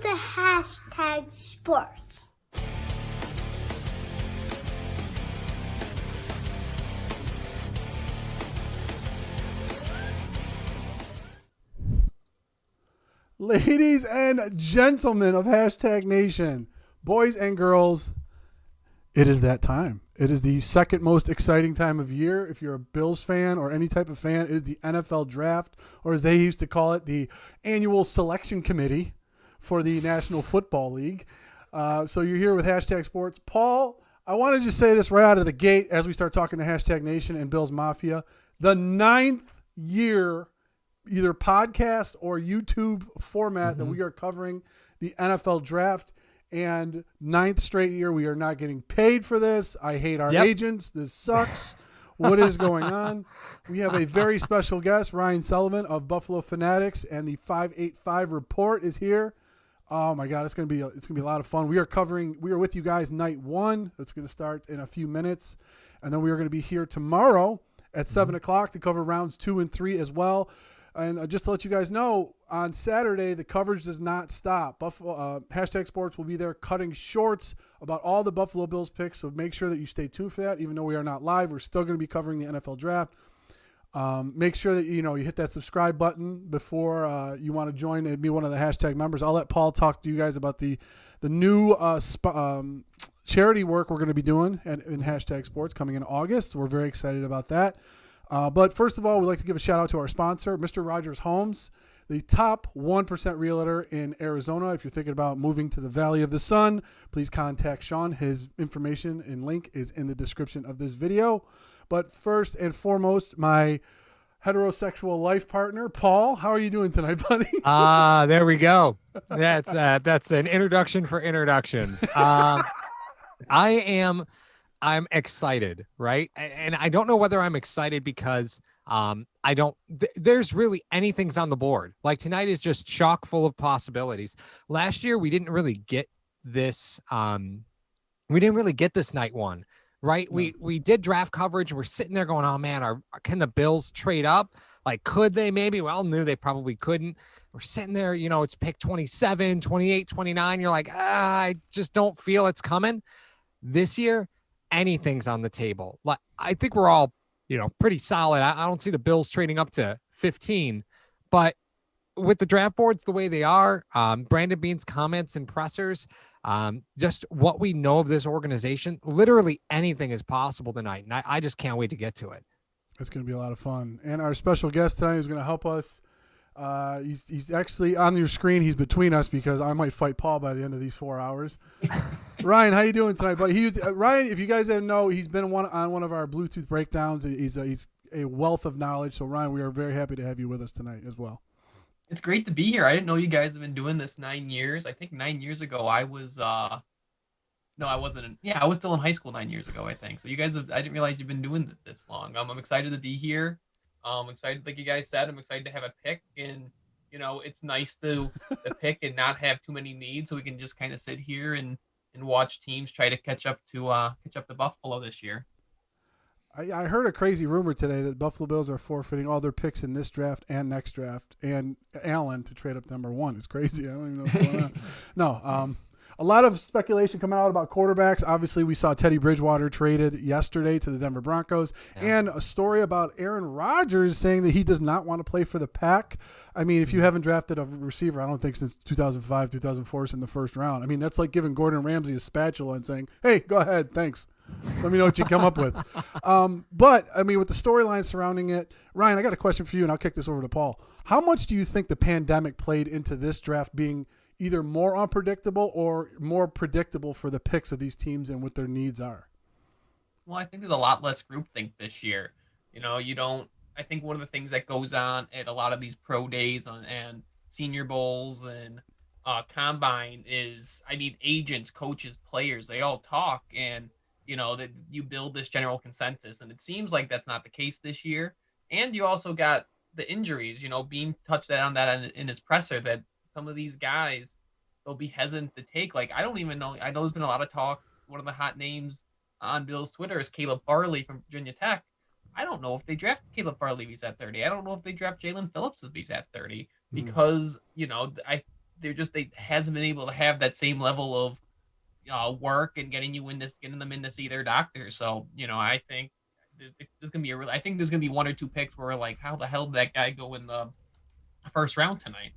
to hashtag sports. Ladies and gentlemen of Hashtag Nation, boys and girls, it is that time. It is the second most exciting time of year. If you're a Bills fan or any type of fan, it is the NFL draft, or as they used to call it, the annual selection committee for the National Football League. So you're here with Hashtag Sports. Paul, I want to just say this right out of the gate as we start talking to Hashtag Nation and Bills Mafia. The 9th year either podcast or YouTube format that we are covering the NFL draft, and 9th straight year we are not getting paid for this. I hate our agents. This sucks. What is going on? We have a very special guest, Ryan Sullivan of Buffalo Fanatics, and the 585 report is here. Oh my God, it's gonna be a lot of fun. We are with you guys night 1. It's gonna start in a few minutes, and then we are gonna be here tomorrow at 7 o'clock to cover rounds 2 and 3 as well. And just to let you guys know, on Saturday, the coverage does not stop. Hashtag Sports will be there cutting shorts about all the Buffalo Bills picks, so make sure that you stay tuned for that. Even though we are not live, we're still going to be covering the NFL draft. Make sure that you hit that subscribe button before you want to join and be one of the Hashtag members. I'll let Paul talk to you guys about the new charity work we're going to be doing in Hashtag Sports coming in August. We're very excited about that. But first of all, we'd like to give a shout out to our sponsor, Mr. Rogers Homes, the top 1% realtor in Arizona. If you're thinking about moving to the Valley of the Sun, please contact Sean. His information and link is in the description of this video. But first and foremost, my heterosexual life partner, Paul. How are you doing tonight, buddy? There we go. That's an introduction for introductions. I'm excited, right? And I don't know whether I'm excited because there's really anything's on the board. Like tonight is just chock full of possibilities. Last year, we didn't really get this. We didn't really get this night 1, right? No. We did draft coverage. We're sitting there going, oh man, can the Bills trade up? Like, could they maybe? Well, no, they probably couldn't. We're sitting there, it's pick 27, 28, 29. You're like, I just don't feel it's coming. This year, anything's on the table. Like, I think we're all, pretty solid. I don't see the Bills trading up to 15, but with the draft boards the way they are, Brandon Beane's comments and pressers, just what we know of this organization, literally anything is possible tonight. And I just can't wait to get to it. It's going to be a lot of fun. And our special guest tonight is going to help us. He's actually on your screen. He's between us because I might fight Paul by the end of these 4 hours. Ryan, how you doing tonight, buddy? Ryan, if you guys didn't know, he's been on one of our Bluetooth breakdowns. He's a wealth of knowledge. So Ryan, we are very happy to have you with us tonight as well. It's great to be here. I didn't know you guys have been doing this 9 years. I think 9 years ago I was no, I wasn't. I was still in high school 9 years ago, I think. So you guys I didn't realize you've been doing it this long. I'm excited to be here. I'm excited, like you guys said, I'm excited to have a pick, and it's nice to pick and not have too many needs, so we can just kind of sit here and watch teams try to catch up to Buffalo this year. I heard a crazy rumor today that Buffalo Bills are forfeiting all their picks in this draft and next draft, and Allen to trade up to number 1. It's crazy. I don't even know what's going on. No, a lot of speculation coming out about quarterbacks. Obviously, we saw Teddy Bridgewater traded yesterday to the Denver Broncos, and a story about Aaron Rodgers saying that he does not want to play for the Pack. I mean, if you haven't drafted a receiver, I don't think since 2005, 2004 in the first round. I mean, that's like giving Gordon Ramsay a spatula and saying, hey, go ahead, thanks. Let me know what you come up with. But, I mean, with the storyline surrounding it, Ryan, I got a question for you, and I'll kick this over to Paul. How much do you think the pandemic played into this draft being either more unpredictable or more predictable for the picks of these teams and what their needs are? Well, I think there's a lot less groupthink this year. I think one of the things that goes on at a lot of these pro days and senior bowls and combine is, agents, coaches, players, they all talk, and, that you build this general consensus. And it seems like that's not the case this year. And you also got the injuries, Bean touched on that in his presser, that some of these guys, they'll be hesitant to take. Like, I don't even know. I know there's been a lot of talk. One of the hot names on Bill's Twitter is Caleb Farley from Virginia Tech. I don't know if they draft Caleb Farley if he's at 30. I don't know if they draft Jalen Phillips if he's at 30 because, they hasn't been able to have that same level of work and getting them in to see their doctor. So I think there's gonna be I think there's gonna be one or two picks where like, how the hell did that guy go in the first round tonight?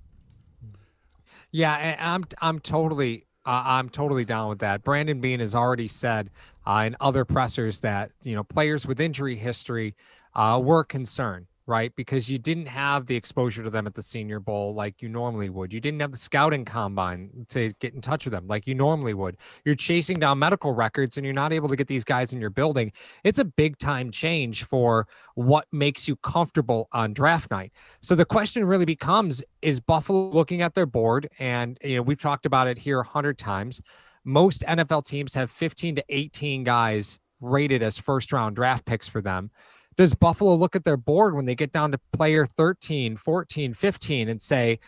Yeah, and I'm totally down with that. Brandon Beane has already said in other pressers that players with injury history were a concern, right? Because you didn't have the exposure to them at the Senior Bowl like you normally would. You didn't have the scouting combine to get in touch with them like you normally would. You're chasing down medical records and you're not able to get these guys in your building. It's a big time change for what makes you comfortable on draft night. So the question really becomes, is Buffalo looking at their board? And we've talked about it here 100 times. Most NFL teams have 15 to 18 guys rated as first round draft picks for them. Does Buffalo look at their board when they get down to player 13, 14, 15 and say,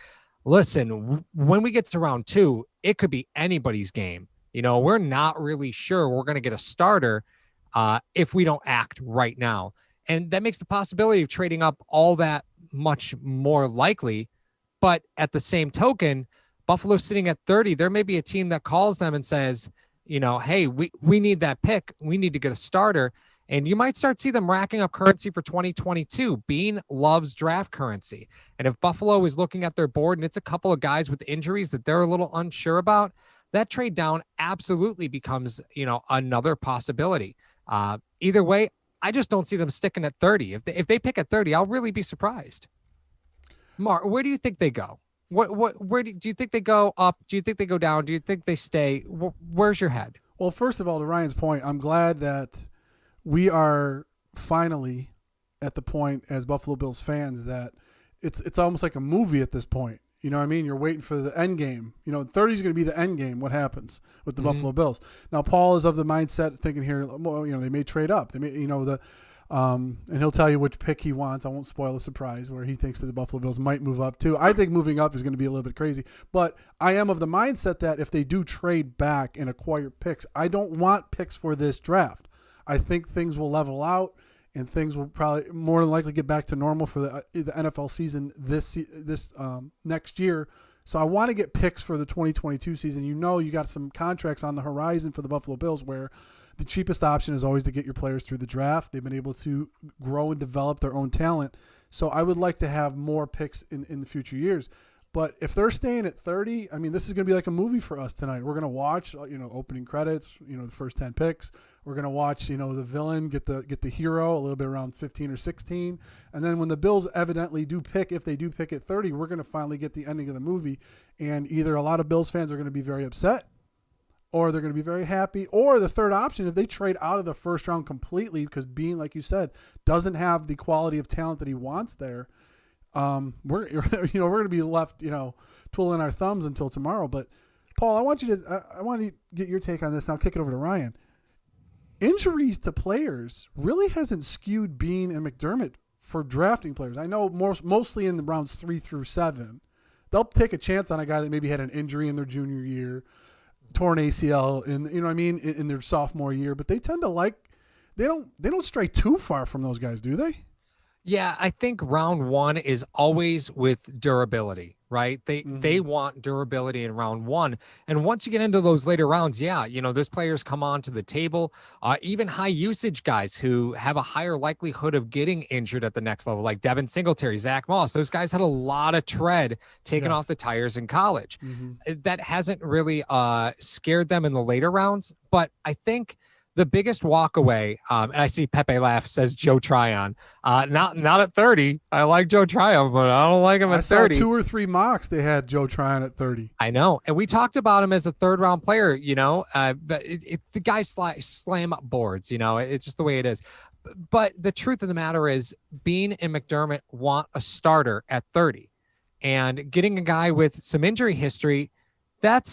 listen, when we get to round 2, it could be anybody's game. We're not really sure we're going to get a starter if we don't act right now. And that makes the possibility of trading up all that much more likely. But at the same token, Buffalo sitting at 30, there may be a team that calls them and says, hey, we need that pick. We need to get a starter. And you might start see them racking up currency for 2022. Beane loves draft currency. And if Buffalo is looking at their board and it's a couple of guys with injuries that they're a little unsure about, that trade down absolutely becomes, another possibility. Either way, I just don't see them sticking at 30. If they pick at 30, I'll really be surprised. Mark, where do you think they go? Where do you think they go up? Do you think they go down? Do you think they stay? Where's your head? Well, first of all, to Ryan's point, I'm glad that we are finally at the point as Buffalo Bills fans that it's almost like a movie at this point. You know what I mean? You're waiting for the end game. 30 is going to be the end game. What happens with the Buffalo Bills? Now, Paul is of the mindset thinking here, well, they may trade up. They may, and he'll tell you which pick he wants. I won't spoil the surprise where he thinks that the Buffalo Bills might move up too. I think moving up is going to be a little bit crazy, but I am of the mindset that if they do trade back and acquire picks, I don't want picks for this draft. I think things will level out and things will probably more than likely get back to normal for the NFL season this next year. So I want to get picks for the 2022 season. You got some contracts on the horizon for the Buffalo Bills where the cheapest option is always to get your players through the draft. They've been able to grow and develop their own talent. So I would like to have more picks in the future years. But if they're staying at 30, I mean, this is going to be like a movie for us tonight. We're going to watch, opening credits, the first 10 picks. We're going to watch, the villain get the hero a little bit around 15 or 16. And then when the Bills evidently do pick, if they do pick at 30, we're going to finally get the ending of the movie. And either a lot of Bills fans are going to be very upset or they're going to be very happy. Or the third option, if they trade out of the first round completely because Beane, like you said, doesn't have the quality of talent that he wants there, we're going to be left, twiddling our thumbs until tomorrow. But Paul, I want to get your take on this. And I'll kick it over to Ryan. Injuries to players really hasn't skewed Beane and McDermott for drafting players. I know mostly in the rounds 3 through 7, they'll take a chance on a guy that maybe had an injury in their junior year, torn ACL in their sophomore year, but they tend to they don't stray too far from those guys, do they? Yeah, I think round 1 is always with durability, right? They want durability in round 1. And once you get into those later rounds, those players come onto the table, even high usage guys who have a higher likelihood of getting injured at the next level, like Devin Singletary, Zach Moss. Those guys had a lot of tread taken off the tires in college. That hasn't really scared them in the later rounds, but I think the biggest walk away, and I see Pepe laugh, says Joe Tryon. Not at 30. I like Joe Tryon, but I don't like him at 30. I saw 2 or 3 mocks. They had Joe Tryon at 30. I know. And we talked about him as a third-round player, but the guys slam up boards, it's just the way it is. But the truth of the matter is Beane and McDermott want a starter at 30. And getting a guy with some injury history, that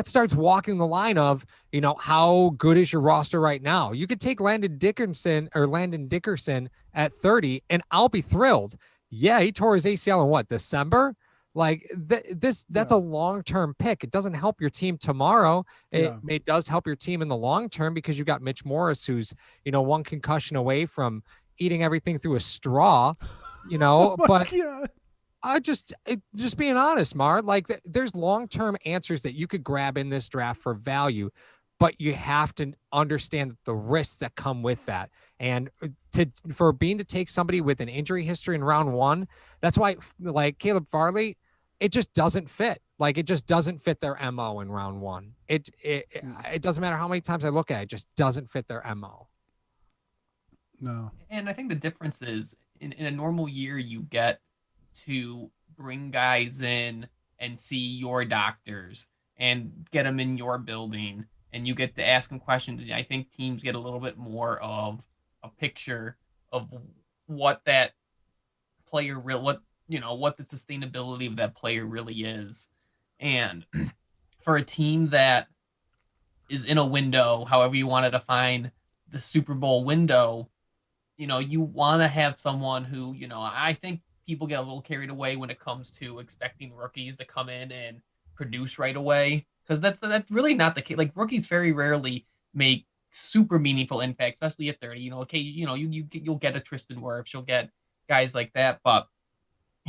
starts walking the line of, how good is your roster right now? You could take Landon Dickerson at 30 and I'll be thrilled. Yeah, he tore his ACL in December? That's a long-term pick. It doesn't help your team tomorrow. It does help your team in the long term because you got Mitch Morris, who's, one concussion away from eating everything through a straw, God. Just being honest, Mar. Like, there's long-term answers that you could grab in this draft for value, but you have to understand the risks that come with that. And for Bean to take somebody with an injury history in round 1, that's why, like Caleb Farley, it just doesn't fit. Like, it just doesn't fit their MO in round 1. It doesn't matter how many times I look at it, it just doesn't fit their MO. No. And I think the difference is in a normal year, you get to bring guys in and see your doctors and get them in your building, and you get to ask them questions. I think teams get a little bit more of a picture of what that player what the sustainability of that player really is. And for a team that is in a window, however you want to define the Super Bowl window, you want to have someone who, I think people get a little carried away when it comes to expecting rookies to come in and produce right away, because that's really not the case. Like, rookies very rarely make super meaningful impact, especially at 30. Okay, you'll get a Tristan Wirfs, you'll get guys like that, but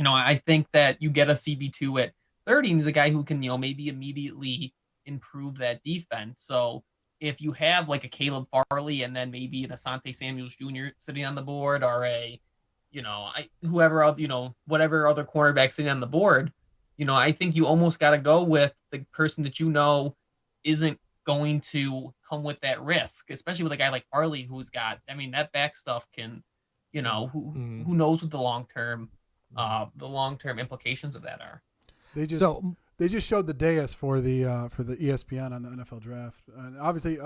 I think that you get a CB2 at 30, and he's a guy who can maybe immediately improve that defense. So if you have like a Caleb Farley and then maybe an Asante Samuels Jr. sitting on the board, or whatever other cornerback sitting on the board, I think you almost got to go with the person that isn't going to come with that risk, especially with a guy like Farley who's got, that back stuff can, who knows what the long-term implications of that are. They just showed the dais for the ESPN on the NFL draft, and obviously,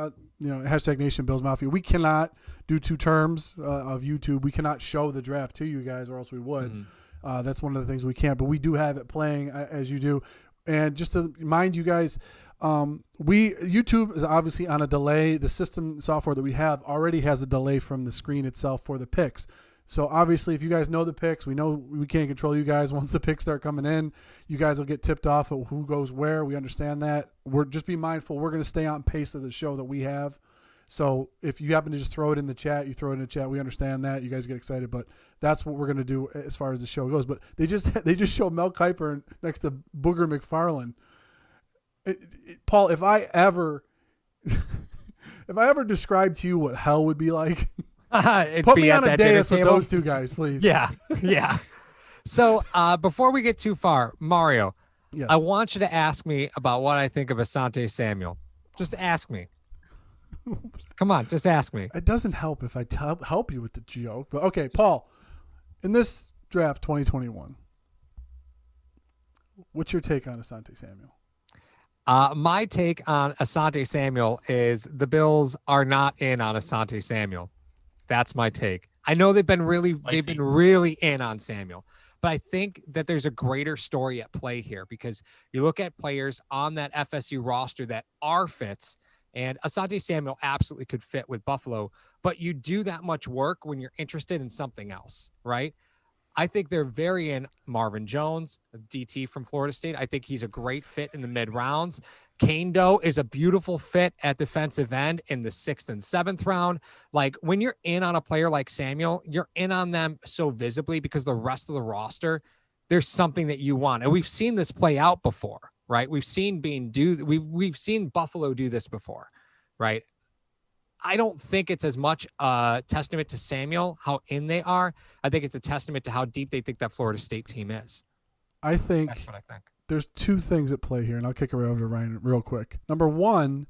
hashtag Nation Bills Mafia. We cannot, due to terms of YouTube, we cannot show the draft to you guys, or else we would. Mm-hmm. That's one of the things we can't, but we do have it playing as you do. And just to remind you guys, YouTube is obviously on a delay. The system software that we have already has a delay from the screen itself for the picks. So obviously, if you guys know the picks, we know we can't control you guys. Once the picks start coming in, you guys will get tipped off of who goes where. We understand that. Just be mindful. We're going to stay on pace of the show that we have. So if you happen to just throw it in the chat, you throw it in the chat. We understand that. You guys get excited, but that's what we're going to do as far as the show goes. But they just show Mel Kiper next to Booger McFarland. Paul, if I ever described to you what hell would be like. Put me on a dais with those two guys, please. Yeah. So before we get too far, Mario, yes. I want you to ask me about what I think of Asante Samuel. Just ask me. Come on, just ask me. It doesn't help if I help you with the joke. But okay, Paul, in this draft 2021, what's your take on Asante Samuel? My take on Asante Samuel is the Bills are not in on Asante Samuel. That's my take. I know they've been really in on Samuel, but I think that there's a greater story at play here, because you look at players on that FSU roster that are fits, and Asante Samuel absolutely could fit with Buffalo, but you do that much work when you're interested in something else, right? I think they're very in Marvin Jones, DT from Florida State. I think he's a great fit in the mid rounds. Kane Doe is a beautiful fit at defensive end in the 6th and 7th round. Like, when you're in on a player like Samuel, you're in on them so visibly because the rest of the roster, there's something that you want. And we've seen this play out before, right? We've seen we've seen Buffalo do this before, right? I don't think it's as much a testament to Samuel, how in they are. I think it's a testament to how deep they think that Florida State team is. I think that's what I think. There's two things at play here, and I'll kick it right over to Ryan real quick. Number one,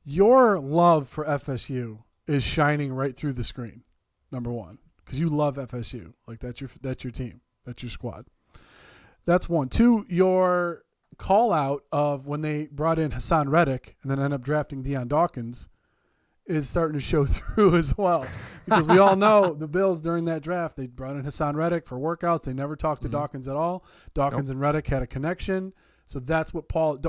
your love for FSU is shining right through the screen. Number one, because you love FSU. Like, that's your team. That's your squad. That's one. Two, your call out of when they brought in Hassan Reddick and then ended up drafting Deion Dawkins is starting to show through as well. Because we all know the Bills during that draft, they brought in Hassan Reddick for workouts. They never talked to Dawkins at all. Dawkins and Reddick had a connection. So that's what Paul's,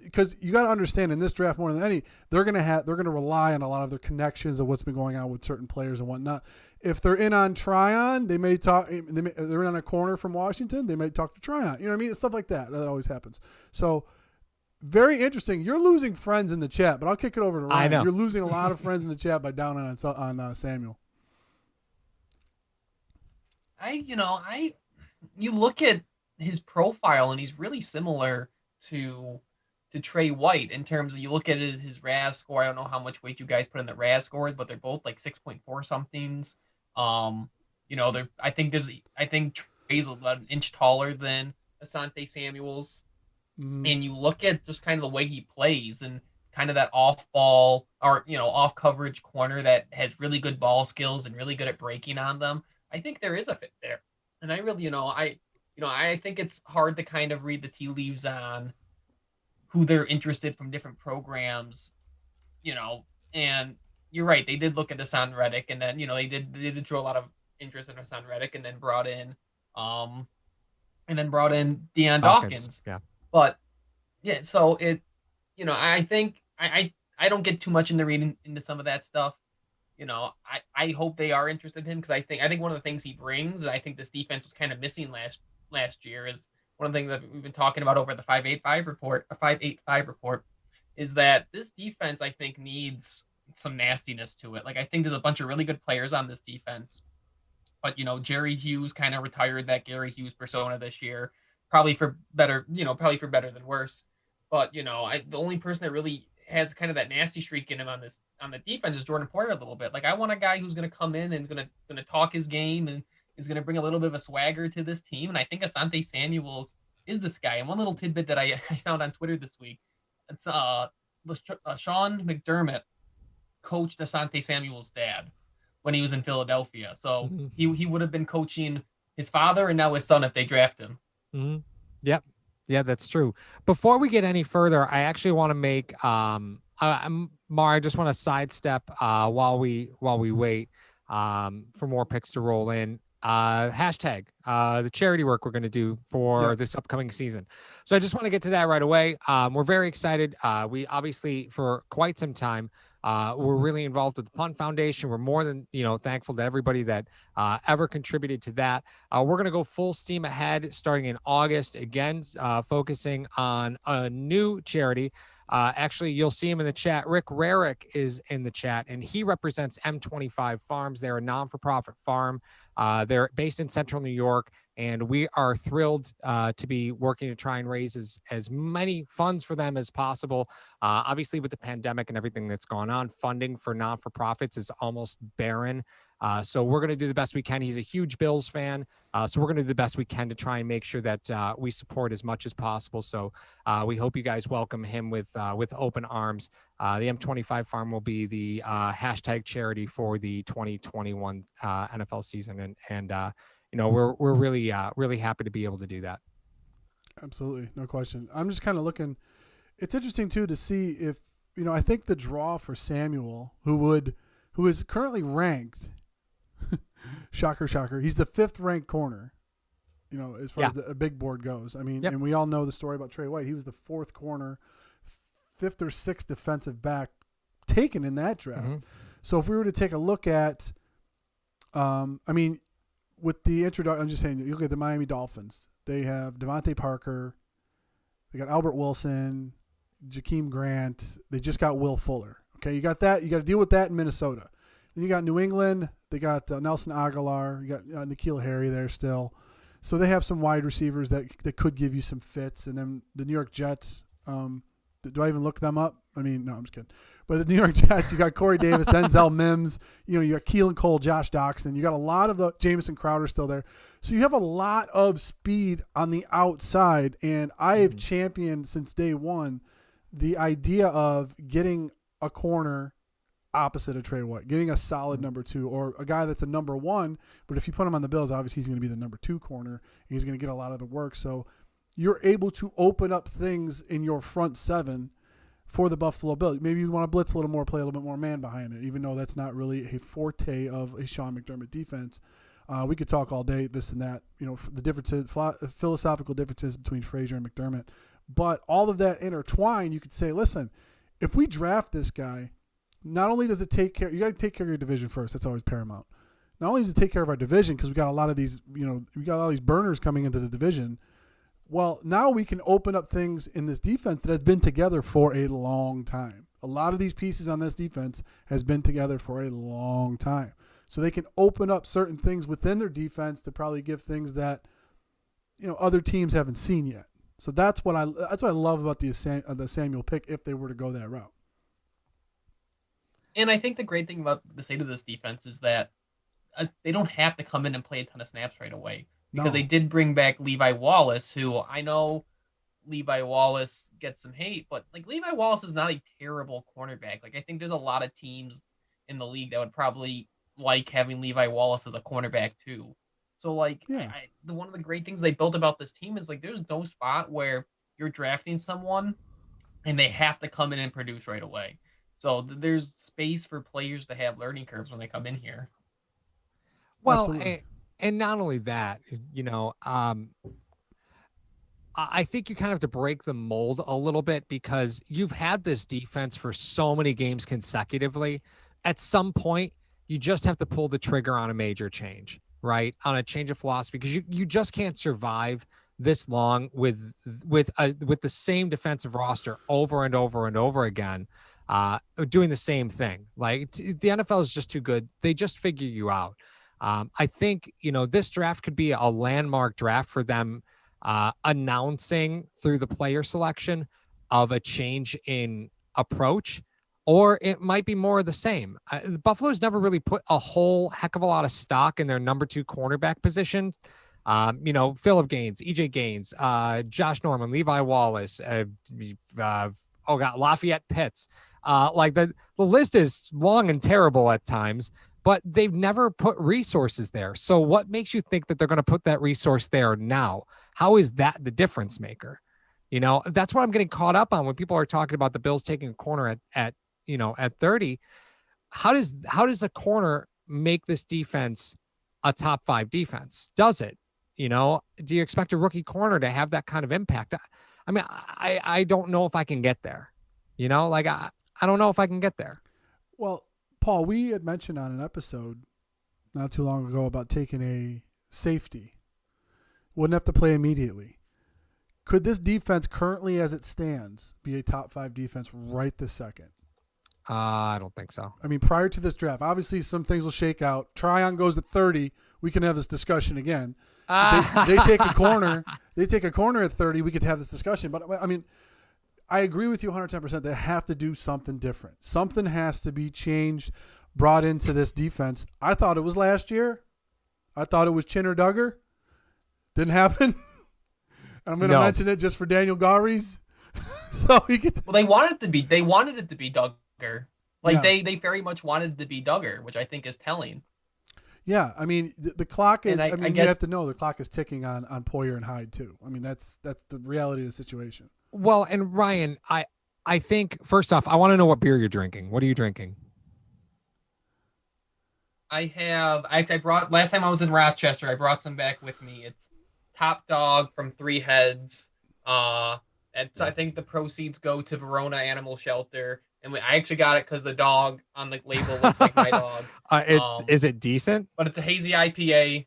because you got to understand, in this draft more than any, they're going to rely on a lot of their connections of what's been going on with certain players and whatnot. If they're in on Tryon, they're in on a corner from Washington, they may talk to Tryon. You know what I mean? It's stuff like that. That always happens. So very interesting. You're losing friends in the chat, but I'll kick it over to Ryan. I know. You're losing a lot of friends in the chat by downing on Samuel. You look at his profile, and he's really similar to Trey White in terms of, you look at his RAS score. I don't know how much weight you guys put in the RAS scores, but they're both like 6.4 somethings. They're I think Trey's about an inch taller than Asante Samuels. And you look at just kind of the way he plays and kind of that off ball or off coverage corner that has really good ball skills and really good at breaking on them. I think there is a fit there. And I really, I think it's hard to kind of read the tea leaves on who they're interested from different programs, and you're right. They did look at Hassan Reddick, and then, they did show a lot of interest in Hassan Reddick, and then brought in Deion Dawkins. Yeah. But yeah, so I think I don't get too much into reading into some of that stuff. I hope they are interested in him, because I think one of the things he brings, and I think this defense was kind of missing last year, is one of the things that we've been talking about over the 585 report, is that this defense, I think, needs some nastiness to it. Like, I think there's a bunch of really good players on this defense, but Jerry Hughes kind of retired that Gary Hughes persona this year, probably for better than worse. But the only person that really has kind of that nasty streak in him on the defense is Jordan Poyer a little bit. Like, I want a guy who's going to come in and going to talk his game and is going to bring a little bit of a swagger to this team. And I think Asante Samuels is this guy. And one little tidbit that I found on Twitter this week, it's Sean McDermott coached Asante Samuels' dad when he was in Philadelphia. So he would have been coaching his father and now his son if they draft him. Mm-hmm. Yep. Yeah, that's true. Before we get any further, I actually want to make Mar, I just want to sidestep while we wait for more picks to roll in. Hashtag the charity work we're going to do for this upcoming season. So I just want to get to that right away. We're very excited. We obviously, for quite some time, we're really involved with the Punt Foundation. We're more than thankful to everybody that ever contributed to that. We're going to go full steam ahead starting in August, again, focusing on a new charity. Actually, you'll see him in the chat. Rick Rarick is in the chat, and he represents M25 Farms. They're a non-for-profit farm. They're based in Central New York, and we are thrilled to be working to try and raise as many funds for them as possible. Obviously, with the pandemic and everything that's gone on, funding for non-for-profits is almost barren. So we're going to do the best we can. He's a huge Bills fan. So we're going to do the best we can to try and make sure that we support as much as possible. So we hope you guys welcome him with open arms. The M25 Farm will be the hashtag charity for the 2021 NFL season. And we're really happy to be able to do that. Absolutely. No question. I'm just kind of looking. It's interesting, too, to see if, I think the draw for Samuel, who is currently ranked, shocker, he's the 5th ranked corner, as far as the big board goes. I mean, and we all know the story about Trey White. He was the 4th corner, 5th or 6th defensive back taken in that draft. Mm-hmm. So if we were to take a look at, with the introduction, I'm just saying, you look at the Miami Dolphins. They have Devontae Parker. They got Albert Wilson, Jakeem Grant. They just got Will Fuller. Okay, you got that. You got to deal with that in Minnesota. Then you got New England. They got Nelson Aguilar. You got N'Keal Harry there still. So they have some wide receivers that could give you some fits. And then the New York Jets. Do I even look them up? I mean, no, I'm just kidding. But the New York Jets, you got Corey Davis, Denzel Mims. You got Keelan Cole, Josh Doxson. You got a lot of the Jamison Crowder still there. So you have a lot of speed on the outside. And I have championed since day one the idea of getting a corner opposite of Trey White, getting a solid number 2 or a guy that's a number 1. But if you put him on the Bills, obviously he's going to be the number 2 corner. He's going to get a lot of the work. So you're able to open up things in your front 7 for the Buffalo Bills. Maybe you want to blitz a little more, play a little bit more man behind it, even though that's not really a forte of a Sean McDermott defense. We could talk all day, this and that, the differences, philosophical differences between Frazier and McDermott. But all of that intertwined, you could say, listen, if we draft this guy, not only does it take care, you got to take care of your division first. That's always paramount. Not only does it take care of our division, because we got a lot of these, we got all these burners coming into the division. Well, now we can open up things in this defense that has been together for a long time. A lot of these pieces on this defense has been together for a long time. So they can open up certain things within their defense to probably give things that other teams haven't seen yet. So that's what I love about the Samuel pick if they were to go that route. And I think the great thing about the state of this defense is that they don't have to come in and play a ton of snaps right away because they did bring back Levi Wallace, who I know Levi Wallace gets some hate, but like Levi Wallace is not a terrible cornerback. Like I think there's a lot of teams in the league that would probably like having Levi Wallace as a cornerback too. So like one of the great things they built about this team is like there's no spot where you're drafting someone and they have to come in and produce right away. So there's space for players to have learning curves when they come in here. Well, and not only that, I think you kind of have to break the mold a little bit because you've had this defense for so many games consecutively. At some point, you just have to pull the trigger on a major change, right? On a change of philosophy, because you just can't survive this long with the same defensive roster over and over and over again, doing the same thing. Like the NFL is just too good. They just figure you out. I think, this draft could be a landmark draft for them, announcing through the player selection of a change in approach, or it might be more of the same. Buffalo's never really put a whole heck of a lot of stock in their number 2 cornerback position. Phillip Gaines, EJ Gaines, Josh Norman, Levi Wallace, Lafayette Pitts. The list is long and terrible at times, but they've never put resources there. So what makes you think that they're going to put that resource there now? How is that the difference maker? That's what I'm getting caught up on when people are talking about the Bills taking a corner at 30. How does a corner make this defense a top 5 defense? Does it? Do you expect a rookie corner to have that kind of impact? I mean, I don't know if I can get there. I don't know if I can get there. Well, Paul, we had mentioned on an episode not too long ago about taking a safety. Wouldn't have to play immediately. Could this defense currently as it stands be a top 5 defense right this second? I don't think so. I mean, prior to this draft, obviously some things will shake out. Tryon goes to 30. We can have this discussion again. They take a corner. They take a corner at 30. We could have this discussion. But I mean, I agree with you 110%. They have to do something different. Something has to be changed, brought into this defense. I thought it was last year. I thought it was Chinner Duggar. Didn't happen. And I'm going to mention it just for Daniel Gary's. So he could. Well, they wanted it to be Duggar. They very much wanted it to be Duggar, which I think is telling. Yeah, I mean the clock is. I guess, you have to know the clock is ticking on Poyer and Hyde too. I mean that's the reality of the situation. Well, and Ryan, I think first off, I want to know what beer you're drinking. What are you drinking? I brought last time I was in Rochester. I brought some back with me. It's Top Dog from Three Heads. I think the proceeds go to Verona Animal Shelter. And I actually got it because the dog on the label looks like my dog. Is it decent? But it's a hazy IPA.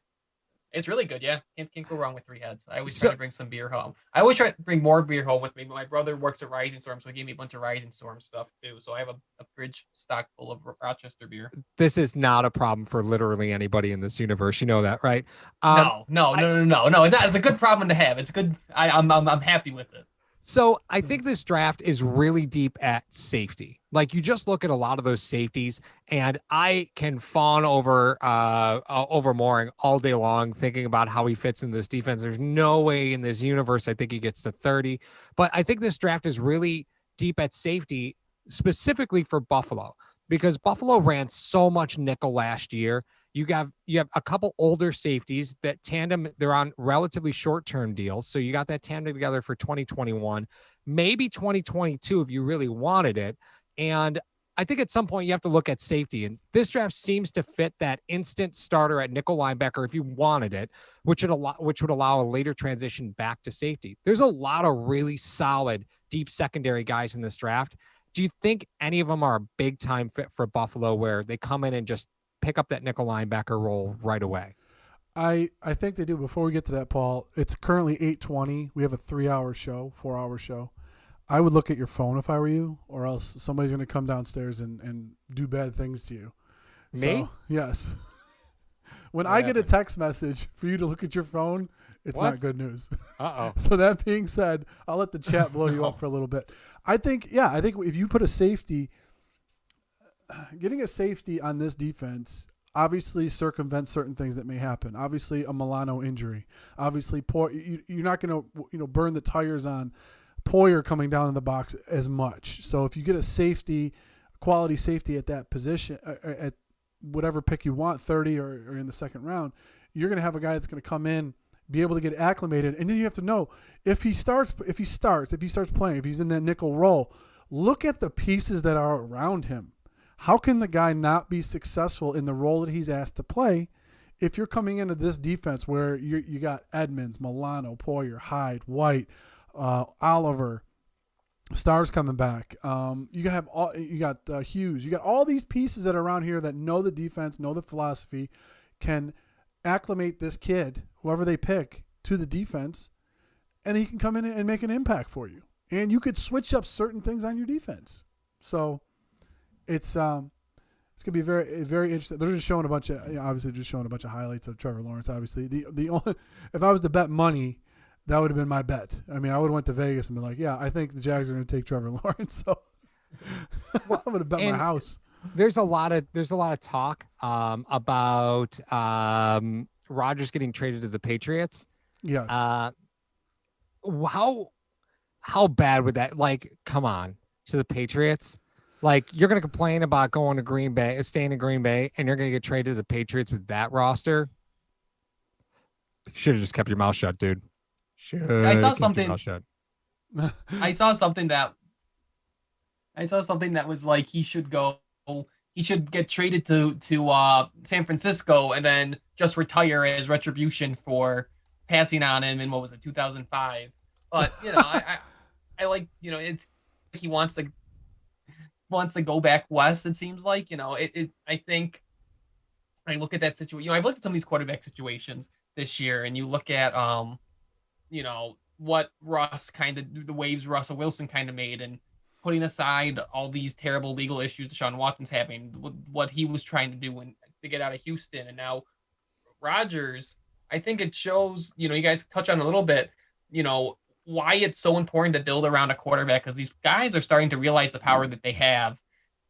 It's really good, yeah. Can't go wrong with Three Heads. I always try to bring some beer home. I always try to bring more beer home with me, but my brother works at Rising Storm, so he gave me a bunch of Rising Storm stuff too. So I have a fridge stock full of Rochester beer. This is not a problem for literally anybody in this universe. You know that, right? No. It's a good problem to have. It's good. I'm happy with it. So I think this draft is really deep at safety. Like you just look at a lot of those safeties, and I can fawn over Mooring all day long, thinking about how he fits in this defense. There's no way in this universe I think he gets to 30. But I think this draft is really deep at safety, specifically for Buffalo, because Buffalo ran so much nickel last year. You have a couple older safeties that tandem. They're on relatively short-term deals. So you got that tandem together for 2021, maybe 2022 if you really wanted it. And I think at some point you have to look at safety. And this draft seems to fit that instant starter at nickel linebacker if you wanted it, which would allow a later transition back to safety. There's a lot of really solid deep secondary guys in this draft. Do you think any of them are a big-time fit for Buffalo where they come in and just pick up that nickel linebacker role right away? I think they do. Before we get to that, Paul, it's currently 8:20. We have a 4-hour show. I would look at your phone if I were you, or else somebody's going to come downstairs and do bad things to you. Me? So, yes. When What I get a happened? text message for you to look at your phone, it's What? not good news. Uh-oh. So that being said, I'll let the chat blow you No. up for a little bit. I think if you put a safety, getting a safety on this defense obviously circumvents certain things that may happen. Obviously, a Milano injury. Obviously, you're not going to burn the tires on Poyer coming down in the box as much. So if you get a safety, quality safety at that position, at whatever pick you want, 30 or in the second round, you're going to have a guy that's going to come in, be able to get acclimated, and then you have to know if he starts playing, if he's in that nickel role, look at the pieces that are around him. How can the guy not be successful in the role that he's asked to play if you're coming into this defense where you got Edmonds, Milano, Poyer, Hyde, White, Oliver, Stars coming back. You got Hughes. You got all these pieces that are around here that know the defense, know the philosophy, can acclimate this kid, whoever they pick, to the defense, and he can come in and make an impact for you. And you could switch up certain things on your defense. So it's gonna be very, very interesting. They're just showing obviously just showing a bunch of highlights of Trevor Lawrence. Obviously, the only, if I was to bet money, that would have been my bet. I mean, I would have went to Vegas and been like, yeah, I think the Jags are going to take Trevor Lawrence. So I'm going to bet my house. There's a lot of talk about Rodgers getting traded to the Patriots. Yes. How bad would that, like, come on, to the Patriots? Like, you're going to complain about going to Green Bay, staying in Green Bay, and you're going to get traded to the Patriots with that roster? Should have just kept your mouth shut, dude. I saw something that was like he should get traded to San Francisco and then just retire as retribution for passing on him in, what was it, 2005. But I like, it's he wants to go back west. It seems like, I think I look at that situation. I've looked at some of these quarterback situations this year, and you look at what the waves Russell Wilson kind of made, and putting aside all these terrible legal issues Deshaun Watson's having, what he was trying to do to get out of Houston, and now Rodgers. I think it shows, you guys touch on a little bit, why it's so important to build around a quarterback, because these guys are starting to realize the power that they have.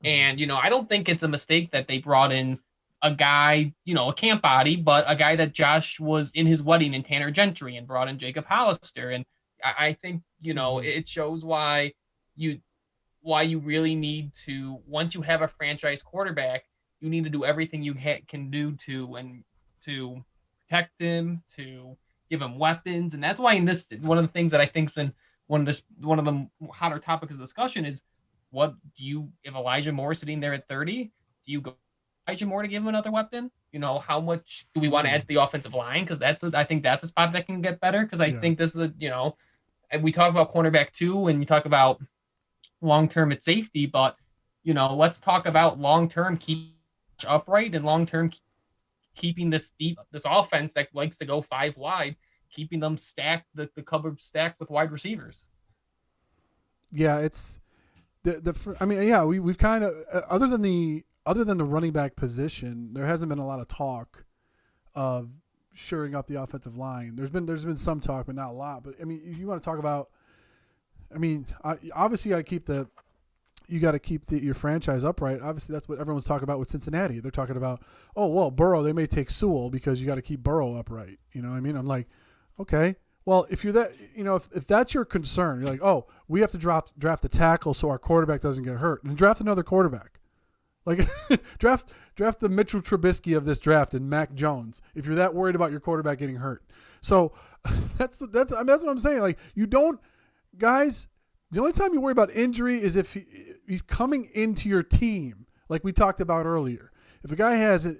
And, I don't think it's a mistake that they brought in a guy, a camp body, but a guy that Josh was in his wedding in Tanner Gentry, and brought in Jacob Hollister. And I think, it shows why you really need to, once you have a franchise quarterback, you need to do everything you can do to protect him, to give him weapons. And that's why in this, one of the things that I think's been one of the hotter topics of discussion is, if Elijah Moore is sitting there at 30, do you go Elijah Moore to give him another weapon? How much do we want to add to the offensive line? Because I think that's a spot that can get better. Because I think this is and we talk about cornerback too, and you talk about long-term at safety, but let's talk about long-term keep upright, and long-term keeping this offense that likes to go 5 wide, keeping them stacked, the cupboard stacked with wide receivers. Yeah, it's we've kind of other than the running back position, there hasn't been a lot of talk of shoring up the offensive line. There's been some talk, but not a lot. But I mean, if you want to talk about, obviously you got to keep your franchise upright. Obviously, that's what everyone's talking about with Cincinnati. They're talking about, oh well, Burrow, they may take Sewell because you got to keep Burrow upright. You know what I mean? I'm like, okay. Well, if you're that, if that's your concern, you're like, oh, we have to draft the tackle so our quarterback doesn't get hurt, and draft another quarterback. Like draft the Mitchell Trubisky of this draft and Mac Jones if you're that worried about your quarterback getting hurt. So that's what I'm saying. Like, you don't, guys. The only time you worry about injury is if he's coming into your team, like we talked about earlier. If a guy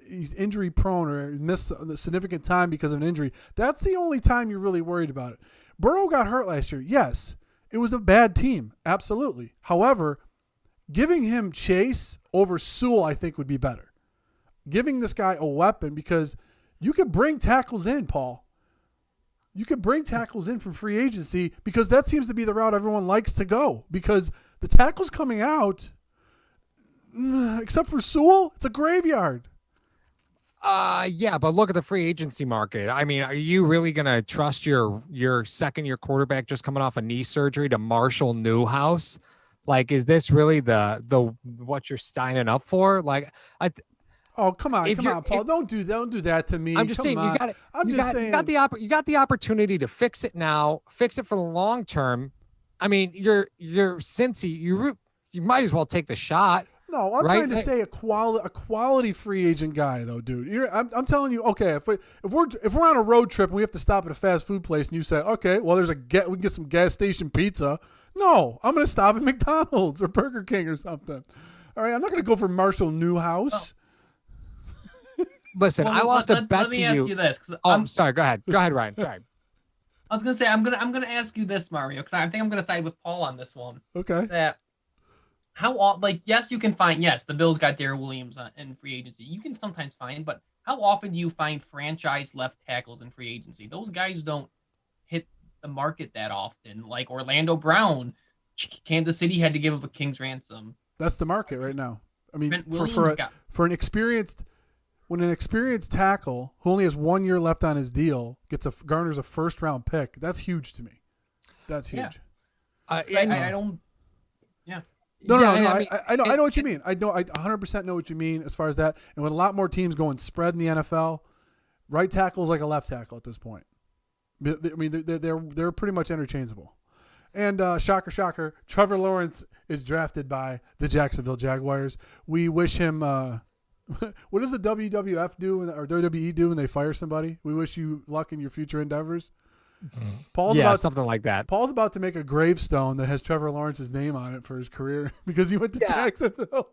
he's injury prone or missed a significant time because of an injury, that's the only time you're really worried about it. Burrow got hurt last year. Yes, it was a bad team. Absolutely. However, giving him Chase over Sewell, I think, would be better. Giving this guy a weapon, because you could bring tackles in, Paul. You could bring tackles in from free agency, because that seems to be the route everyone likes to go, because the tackles coming out, except for Sewell, it's a graveyard. Yeah, but look at the free agency market. I mean, are you really gonna trust your second year quarterback just coming off a knee surgery to Marshall Newhouse? Like, is this really the what you're signing up for? Like, I Oh, come on, if you're Paul. Don't do that to me. I'm just Come saying on. you got it. I'm just saying. You got the opportunity to fix it now, fix it for the long term. I mean, you're Cincy. You might as well take the shot. No, I'm right? trying to say a quality free agent guy though, dude. I'm telling you, okay, if we're on a road trip and we have to stop at a fast food place and you say, okay, well we can get some gas station pizza. No, I'm gonna stop at McDonald's or Burger King or something. All right, I'm not gonna go for Marshall Newhouse. Listen, I lost a bet let me ask you this. I'm sorry. Go ahead, Ryan. Sorry. I was gonna say I'm gonna ask you this, Mario, because I think I'm gonna side with Paul on this one. Okay. That yes, you can find the Bills got Darrell Williams in free agency. You can sometimes find, but how often do you find franchise left tackles in free agency? Those guys don't hit the market that often. Like Orlando Brown, Kansas City had to give up a king's ransom. That's the market right now. I mean, for an experienced tackle who only has 1 year left on his deal garners a first round pick. That's huge to me. That's huge. Yeah. I don't. Yeah. No, I know what you mean. I 100% know what you mean as far as that. And with a lot more teams going spread in the NFL, right tackle is like a left tackle at this point. I mean, they're pretty much interchangeable. And shocker, Trevor Lawrence is drafted by the Jacksonville Jaguars. We wish him. What does the WWF do or WWE do when they fire somebody? We wish you luck in your future endeavors. Something like that. Paul's about to make a gravestone that has Trevor Lawrence's name on it for his career because he went to Jacksonville.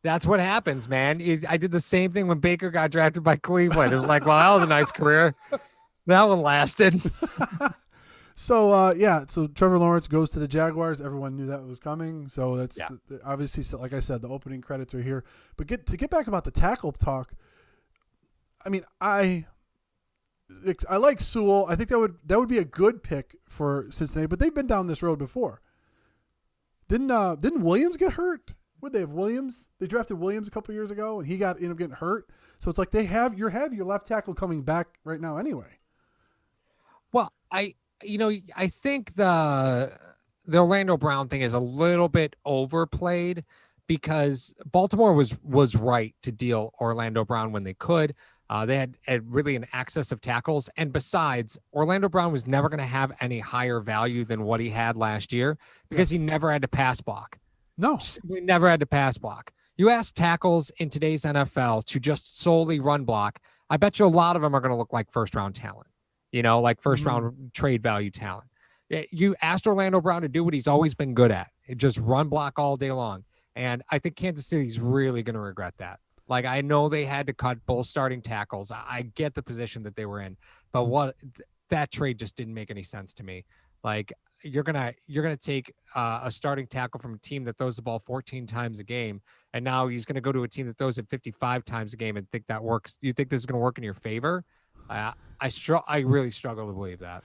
That's what happens, man. I did the same thing when Baker got drafted by Cleveland. It was like, well, that was a nice career. That one lasted. So Trevor Lawrence goes to the Jaguars. Everyone knew that was coming. So that's obviously, like I said, the opening credits are here. But to get back about the tackle talk, I mean, I like Sewell. I think that would be a good pick for Cincinnati, but they've been down this road before. Didn't Williams get hurt? Would they have Williams? They drafted Williams a couple years ago, and he ended up getting hurt. So it's like they have your left tackle coming back right now anyway. Well, I think the Orlando Brown thing is a little bit overplayed because Baltimore was right to deal Orlando Brown when they could. They had really an excess of tackles. And besides, Orlando Brown was never going to have any higher value than what he had last year because he never had to pass block. No. We never had to pass block. You ask tackles in today's NFL to just solely run block, I bet you a lot of them are going to look like first-round talent, like first-round trade value talent. You asked Orlando Brown to do what he's always been good at, just run block all day long. And I think Kansas City's really going to regret that. Like, I know they had to cut both starting tackles. I get the position that they were in, but that trade just didn't make any sense to me. Like, you're gonna take a starting tackle from a team that throws the ball 14 times a game, and now he's gonna go to a team that throws it 55 times a game and think that works. You think this is gonna work in your favor? I really struggle to believe that.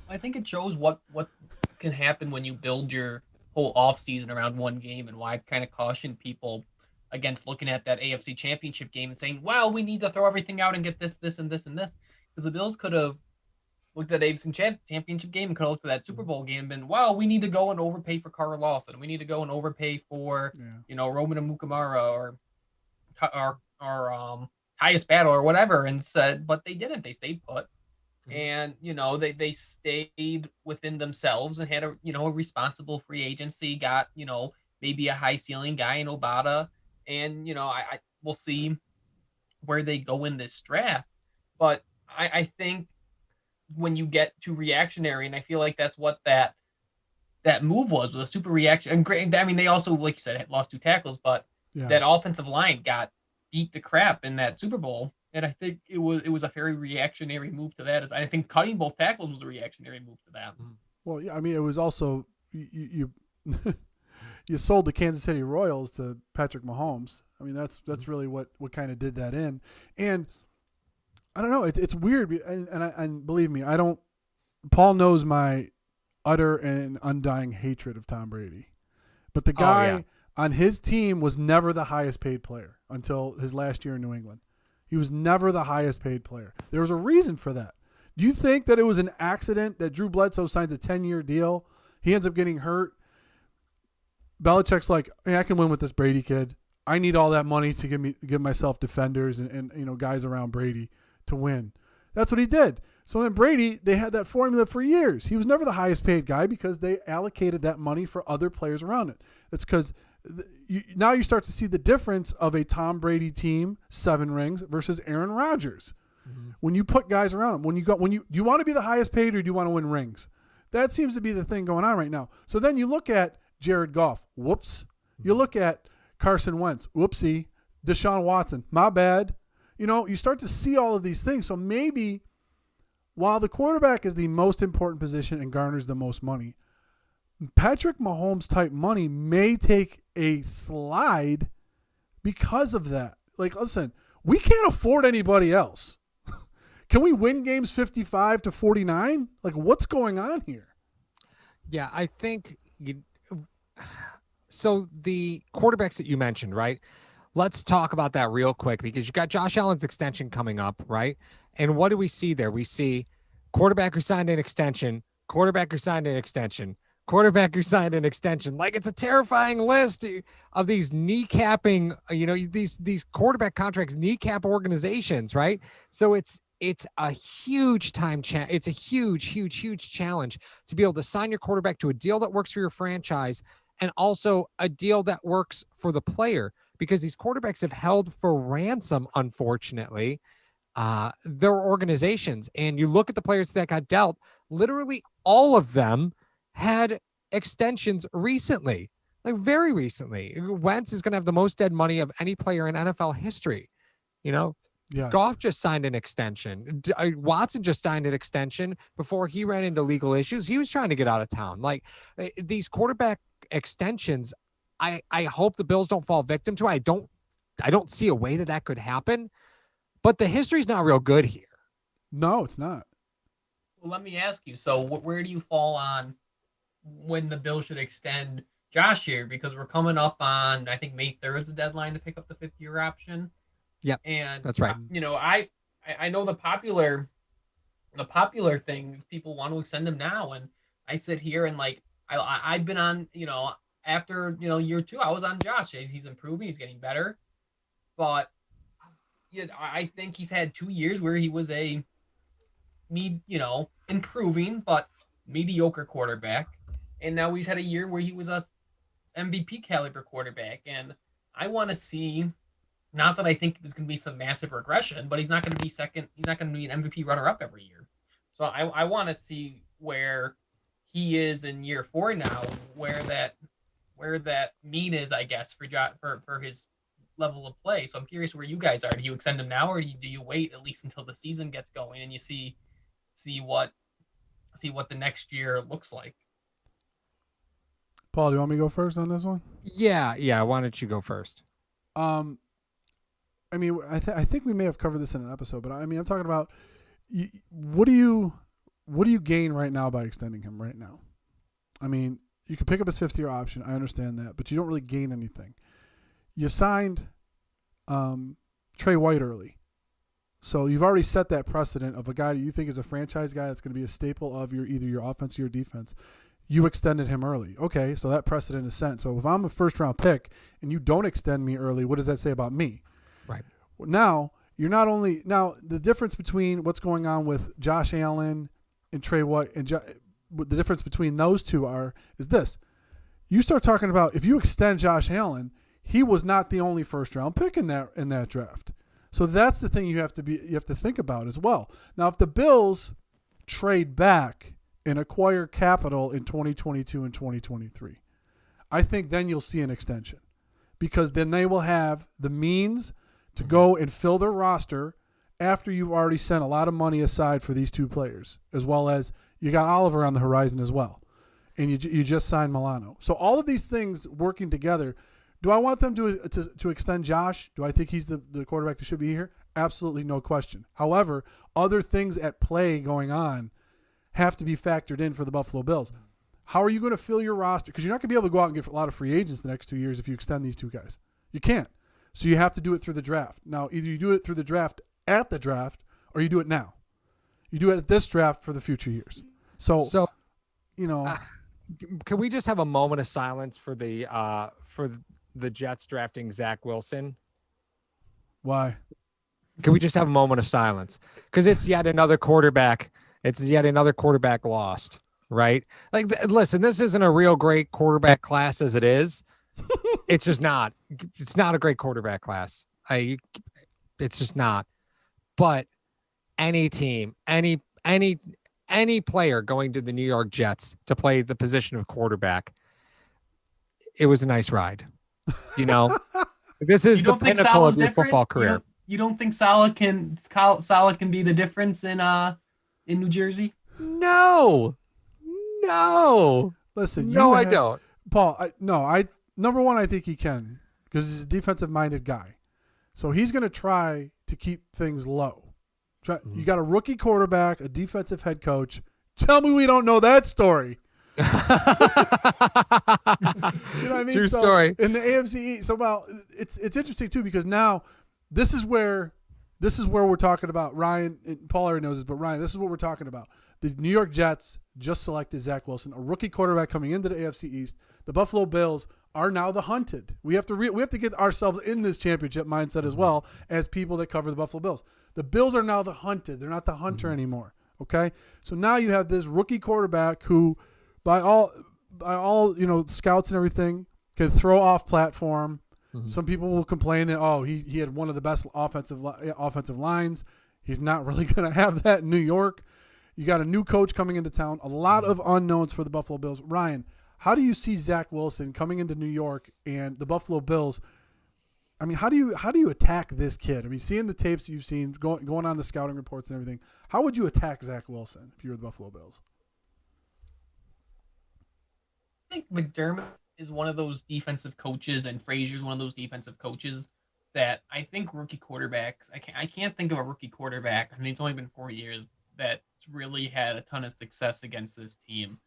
I think it shows what can happen when you build your whole offseason around one game, and why I kind of caution people against looking at that AFC Championship game and saying, well, we need to throw everything out and get this, and this, and this. Because the Bills could have looked at AFC Championship game and could have looked at that Super Bowl game and been, well, we need to go and overpay for Carl Lawson. We need to go and overpay for, Roman Amukamara or Tyus Battle or whatever. And said, but they didn't. They stayed put. And, they stayed within themselves and had a responsible free agency, got, maybe a high ceiling guy in Obata. And, I we'll see where they go in this draft. But I think when you get to reactionary, and I feel like that's what that move was a super reaction. And great, I mean, they also, like you said, had lost 2 tackles, but that offensive line got beat the crap in that Super Bowl. And I think it was a very reactionary move to that. I think cutting both tackles was a reactionary move to that. Well, yeah, I mean, it was also you you sold the Kansas City Royals to Patrick Mahomes. I mean, that's really what kind of did that in. And I don't know, it's weird. And believe me, Paul knows my utter and undying hatred of Tom Brady. But the guy on his team was never the highest paid player until his last year in New England. He was never the highest paid player. There was a reason for that. Do you think that it was an accident that Drew Bledsoe signs a 10-year deal? He ends up getting hurt. Belichick's like, hey, I can win with this Brady kid. I need all that money to give myself defenders and guys around Brady to win. That's what he did. So then Brady, they had that formula for years. He was never the highest paid guy because they allocated that money for other players around it. It's because now you start to see the difference of a Tom Brady team, 7 rings, versus Aaron Rodgers. Mm-hmm. When you put guys around him, do you want to be the highest paid or do you want to win rings? That seems to be the thing going on right now. So then you look at Jared Goff. Whoops. You look at Carson Wentz. Whoopsie. Deshaun Watson. My bad. You start to see all of these things. So maybe while the quarterback is the most important position and garners the most money, Patrick Mahomes type money may take a slide because of that. Like, listen, we can't afford anybody else. Can we win games 55-49? Like, what's going on here? Yeah, I think so the quarterbacks that you mentioned, right? Let's talk about that real quick because you got Josh Allen's extension coming up, right? And what do we see there? We see quarterback who signed an extension, quarterback who signed an extension, quarterback who signed an extension. Like, it's a terrifying list of these kneecapping, these quarterback contracts kneecap organizations, right? So it's a huge it's a huge challenge to be able to sign your quarterback to a deal that works for your franchise and also a deal that works for the player, because these quarterbacks have held for ransom, unfortunately, their organizations. And you look at the players that got dealt, literally all of them had extensions recently, like very recently. Wentz is going to have the most dead money of any player in NFL history. Yes. Goff just signed an extension. Watson just signed an extension before he ran into legal issues. He was trying to get out of town. Like, these quarterback extensions, I hope the Bills don't fall victim to it. I don't see a way that could happen, but the history's not real good here. No, it's not. Well, let me ask you. So where do you fall on when the Bills should extend Josh here? Because we're coming up on, I think May 3rd is the deadline to pick up the 5th-year option. Yep, and that's right. I know the popular thing is people want to extend him now, and I sit here and like I've been on, after year 2, I was on Josh. He's improving, he's getting better, but I think he's had 2 years where he was improving but mediocre quarterback, and now he's had a year where he was a MVP caliber quarterback, and I want to see. Not that I think there's going to be some massive regression, but he's not going to be second. He's not going to be an MVP runner-up every year. So I want to see where he is in year 4 now, where that mean is, I guess, for his level of play. So I'm curious where you guys are. Do you extend him now, or do you wait at least until the season gets going and you see what the next year looks like? Paul, do you want me to go first on this one? Yeah. Why don't you go first? I mean, I think we may have covered this in an episode, but I mean, I'm talking about what do you gain right now by extending him right now? I mean, you can pick up his 5th-year option. I understand that, but you don't really gain anything. You signed Trey White early, so you've already set that precedent of a guy that you think is a franchise guy that's going to be a staple of either your offense or your defense. You extended him early. Okay, so that precedent is set. So if I'm a first-round pick and you don't extend me early, what does that say about me? Right. Now, the difference between what's going on with Josh Allen and Trey White and the difference between those two is this. You start talking about if you extend Josh Allen, he was not the only first-round pick in that draft. So that's the thing you have to think about as well. Now, if the Bills trade back and acquire capital in 2022 and 2023, I think then you'll see an extension, because then they will have the means to go and fill their roster after you've already sent a lot of money aside for these 2 players, as well as you got Oliver on the horizon as well, and you just signed Milano. So all of these things working together. Do I want them to extend Josh? Do I think he's the quarterback that should be here? Absolutely, no question. However, other things at play going on have to be factored in for the Buffalo Bills. How are you going to fill your roster? Because you're not going to be able to go out and get a lot of free agents the next 2 years if you extend these 2 guys. You can't. So you have to do it through the draft. Now, either you do it through the draft at the draft or you do it now. You do it at this draft for the future years. So can we just have a moment of silence for the Jets drafting Zach Wilson? Why? Can we just have a moment of silence? Because it's yet another quarterback. It's yet another quarterback lost, right? Like, listen, this isn't a real great quarterback class as it is. It's just not. It's not a great quarterback class. It's just not. But any team, any player going to the New York Jets to play the position of quarterback, it was a nice ride. This is the pinnacle of your football career. You don't think Saleh can be the difference in New Jersey? No. Listen, I don't. Paul, number one, I think he can because he's a defensive-minded guy. So he's going to try to keep things low. You got a rookie quarterback, a defensive head coach. Tell me we don't know that story. You know what I mean? True story. In the AFC East, it's interesting too because now this is where we're talking about. Ryan and Paul already knows this, but Ryan, this is what we're talking about. The New York Jets just selected Zach Wilson, a rookie quarterback coming into the AFC East. The Buffalo Bills are now the hunted. We have to get ourselves in this championship mindset as well as people that cover the Buffalo Bills. The Bills are now the hunted. They're not the hunter anymore. Okay, so now you have this rookie quarterback who, by all scouts and everything, can throw off platform. Some people will complain that he had one of the best offensive lines. He's not really going to have that in New York. You got a new coach coming into town. A lot of unknowns for the Buffalo Bills. Ryan, how do you see Zach Wilson coming into New York and the Buffalo Bills? I mean, how do you attack this kid? I mean, seeing the tapes you've seen, going on the scouting reports and everything, how would you attack Zach Wilson if you were the Buffalo Bills? I think McDermott is one of those defensive coaches, and Frazier's one of those defensive coaches that I think rookie quarterbacks. I can't think of a rookie quarterback. I mean, it's only been 4 years that's really had a ton of success against this team.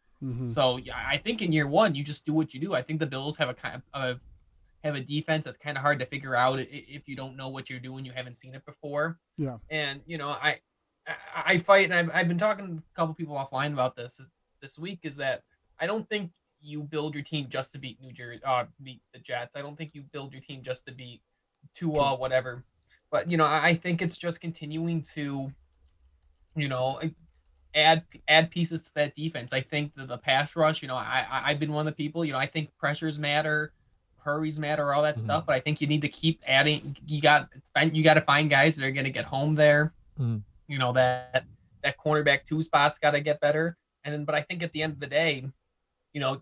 So yeah, I think in year one you just do what you do. I think the Bills have a defense that's kind of hard to figure out if you don't know what you're doing. You haven't seen it before. Yeah. And I fight, and I've been talking to a couple people offline about this week. Is that I don't think you build your team just to beat beat the Jets. I don't think you build your team just to beat Tua, whatever. But I think it's just continuing to, add pieces to that defense. I think the pass rush. I've been one of the people. I think pressures matter, hurries matter, all that stuff. But I think you need to keep adding. You got to find guys that are going to get home there. That cornerback 2 spot's got to get better. But I think at the end of the day,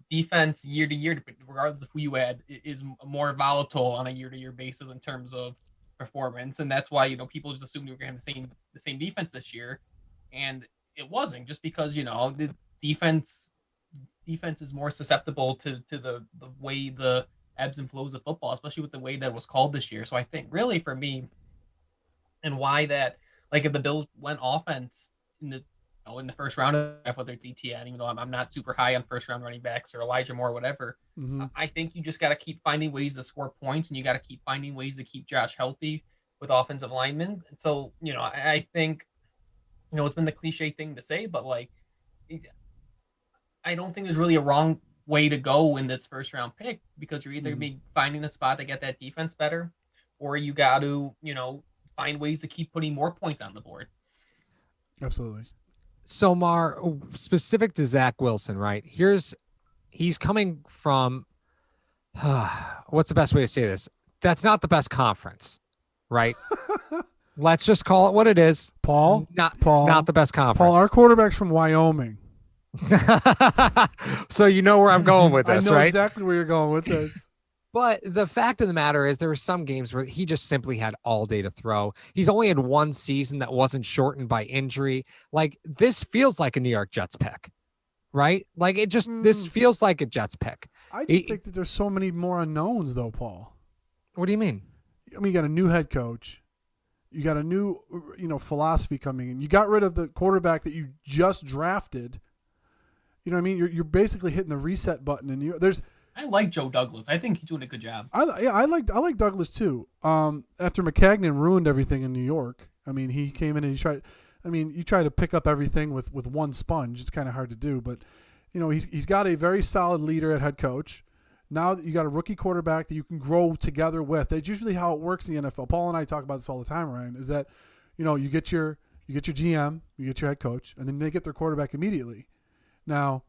defense year to year, regardless of who you add, is more volatile on a year-to-year basis in terms of performance, and that's why people just assumed we were going to have the same defense this year, and it wasn't, just because the defense is more susceptible to the way the ebbs and flows of football, especially with the way that it was called this year. So I think really for me, and why that, like, if the Bills went offense in the first round, whether it's ETN, even though I'm not super high on first round running backs or Elijah Moore or whatever, I think you just got to keep finding ways to score points, and you got to keep finding ways to keep Josh healthy with offensive linemen. And so, I think, it's been the cliche thing to say, but like, I don't think there's really a wrong way to go in this first round pick, because you're either be finding a spot to get that defense better, or you got to, find ways to keep putting more points on the board. Absolutely. So, Mar, specific to Zach Wilson, right? He's coming from, what's the best way to say this? That's not the best conference, right? Let's just call it what it is. Paul, it's not the best conference. Paul, our quarterback's from Wyoming. So you know where I'm going with this, I know right? exactly where you're going with this. But the fact of the matter is there were some games where he just simply had all day to throw. He's only had one season that wasn't shortened by injury. Like, this feels like a New York Jets pick, right? Like, it just, this feels like a Jets pick. I just think that there's so many more unknowns, though, Paul. What do you mean? I mean, you got a new head coach. You got a new, philosophy coming in. You got rid of the quarterback that you just drafted. You know what I mean? You're basically hitting the reset button, and I like Joe Douglas. I think he's doing a good job. I like Douglas too. After McCagnon ruined everything in New York, I mean, he came in and he tried. I mean, you try to pick up everything with one sponge. It's kind of hard to do, but he's got a very solid leader at head coach. Now that you got a rookie quarterback that you can grow together with, that's usually how it works in the NFL. Paul and I talk about this all the time, Ryan. Is that you get your GM, you get your head coach, and then they get their quarterback immediately. Now,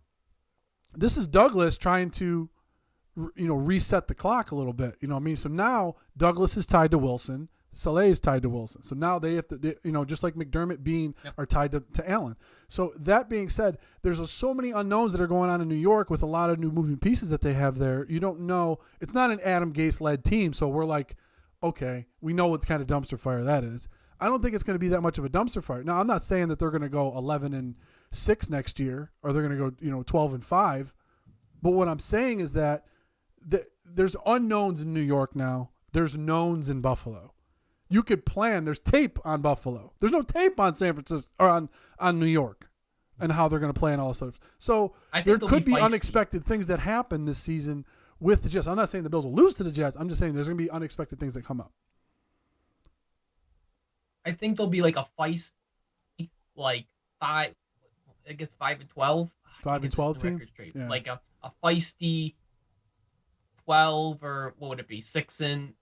this is Douglas trying to reset the clock a little bit. You know what I mean? So now Douglas is tied to Wilson. Saleh is tied to Wilson. So now they have to, just like McDermott, Bean are tied to Allen. So that being said, there's so many unknowns that are going on in New York with a lot of new moving pieces that they have there. You don't know. It's not an Adam Gase-led team, so we're like, okay, we know what kind of dumpster fire that is. I don't think it's going to be that much of a dumpster fire. Now, I'm not saying that they're going to go 11-6 next year or they're going to go 12-5. But what I'm saying is that there's unknowns in New York now. There's knowns in Buffalo. You could plan. There's tape on Buffalo. There's no tape on San Francisco or on New York and how they're going to play and all this stuff. So there could be unexpected things that happen this season with the Jets. I'm not saying the Bills will lose to the Jets. I'm just saying there's going to be unexpected things that come up. I think there'll be like a feisty, like 5 and 12. 5-12 team? Yeah. Like a feisty 12 or what would it be? 6-10?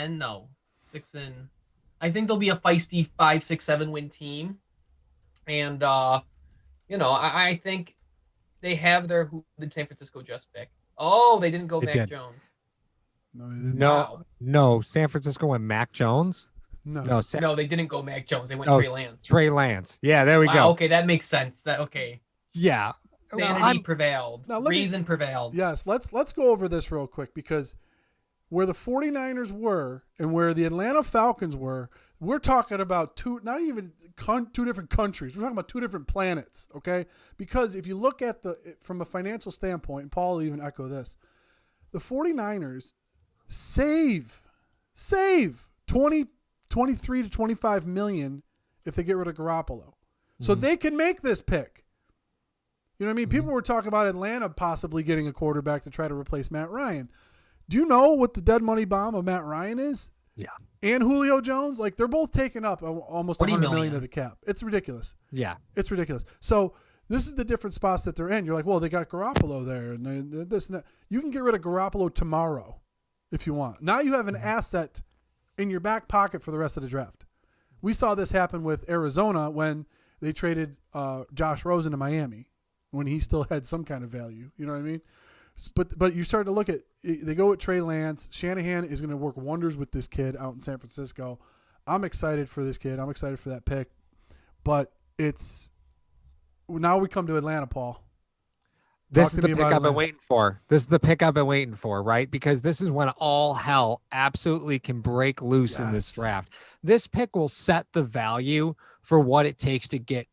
No. 6 and I think there'll be a feisty 5, 6, 7 win team. And I think they have their who did San Francisco just pick. Oh, they didn't go Mac Jones. No, they didn't. No, San Francisco went Mac Jones. No, they didn't go Mac Jones. They went Trey Lance. Trey Lance. Yeah, there we go. Okay, that makes sense. Yeah. Sanity prevailed. Reason prevailed. Yes, let's go over this real quick because where the 49ers were and where the Atlanta Falcons were, we're talking about two different countries. We're talking about two different planets, okay? Because if you look at from a financial standpoint, and Paul will even echo this, the 49ers save 23 to 25 million if they get rid of Garoppolo. So they can make this pick. You know what I mean? People were talking about Atlanta possibly getting a quarterback to try to replace Matt Ryan. Do you know what the dead money bomb of Matt Ryan is? Yeah. And Julio Jones? Like, they're both taking up almost $100 million of the cap. It's ridiculous. Yeah. It's ridiculous. So this is the different spots that they're in. You're like, well, they got Garoppolo there and this and that. You can get rid of Garoppolo tomorrow if you want. Now you have an asset in your back pocket for the rest of the draft. We saw this happen with Arizona when they traded Josh Rosen to Miami when he still had some kind of value. You know what I mean? But you start to look at, they go with Trey Lance. Shanahan is going to work wonders with this kid out in San Francisco. I'm excited for this kid. I'm excited for that pick. But now we come to Atlanta, Paul. This is the pick I've been waiting for. This is the pick I've been waiting for, right? Because this is when all hell absolutely can break loose in this draft. This pick will set the value for what it takes to get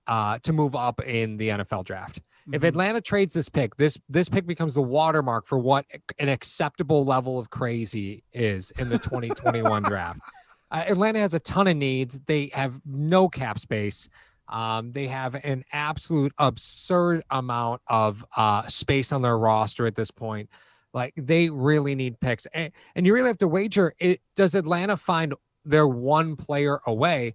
to move up in the NFL draft. If Atlanta trades this pick pick becomes the watermark for what an acceptable level of crazy is in the 2021 draft. Atlanta has a ton of needs. They have no cap space. They have an absolute absurd amount of space on their roster at this point. Like, they really need picks. And you really have to wager, does Atlanta find their one player away?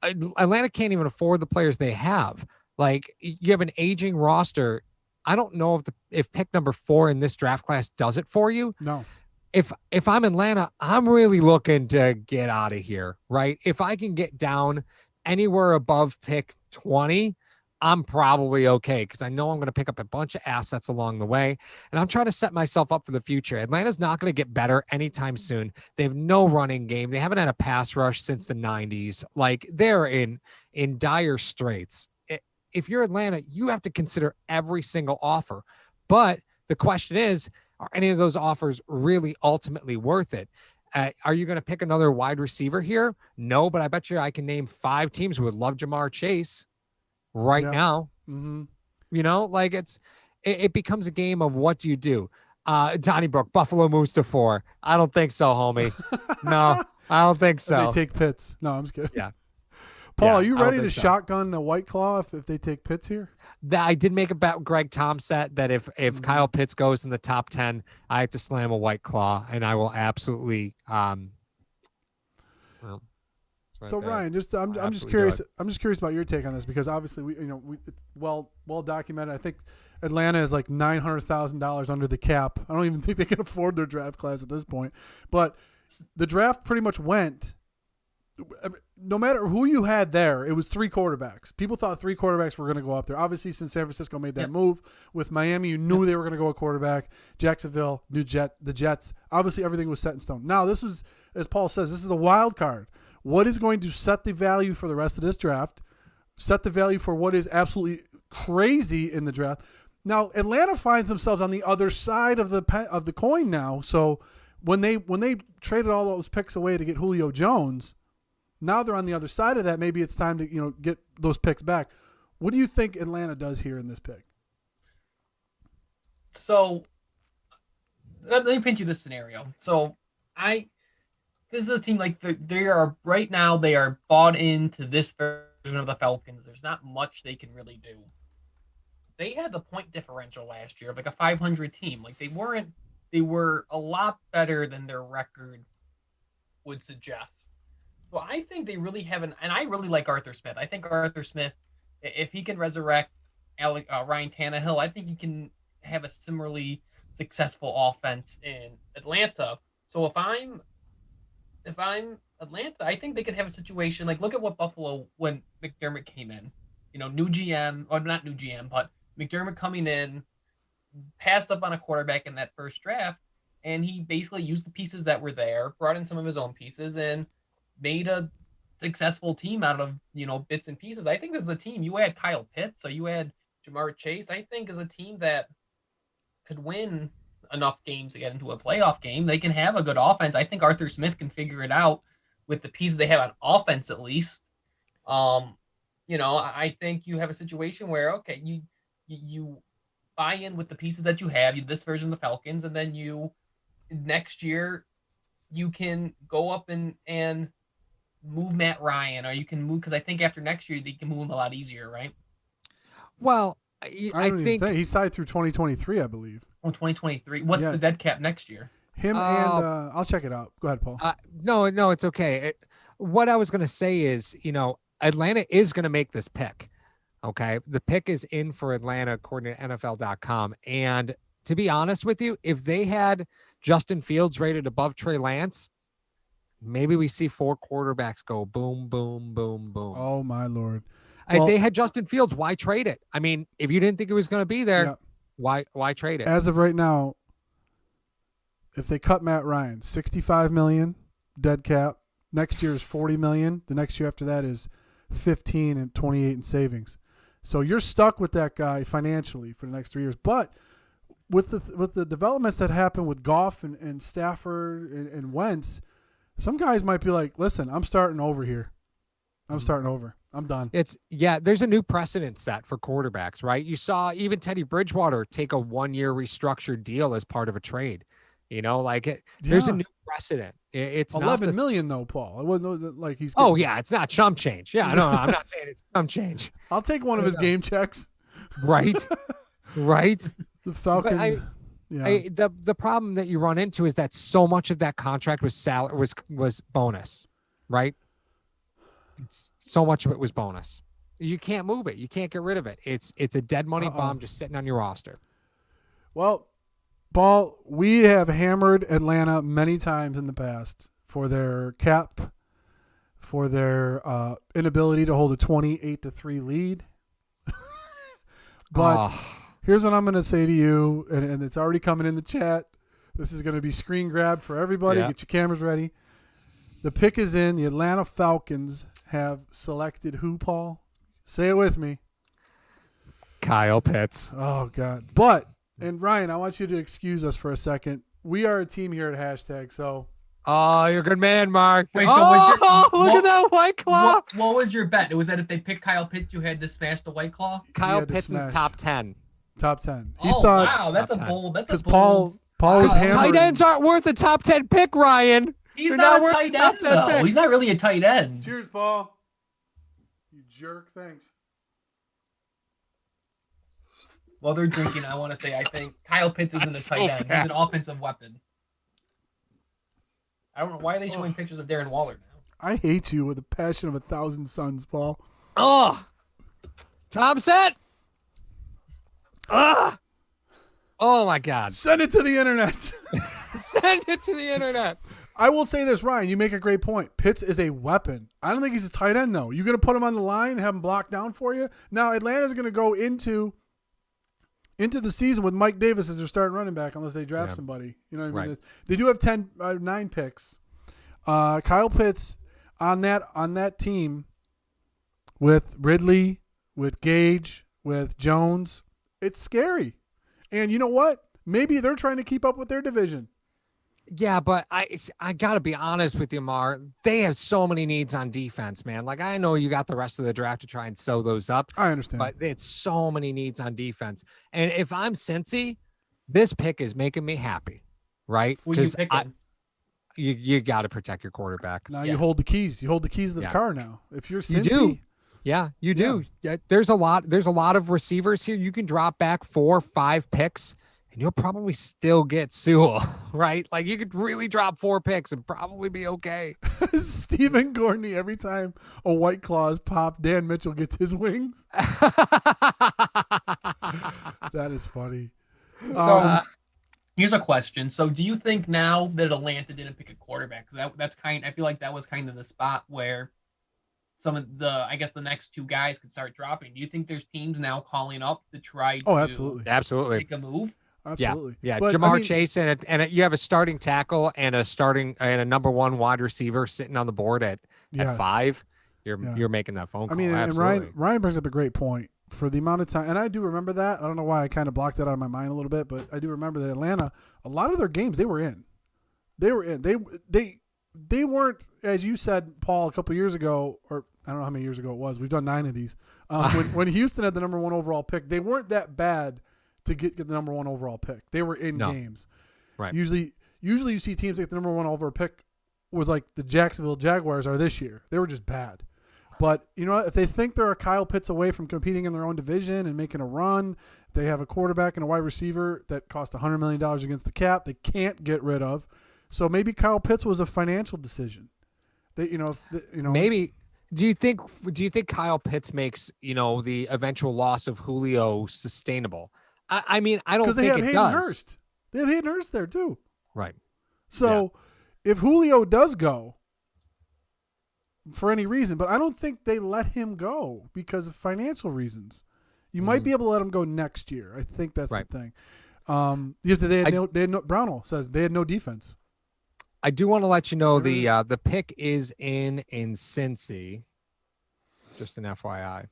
Atlanta can't even afford the players they have. Like, you have an aging roster. I don't know if pick number 4 in this draft class does it for you. No. If I'm Atlanta, I'm really looking to get out of here, right? If I can get down anywhere above pick 20, I'm probably okay because I know I'm going to pick up a bunch of assets along the way, and I'm trying to set myself up for the future. Atlanta's not going to get better anytime soon. They have no running game. They haven't had a pass rush since the 90s. Like, they're in dire straits. If you're Atlanta, you have to consider every single offer. But the question is, are any of those offers really ultimately worth it? Are you going to pick another wide receiver here? No, but I bet you I can name 5 teams who would love Jamar Chase right now. Like, it becomes a game of what do you do? Donnybrook, Buffalo moves to 4. I don't think so, homie. No, I don't think so. They take Pitts. No, I'm just kidding. Yeah. Paul, Yeah, are you I don't ready to think so. shotgun the White Claw if they take Pitts here? That I did make a bet with Greg Tomset that if Kyle Pitts goes in the top 10, I have to slam a White Claw, and I will absolutely well, it's right So there. Ryan, I'm just absolutely curious. do it. I'm just curious about your take on this because obviously it's well documented. I think Atlanta is like $900,000 under the cap. I don't even think they can afford their draft class at this point. But the draft pretty much went. No matter who you had there, it was 3 quarterbacks. People thought 3 quarterbacks were going to go up there. Obviously, since San Francisco made that move with Miami, you knew they were going to go a quarterback. Jacksonville, the Jets. Obviously, everything was set in stone. Now, this was, as Paul says, this is a wild card. What is going to set the value for the rest of this draft? Set the value for what is absolutely crazy in the draft. Now, Atlanta finds themselves on the other side of the coin now. So when they traded all those picks away to get Julio Jones. Now they're on the other side of that. Maybe it's time to get those picks back. What do you think Atlanta does here in this pick? So let me paint you this scenario. So this is a team like they are right now. They are bought into this version of the Falcons. There's not much they can really do. They had the point differential last year of like a 500 team. Like they were a lot better than their record would suggest. So I think they really haven't, and I really like Arthur Smith. I think Arthur Smith, if he can resurrect Ryan Tannehill, I think he can have a similarly successful offense in Atlanta. So if I'm Atlanta, I think they could have a situation like look at what Buffalo when McDermott came in. New GM, or not new GM, but McDermott coming in, passed up on a quarterback in that first draft, and he basically used the pieces that were there, brought in some of his own pieces, and made a successful team out of, bits and pieces. I think this is a team. You had Kyle Pitts, so you had Jamar Chase. I think is a team that could win enough games to get into a playoff game. They can have a good offense. I think Arthur Smith can figure it out with the pieces they have on offense, at least. I think you have a situation where, okay, you buy in with the pieces that you have, this version of the Falcons, and then next year you can go up and move Matt Ryan, or you can move, because I think after next year they can move him a lot easier, right? Well, I think he's signed through 2023, I believe. Oh, 2023. What's the dead cap next year? Him and I'll check it out. Go ahead, Paul. No, it's okay. What I was going to say is, Atlanta is going to make this pick. Okay, the pick is in for Atlanta according to NFL.com, and to be honest with you, if they had Justin Fields rated above Trey Lance, maybe we see 4 quarterbacks go boom, boom, boom, boom. Oh, my Lord. If they had Justin Fields, why trade it? I mean, if you didn't think it was going to be there, why trade it? As of right now, if they cut Matt Ryan, $65 million dead cap. Next year is $40 million. The next year after that is 15 and 28 in savings. So you're stuck with that guy financially for the next 3 years. But with the developments that happen with Goff and Stafford and Wentz, some guys might be like, listen, I'm starting over here. I'm starting over. I'm done. There's a new precedent set for quarterbacks, right? You saw even Teddy Bridgewater take a 1-year restructured deal as part of a trade. There's a new precedent. It's $11 million though, Paul. It wasn't like he's. It's not chump change. Yeah, no, I'm not saying it's chump change. I'll take one of his game checks. Right, right. The Falcons. The problem that you run into is that so much of that contract was bonus, right? So much of it was bonus. You can't move it. You can't get rid of it. It's a dead money bomb just sitting on your roster. Well, Paul, we have hammered Atlanta many times in the past for their cap, for their inability to hold a 28-3 lead. But here's what I'm going to say to you, and it's already coming in the chat. This is going to be screen grab for everybody. Get your cameras ready. The pick is in. The Atlanta Falcons have selected who, Paul? Say it with me. Kyle Pitts. Oh, God. And Ryan, I want you to excuse us for a second. We are a team here at Hashtag, so. Oh, you're a good man, Mark. Wait, look at that White Claw. What was your bet? It was that if they picked Kyle Pitts, you had to smash the White Claw? Kyle Pitts in the top 10. Top 10. Wow, that's a bold. Because Paul was hammered. Tight ends aren't worth a top 10 pick, Ryan. He's not a tight end, though. He's not really a tight end. Cheers, Paul. jerk. Thanks. While they're drinking, I want to say I think Kyle Pitts isn't a tight end. He's an offensive weapon. I don't know why are they showing pictures of Darren Waller now. I hate you with the passion of 1,000 suns, Paul. Oh, Tom set. Oh my God. Send it to the internet. Send it to the internet. I will say this, Ryan. You make a great point. Pitts is a weapon. I don't think he's a tight end, though. You're going to put him on the line and have him blocked down for you? Now, Atlanta's going to go into the season with Mike Davis as their starting running back unless they draft somebody. You know what I mean? They do have 9 picks. Kyle Pitts on that team with Ridley, with Gage, with Jones. It's scary. And you know what? Maybe they're trying to keep up with their division. Yeah, but I got to be honest with you, Mar. They have so many needs on defense, man. Like, I know you got the rest of the draft to try and sew those up. I understand. But it's so many needs on defense. And if I'm Cincy, this pick is making me happy, right? Because you got to protect your quarterback. Now you hold the keys. You hold the keys to the car now. If you're Cincy. You do. Yeah, you do. Yeah. There's a lot of receivers here. You can drop back 4 or 5 picks, and you'll probably still get Sewell, right? Like, you could really drop 4 picks and probably be okay. Stephen Gorney, every time a White Claws pop, Dan Mitchell gets his wings. That is funny. So here's a question. So do you think now that Atlanta didn't pick a quarterback, because I feel like that was kind of the spot where some of the next 2 guys could start dropping. Do you think there's teams now calling up to try to absolutely make a move? Absolutely. Yeah. But, Jamar Chase and you have a starting tackle and a number 1 wide receiver sitting on the board at 5. You're making that phone call. And Ryan brings up a great point for the amount of time. And I do remember that. I don't know why I kind of blocked that out of my mind a little bit, but I do remember that Atlanta, a lot of their games they were in. They weren't, as you said, Paul, a couple years ago, or I don't know how many years ago it was. We've done 9 of these. When Houston had the number 1 overall pick, they weren't that bad to get the number 1 overall pick. They were in games. Right. Usually you see teams get the number 1 overall pick was like the Jacksonville Jaguars are this year. They were just bad. But you know what? If they think they're a Kyle Pitts away from competing in their own division and making a run, they have a quarterback and a wide receiver that cost $100 million against the cap. They can't get rid of. So maybe Kyle Pitts was a financial decision. Maybe. Do you think Kyle Pitts makes the eventual loss of Julio sustainable? I mean, I don't think it does. Because they have Hayden Hurst. They have Hayden Hurst there too. Right. So if Julio does go for any reason, but I don't think they let him go because of financial reasons. You might be able to let him go next year. I think that's the thing. Brownell says they had no defense. I do want to let you know the pick is in Cincy. Just an FYI.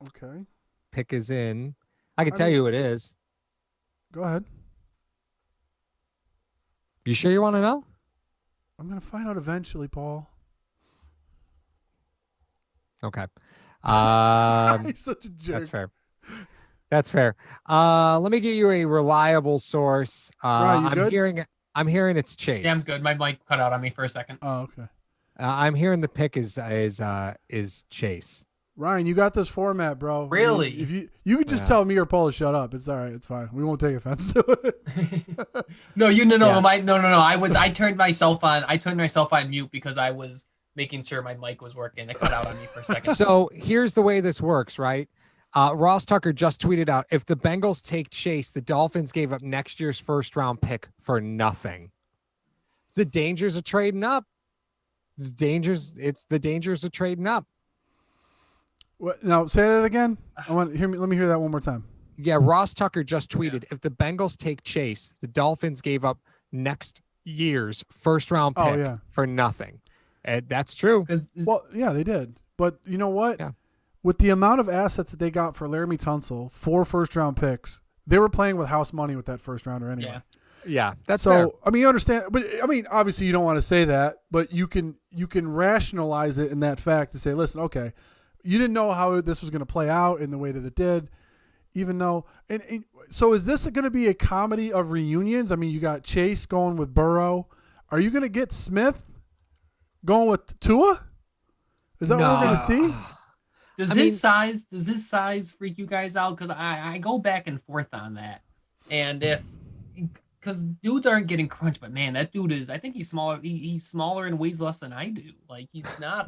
Okay. Pick is in. I can tell you who it is. Go ahead. You sure you want to know? I'm going to find out eventually, Paul. Okay. He's such a jerk. That's fair. Let me get you a reliable source. Right, I'm hearing it's Chase. Yeah, I'm good. My mic cut out on me for a second. Oh, okay. I'm hearing the pick is Chase. Ryan, you got this format, bro. Really? I mean, if you could just tell me or Paul to shut up. It's all right. It's fine. We won't take offense to it. No. I turned myself on mute because I was making sure my mic was working. It cut out on me for a second. So here's the way this works, right? Ross Tucker just tweeted out, if the Bengals take Chase, the Dolphins gave up next year's first-round pick for nothing. It's the dangers of trading up. It's the dangers of trading up. What, now, say that again. Let me hear that one more time. Yeah, Ross Tucker just tweeted, if the Bengals take Chase, the Dolphins gave up next year's first-round pick for nothing. And that's true. Well, yeah, they did. But you know what? Yeah. With the amount of assets that they got for Laramie Tunsil, 4 first-round picks, they were playing with house money with that first-rounder anyway. Yeah, that's so. Fair. I mean, you understand, but I mean, obviously, you don't want to say that, but you can rationalize it in that fact to say, listen, okay, you didn't know how this was going to play out in the way that it did, even though. And so, is this going to be a comedy of reunions? I mean, you got Chase going with Burrow. Are you going to get Smith going with Tua? Is that what we're going to see? Does his size freak you guys out? Because I go back and forth on that. And because dudes aren't getting crunched, but man, that dude I think he's smaller. He's smaller and weighs less than I do. Like, he's not.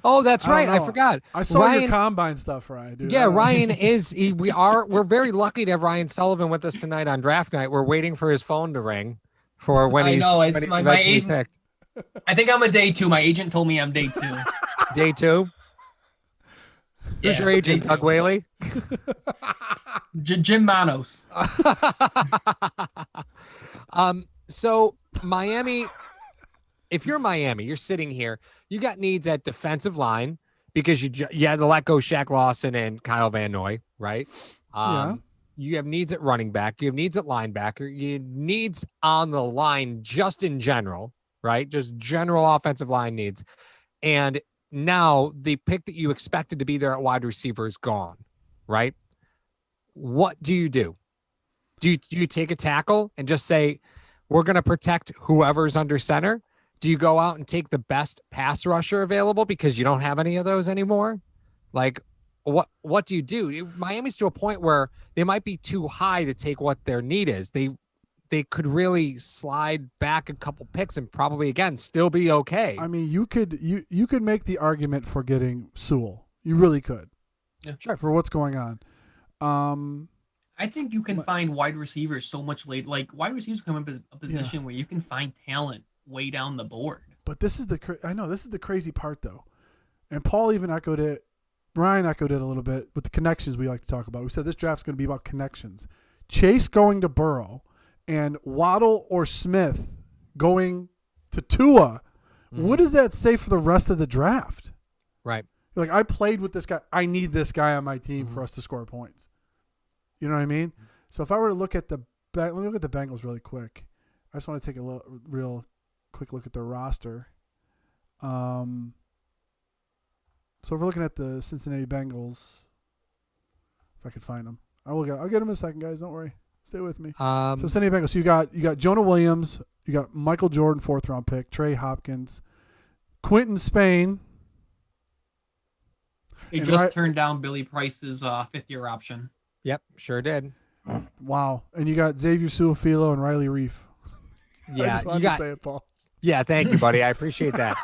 Oh, that's right. I forgot. I saw your combine stuff, Ryan. Dude. Yeah, Ryan is. We're very lucky to have Ryan Sullivan with us tonight on draft night. We're waiting for his phone to ring for when he's eventually picked. I think I'm a day 2. My agent told me I'm day 2. Day 2. Who's your agent, Doug Whaley? Jim Manos. So Miami, if you're Miami, you're sitting here, you got needs at defensive line because you had to let go Shaq Lawson and Kyle Van Noy, right? You have needs at running back. You have needs at linebacker. You have needs on the line just in general, right? Just general offensive line needs. And now the pick that you expected to be there at wide receiver is gone, right? What do you do? Do you take a tackle and just say, we're going to protect whoever's under center? Do you go out and take the best pass rusher available because you don't have any of those anymore? Like, what do you do? Miami's to a point where they might be too high to take what their need is. They could really slide back a couple picks and probably, again, still be okay. I mean, you could make the argument for getting Sewell. You really could. Yeah, sure. For what's going on. I think you can find wide receivers so much late. Like, wide receivers come in a position where you can find talent way down the board. But this is the crazy part, though. And Paul even echoed it. Ryan echoed it a little bit with the connections we like to talk about. We said this draft's going to be about connections. Chase going to Burrow and Waddle or Smith going to Tua. What does that say for the rest of the draft? Right. Like, I played with this guy. I need this guy on my team for us to score points. You know what I mean? So if I were to look at let me look at the Bengals really quick. I just want to take a real quick look at their roster. So if we're looking at the Cincinnati Bengals, if I could find them, I'll get them in a second, guys. Don't worry. Stay with me. So Cincinnati Bengals. So you got Jonah Williams, you got Michael Jordan, 4th round pick, Trey Hopkins, Quentin Spain. They just turned down Billy Price's 5th-year option. Yep, sure did. Wow. And you got Xavier Suafilo and Riley Reef. Yeah, I just wanted to say it, Paul. Yeah, thank you, buddy. I appreciate that.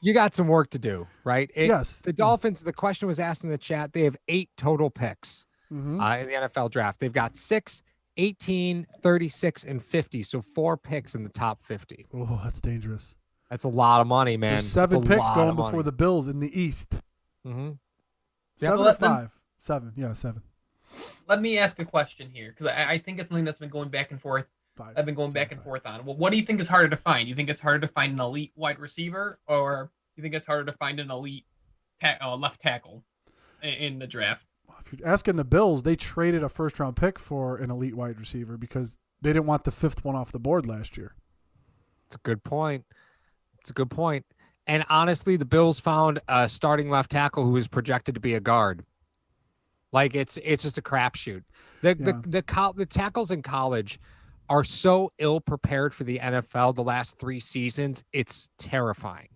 You got some work to do, right? Yes. The Dolphins, the question was asked in the chat, they have 8 total picks in the NFL draft. They've got 6, 18, 36, and 50. So 4 picks in the top 50. Oh, that's dangerous. That's a lot of money, man. There's 7 picks going before the Bills in the East. 7 or 5? 7. Yeah, 7. Let me ask a question here, because I think it's something that's been going back and forth. 5. I've been going back and forth on. Well, what do you think is harder to find? You think it's harder to find an elite wide receiver, or you think it's harder to find an elite left tackle in the draft? If you're asking the Bills, they traded a 1st-round pick for an elite wide receiver because they didn't want the 5th one off the board last year. It's a good point. And honestly, the Bills found a starting left tackle who is projected to be a guard. Like, it's just a crapshoot. The tackles in college are so ill prepared for the NFL the last 3 seasons. It's terrifying.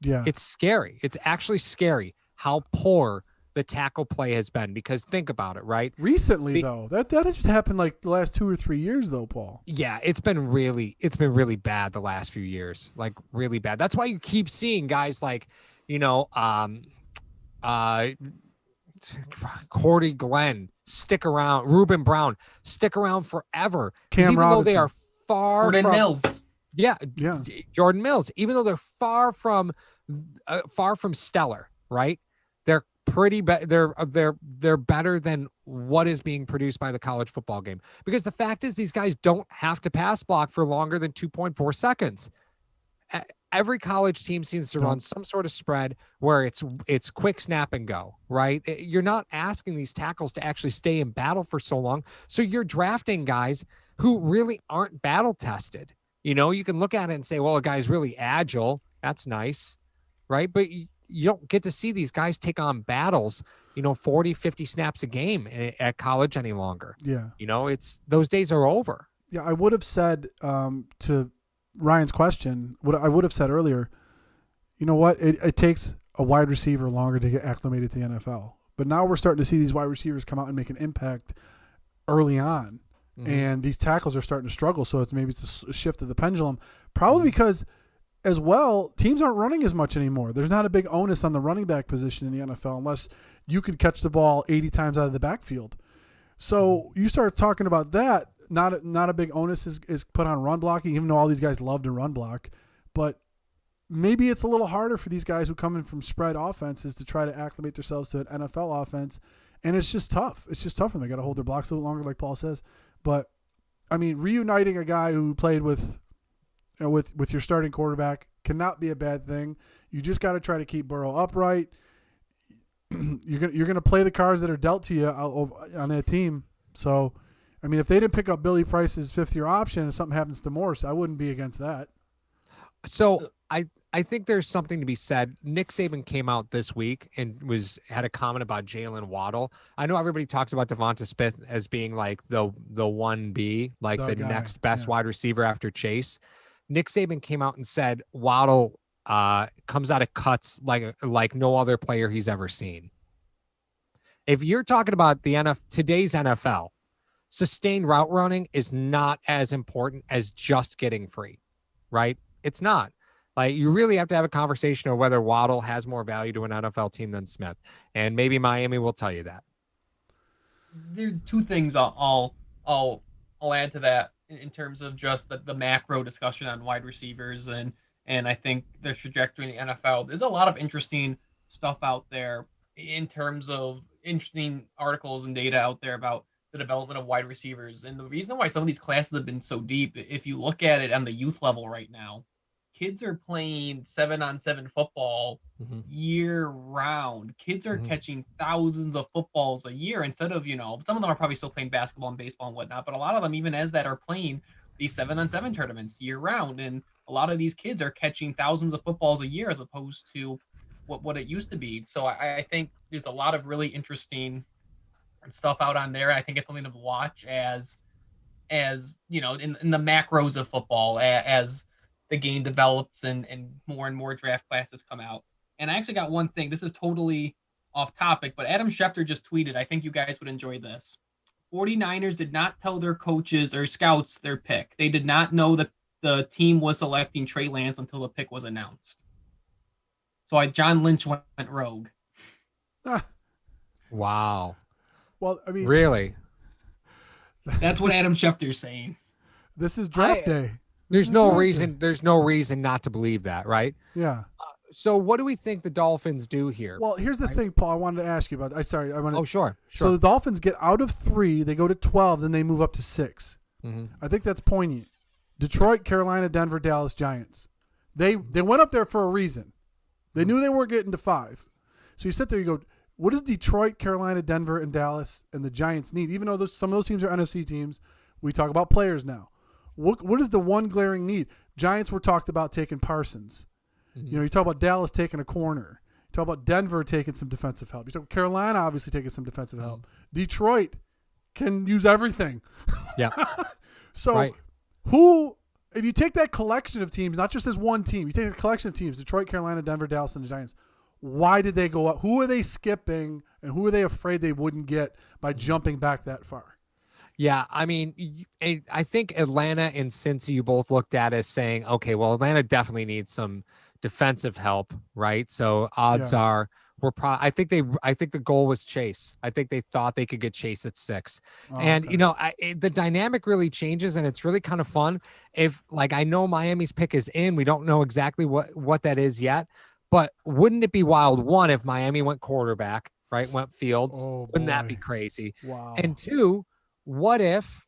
Yeah. It's scary. It's actually scary how poor the tackle play has been, because think about it, right? Recently, though, that just happened like the last 2 or 3 years, though, Paul. Yeah, it's been really bad the last few years, like really bad. That's why you keep seeing guys like, Cordy Glenn stick around, Reuben Brown stick around forever. Cam even Robinson. though they are far Jordan from Mills. Yeah, Yeah. Jordan Mills. Even though they're far from stellar, right? They're pretty. They're better than what is being produced by the college football game. Because the fact is, these guys don't have to pass block for longer than 2.4 seconds. Every college team seems to run some sort of spread where it's quick snap and go, right? You're not asking these tackles to actually stay in battle for so long. So you're drafting guys who really aren't battle tested. You can look at it and say, well, a guy's really agile. That's nice, right? But you don't get to see these guys take on battles, 40, 50 snaps a game at college any longer. Yeah. Those days are over. Yeah, I would have said to Ryan's question, what I would have said earlier, you know what? It takes a wide receiver longer to get acclimated to the NFL. But now we're starting to see these wide receivers come out and make an impact early on. And these tackles are starting to struggle. So it's a shift of the pendulum. Probably because, as well, teams aren't running as much anymore. There's not a big onus on the running back position in the NFL unless you can catch the ball 80 times out of the backfield. So you start talking about that. Not a big onus is put on run blocking, even though all these guys love to run block. But maybe it's a little harder for these guys who come in from spread offenses to try to acclimate themselves to an NFL offense. And it's just tough. It's just tough, and they got to hold their blocks a little longer, like Paul says. But, I mean, reuniting a guy who played with your starting quarterback cannot be a bad thing. You just got to try to keep Burrow upright. You're gonna play the cards that are dealt to you on that team. So, I mean, if they didn't pick up Billy Price's fifth-year option and something happens to Morse, I wouldn't be against that. So I think there's something to be said. Nick Saban came out this week and had a comment about Jalen Waddle. I know everybody talks about Devonta Smith as being like the 1B, like the next best wide receiver after Chase. Nick Saban came out and said Waddle comes out of cuts like no other player he's ever seen. If you're talking about today's NFL, sustained route running is not as important as just getting free, right? It's not. Like, you really have to have a conversation of whether Waddle has more value to an NFL team than Smith, and maybe Miami will tell you that. There are two things I'll add to that in terms of just the macro discussion on wide receivers and I think the trajectory in the NFL. There's a lot of interesting stuff out there in terms of interesting articles and data out there about the development of wide receivers. And the reason why some of these classes have been so deep, if you look at it on the youth level right now, kids are playing 7-on-7 football year round. Kids are catching thousands of footballs a year instead of, some of them are probably still playing basketball and baseball and whatnot, but a lot of them, even as that, are playing these 7-on-7 tournaments year round. And a lot of these kids are catching thousands of footballs a year as opposed to what it used to be. So I think there's a lot of really interesting stuff out on there. I think it's something to watch as in the macros of football as the game develops and more draft classes come out. And I actually got one thing. This is totally off topic, but Adam Schefter just tweeted, I think you guys would enjoy this. 49ers did not tell their coaches or scouts their pick. They did not know that the team was selecting Trey Lance until the pick was announced. So John Lynch went rogue. Wow. Well, I mean, really? That's what Adam Schefter's saying. This is draft day. There's no reason not to believe that, right? Yeah. So what do we think the Dolphins do here? Well, here's the thing, Paul. I wanted to ask you about. Oh, sure. So the Dolphins get out of 3, they go to 12, then they move up to 6. I think that's poignant. Detroit, Carolina, Denver, Dallas, Giants. They went up there for a reason. They knew they weren't getting to 5. So you sit there, you go, what does Detroit, Carolina, Denver, and Dallas and the Giants need? Even though some of those teams are NFC teams, we talk about players now. What is the one glaring need? Giants were talked about taking Parsons. You talk about Dallas taking a corner. You talk about Denver taking some defensive help. You talk about Carolina obviously taking some defensive help. Detroit can use everything. Yeah. So if you take that collection of teams, not just as one team, you take a collection of teams, Detroit, Carolina, Denver, Dallas, and the Giants, why did they go up? Who are they skipping, and who are they afraid they wouldn't get by jumping back that far? Yeah, I mean, I think Atlanta and Cincy you both looked at as saying, okay, well, Atlanta definitely needs some defensive help, right? So odds are I think the goal was Chase. I think they thought they could get Chase at 6. And the dynamic really changes, and it's really kind of fun. If I know Miami's pick is in, we don't know exactly what that is yet, but wouldn't it be wild, one, if Miami went quarterback, right? Went Fields, wouldn't that be crazy? Wow. And 2, what if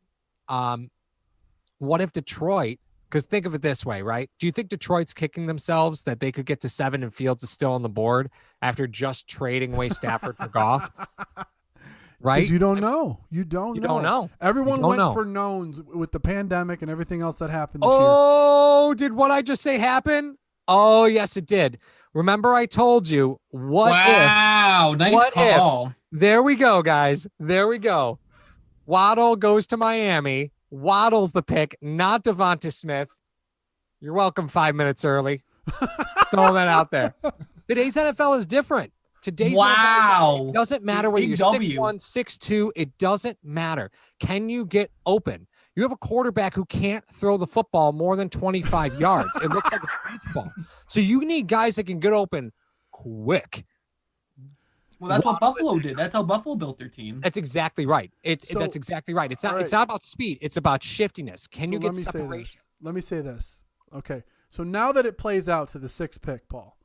Detroit, because think of it this way, right? Do you think Detroit's kicking themselves that they could get to 7 and Fields is still on the board after just trading away Stafford for Goff? Right? You don't know. You don't know. Everyone went for knowns with the pandemic and everything else that happened this year. Oh, did what I just say happen? Oh, yes, it did. Remember I told you, Wow, nice call. There we go, guys. There we go. Waddle goes to Miami. Waddle's the pick, not Devonta Smith. You're welcome 5 minutes early. Throwing that out there. Today's NFL is different. Today's NFL, it doesn't matter whether you're 6'1", 6'2", it doesn't matter. Can you get open? You have a quarterback who can't throw the football more than 25 yards. It looks like a baseball. So you need guys that can get open quick. Well, that's what Buffalo did. That's how Buffalo built their team. That's exactly right. That's exactly right. It's not. It's not about speed. It's about shiftiness. Can you get separation? Let me say this. Okay. So now that it plays out to the 6th pick, Paul,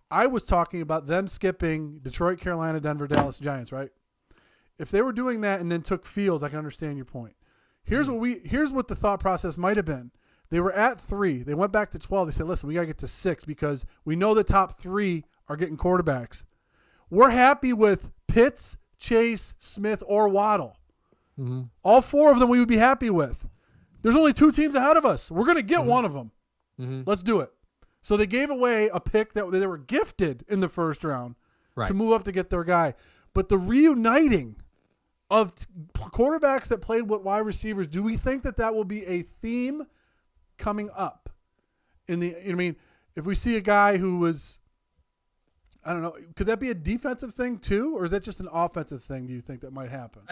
I was talking about them skipping Detroit, Carolina, Denver, Dallas, Giants, right? If they were doing that and then took Fields, I can understand your point. Here's what the thought process might have been. They were at 3. They went back to 12. They said, listen, we got to get to 6 because we know the top 3 are getting quarterbacks. We're happy with Pitts, Chase, Smith, or Waddle. Mm-hmm. All 4 of them we would be happy with. There's only 2 teams ahead of us. We're going to get one of them. Mm-hmm. Let's do it. So they gave away a pick that they were gifted in the first round to move up to get their guy. But the reuniting of quarterbacks that played with wide receivers, do we think that will be a theme coming up? If we see a guy who was, I don't know, could that be a defensive thing too, or is that just an offensive thing? Do you think that might happen?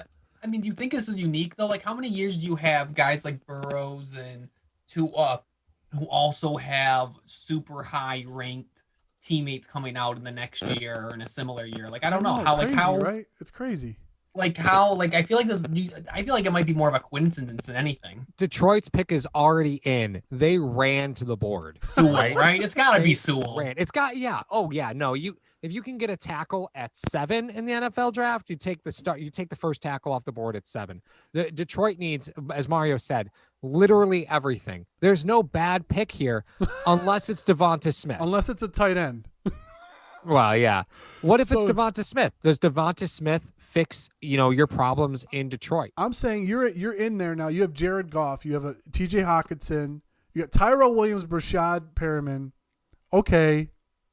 I mean, do you think this is unique though? Like, how many years do you have guys like Burrows and Tua who also have super high ranked teammates coming out in the next year or in a similar year? Like, I don't know how, crazy, like how, right? It's crazy. Like how, like I feel like it might be more of a coincidence than anything. Detroit's pick is already in. They ran to the board. Sewell, right? It's got to be Sewell. It's got, yeah. Oh yeah. No, if you can get a tackle at 7 in the NFL draft, you take the first tackle off the board at 7. Detroit needs, as Mario said, literally everything. There's no bad pick here unless it's Devonta Smith. Unless it's a tight end. Well, yeah. What if it's Devonta Smith? Does Devonta Smith fix, your problems in Detroit? I'm saying you're in there now. You have Jared Goff. You have a T.J. Hawkinson. You got Tyrell Williams, Brashad Perriman. Okay.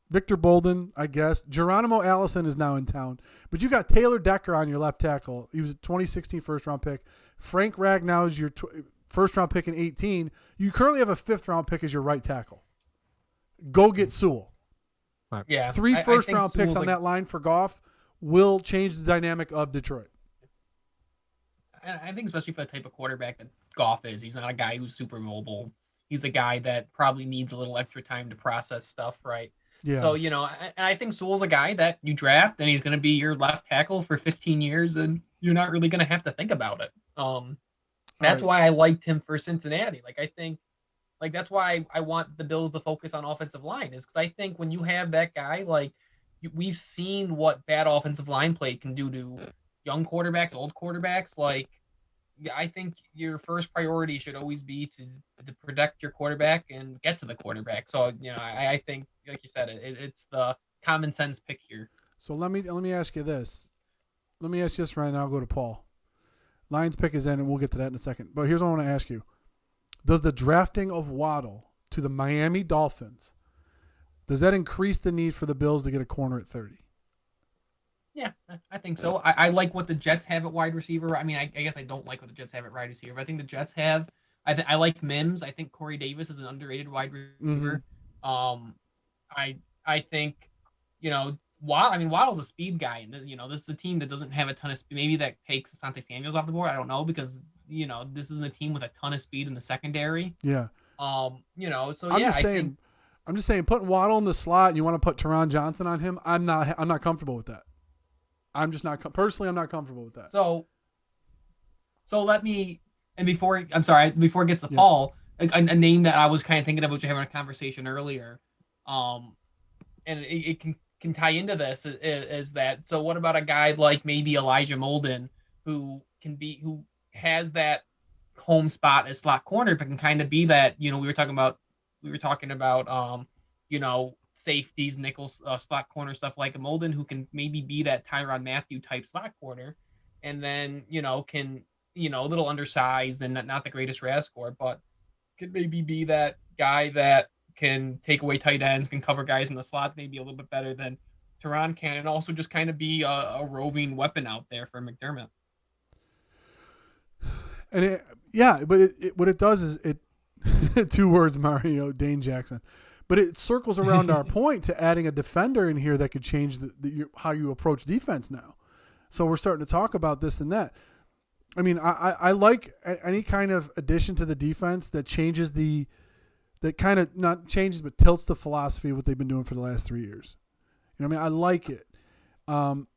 Victor Bolden, I guess. Geronimo Allison is now in town. But you got Taylor Decker on your left tackle. He was a 2016 first-round pick. Frank Ragnow is your first-round pick in 18. You currently have a 5th-round pick as your right tackle. Go get Sewell. Right. Yeah, 3 first-round picks on that line for Goff will change the dynamic of Detroit. I think especially for the type of quarterback that Goff is, he's not a guy who's super mobile. He's a guy that probably needs a little extra time to process stuff, right? Yeah. So, I think Sewell's a guy that you draft and he's going to be your left tackle for 15 years and you're not really going to have to think about it. That's why I liked him for Cincinnati. Like, I think, like, that's why I want the Bills to focus on offensive line is because I think when you have that guy, like, we've seen what bad offensive line play can do to young quarterbacks, old quarterbacks. Like, I think your first priority should always be to protect your quarterback and get to the quarterback. So, I think, like you said, it's the common sense pick here. So let me ask you this. Let me ask you this right now. I'll go to Paul. Lions pick is in, and we'll get to that in a second. But here's what I want to ask you. Does the drafting of Waddle to the Miami Dolphins, does that increase the need for the Bills to get a corner at 30? Yeah, I think so. I like what the Jets have at wide receiver. I mean, I guess I don't like what the Jets have at wide receiver, but I think the Jets have. I like Mims. I think Corey Davis is an underrated wide receiver. Mm-hmm. I think, Waddle's a speed guy, and this is a team that doesn't have a ton of speed. Maybe that takes Asante Samuels off the board. I don't know because this isn't a team with a ton of speed in the secondary. Yeah. So I'm just saying, putting Waddle in the slot and you want to put Teron Johnson on him. I'm not comfortable with that. I'm just not personally. I'm not comfortable with that. So let me. And before it gets to Paul, a name that I was kind of thinking about, having a conversation earlier, and it can tie into this is that. So what about a guy like maybe Elijah Molden, who has that home spot as slot corner, but can kind of be that. We were talking about safeties, nickels, slot corner, stuff like a Molden, who can maybe be that Tyrann Mathieu type slot corner, and then can a little undersized and not the greatest RAS score, but could maybe be that guy that can take away tight ends, can cover guys in the slot maybe a little bit better than Teron can, and also just kind of be a roving weapon out there for McDermott. And what it does is it 2 words, Mario, Dane Jackson. But it circles around our point to adding a defender in here that could change how you approach defense now. So we're starting to talk about this and that. I mean, I like any kind of addition to the defense that changes that kind of not changes, but tilts the philosophy of what they've been doing for the last 3 years. You know what I mean? I like it.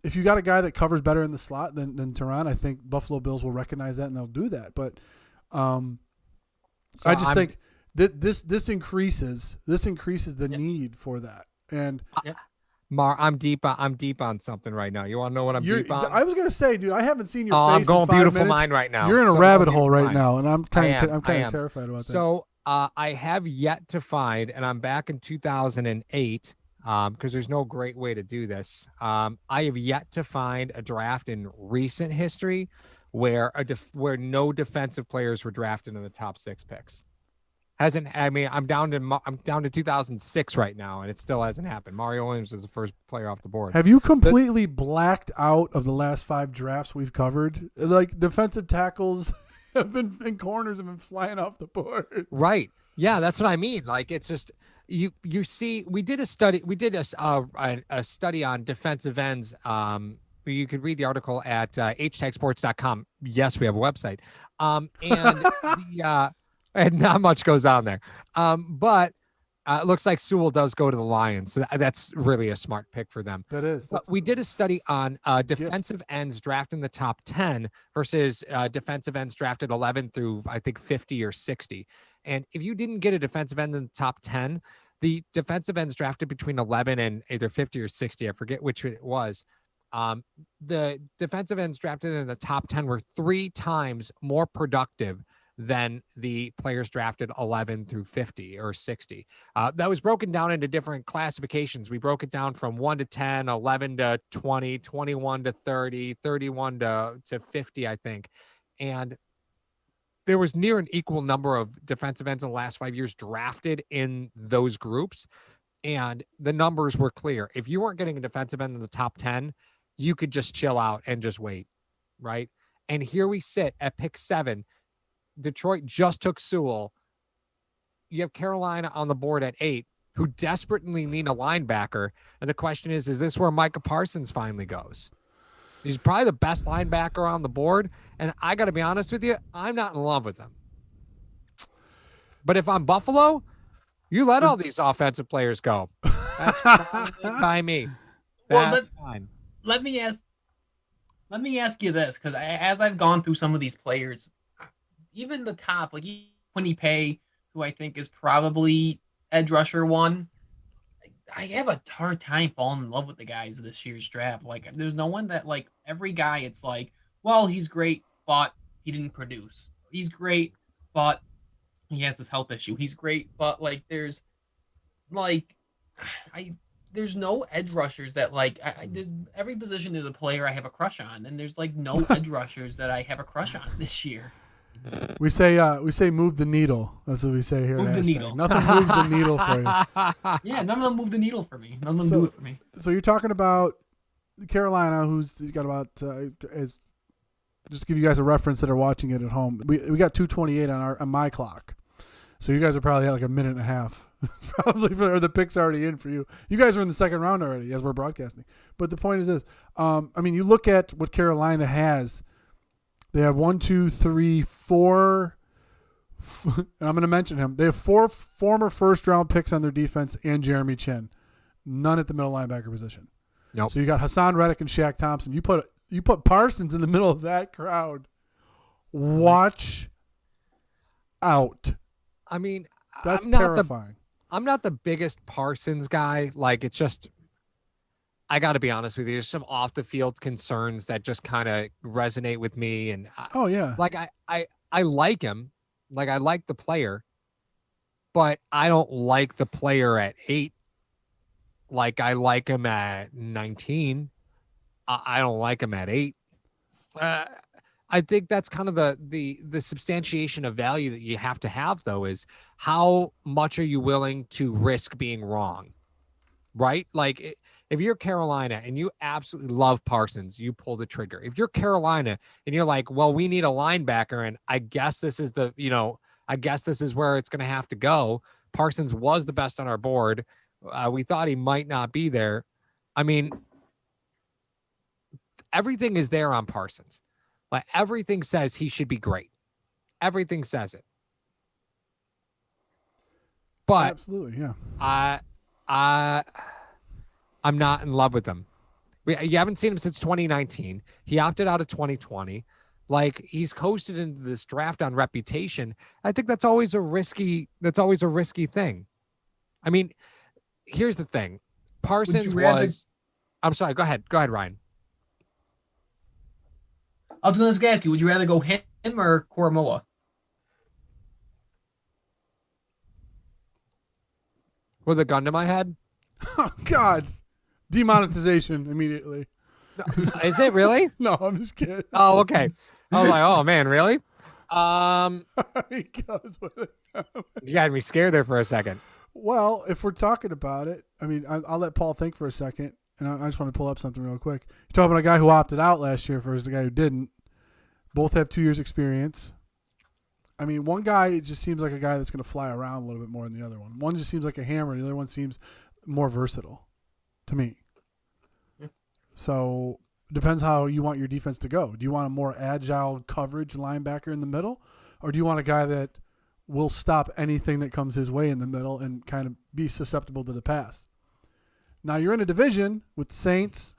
If you got a guy that covers better in the slot than Tryon, I think Buffalo Bills will recognize that and they'll do that. But I just think that this increases the need for that. And Mar, I'm deep on something right now. You want to know what I'm deep on? I was gonna say, dude, I haven't seen your face. I'm going in 5 beautiful minutes. mind right now. You're in a So rabbit going hole beautiful right mind. now, and I'm kind of I am. terrified about that. So I have yet to find, and I'm back in 2008 because there's no great way to do this. I have yet to find a draft in recent history where no defensive players were drafted in the top 6 picks. I'm down to 2006 right now, and it still hasn't happened. Mario Williams is the first player off the board. Have you completely blacked out of the last 5 drafts we've covered? Like defensive tackles and corners have been flying off the board. Right. Yeah, that's what I mean. Like it's just you see, we did a study on defensive ends. You could read the article at htagsports.com. Yes, we have a website. And not much goes on there. But it looks like Sewell does go to the Lions. So that's really a smart pick for them. That is. But we did a study on defensive ends drafted in the top 10 versus defensive ends drafted 11 through, I think, 50 or 60. And if you didn't get a defensive end in the top 10, the defensive ends drafted between 11 and either 50 or 60, I forget which it was. The defensive ends drafted in the top 10 were 3 times more productive than the players drafted 11 through 50 or 60. That was broken down into different classifications. We broke it down from 1 to 10, 11 to 20, 21 to 30, 31 to 50, I think. And there was near an equal number of defensive ends in the last 5 years drafted in those groups. And the numbers were clear. If you weren't getting a defensive end in the top 10, you could just chill out and just wait, right? And here we sit at pick 7. Detroit just took Sewell. You have Carolina on the board at 8, who desperately need a linebacker. And the question is this where Micah Parsons finally goes? He's probably the best linebacker on the board. And I got to be honest with you, I'm not in love with him. But if I'm Buffalo, you let all these offensive players go. That's fine by me. That's fine. Let me ask you this, because as I've gone through some of these players, even the top, like Quinny Pay, who I think is probably edge rusher 1, I have a hard time falling in love with the guys of this year's draft. Like, there's no one that, like, every guy, it's like, well, he's great, but he didn't produce. He's great, but he has this health issue. He's great, but, like, there's no edge rushers that, like, every position is a player I have a crush on, and there's, like, no edge rushers that I have a crush on this year. We say move the needle. That's what we say here. Move the needle. Nothing moves the needle for you. Yeah, none of them move the needle for me. None of them do it for me. So you're talking about Carolina, who's got about just to give you guys a reference that are watching it at home. We got 2:28 on my clock. So you guys are probably at like a minute and a half, probably, or the pick's already in for you. You guys are in the second round already as we're broadcasting. But the point is this: you look at what Carolina has. They have 1, 2, 3, 4. And I'm going to mention him. They have 4 former first-round picks on their defense and Jeremy Chin. None at the middle linebacker position. Nope. So you got Hassan Reddick and Shaq Thompson. You put Parsons in the middle of that crowd. Watch out. I mean, that's terrifying. I'm not the biggest Parsons guy. Like, it's just, I got to be honest with you. There's some off the field concerns that just kind of resonate with me. And yeah, like I like him. Like, I like the player, but I don't like the player at 8. Like, I like him at 19. I don't like him at 8. I think that's kind of the substantiation of value that you have to have, though, is how much are you willing to risk being wrong, right? Like, if you're Carolina and you absolutely love Parsons, you pull the trigger. If you're Carolina and you're like, well, we need a linebacker, and I guess this is where it's going to have to go, Parsons was the best on our board. We thought he might not be there. I mean, everything is there on Parsons. Like everything says he should be great. Everything says it. But absolutely, yeah. I'm not in love with him. You haven't seen him since 2019. He opted out of 2020. Like he's coasted into this draft on reputation. I think that's always a risky thing. I mean, here's the thing. Parsons was I'm sorry, go ahead, Ryan. I was going to ask you, would you rather go him or Koromoa? With a gun to my head? Oh, God. Demonetization immediately. No, is it really? No, I'm just kidding. Oh, okay. I was like, oh, man, really? He goes with it. You had me scared there for a second. Well, if we're talking about it, I mean, I'll let Paul think for a second, and I just want to pull up something real quick. You're talking about a guy who opted out last year versus the guy who didn't. Both have 2 years experience. I mean, one guy just seems like a guy that's going to fly around a little bit more than the other one. One just seems like a hammer. The other one seems more versatile to me. Yeah. So it depends how you want your defense to go. Do you want a more agile coverage linebacker in the middle, or do you want a guy that will stop anything that comes his way in the middle and kind of be susceptible to the pass? Now you're in a division with the Saints,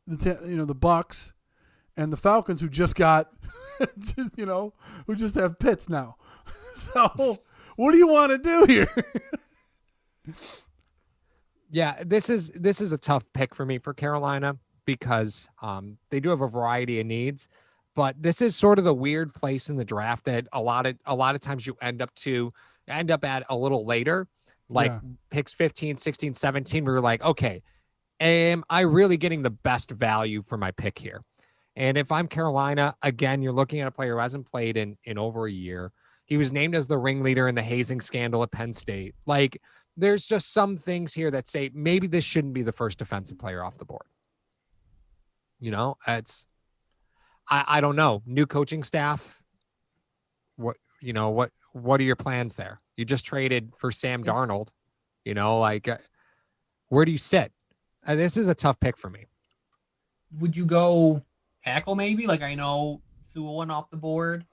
the Bucs, and the Falcons, who just got, who just have Pitts now. So what do you want to do here? Yeah, this is a tough pick for me for Carolina because they do have a variety of needs, but this is sort of the weird place in the draft that a lot of times you end up at a little later, like picks 15, 16, 17, where you're like, okay, am I really getting the best value for my pick here? And if I'm Carolina, again, you're looking at a player who hasn't played in over a year. He was named as the ringleader in the hazing scandal at Penn State. Like, there's just some things here that say maybe this shouldn't be the first defensive player off the board. I don't know. New coaching staff. What are your plans there? You just traded for Sam Darnold. Where do you sit? This is a tough pick for me. Would you go tackle maybe? Like I know Sewell went off the board.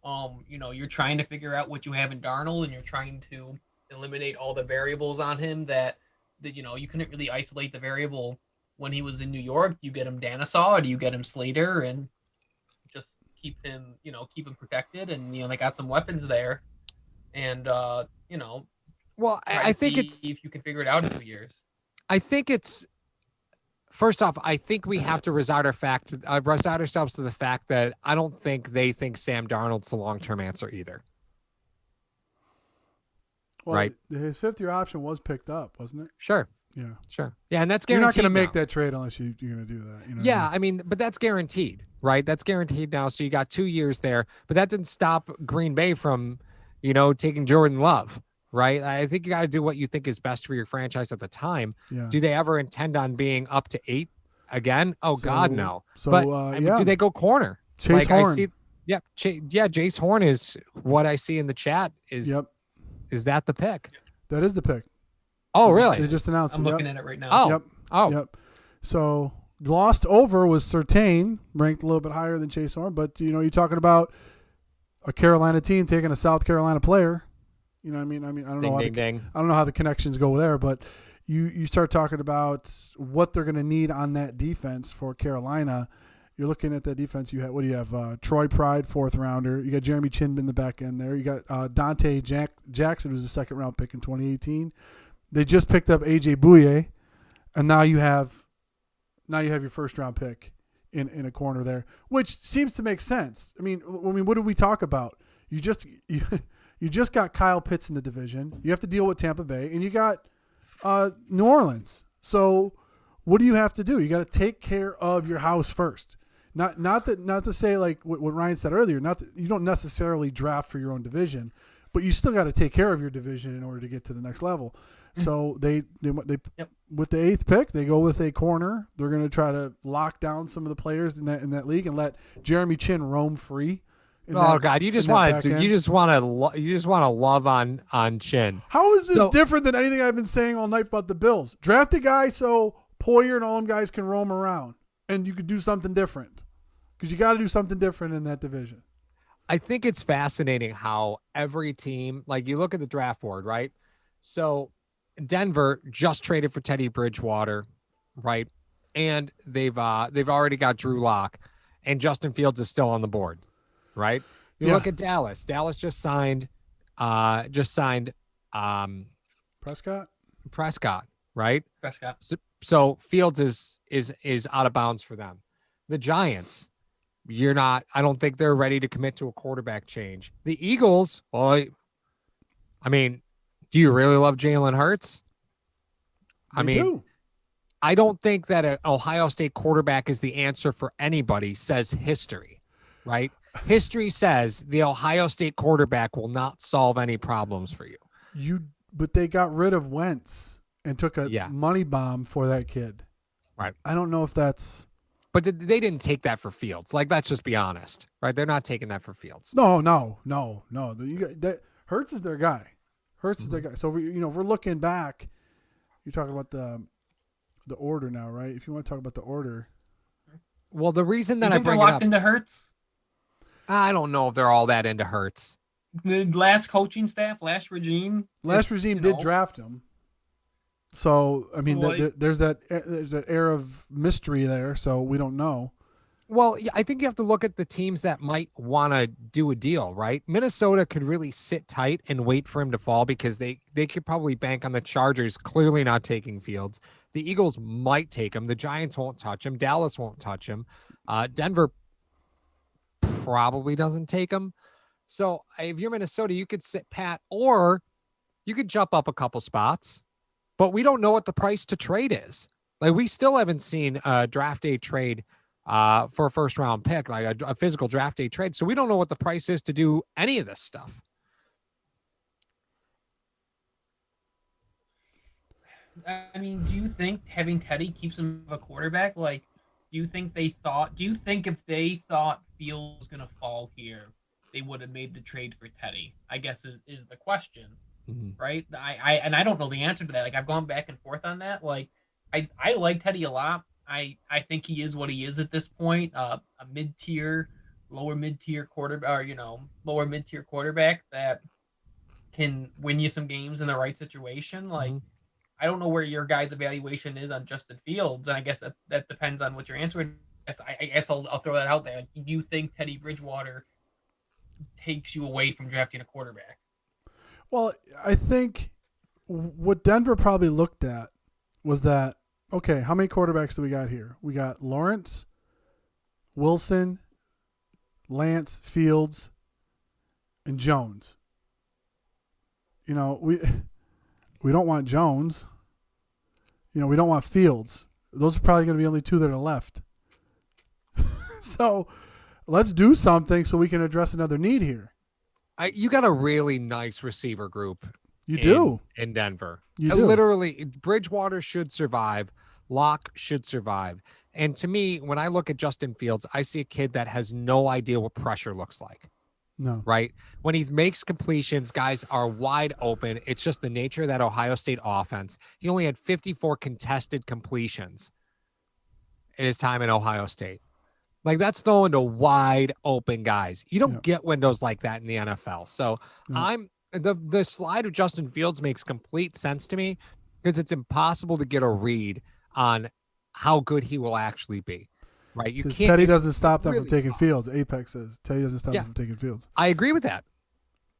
You're trying to figure out what you have in Darnold, and you're trying to eliminate all the variables on him that you couldn't really isolate the variable when he was in New York. You get him Danasaw, or do you get him Slater and just keep him protected? And they got some weapons there, and well, I think it's if you can figure it out in 2 years. I think it's first off, I think we have to resign ourselves to the fact that I don't think they think Sam Darnold's the long-term answer either. Well, right. His fifth-year option was picked up, wasn't it? Sure. Yeah. Sure. Yeah, and that's guaranteed. You're not going to make now. that trade unless you're going to do that. Yeah, I mean, but that's guaranteed, right? That's guaranteed now. So you got 2 years there, but that didn't stop Green Bay from, taking Jordan Love, right? I think you got to do what you think is best for your franchise at the time. Yeah. Do they ever intend on being up to 8 again? Oh, God, no. So, but do they go corner? Chase Horn. Jace Horn is what I see in the chat. Is that the pick? That is the pick. Oh, really? They just announced it. I'm looking at it right now. Oh. Yep. Oh. Yep. So glossed over was Surtain, ranked a little bit higher than Chase Horn, but you're talking about a Carolina team taking a South Carolina player. I mean, I don't know. I don't know how the connections go there, but you start talking about what they're going to need on that defense for Carolina. You're looking at that defense. What do you have? Troy Pride, 4th rounder. You got Jeremy Chin in the back end there. You got Dante Jackson, who's a 2nd round pick in 2018. They just picked up AJ Bouye, and now you have your 1st round pick in a corner there, which seems to make sense. I mean, what did we talk about? You just got Kyle Pitts in the division. You have to deal with Tampa Bay, and you got New Orleans. So what do you have to do? You got to take care of your house first. Not to say like what Ryan said earlier. Not that you don't necessarily draft for your own division, but you still got to take care of your division in order to get to the next level. So they with the 8th pick, they go with a corner. They're going to try to lock down some of the players in that league and let Jeremy Chin roam free Oh God, you just want to love on Chin. How is this different than anything I've been saying all night about the Bills? Draft a guy so Poyer and all them guys can roam around, and you could do something different because you got to do something different in that division. I think it's fascinating how every team, like you look at the draft board, right? So Denver just traded for Teddy Bridgewater, right? And they've already got Drew Lock, and Justin Fields is still on the board, right? You look at Dallas. Dallas just signed Prescott, right? Prescott. So Fields is out of bounds for them. The Giants, I don't think they're ready to commit to a quarterback change. The Eagles, well, I mean, do you really love Jalen Hurts? I don't think that an Ohio State quarterback is the answer for anybody, says history, right? History says the Ohio State quarterback will not solve any problems for you. But they got rid of Wentz and took a money bomb for that kid. Right. I don't know if that's. But they didn't take that for Fields. Like, let's just be honest, right? They're not taking that for Fields. No. Hurts is their guy. Is their guy. So we're looking back. You're talking about the order now, right? If you want to talk about the order. Well, the reason that I bring it up into Hurts. I don't know if they're all that into Hurts. The last coaching staff, last regime did draft him. So I mean, there's that air of mystery there. So we don't know. Well, I think you have to look at the teams that might want to do a deal, right? Minnesota could really sit tight and wait for him to fall because they could probably bank on the Chargers clearly not taking Fields. The Eagles might take him. The Giants won't touch him. Dallas won't touch him. Denver probably doesn't take him. So if you're Minnesota, you could sit pat, or you could jump up a couple spots. But we don't know what the price to trade is. Like, we still haven't seen a draft day trade for a first round pick, like a physical draft day trade. So we don't know what the price is to do any of this stuff. I mean, do you think having Teddy keeps him a quarterback? Like, do you think if they thought Fields was going to fall here, they would have made the trade for Teddy? I guess is the question. Mm-hmm. Right. I don't know the answer to that. Like, I've gone back and forth on that. Like, I like Teddy a lot. I think he is what he is at this point. A lower mid-tier quarterback that can win you some games in the right situation. Like, mm-hmm. I don't know where your guys' evaluation is on Justin Fields, and I guess that depends on what you're answering. I guess I'll throw that out there. Like, do you think Teddy Bridgewater takes you away from drafting a quarterback? Well, I think what Denver probably looked at was that, okay, how many quarterbacks do we got here? We got Lawrence, Wilson, Lance, Fields, and Jones. We don't want Jones. We don't want Fields. Those are probably going to be only two that are left. So let's do something so we can address another need here. You got a really nice receiver group. You do in Denver. You do. Literally, Bridgewater should survive. Locke should survive. And to me, when I look at Justin Fields, I see a kid that has no idea what pressure looks like. No. Right? When he makes completions, guys are wide open. It's just the nature of that Ohio State offense. He only had 54 contested completions in his time in Ohio State. Like, that's throwing to wide open guys. You don't get windows like that in the NFL. So the slide of Justin Fields makes complete sense to me because it's impossible to get a read on how good he will actually be. Right? You can't. Teddy doesn't stop them from taking Fields. Apex says Teddy doesn't stop them from taking Fields. I agree with that.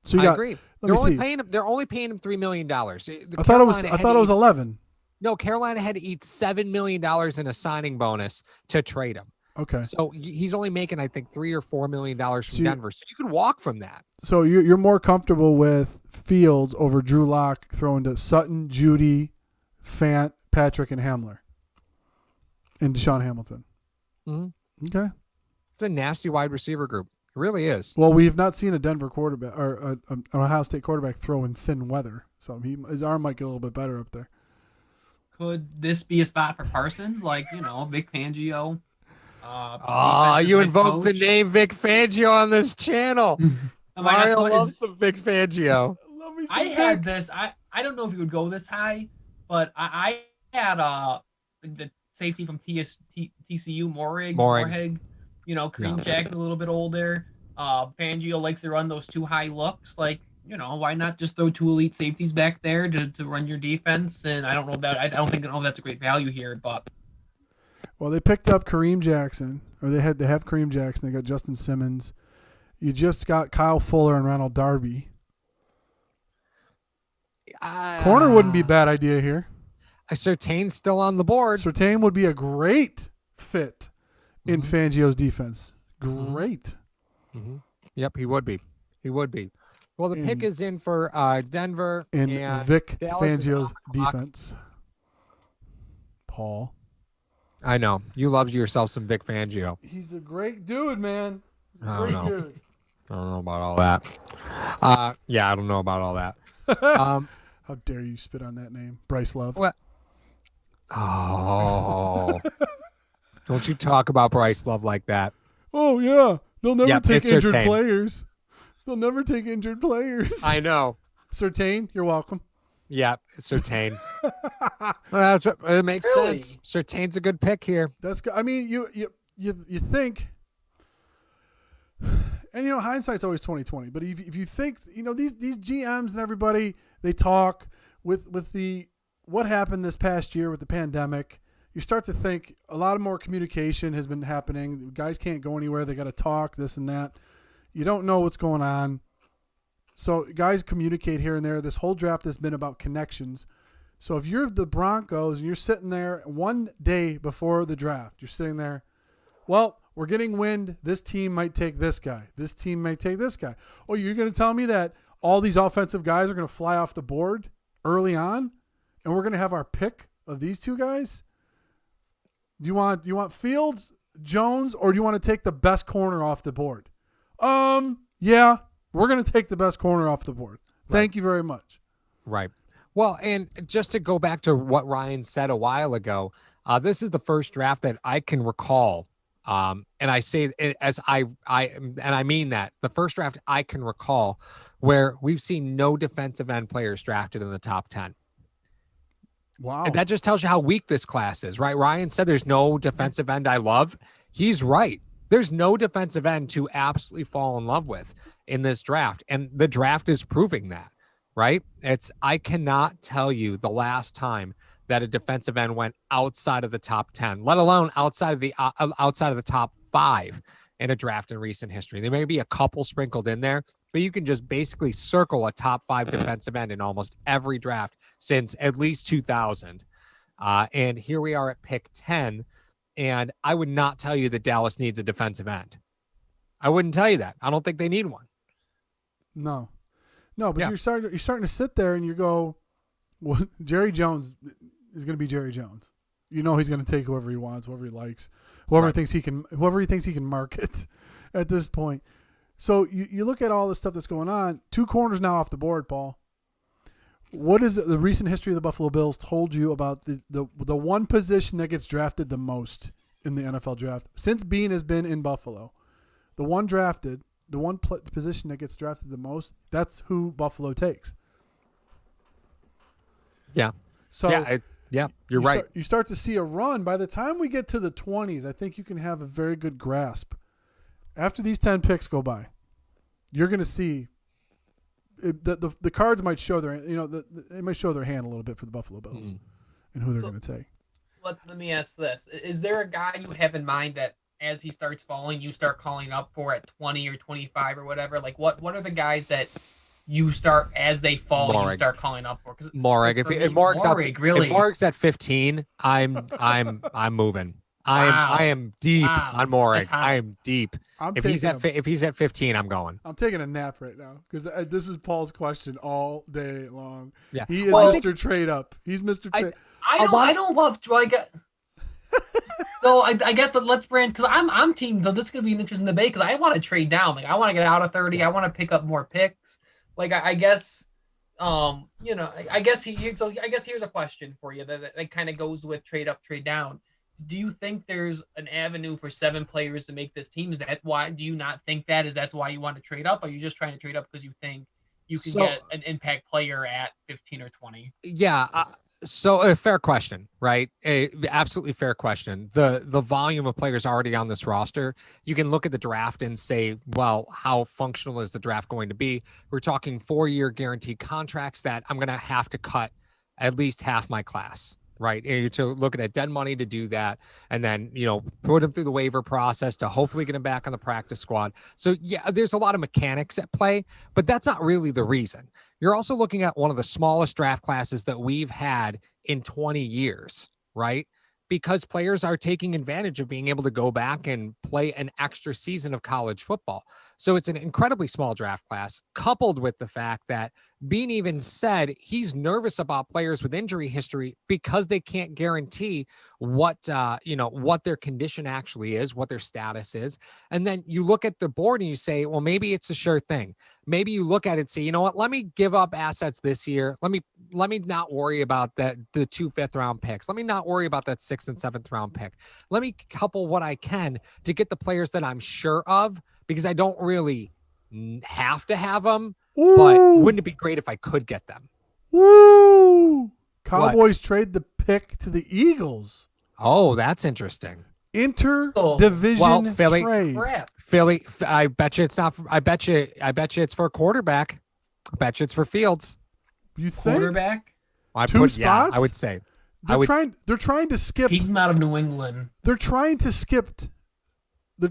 So I agree. They're only paying him $3 million. I thought it was 11. No, Carolina had to eat $7 million in a signing bonus to trade him. Okay. So he's only making, I think, $3 or $4 million from Denver. So you could walk from that. So you're more comfortable with Fields over Drew Lock throwing to Sutton, Judy, Fant, Patrick, and Hamler, and Deshaun Hamilton. Mm-hmm. Okay. It's a nasty wide receiver group. It really is. Well, we've not seen a Denver quarterback or an Ohio State quarterback throw in thin weather, so his arm might get a little bit better up there. Could this be a spot for Parsons? Like, Vic Fangio? You head invoked the coach. name Vic Fangio on this channel. Oh my God, Mario so loves some Vic Fangio. Love me some I had Vic. this. I don't know if you would go this high, but I had the safety from TCU Morig. You know, Kareem Jack's a little bit older. Fangio likes to run those two high looks. Like, you know, why not just throw two elite safeties back there to run your defense? And I don't know that I don't think that's a great value here, but Well, they picked up Kareem Jackson, or they have Kareem Jackson. They got Justin Simmons. You just got Kyle Fuller and Ronald Darby. Corner wouldn't be a bad idea here. Surtain's still on the board. Surtain would be a great fit in Fangio's defense. Great. Mm-hmm. Yep, he would be. Well, the pick is in for Denver and Vic Dallas Fangio's defense. Paul. I know. You love yourself some Vic Fangio. He's a great dude, man. I don't know. Dude. I don't know about all that. Yeah, I don't know about all that. How dare you spit on that name? Bryce Love. What? Oh. Don't you talk about Bryce Love like that. Oh, yeah. They'll never take injured Surtain. players. They'll never take injured players. I know. Surtain, you're welcome. Yeah, Surtain. Well, it makes Really? sense. Surtain's a good pick here. That's good. I mean, you think, and hindsight's always 20/20. But if you think, these GMs and everybody, they talk with the what happened this past year with the pandemic. You start to think a lot of more communication has been happening. Guys can't go anywhere. They got to talk this and that. You don't know what's going on. So guys communicate here and there. This whole draft has been about connections. So if you're the Broncos and you're sitting there one day before the draft, you're sitting there, well, we're getting wind. This team might take this guy. This team might take this guy. Oh, you're going to tell me that all these offensive guys are going to fly off the board early on and we're going to have our pick of these two guys? Do you want Fields, Jones, or do you want to take the best corner off the board? Yeah, we're going to take the best corner off the board. Thank you very much. Right. Well, and just to go back to what Ryan said a while ago, this is the first draft that I can recall. And I say it as I mean that the first draft I can recall where we've seen no defensive end players drafted in the top 10. Wow. And that just tells you how weak this class is, right? Ryan said there's no defensive end I love. He's right. There's no defensive end to absolutely fall in love with in this draft. And the draft is proving that, right? I cannot tell you the last time that a defensive end went outside of the top 10, let alone outside of the top 5 in a draft in recent history. There may be a couple sprinkled in there, but you can just basically circle a top 5 defensive end in almost every draft since at least 2000. And here we are at pick 10. And I would not tell you that Dallas needs a defensive end. I wouldn't tell you that. I don't think they need one. No, but Yeah. you're starting to sit there and you go, well, Jerry Jones is going to be Jerry Jones. He's going to take whoever he wants, whoever he likes, whoever he thinks he can market at this point. So you look at all the stuff that's going on. 2 corners now off the board, Paul. What is the recent history of the Buffalo Bills told you about the one position that gets drafted the most in the NFL draft since Bean has been in Buffalo? The one position that gets drafted the most, that's who Buffalo takes. Yeah. So you're right. You start to see a run. By the time we get to the 20s, I think you can have a very good grasp. After these 10 picks go by, you're going to see the cards might show they might show their hand a little bit for the Buffalo Bills and who they're going to take. Let me ask this. Is there a guy you have in mind that as he starts falling, you start calling up for at 20 or 25 or whatever? Like what are the guys that you start as they fall, you start calling up for? Morig. If Morig's at 15, I'm moving. I am deep on Morig. I am deep. If he's at 15, I'm going. I'm taking a nap right now because this is Paul's question all day long. Yeah, he is Mr. Trade Up. He's Mr. Trade. I don't love like. So I guess let's brand because I'm team. So this is gonna be an interesting debate because I want to trade down. Like I want to get out of 30. I want to pick up more picks. Like I guess, I guess here's a question for you that kind of goes with trade up, trade down. do you think there's an avenue for 7 players to make this team? Is that why? Do you not think that? Is that why you want to trade up? Or are you just trying to trade up because you think you can get an impact player at 15 or 20? Yeah. So a fair question, right? A absolutely fair question. The volume of players already on this roster, you can look at the draft and say, well, how functional is the draft going to be? We're talking 4-year guaranteed contracts that I'm going to have to cut at least half my class, right? And to look at that dead money to do that, and then, put them through the waiver process to hopefully get them back on the practice squad. So yeah, there's a lot of mechanics at play, but that's not really the reason. You're also looking at one of the smallest draft classes that we've had in 20 years, right? Because players are taking advantage of being able to go back and play an extra season of college football. So it's an incredibly small draft class, coupled with the fact that Bean even said he's nervous about players with injury history because they can't guarantee what their condition actually is, what their status is. And then you look at the board and you say, well, maybe it's a sure thing. Maybe you look at it and say, you know what, let me give up assets this year. Let me not worry about the 2 5th-round picks. Let me not worry about that 6th and 7th round pick. Let me couple what I can to get the players that I'm sure of, because I don't really have to have them. Ooh. But wouldn't it be great if I could get them? Woo! Cowboys trade the pick to the Eagles. Oh, that's interesting. Inter-division Philly, trade. Crap. Philly, I bet you it's not. I bet you it's for a quarterback. I bet you it's for Fields. You think? Quarterback? Two spots? Yeah, I would say. They're trying to skip. Keep him out of New England. They're trying to skip the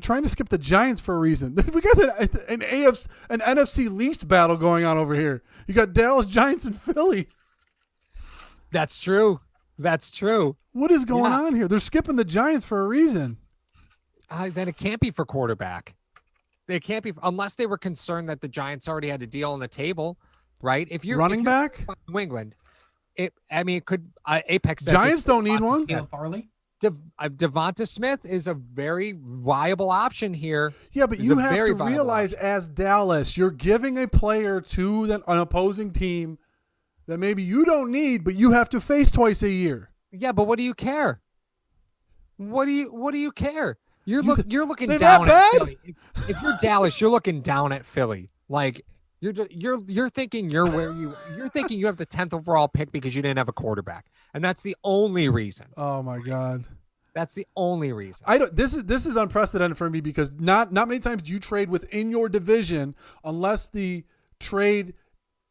Giants for a reason. We got an NFC least battle going on over here. You got Dallas, Giants, and Philly. That's true. What is going on here? They're skipping the Giants for a reason. Then it can't be for quarterback. It can't be, unless they were concerned that the Giants already had a deal on the table, right? If you're running back, New England, it could. Apex says Giants don't need one. Farley? Devonta Smith is a very viable option here. Yeah, but you have to realize, as Dallas, you're giving a player to an opposing team that maybe you don't need, but you have to face twice a year. Yeah, but what do you care? What do you care? You're looking they're down that at bad? Philly. If you're Dallas, you're looking down at Philly. Like you're thinking you're thinking you have the 10th overall pick because you didn't have a quarterback, and that's the only reason. Oh my God. That's the only reason. This is unprecedented for me, because not many times do you trade within your division unless the trade,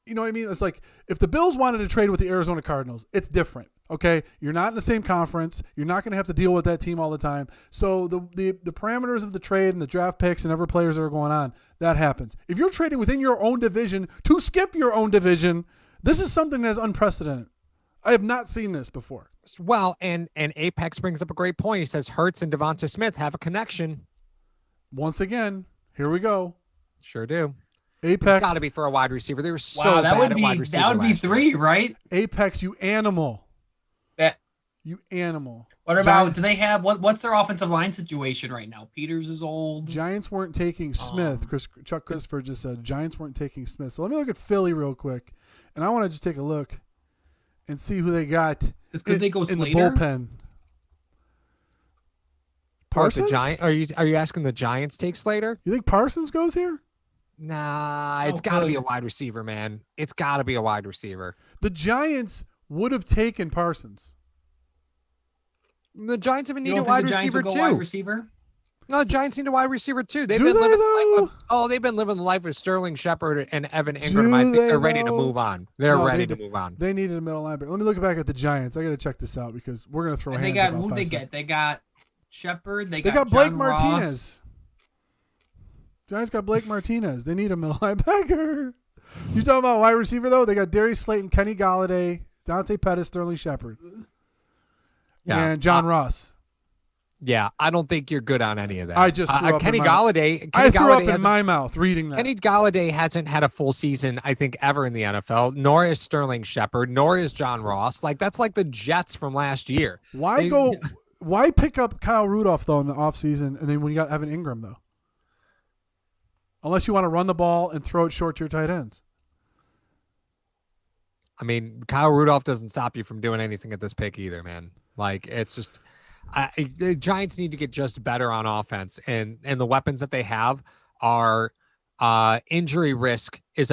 you know what I mean? It's like if the Bills wanted to trade with the Arizona Cardinals, it's different. Okay, you're not in the same conference. You're not going to have to deal with that team all the time. So the parameters of the trade and the draft picks and other players that are going on, that happens. If you're trading within your own division to skip your own division, this is something that's unprecedented. I have not seen this before. Well, and Apex brings up a great point. He says Hurts and Devonta Smith have a connection. Once again, here we go. Sure do. Apex. Got to be for a wide receiver. They were so Wow, that bad would at be wide receiver. that would be last year. 3, right? Apex, you animal. You animal. What about, do they have, what's their offensive line situation right now? Peters is old. Giants weren't taking Smith. Chuck Christopher just said Giants weren't taking Smith. So let me look at Philly real quick. And I want to just take a look and see who they got Could they go in the Slater? bullpen. Parsons? Parsons? Are you asking the Giants take Slater? You think Parsons goes here? Nah, it's got to be a wide receiver, man. It's got to be a wide receiver. The Giants would have taken Parsons. The Giants have been You needing don't a think wide the Giants receiver would go too. wide receiver? No, the Giants need a wide receiver too. They've Do been they, living though? they've been living the life of Sterling Shepard and Evan Ingram. Do I think they, they're ready to though? move on. They're No, ready to move on. They needed a middle linebacker. Let me look back at the Giants. I got to check this out because we're going to throw And hands. they got, in about who 5 they seconds. get? They got Shepard. They got got Blake John Martinez. Ross. Giants got Blake Martinez. They need a middle linebacker. You talking about wide receiver though? They got Darius Slayton, Kenny Galladay, Dante Pettis, Sterling Shepard, and John Ross. Yeah, I don't think you're good on any of that. I just threw up Kenny in my- Galladay. I threw up Galladay in my mouth reading that. Kenny Galladay hasn't had a full season, I think, ever in the NFL. Nor is Sterling Shepard. Nor is John Ross. Like that's like the Jets from last year. Why pick up Kyle Rudolph though in the offseason, and then when you got Evan Ingram though? Unless you want to run the ball and throw it short to your tight ends. I mean, Kyle Rudolph doesn't stop you from doing anything at this pick either, man. Like it's just The Giants need to get just better on offense, and the weapons that they have are injury risk is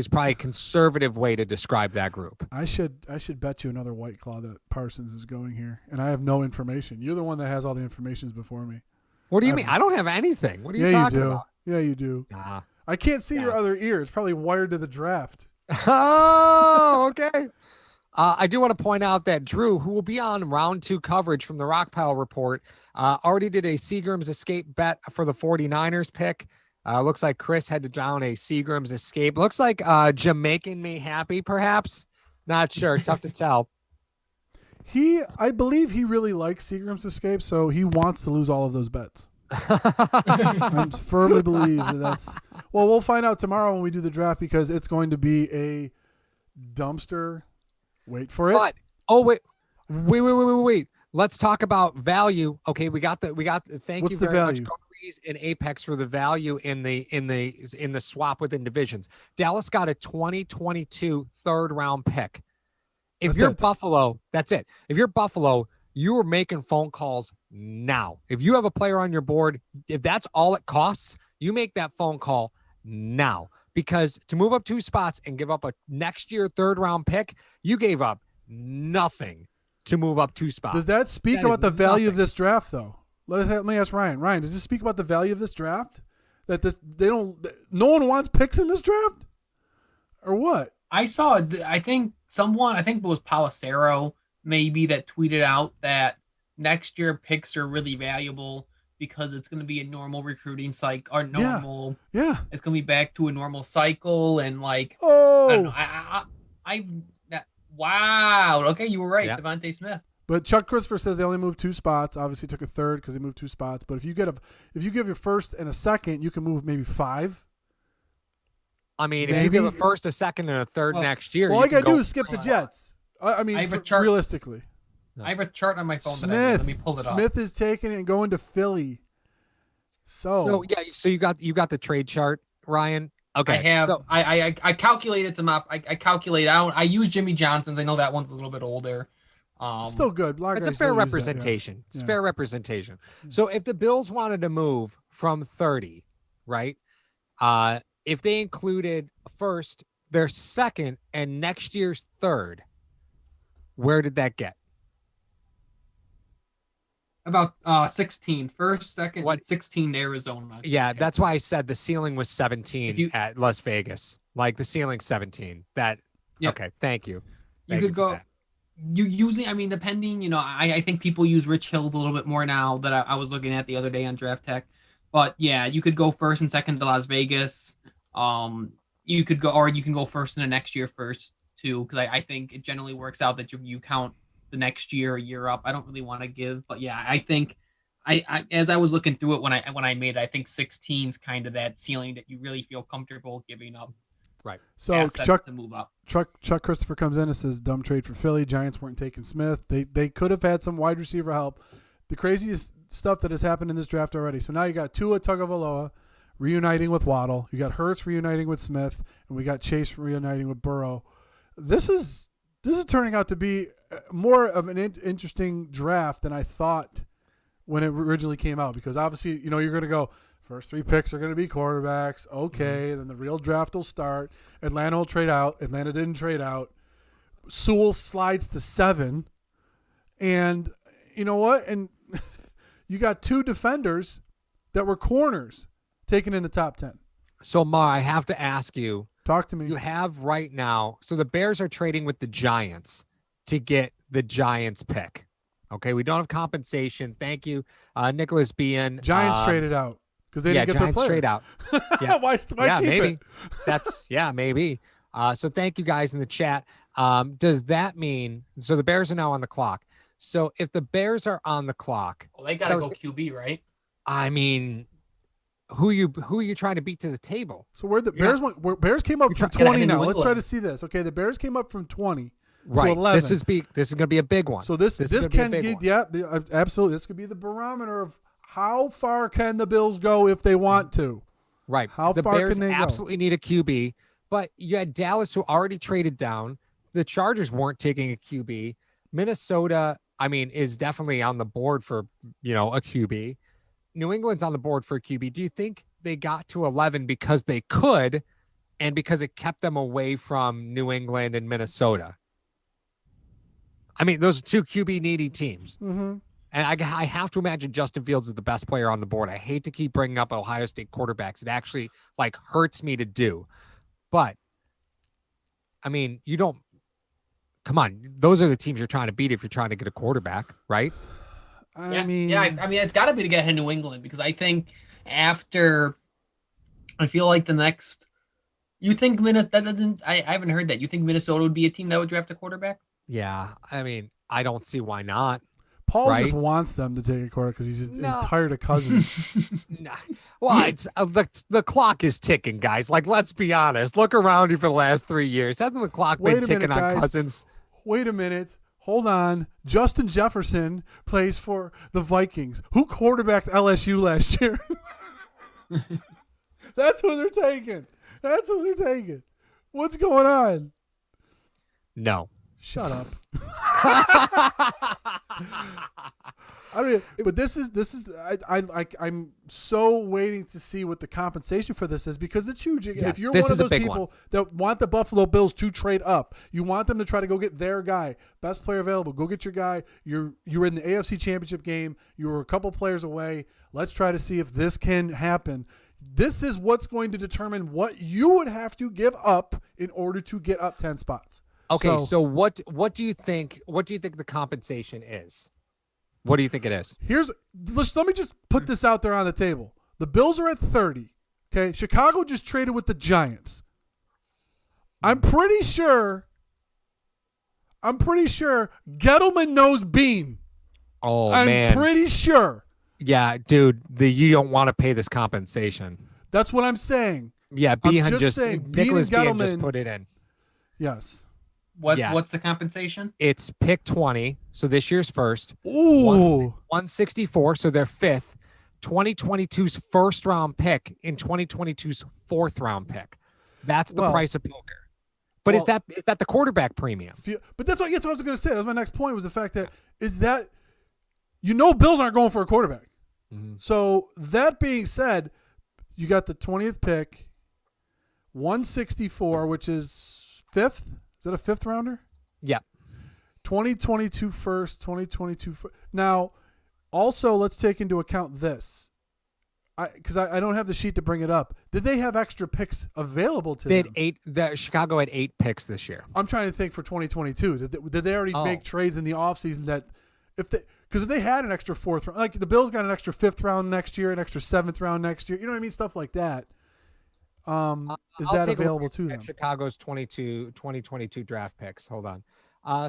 probably a conservative way to describe that group. I should bet you another White Claw that Parsons is going here, and I have no information. You're the one that has all the information before me. What do you mean? I don't have anything. What are you talking about? Yeah, you do. Nah. I can't see your other ear. It's probably wired to the draft. Oh, okay. I do want to point out that Drew, who will be on round 2 coverage from the Rockpile Report, already did a Seagram's escape bet for the 49ers pick. Looks like Chris had to down a Seagram's escape. Looks like Jamaican me happy, perhaps. Not sure. Tough to tell. I believe he really likes Seagram's escape, so he wants to lose all of those bets. I firmly believe that's. Well, we'll find out tomorrow when we do the draft because it's going to be a dumpster. Wait for it. But wait. Let's talk about value. Okay, we got. Thank What's you the very value? much, Cody's and Apex for the value in the swap within divisions. Dallas got a 2022 third-round pick. If That's you're it. Buffalo, that's it. If you're Buffalo, you are making phone calls now. If you have a player on your board, if that's all it costs, you make that phone call now. Because to move up 2 spots and give up a next year third-round pick, you gave up nothing to move up 2 spots. Does that speak That about is the value of nothing. this draft, though? Let me ask Ryan. Ryan, does this speak about the value of this draft? That no one wants picks in this draft, or what? I saw. I think it was Palacero maybe that tweeted out that next year picks are really valuable because it's going to be a normal recruiting cycle or normal. Yeah. It's going to be back to a normal cycle and like. Oh. I don't know. Wow. Okay, you were right, Yeah. Devontae Smith. But Chuck Christopher says they only moved 2 spots. Obviously, took a third because they moved 2 spots. But if you give your first and a second, you can move maybe 5. I mean, if Maybe. you give a first, a second, and a third next year, All you I gotta can do go is skip the 3. Jets. I mean, I have a chart. realistically, I have a chart on my phone that I made. Let me pull it up. Smith is taking it and going to Philly. So So you got the trade chart, Ryan. Okay, I have. So, I calculated some up. I calculate out. I use Jimmy Johnson's. I know that one's a little bit older. still good. it's a fair representation. It's fair representation. So if the Bills wanted to move from 30, right? If they included first, their second, and next year's third, where did that get? About 16. First, second, What? 16 to Arizona. Yeah, that's why I said the ceiling was 17 at Las Vegas. Like the ceiling's 17. That Yep. Okay, thank you. You could go. You using, I mean, depending, I think people use Rich Hills a little bit more now that I was looking at the other day on Draft Tech. But yeah, you could go first and second to Las Vegas. You can go first in the next year first too, because I think it generally works out that you count the next year a year up. I don't really want to give, but yeah, I think I as I was looking through it when I made it, I think 16's kind of that ceiling that you really feel comfortable giving up. Right. So assets Chuck to move up. Chuck Christopher comes in and says, dumb trade for Philly. Giants weren't taking Smith. They could have had some wide receiver help. The craziest stuff that has happened in this draft already. So now you got Tua Tagovailoa reuniting with Waddle. You got Hurts reuniting with Smith, and we got Chase reuniting with Burrow. This is turning out to be more of an interesting draft than I thought when it originally came out, because obviously, you're going to go, first 3 picks are going to be quarterbacks. Okay, and then the real draft will start. Atlanta will trade out. Atlanta didn't trade out. Sewell slides to 7. And you know what? And you got 2 defenders that were corners taken in the top 10. So, Mar, I have to ask you. Talk to me. You have right now. So the Bears are trading with the Giants to get the Giants pick. Okay, we don't have compensation. Thank you, Nicholas Bean. Giants traded out because they didn't get Giants their player. trade out. Yeah, why keep maybe. it? Maybe. So thank you guys in the chat. Does that mean so the Bears are now on the clock? So if the Bears are on the clock, Well, they got to go QB, right? I mean, who are you trying to beat to the table? So where the Bears went? Bears came up from trying to 20 get now. New Let's try England. to see this. Okay, the Bears came up from 20 Right. to 11. This is going to be a big one. So this is can gonna be a get big one. absolutely. This could be the barometer of how far can the Bills go if they want to. Right. How the far Bears can they go? absolutely need a QB, but you had Dallas who already traded down. The Chargers weren't taking a QB. Minnesota I mean, is definitely on the board for, a QB. New England's on the board for a QB. Do you think they got to 11 because they could and because it kept them away from New England and Minnesota? I mean, those are two QB needy teams. Mm-hmm. And I have to imagine Justin Fields is the best player on the board. I hate to keep bringing up Ohio State quarterbacks. It actually hurts me to do. But I mean, come on. Those are the teams you're trying to beat if you're trying to get a quarterback, right? I mean, it's got to be to get ahead of New England, because I think after, I feel like the next, you think I haven't heard that. You think Minnesota would be a team that would draft a quarterback? Yeah. I mean, I don't see why not. Paul right? just wants them to take a quarter because he's tired of Cousins. Nah. Well, it's the clock is ticking, guys. Let's be honest. Look around you for the last 3 years. Hasn't the clock been ticking on Cousins? Wait a minute. Hold on. Justin Jefferson plays for the Vikings. Who quarterbacked LSU last year? That's who they're taking. What's going on? No. Shut up. I mean, but this is I'm so waiting to see what the compensation for this is, because it's huge. Yeah, if you're one of those people that want the Buffalo Bills to trade up, you want them to try to go get their guy, best player available. Go get your guy. You're in the AFC Championship game. You were a couple players away. Let's try to see if this can happen. This is what's going to determine what you would have to give up in order to get up 10 spots. Okay, so what do you think? What do you think the compensation is? What do you think it is? Let me just put this out there on the table. The Bills are at 30. Okay, Chicago just traded with the Giants. I'm pretty sure Gettleman knows Bean. Oh, man. I'm pretty sure. Yeah, dude, you don't want to pay this compensation. That's what I'm saying. Yeah, Behan just Nicholas Bean Behan just put it in. Yes. What's the compensation? It's pick 20, so this year's first. Ooh. 164, so they're fifth. 2022's first round pick in 2022's fourth round pick. That's the price of poker. But is that the quarterback premium? But that's what I was going to say. That was my next point, was the fact that Bills aren't going for a quarterback. Mm-hmm. So that being said, you got the 20th pick, 164, which is fifth. Is that a fifth rounder? Yeah. 2022 first, 2022 first. Now, also, let's take into account this. Because I don't have the sheet to bring it up. Did they have extra picks available to them? Chicago had 8 picks this year. I'm trying to think for 2022. Did they already make trades in the offseason that because if they had an extra fourth round, like the Bills got an extra fifth round next year, an extra seventh round next year, you know what I mean? Stuff like that. Is that available to them? Chicago's 2022 draft picks. Hold on.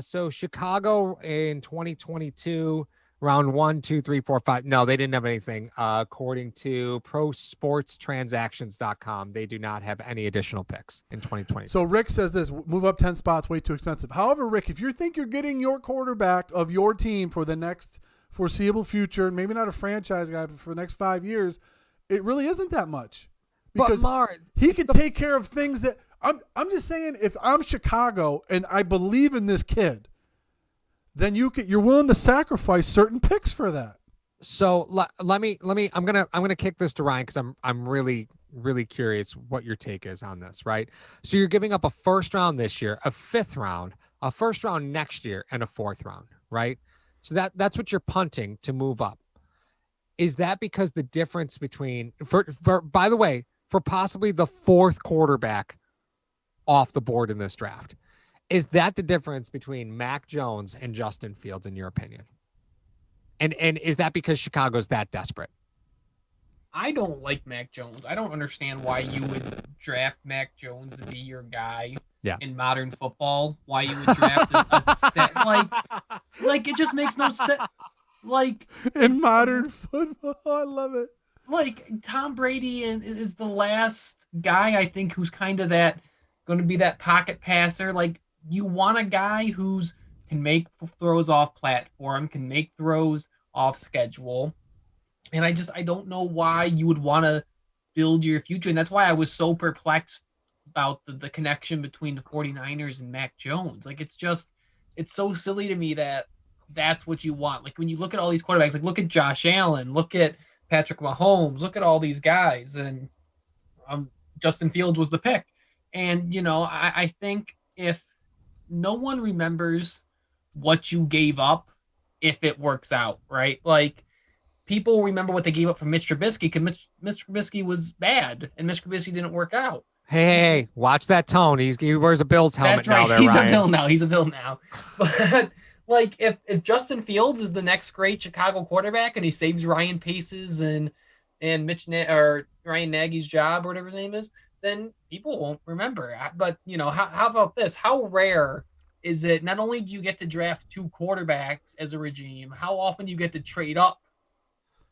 So Chicago in 2022, round 1, 2, 3, 4, 5. No, they didn't have anything. According to ProSportsTransactions.com, they do not have any additional picks in 2020. So Rick says this: move up 10 spots, way too expensive. However, Rick, if you think you're getting your quarterback of your team for the next foreseeable future, maybe not a franchise guy, but for the next 5 years, it really isn't that much. Because he could take care of things that I'm just saying, if I'm Chicago and I believe in this kid, then you're willing to sacrifice certain picks for that. So let me I'm gonna kick this to Ryan, because I'm really curious what your take is on this, right? So you're giving up a first round this year, a fifth round, a first round next year, and a fourth round, right? So that's what you're punting to move up. Is that because the difference between by the way, for possibly the fourth quarterback off the board in this draft, is that the difference between Mac Jones and Justin Fields, in your opinion? And is that because Chicago's that desperate? I don't like Mac Jones. I don't understand why you would draft Mac Jones to be your guy in modern football. Why you would draft like it just makes no sense. Like in modern football, I love it. Like Tom Brady is the last guy, I think, who's kind of going to be that pocket passer. Like, you want a guy who's can make throws off platform, can make throws off schedule. And I don't know why you would want to build your future. And that's why I was so perplexed about the connection between the 49ers and Mac Jones. Like, it's so silly to me that that's what you want. Like when you look at all these quarterbacks, like look at Josh Allen, look at Patrick Mahomes, look at all these guys, and Justin Fields was the pick. And I think if no one remembers what you gave up, if it works out, right? Like people remember what they gave up for Mitch Trubisky because Mitch Trubisky was bad and Mitch Trubisky didn't work out. Hey, watch that tone. He wears a Bills helmet That's right. now. There, He's Ryan. a Bill now. He's a Bill now. But like if Justin Fields is the next great Chicago quarterback and he saves Ryan Pace's and or Ryan Nagy's job or whatever his name is, then people won't remember. But how about this? How rare is it? Not only do you get to draft 2 quarterbacks as a regime, how often do you get to trade up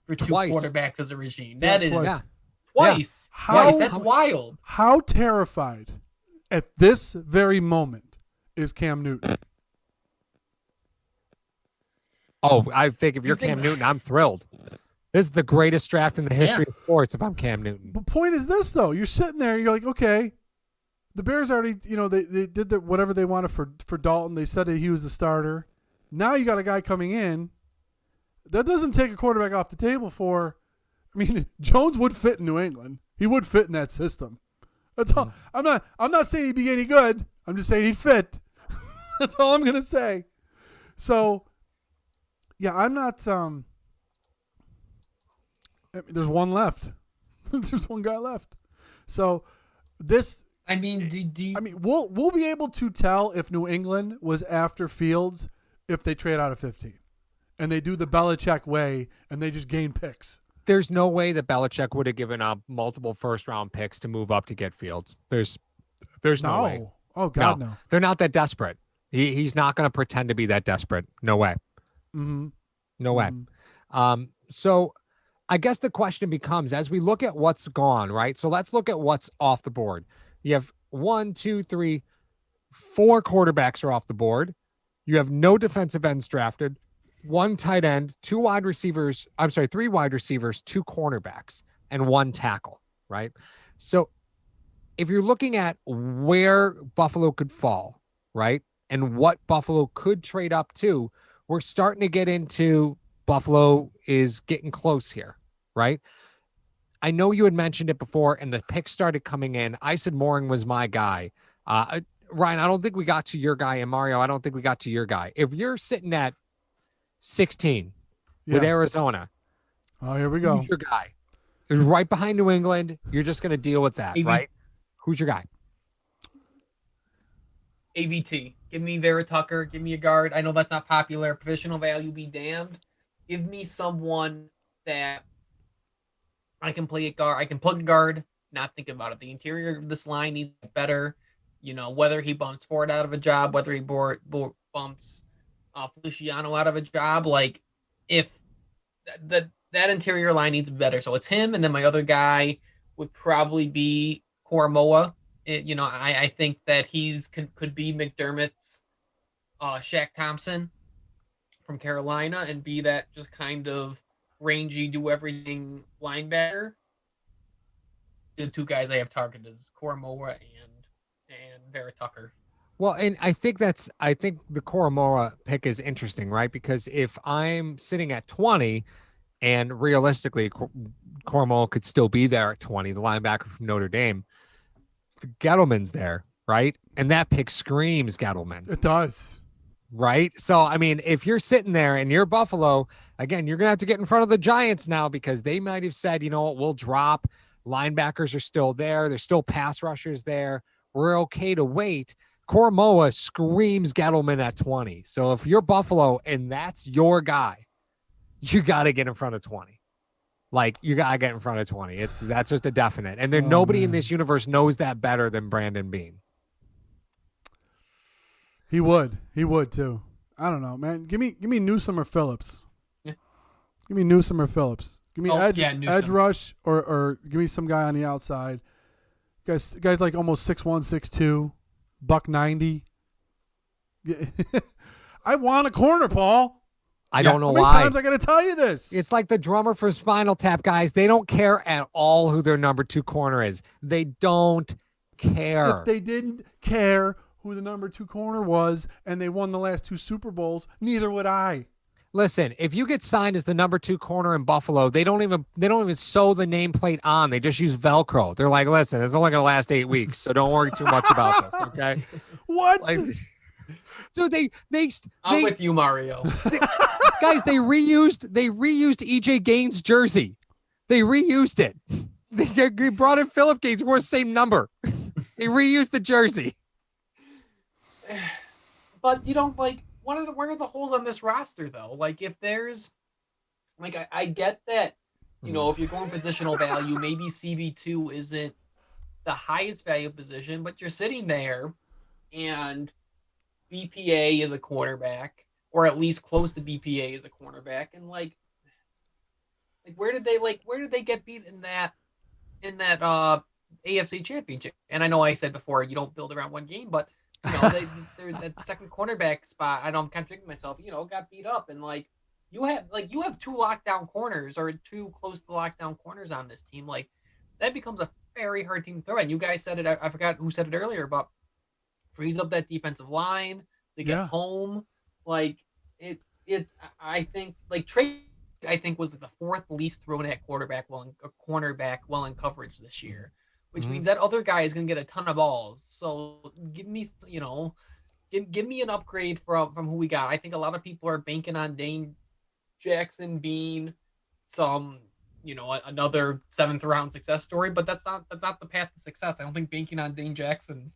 for 2 quarterbacks as a regime? That is twice. Twice. That's wild. How terrified at this very moment is Cam Newton? Oh, I think if you're Cam Newton, I'm thrilled. This is the greatest draft in the history of sports if I'm Cam Newton. The point is this, though. You're sitting there, you're like, okay, the Bears already, they did whatever they wanted for Dalton. They said that he was the starter. Now you got a guy coming in. That doesn't take a quarterback off the table for, Jones would fit in New England. He would fit in that system. That's all. I'm not saying he'd be any good. I'm just saying he'd fit. That's all I'm going to say. So, yeah, I'm not, there's one left. There's one guy left. So this, we'll be able to tell if New England was after Fields if they trade out of 15 and they do the Belichick way and they just gain picks. There's no way that Belichick would have given up multiple first-round picks to move up to get Fields. There's no way. Oh God, no. They're not that desperate. He's not going to pretend to be that desperate. No way. Mm-hmm. No way. So I guess the question becomes, as we look at what's gone, right? So let's look at what's off the board. You have 4 quarterbacks are off the board. You have no defensive ends drafted, 1 tight end, 3 wide receivers, 2 cornerbacks, and 1 tackle, right? So if you're looking at where Buffalo could fall, right, and what Buffalo could trade up to, we're starting to get into Buffalo is getting close here, right? I know you had mentioned it before, and the picks started coming in. I said Mooring was my guy. Ryan, I don't think we got to your guy, and Mario, I don't think we got to your guy. If you're sitting at 16 with Arizona, oh, here we go. Who's your guy? It's right behind New England. You're just going to deal with that, right? Who's your guy? AVT. Give me Vera Tucker. Give me a guard. I know that's not popular. Positional value be damned. Give me someone that I can play at guard. I can plug guard, not think about it. The interior of this line needs to get better. Whether he bumps Ford out of a job, whether he bumps Feliciano out of a job, like if that interior line needs better. So it's him, and then my other guy would probably be Koromoa. I think that could be McDermott's Shaq Thompson from Carolina and be that just kind of rangy, do everything linebacker. The 2 guys I have targeted is Koromoa and Vera Tucker. Well, and I think the Koromoa pick is interesting, right? Because if I'm sitting at 20 and realistically Koromoa could still be there at 20, the linebacker from Notre Dame, Gettleman's there, right? And that pick screams Gettleman. It does. Right? So, if you're sitting there and you're Buffalo, again, you're going to have to get in front of the Giants now because they might have said, you know what, we'll drop. Linebackers are still there. There's still pass rushers there. We're okay to wait. Koromoa screams Gettleman at 20. So if you're Buffalo and that's your guy, you got to get in front of 20. Like, you got to get in front of 20. That's just a definite. And then nobody in this universe knows that better than Brandon Beane. He would too. I don't know, man. Give me Newsome or Phillips. Yeah. Give me Newsome or Phillips. Give me edge rush or give me some guy on the outside. Guys like almost 6'1", 6'2", $190. I want a corner, Paul. I don't know why. How many times I got to tell you this? It's like the drummer for Spinal Tap, guys. They don't care at all who their number 2 corner is. They don't care. If they didn't care, who the number 2 corner was, and they won the last 2 Super Bowls, neither would I. Listen, if you get signed as the number 2 corner in Buffalo, they don't even sew the nameplate on. They just use Velcro. They're like, listen, it's only going to last 8 weeks, so don't worry too much about this, okay? What? Like, dude, I'm with you, Mario. Guys, they reused EJ Gaines' jersey. They reused it. They brought in Philip Gaines, wore the same number. They reused the jersey. But like, where are the holes on this roster though? Like, if there's, like, I get that, if you're going positional value, maybe CB2 isn't the highest value position, but you're sitting there, and BPA is a cornerback, or at least close to BPA is a cornerback, and like where did they get beat in that AFC Championship? And I know I said before you don't build around one game, but they're that second cornerback spot. I know I'm contradicting myself. Got beat up, and like you have 2 lockdown corners, or 2 close to lockdown corners on this team. Like, that becomes a very hard team to throw. And you guys said it. I forgot who said it earlier, but frees up that defensive line. They get home. Like it. I think like Trey. I think was the 4th least thrown at cornerback well in coverage this year, which means that other guy is going to get a ton of balls. So give me, give me an upgrade from who we got. I think a lot of people are banking on Dane Jackson being some, another 7th round success story, but that's not the path to success. I don't think banking on Dane Jackson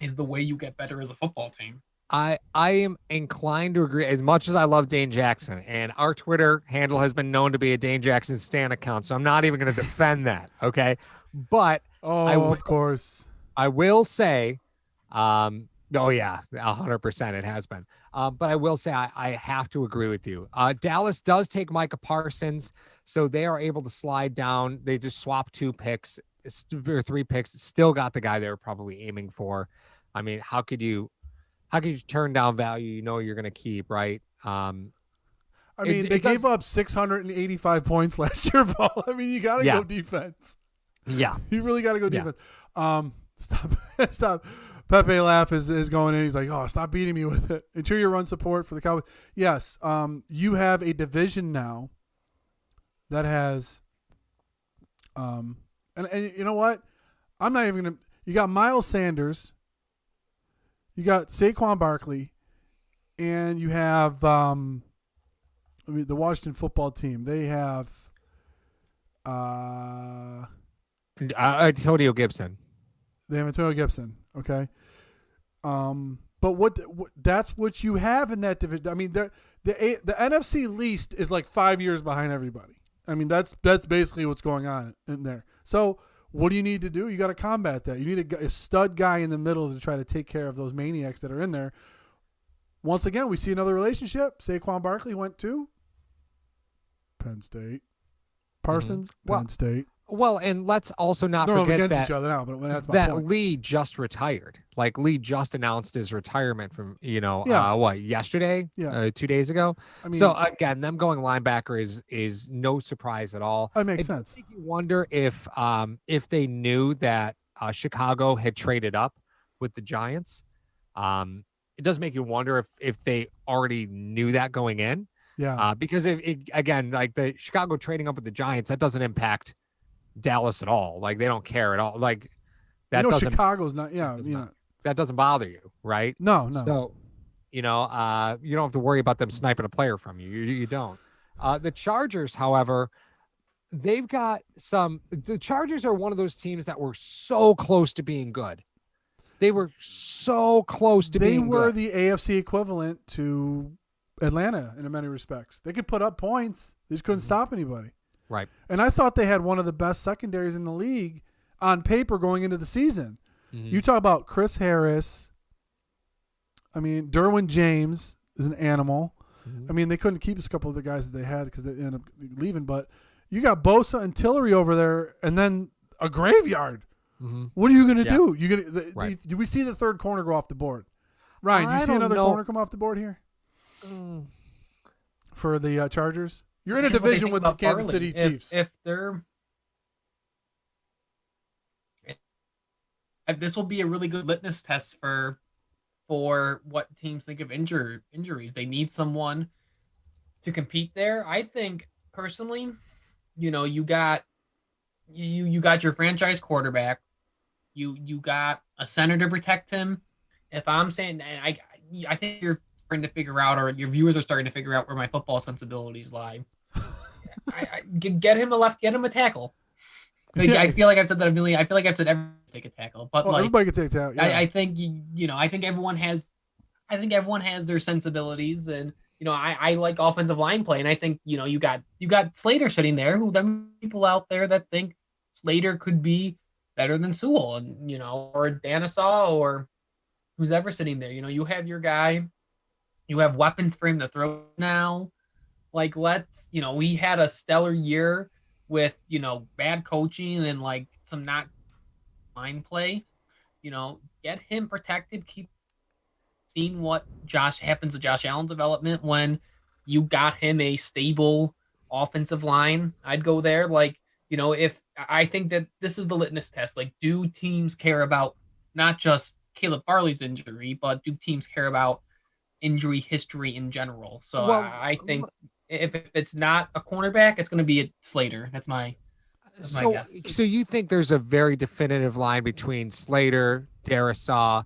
is the way you get better as a football team. I am inclined to agree. As much as I love Dane Jackson, and our Twitter handle has been known to be a Dane Jackson stan account, so I'm not even going to defend that. Okay, but of course, I will say, oh yeah, 100% it has been. But I will say I have to agree with you. Dallas does take Micah Parsons, so they are able to slide down. They just swap 2 picks or 3 picks. Still got the guy they were probably aiming for. I mean, how could you turn down value you're going to keep, right? They gave up 685 points last year, Paul. I mean, you got to go defense. Yeah. You really got to go defense. Stop. Pepe laugh is going in. He's like, oh, stop beating me with it. Interior run support for the Cowboys. Yes, you have a division now that has and you know what? I'm not even going to – you got Miles Sanders – you got Saquon Barkley, and you have the Washington football team. They have Antonio Gibson. They have Antonio Gibson. Okay, but what that's what you have in that division. I mean, the NFC least is like 5 years behind everybody. I mean, that's basically what's going on in there. So. What do you need to do? You got to combat that. You need a stud guy in the middle to try to take care of those maniacs that are in there. Once again, we see another relationship. Saquon Barkley went to Penn State. Parsons, Penn State. Well, and let's also not forget against that, each other now, but that's my that point. Lee just retired. Like, Lee just announced his retirement from, yesterday? Yeah. 2 days ago? I mean, so, again, them going linebacker is no surprise at all. That makes sense. Make you wonder if they knew that Chicago had traded up with the Giants. It does make you wonder if they already knew that going in. Yeah. Because, again, like the Chicago trading up with the Giants, that doesn't impact Dallas at all. Like, they don't care at all. Like, that doesn't. Chicago's not. Yeah, that doesn't bother you, right? No. So, you don't have to worry about them sniping a player from you. You don't. The Chargers, however, they've got some. The Chargers are one of those teams that were so close to being good. They were so close to being good. They were the AFC equivalent to Atlanta in many respects. They could put up points. They just couldn't stop anybody. Right. And I thought they had one of the best secondaries in the league on paper going into the season. Mm-hmm. You talk about Chris Harris. I mean, Derwin James is an animal. Mm-hmm. I mean, they couldn't keep a couple of the guys that they had because they ended up leaving. But you got Bosa and Tillery over there and then a graveyard. Mm-hmm. What are you going to do? Do we see the third corner go off the board? Ryan, do you see another corner come off the board here? For the Chargers? You're in a division with the Kansas City Chiefs. If they're, this will be a really good litmus test for for what teams think of injuries. They need someone to compete there. I think personally, you got your franchise quarterback. You got a center to protect him. If I'm saying, and I think you're starting to figure out, or your viewers are starting to figure out where my football sensibilities lie. Get him a tackle. Yeah. I feel like I've said that a million. I feel like I've said everyone take a tackle, but everybody can take a tackle. Yeah. I think I think everyone has their sensibilities, and I like offensive line play, and I think you got Slater sitting there, who there are people out there that think Slater could be better than Sewell, and or Danasaw, or who's ever sitting there. You have your guy, you have weapons for him to throw now. Like, we had a stellar year with bad coaching and like some not line play. Get him protected. Keep seeing what happens to Josh Allen's development when you got him a stable offensive line. I'd go there. Like, if I think that this is the litmus test. Like, do teams care about not just Caleb Farley's injury, but do teams care about injury history in general? So I think if it's not a cornerback, it's going to be a Slater. That's my guess. So you think there's a very definitive line between Slater, Darisaw,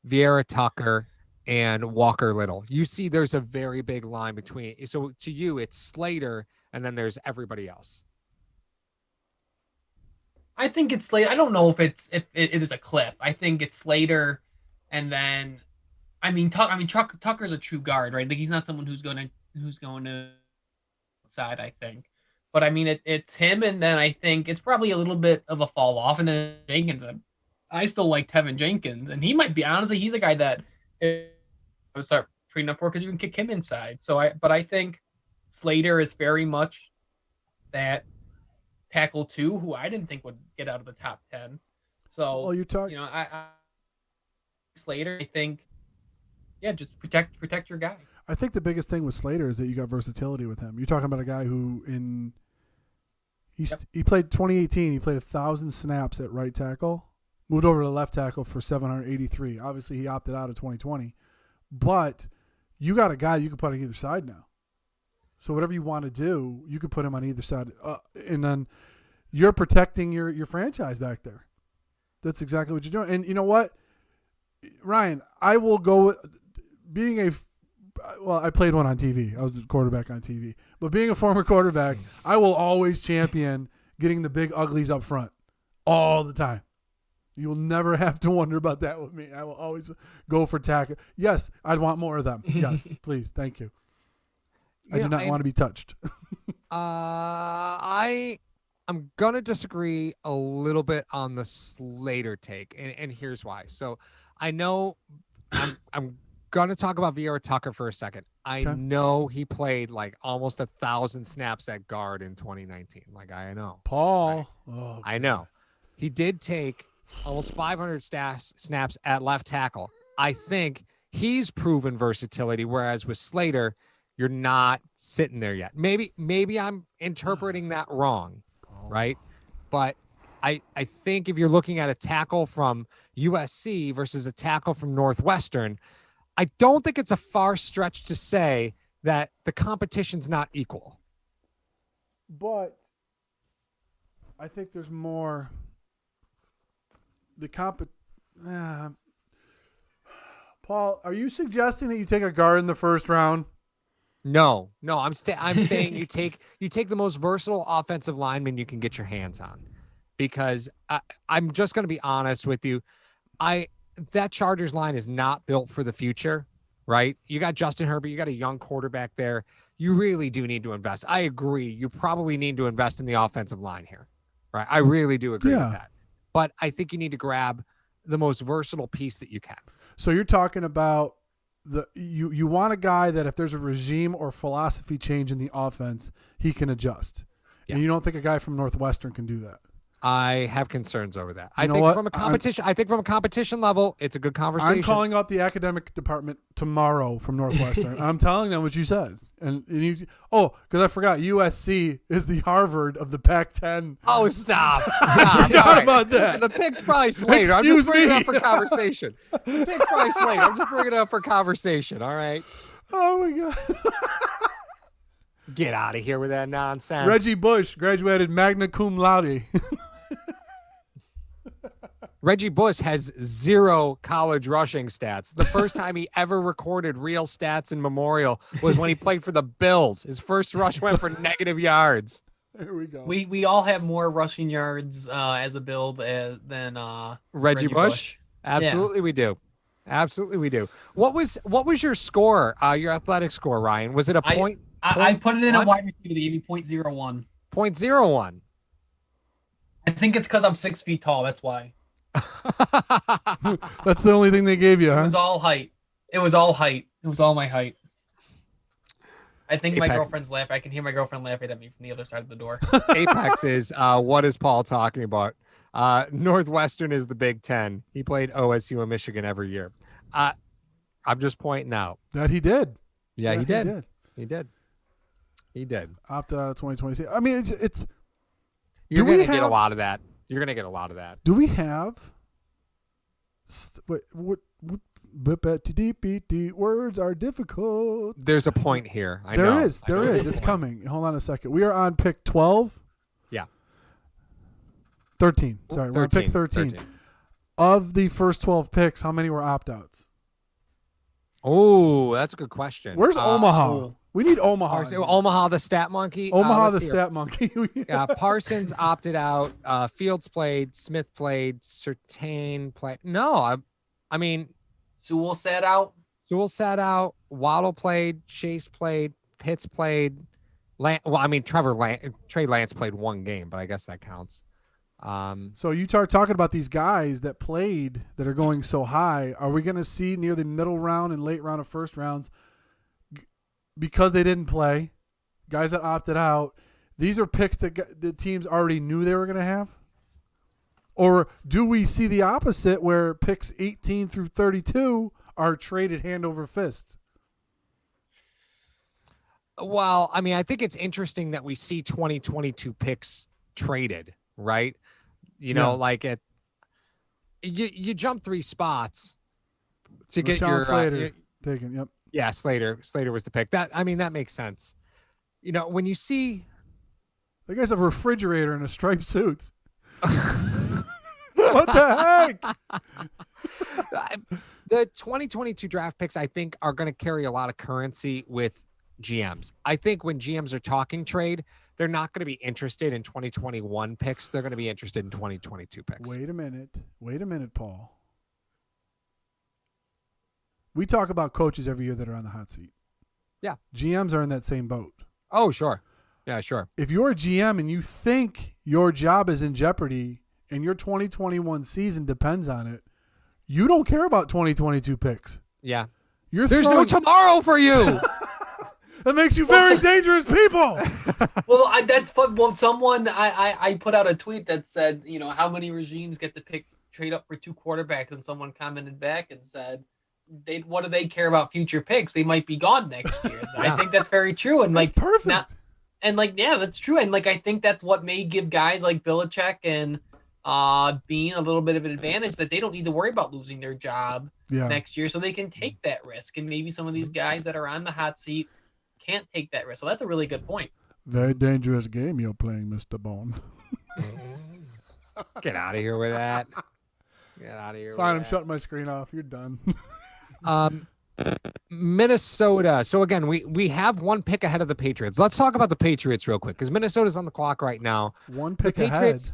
Vieira Tucker, and Walker Little? You see there's a very big line between. So to you, it's Slater, and then there's everybody else. I think it's Slater. I don't know if it is a cliff. I think it's Slater, and then Tucker's a true guard, right? Like, he's not someone who's going to outside, I think. But it's him, and then I think it's probably a little bit of a fall off, and then Jenkins. I still like Tevin Jenkins, and he might be, honestly, he's a guy that I would start trading up for, because you can kick him inside. But I think Slater is very much that tackle 2, who I didn't think would get out of the top 10. So Slater, I think, just protect your guy. I think the biggest thing with Slater is that you got versatility with him. You're talking about a guy who he played 2018. He played 1,000 snaps at right tackle, moved over to left tackle for 783. Obviously, he opted out of 2020, but you got a guy you can put on either side now. So whatever you want to do, you can put him on either side, and then you're protecting your franchise back there. That's exactly what you're doing. And you know what, Ryan, I will go with being I played one on TV. I was a quarterback on TV. But being a former quarterback, I will always champion getting the big uglies up front all the time. You will never have to wonder about that with me. I will always go for tackle. Yes, I'd want more of them. Yes, please. Thank you. I do not want to be touched. I'm going to disagree a little bit on the Slater take, and here's why. So I know I'm going to talk about Vieira Tucker for a second. I know he played like almost 1,000 snaps at guard in 2019. Like, I know. Paul. Right? Oh, I know. He did take almost 500 snaps at left tackle. I think he's proven versatility, whereas with Slater, you're not sitting there yet. Maybe I'm interpreting that wrong, right? But I think if you're looking at a tackle from USC versus a tackle from Northwestern, I don't think it's a far stretch to say that the competition's not equal. But I think there's more. Paul, are you suggesting that you take a guard in the first round? No. I'm saying you take the most versatile offensive lineman you can get your hands on, because I'm just going to be honest with you. That Chargers line is not built for the future, right? You got Justin Herbert, you got a young quarterback there. You really do need to invest. I agree. You probably need to invest in the offensive line here, right? I really do agree with that. But I think you need to grab the most versatile piece that you can. So you're talking about you want a guy that if there's a regime or philosophy change in the offense, he can adjust. Yeah. And you don't think a guy from Northwestern can do that? I have concerns over that. You know what? From a competition, I think from a competition level, it's a good conversation. I'm calling up the academic department tomorrow from Northwestern. I'm telling them what you said. And you, because I forgot, USC is the Harvard of the Pac-10. Oh, stop. I forgot about that. The pick's probably Slater. I'm Excuse just bringing it me. up for conversation. The pick's probably Slater. I'm just bringing it up for conversation. All right. Oh, my God. Get out of here with that nonsense. Reggie Bush graduated magna cum laude. Reggie Bush has 0 college rushing stats. The first time he ever recorded real stats in Memorial was when he played for the Bills. His first rush went for negative yards. There we go. We all have more rushing yards as a build than Reggie Bush? Absolutely, we do. Absolutely, we do. What was your score? Your athletic score, Ryan? Was it a point? I put it in a wide receiver. They gave me 0.01. 0.01. I think it's because I'm 6 feet tall. That's why. That's the only thing they gave you, It huh? was all height. It was all height. It was all my height. I think my Apex. girlfriend's laughing. I can hear my girlfriend laughing at me from the other side of the door. Apex is what is Paul talking about? Northwestern is the Big Ten. He played OSU and Michigan every year. I'm just pointing out. That he did. Yeah, That he did. He did. Opted out of 2026. I mean, it's You're Do we going to get a have- lot of that. You're going to get a lot of that. do we have what words are difficult. There's a point here. I There know. is. I know There there's is. a It's point. coming. Hold on a second. We are on pick 12. Yeah. 13. Sorry, we're on pick 13. Of the first 12 picks, how many were opt-outs? Oh, that's a good question. Where's Omaha? oh. We need Omaha. Omaha, the stat monkey. Omaha, the let's hear. stat monkey. Parsons opted out. Fields played. Smith played. Surtain played. No, I mean, Sewell sat out. Sewell sat out. Waddle played. Chase played. Pitts played. Trey Lance played one game, but I guess that counts. So you start talking about these guys that played that are going so high. Are we going to see near the middle round and late round of first rounds because they didn't play, guys that opted out? These are picks that the teams already knew they were going to have? Or do we see the opposite where picks 18 through 32 are traded hand over fist? Well, I mean, I think it's interesting that we see 2022 picks traded, right? You know, like you jump 3 spots to get Rashawn your Slater taken. Yep. Yeah, Slater was the pick. That makes sense. You know, when you see That guy's a refrigerator in a striped suit. What the heck? the 2022 draft picks, I think, are going to carry a lot of currency with GMs. I think when GMs are talking trade, they're not going to be interested in 2021 picks. They're going to be interested in 2022 picks. Wait a minute, Paul. We talk about coaches every year that are on the hot seat. Yeah. GMs are in that same boat. Oh, sure. Yeah, sure. If you're a GM and you think your job is in jeopardy and your 2021 season depends on it, you don't care about 2022 picks. Yeah. There's There's no tomorrow for you. That makes you very dangerous people. Well, someone I put out a tweet that said, you know, how many regimes get to trade up for 2 quarterbacks, and someone commented back and said, what do they care about future picks? They might be gone next year. I think that's very true, and That's perfect. That's true, and I think that's what may give guys like Belichick and Bean a little bit of an advantage, that they don't need to worry about losing their job next year, so they can take that risk. And maybe some of these guys that are on the hot seat can't take that risk. So that's a really good point. Very dangerous game you're playing, Mr. Bone. Get out of here with that. Get out of here. Fine, with I'm shutting my screen off. You're done. Minnesota. So again, we have 1 pick ahead of the Patriots. Let's talk about the Patriots real quick, because Minnesota's on the clock right now. 1 pick The ahead. Patriots-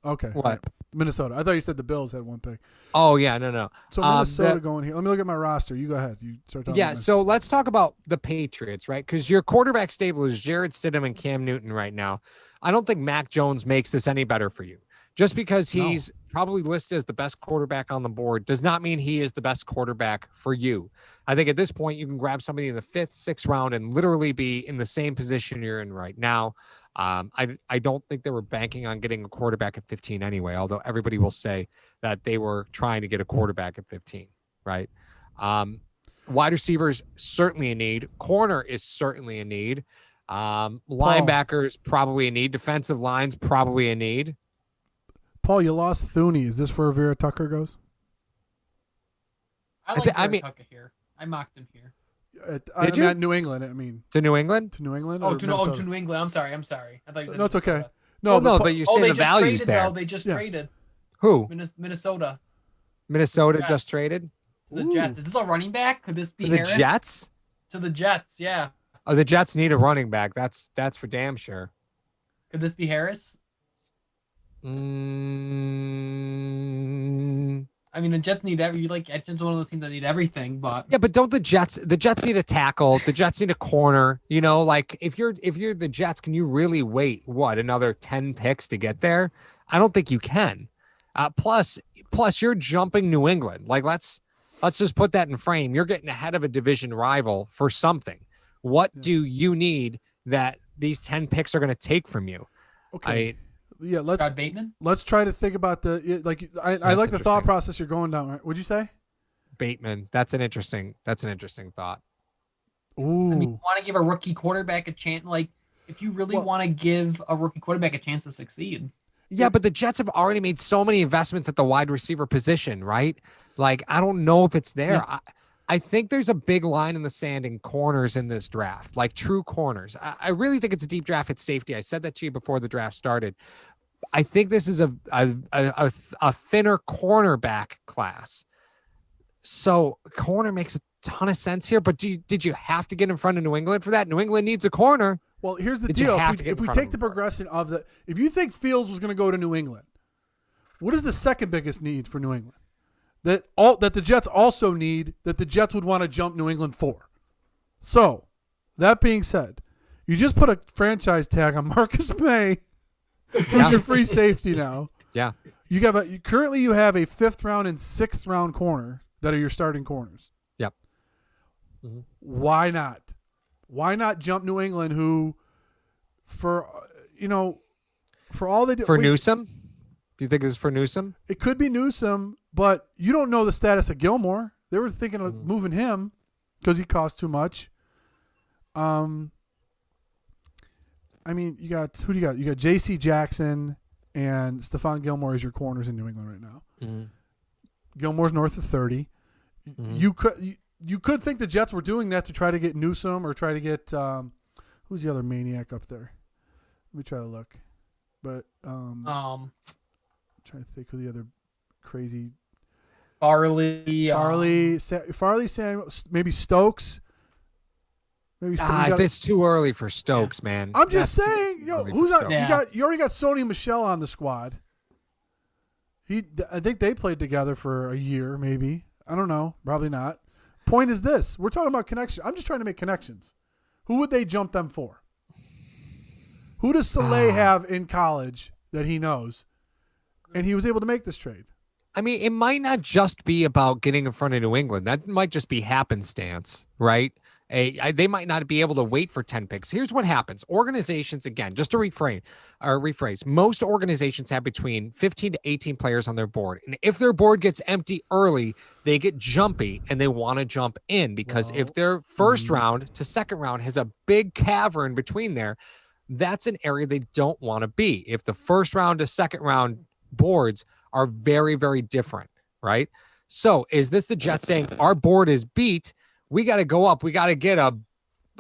Okay. What? Right. Minnesota. I thought you said the Bills had 1 pick. Oh yeah, no. So Minnesota going here. Let me look at my roster. You go ahead. You start talking. Yeah, about so let's talk about the Patriots, right? Because your quarterback stable is Jarrett Stidham and Cam Newton right now. I don't think Mac Jones makes this any better for you. Just because he's probably listed as the best quarterback on the board does not mean he is the best quarterback for you. I think at this point you can grab somebody in the 5th, 6th round and literally be in the same position you're in right now. I don't think they were banking on getting a quarterback at 15 anyway, although everybody will say that they were trying to get a quarterback at 15, right? Wide receivers, certainly a need. Corner is certainly a need. Linebackers, probably a need. Defensive lines, probably a need. Paul, you lost Thuney. Is this where Vera Tucker goes? I like Vera Tucker here. I mocked him here. I meant New England. To New England? To New England? To New England. I'm sorry. I thought you said no, it's okay. No, but you're saying the values there. They just traded. Who? Minnesota. Minnesota just traded? The Jets. Is this a running back? Could this be the Harris? Jets? To the Jets, yeah. Oh, the Jets need a running back. That's for damn sure. Could this be Harris? I mean, the Jets need it's one of those teams that need everything, but yeah, but don't the Jets need a tackle? The Jets need a corner. You know, like if you're the Jets, can you really wait another 10 picks to get there? I don't think you can. Plus you're jumping New England. Like let's just put that in frame. You're getting ahead of a division rival for something. What do you need that these 10 picks are going to take from you? Okay. Bateman? Let's try to think about I like the thought process you're going down. Right? What'd you say? Bateman. That's an interesting thought. Ooh. I mean, you want to give a rookie quarterback a chance? Like, if you really want to give a rookie quarterback a chance to succeed. Yeah, but the Jets have already made so many investments at the wide receiver position, right? Like, I don't know if it's there. Yeah. I think there's a big line in the sand in corners in this draft, like true corners. I really think it's a deep draft at safety. I said that to you before the draft started. I think this is a thinner cornerback class. So corner makes a ton of sense here, but did you have to get in front of New England for that? New England needs a corner. Well, here's the deal. If we take the progression of if you think Fields was going to go to New England, what is the second biggest need for New England? That the Jets also need, that the Jets would want to jump New England for. So, that being said, you just put a franchise tag on Marcus May, who's your free safety now. Yeah. Currently you have a 5th round and 6th round corner that are your starting corners. Yep. Mm-hmm. Why not? Why not jump New England, who, for all they do. For Newsome? Do you think it's for Newsome? It could be Newsome, but you don't know the status of Gilmore. They were thinking of moving him because he costs too much. I mean, who do you got? You got J.C. Jackson and Stephon Gilmore as your corners in New England right now. Mm-hmm. Gilmore's north of 30. Mm-hmm. You could think the Jets were doing that to try to get Newsome or try to get who's the other maniac up there? Let me try to look. But I'm trying to think who the other crazy Farley, Samuel, maybe Stokes. It's too early for Stokes, man. I'm just saying, who's on? You already got Sony Michel on the squad. I think they played together for a year, maybe. I don't know, probably not. Point is this: we're talking about connection. I'm just trying to make connections. Who would they jump them for? Who does Saleh have in college that he knows, and he was able to make this trade? I mean, it might not just be about getting in front of New England. That might just be happenstance, right? They might not be able to wait for 10 picks. Here's what happens. Organizations, again, just to rephrase, most organizations have between 15 to 18 players on their board. And if their board gets empty early, they get jumpy and they want to jump in because if their first round to second round has a big cavern between there, that's an area they don't want to be. If the first round to second round boards are very, very different, right? So is this the Jets saying our board is beat? We got to go up. We got to get a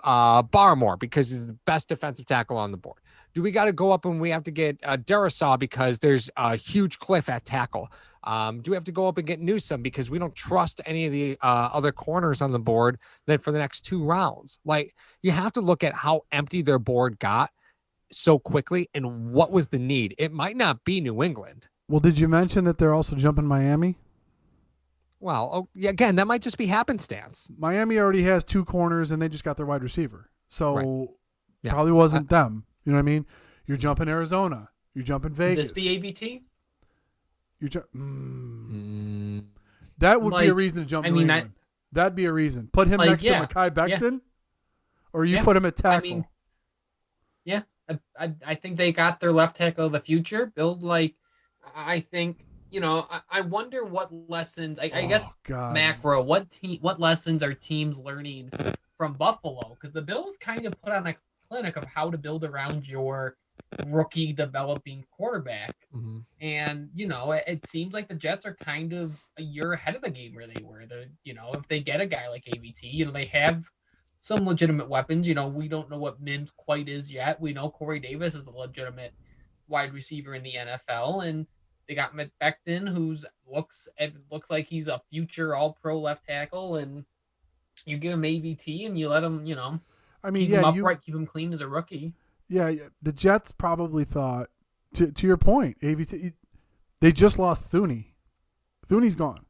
Barmore because he's the best defensive tackle on the board. Do we got to go up and we have to get Darisaw because there's a huge cliff at tackle? Do we have to go up and get Newsome because we don't trust any of the other corners on the board that for the next 2 rounds? Like, you have to look at how empty their board got so quickly and what was the need. It might not be New England. Well, did you mention that they're also jumping Miami? Well, again, that might just be happenstance. Miami already has 2 corners, and they just got their wide receiver. So probably wasn't them. You know what I mean? You're jumping Arizona. You're jumping Vegas. Could this be AVT? That would be a reason to jump New England. That'd be a reason. Put him next to Mekhi Becton? Or you put him at tackle? I think they got their left tackle of the future. Build like, I think, I wonder what lessons. I guess God. macro. What lessons are teams learning from Buffalo? Because the Bills kind of put on a clinic of how to build around your rookie developing quarterback. Mm-hmm. And it seems like the Jets are kind of a year ahead of the game where they were. If they get a guy like AVT, they have some legitimate weapons. We don't know what Mims quite is yet. We know Corey Davis is a legitimate wide receiver in the NFL, and they got Becton, who's looks like he's a future All-Pro left tackle, and you give him AVT and you let him, keep him upright, keep him clean as a rookie. Yeah, the Jets probably thought, to your point, AVT, they just lost Thuney. Thuney's gone.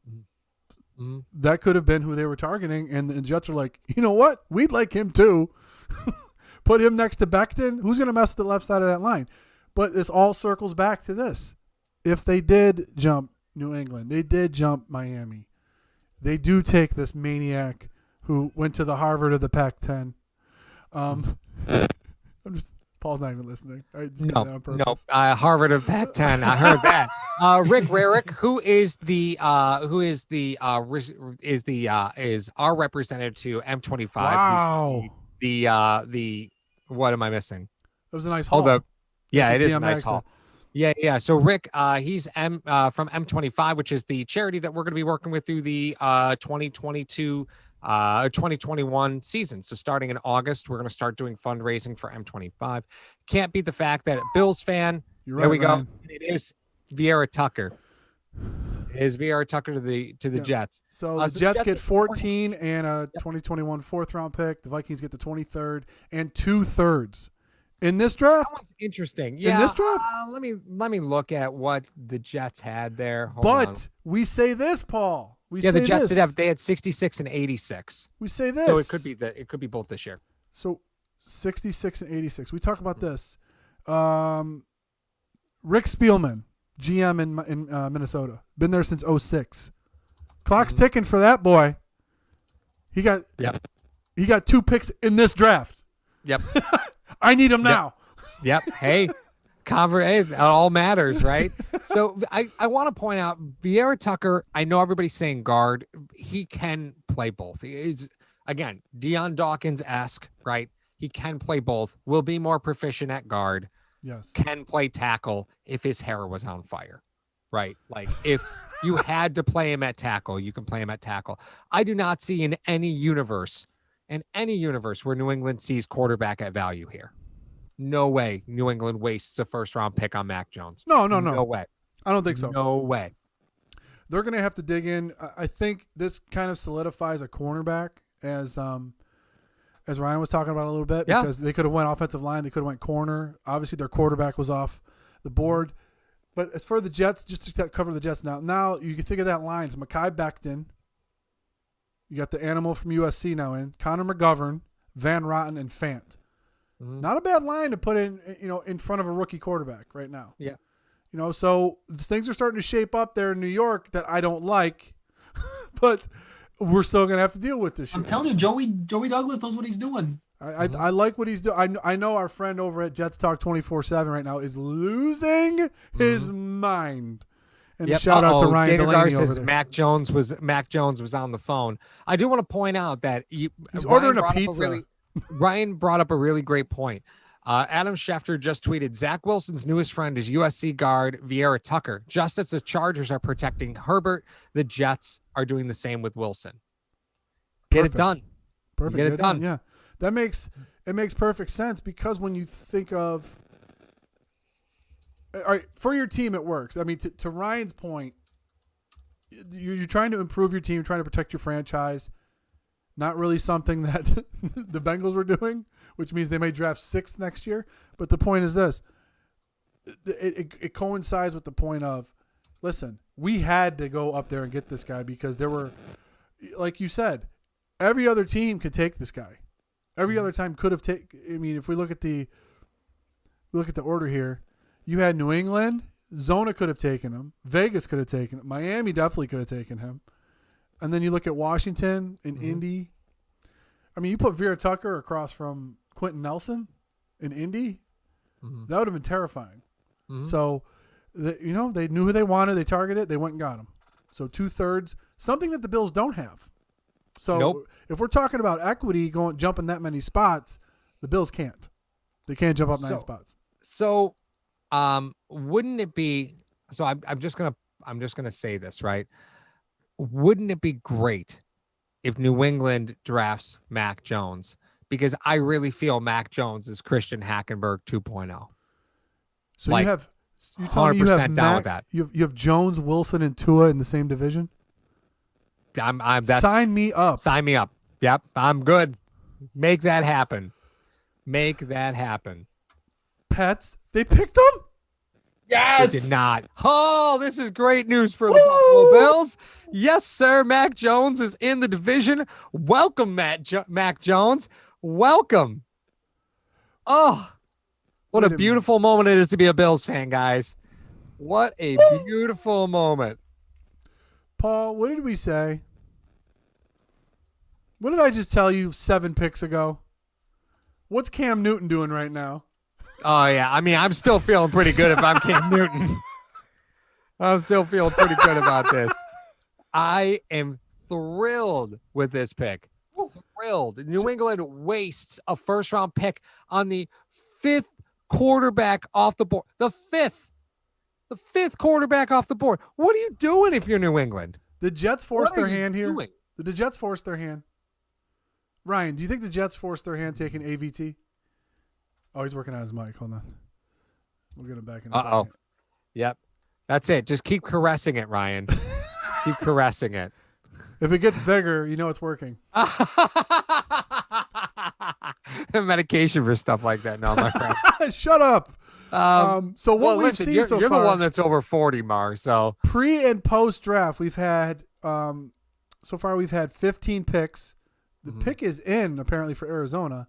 Mm-hmm. That could have been who they were targeting, and the Jets are like, you know what? We'd like him too. Put him next to Becton. Who's going to mess with the left side of that line? But this all circles back to this. If they did jump New England, they did jump Miami, they do take this maniac who went to the Harvard of the Pac-10. Paul's not even listening. I just did that on purpose. No. Harvard of Pac-10. I heard that. Rick Rarick, who is our representative to M25. Wow. The what am I missing? It was a nice haul. Hold up. Yeah, That's it is BMX a nice haul. Yeah. So Rick, he's from M25, which is the charity that we're going to be working with through the 2021 season. So starting in August, we're going to start doing fundraising for M25. Can't beat the fact that Bills fan. You're right, there we Ryan. go. It is Vieira Tucker. It is Vieira Tucker to the Jets. So the Jets get 14 and a 2021 4th round pick. The Vikings get the 23rd and 2/3 in this draft. That one's interesting. Yeah. In this draft, let me look at what the Jets had there. Hold but on. we say this, Paul. The Jets they had 66 and 86. We say this. So it could be both this year. So 66 and 86. We talk about this. Rick Spielman, GM in Minnesota, been there since 06. Clock's ticking for that boy. He got 2 picks in this draft. Yep. I need him now. Yep. Hey, it all matters, right? So I want to point out Vieira Tucker. I know everybody's saying guard. He can play both. He is, again, Deion Dawkins-esque, right? He can play both. Will be more proficient at guard. Yes. Can play tackle if his hair was on fire, right? Like if you had to play him at tackle, you can play him at tackle. I do not see in any universe where New England sees quarterback at value here. No way New England wastes a 1st round pick on Mac Jones. No. No way. I don't think so. No way. They're going to have to dig in. I think this kind of solidifies a cornerback as Ryan was talking about a little bit, because they could have went offensive line. They could have went corner. Obviously, their quarterback was off the board. But as for the Jets, just to cover the Jets now you can think of that line. It's Mekhi Becton. You got the animal from USC now in. Connor McGovern, Van Rotten, and Fant. Mm-hmm. Not a bad line to put in front of a rookie quarterback right now. Yeah. So things are starting to shape up there in New York that I don't like, but we're still going to have to deal with this. I'm telling you, Joey Douglas knows what he's doing. I like what he's doing. I know our friend over at Jets Talk 24/7 right now is losing his mind. And shout out to Ryan Delaney over there. Mac Jones was on the phone. I do want to point out that he's ordering a pizza. Ryan brought up a really great point. Adam Schefter just tweeted, Zach Wilson's newest friend is USC guard Vieira Tucker. Just as the Chargers are protecting Herbert, the Jets are doing the same with Wilson. Get it done. Perfect. Get it done. Yeah. It makes perfect sense, because when you think of, all right, for your team it works. I mean, to Ryan's point, you're trying to improve your team, you're trying to protect your franchise. Not really something that the Bengals were doing, which means they may draft 6th next year. But the point is this. It coincides with the point of, listen, we had to go up there and get this guy because there were, like you said, every other team could take this guy. Every other time could have taken. I mean, if we look at the order here, you had New England, Zona could have taken him, Vegas could have taken him, Miami definitely could have taken him, and then you look at Washington and Indy. I mean, you put Vieira Tucker across from Quentin Nelson in Indy. That would have been terrifying. Mm-hmm. So, they knew who they wanted. They targeted it. They went and got him. So 2/3, something that the Bills don't have. So if we're talking about equity jumping that many spots, the Bills can't. They can't jump up 9 spots. So, wouldn't it be? So I'm just gonna say this, right? Wouldn't it be great if New England drafts Mac Jones? Because I really feel Mac Jones is Christian Hackenberg 2.0. So like, you telling me you have down with that. You have Jones, Wilson, and Tua in the same division? Sign me up. Sign me up. Yep, I'm good. Make that happen. Make that happen. Pets, they picked them? Yes. They did not. Oh, this is great news for the Buffalo Bills. Yes, sir. Mac Jones is in the division. Welcome, Mac Jones. Welcome. Oh, what a beautiful moment it is to be a Bills fan, guys. What a beautiful moment. Paul, what did we say? What did I just tell you 7 picks ago? What's Cam Newton doing right now? Oh, yeah. I mean, I'm still feeling pretty good if I'm Cam Newton. I'm still feeling pretty good about this. I am thrilled with this pick. Thrilled. New England wastes a first-round pick on the 5th quarterback off the board. The fifth quarterback off the board. What are you doing if you're New England? The Jets forced their hand here. Doing? Did the Jets force their hand? Ryan, do you think the Jets forced their hand taking AVT? Oh, he's working on his mic. Hold on. We'll get him back in a second. Yep. That's it. Just keep caressing it, Ryan. Keep caressing it. If it gets bigger, you know it's working. Medication for stuff like that. No, my friend. Shut up. So what we've seen you're so the far, one that's over 40, Mark. So pre and post draft, we've had so far we've had 15 picks. The pick is in apparently for Arizona.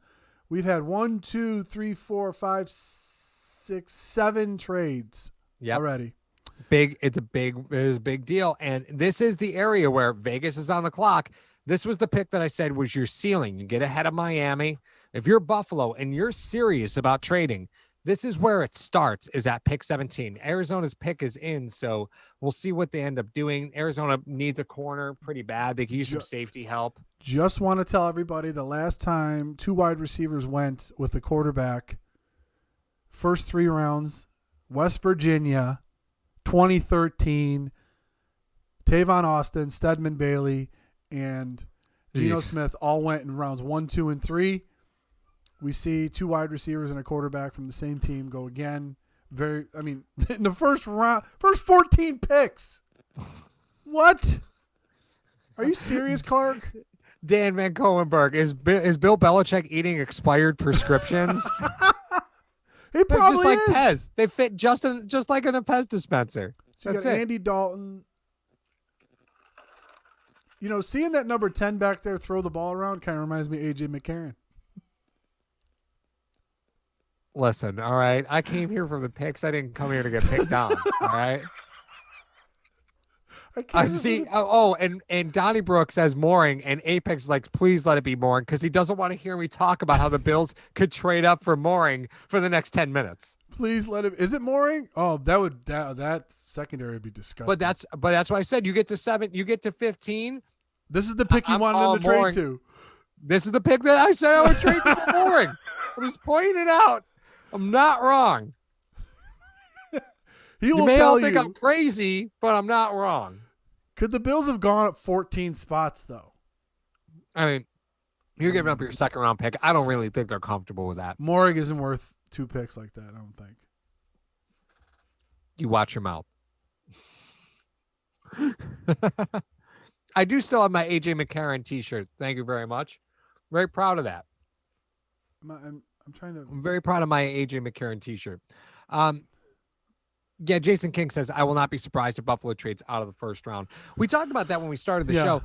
We've had 1, 2, 3, 4, 5, 6, 7 trades already. It's a big deal. And this is the area where Vegas is on the clock. This was the pick that I said was your ceiling. You get ahead of Miami. If you're Buffalo and you're serious about trading, this is where it starts, is at pick 17. Arizona's pick is in, so we'll see what they end up doing. Arizona needs a corner pretty bad. They could use some safety help. Just want to tell everybody the last time 2 wide receivers went with the quarterback, first 3 rounds, West Virginia, 2013, Tavon Austin, Stedman Bailey, and Geno Smith all went in rounds 1, 2, and 3. We see 2 wide receivers and a quarterback from the same team go again. In the first round, first 14 picks. What? Are you serious, Clark? Dan Van Cohenberg, is Bill Belichick eating expired prescriptions? He probably just like Pez. They fit just like in a Pez dispenser. So you got Andy Dalton. Seeing that number 10 back there throw the ball around kind of reminds me of A.J. McCarron. Listen, all right. I came here for the picks. I didn't come here to get picked on. All right. I see. And Donnybrook says Mooring, and Apex is like, please let it be Mooring, because he doesn't want to hear me talk about how the Bills could trade up for Mooring for the next 10 minutes. Please let it. Is it Mooring? Oh, that secondary would be disgusting. But that's why I said you get to 7, you get to 15. This is the pick you wanted them to trade to. This is the pick that I said I would trade for Mooring. I'm just pointing it out. I'm not wrong. He will you may tell all think I'm crazy, but I'm not wrong. Could the Bills have gone up 14 spots, though? I mean, you're giving up your second round pick. I don't really think they're comfortable with that. Mooring isn't worth 2 picks like that, I don't think. You watch your mouth. I do still have my AJ McCarron t-shirt. Thank you very much. Very proud of that. I'm very proud of my AJ McCarron t-shirt. Yeah, Jason King says, I will not be surprised if Buffalo trades out of the first round. We talked about that when we started the show.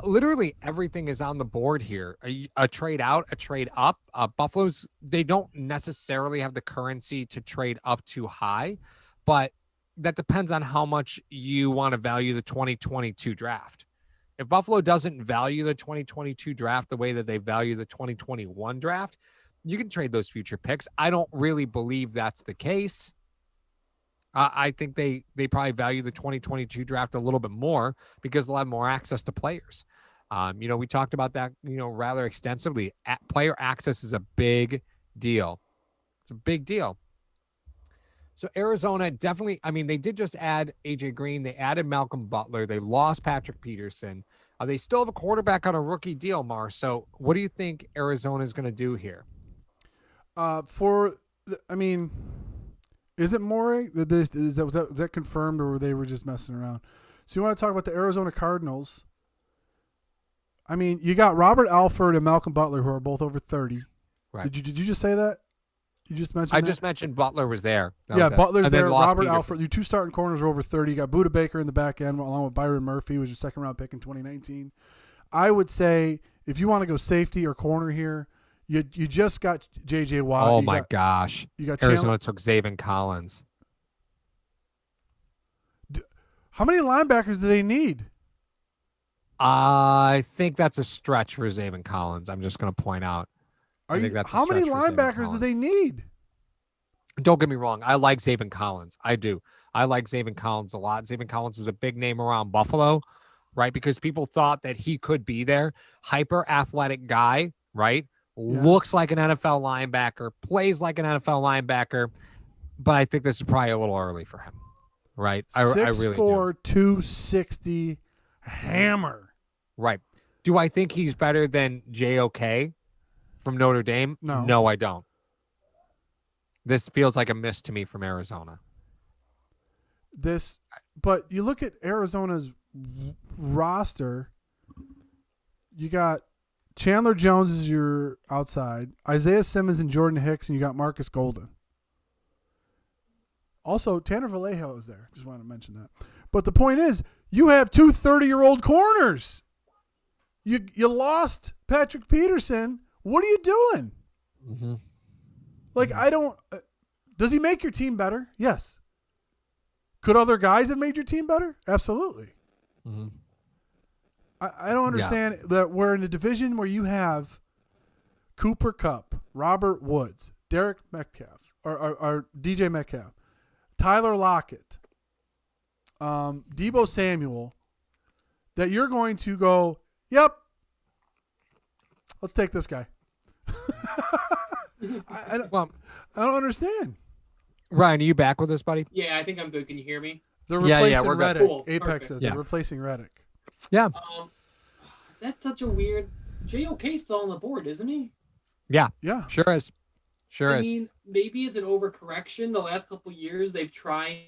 Literally everything is on the board here. A trade out, a trade up. Buffalo's, they don't necessarily have the currency to trade up too high, but that depends on how much you want to value the 2022 draft. If Buffalo doesn't value the 2022 draft the way that they value the 2021 draft, You can trade those future picks. I don't really believe that's the case. I think they probably value the 2022 draft a little bit more because they'll have more access to players. We talked about that, rather extensively. Player access is a big deal. It's a big deal. So Arizona definitely, they did just add AJ Green. They added Malcolm Butler. They lost Patrick Peterson. They still have a quarterback on a rookie deal, Mar. So what do you think Arizona is going to do here? Is it Morey? Was that confirmed, or they were just messing around? So you want to talk about the Arizona Cardinals? You got Robert Alford and Malcolm Butler, who are both over 30. Right. Did you just say that? You just mentioned I that? just mentioned Butler was there. Butler's there. Robert Peterson. Alford. Your two starting corners are over 30. You got Budda Baker in the back end, along with Byron Murphy, who was your second-round pick in 2019. I would say if you want to go safety or corner here, you just got J.J. Watt. Oh, my gosh. You got Arizona took Zaven Collins. How many linebackers do they need? I think that's a stretch for Zaven Collins. I'm just going to point out. How many linebackers do they need? Don't get me wrong. I like Zaven Collins. I do. I like Zaven Collins a lot. Zaven Collins was a big name around Buffalo, right? Because people thought that he could be there. Hyper athletic guy, right? Yeah. Looks like an NFL linebacker, plays like an NFL linebacker, but I think this is probably a little early for him, right? I really 6'4", 260 hammer. Right. Do I think he's better than JOK from Notre Dame? No, I don't. This feels like a miss to me from Arizona. But you look at Arizona's roster, you got Chandler Jones is your outside, Isaiah Simmons and Jordan Hicks, and you got Marcus Golden. Also, Tanner Vallejo is there. Just wanted to mention that. But the point is, you have two 30-year-old corners. You lost Patrick Peterson. What are you doing? Mm-hmm. Does he make your team better? Yes. Could other guys have made your team better? Absolutely. Mm-hmm. I don't understand that we're in a division where you have Cooper Kupp, Robert Woods, Derek Metcalf, or DJ Metcalf, Tyler Lockett, Deebo Samuel, that you're going to go, yep, let's take this guy. I don't understand. Ryan, are you back with us, buddy? Yeah, I think I'm good. Can you hear me? They're replacing we're good. Reddick. Cool. Apex Perfect. says Yeah. they're replacing Reddick. Yeah. That's such a weird. JOK's still on the board, isn't he? Yeah. Sure is. I mean, maybe it's an overcorrection. The last couple of years, they've tried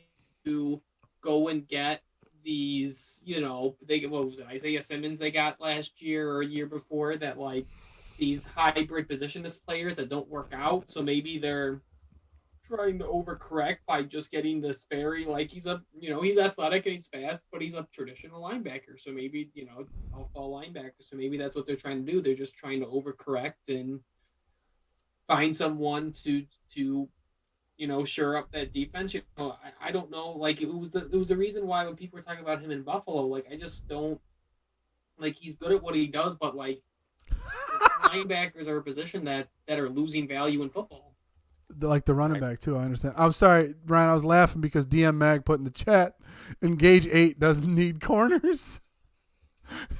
to go and get these, what was it, Isaiah Simmons they got last year or a year before, that these hybrid positionless players that don't work out. So maybe they're trying to overcorrect by just getting this very, he's athletic and he's fast, but he's a traditional linebacker. So maybe, alpha linebacker. So maybe that's what they're trying to do. They're just trying to overcorrect and find someone to shore up that defense. I don't know. It was the reason why when people were talking about him in Buffalo, I just don't he's good at what he does, but linebackers are a position that are losing value in football. Like the running back too. I understand. I'm sorry, Ryan. I was laughing because DM Mag put in the chat, Engage 8 doesn't need corners.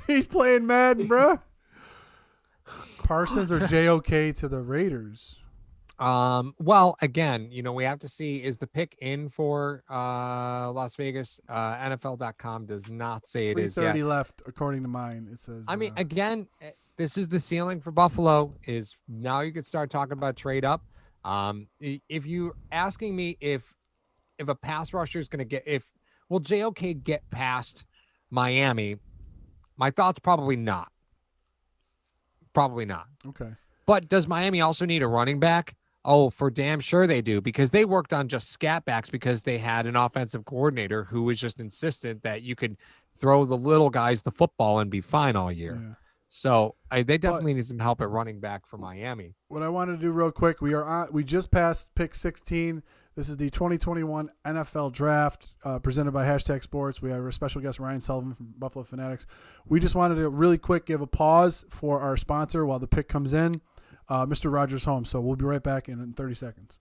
He's playing Madden, bro. Parsons or JOK to the Raiders? Well, again, we have to see, is the pick in for Las Vegas? NFL.com does not say it is yet. 3:30 left, according to mine. It says. Again, this is the ceiling for Buffalo. Is now you could start talking about trade up. If you're asking me if a pass rusher is going to will JOK get past Miami? My thoughts probably not. Probably not. Okay. But does Miami also need a running back? Oh, for damn sure they do, because they worked on just scat backs because they had an offensive coordinator who was just insistent that you could throw the little guys the football and be fine all year. Yeah. So they definitely need some help at running back for Miami. What I wanted to do real quick, we just passed pick 16. This is the 2021 NFL Draft presented by Hashtag Sports. We have a special guest, Ryan Sullivan from Buffalo Fanatics. We just wanted to really quick give a pause for our sponsor while the pick comes in. Mr. Rogers home. So we'll be right back in 30 seconds.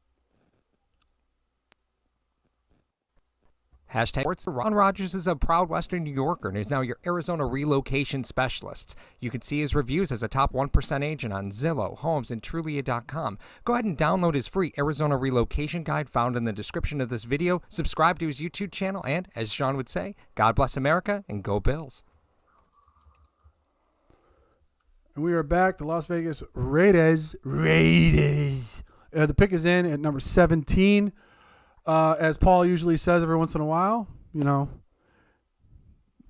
Hashtag Sports. Ron Rogers is a proud Western New Yorker and is now your Arizona relocation specialist. You can see his reviews as a top 1% agent on Zillow, Homes, and Trulia.com. Go ahead and download his free Arizona relocation guide found in the description of this video. Subscribe to his YouTube channel, and, as Sean would say, God bless America and go Bills. And we are back. The Las Vegas Raiders. The pick is in at number 17. As Paul usually says every once in a while, how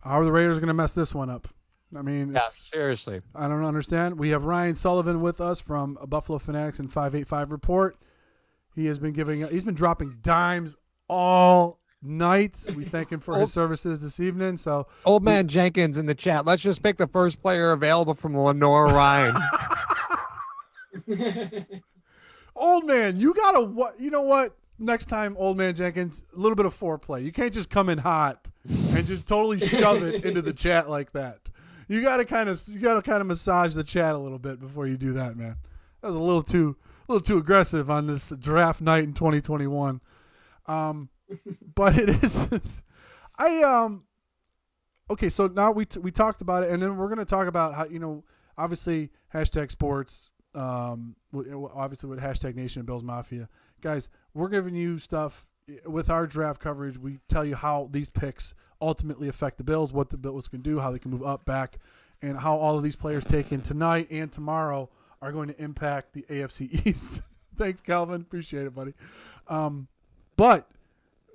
are the Raiders going to mess this one up? I mean, seriously. I don't understand. We have Ryan Sullivan with us from Buffalo Fanatics and 585 Report. He's been dropping dimes all night. We thank him for his services this evening. So, Old Man Jenkins in the chat. Let's just pick the first player available from Lenore Ryan. Old man, you gotta what? You know what? Next time, Old Man Jenkins, a little bit of foreplay. You can't just come in hot and just totally shove it into the chat like that. You gotta kind of massage the chat a little bit before you do that, man. That was a little too aggressive on this draft night in 2021. But it is. Okay, so now we talked about it, and then we're gonna talk about how obviously hashtag sports, obviously with hashtag Nation and Bills Mafia. Guys, we're giving you stuff with our draft coverage. We tell you how these picks ultimately affect the Bills, what the Bills can do, how they can move up, back, and how all of these players taken tonight and tomorrow are going to impact the AFC East. Thanks, Calvin. Appreciate it, buddy. But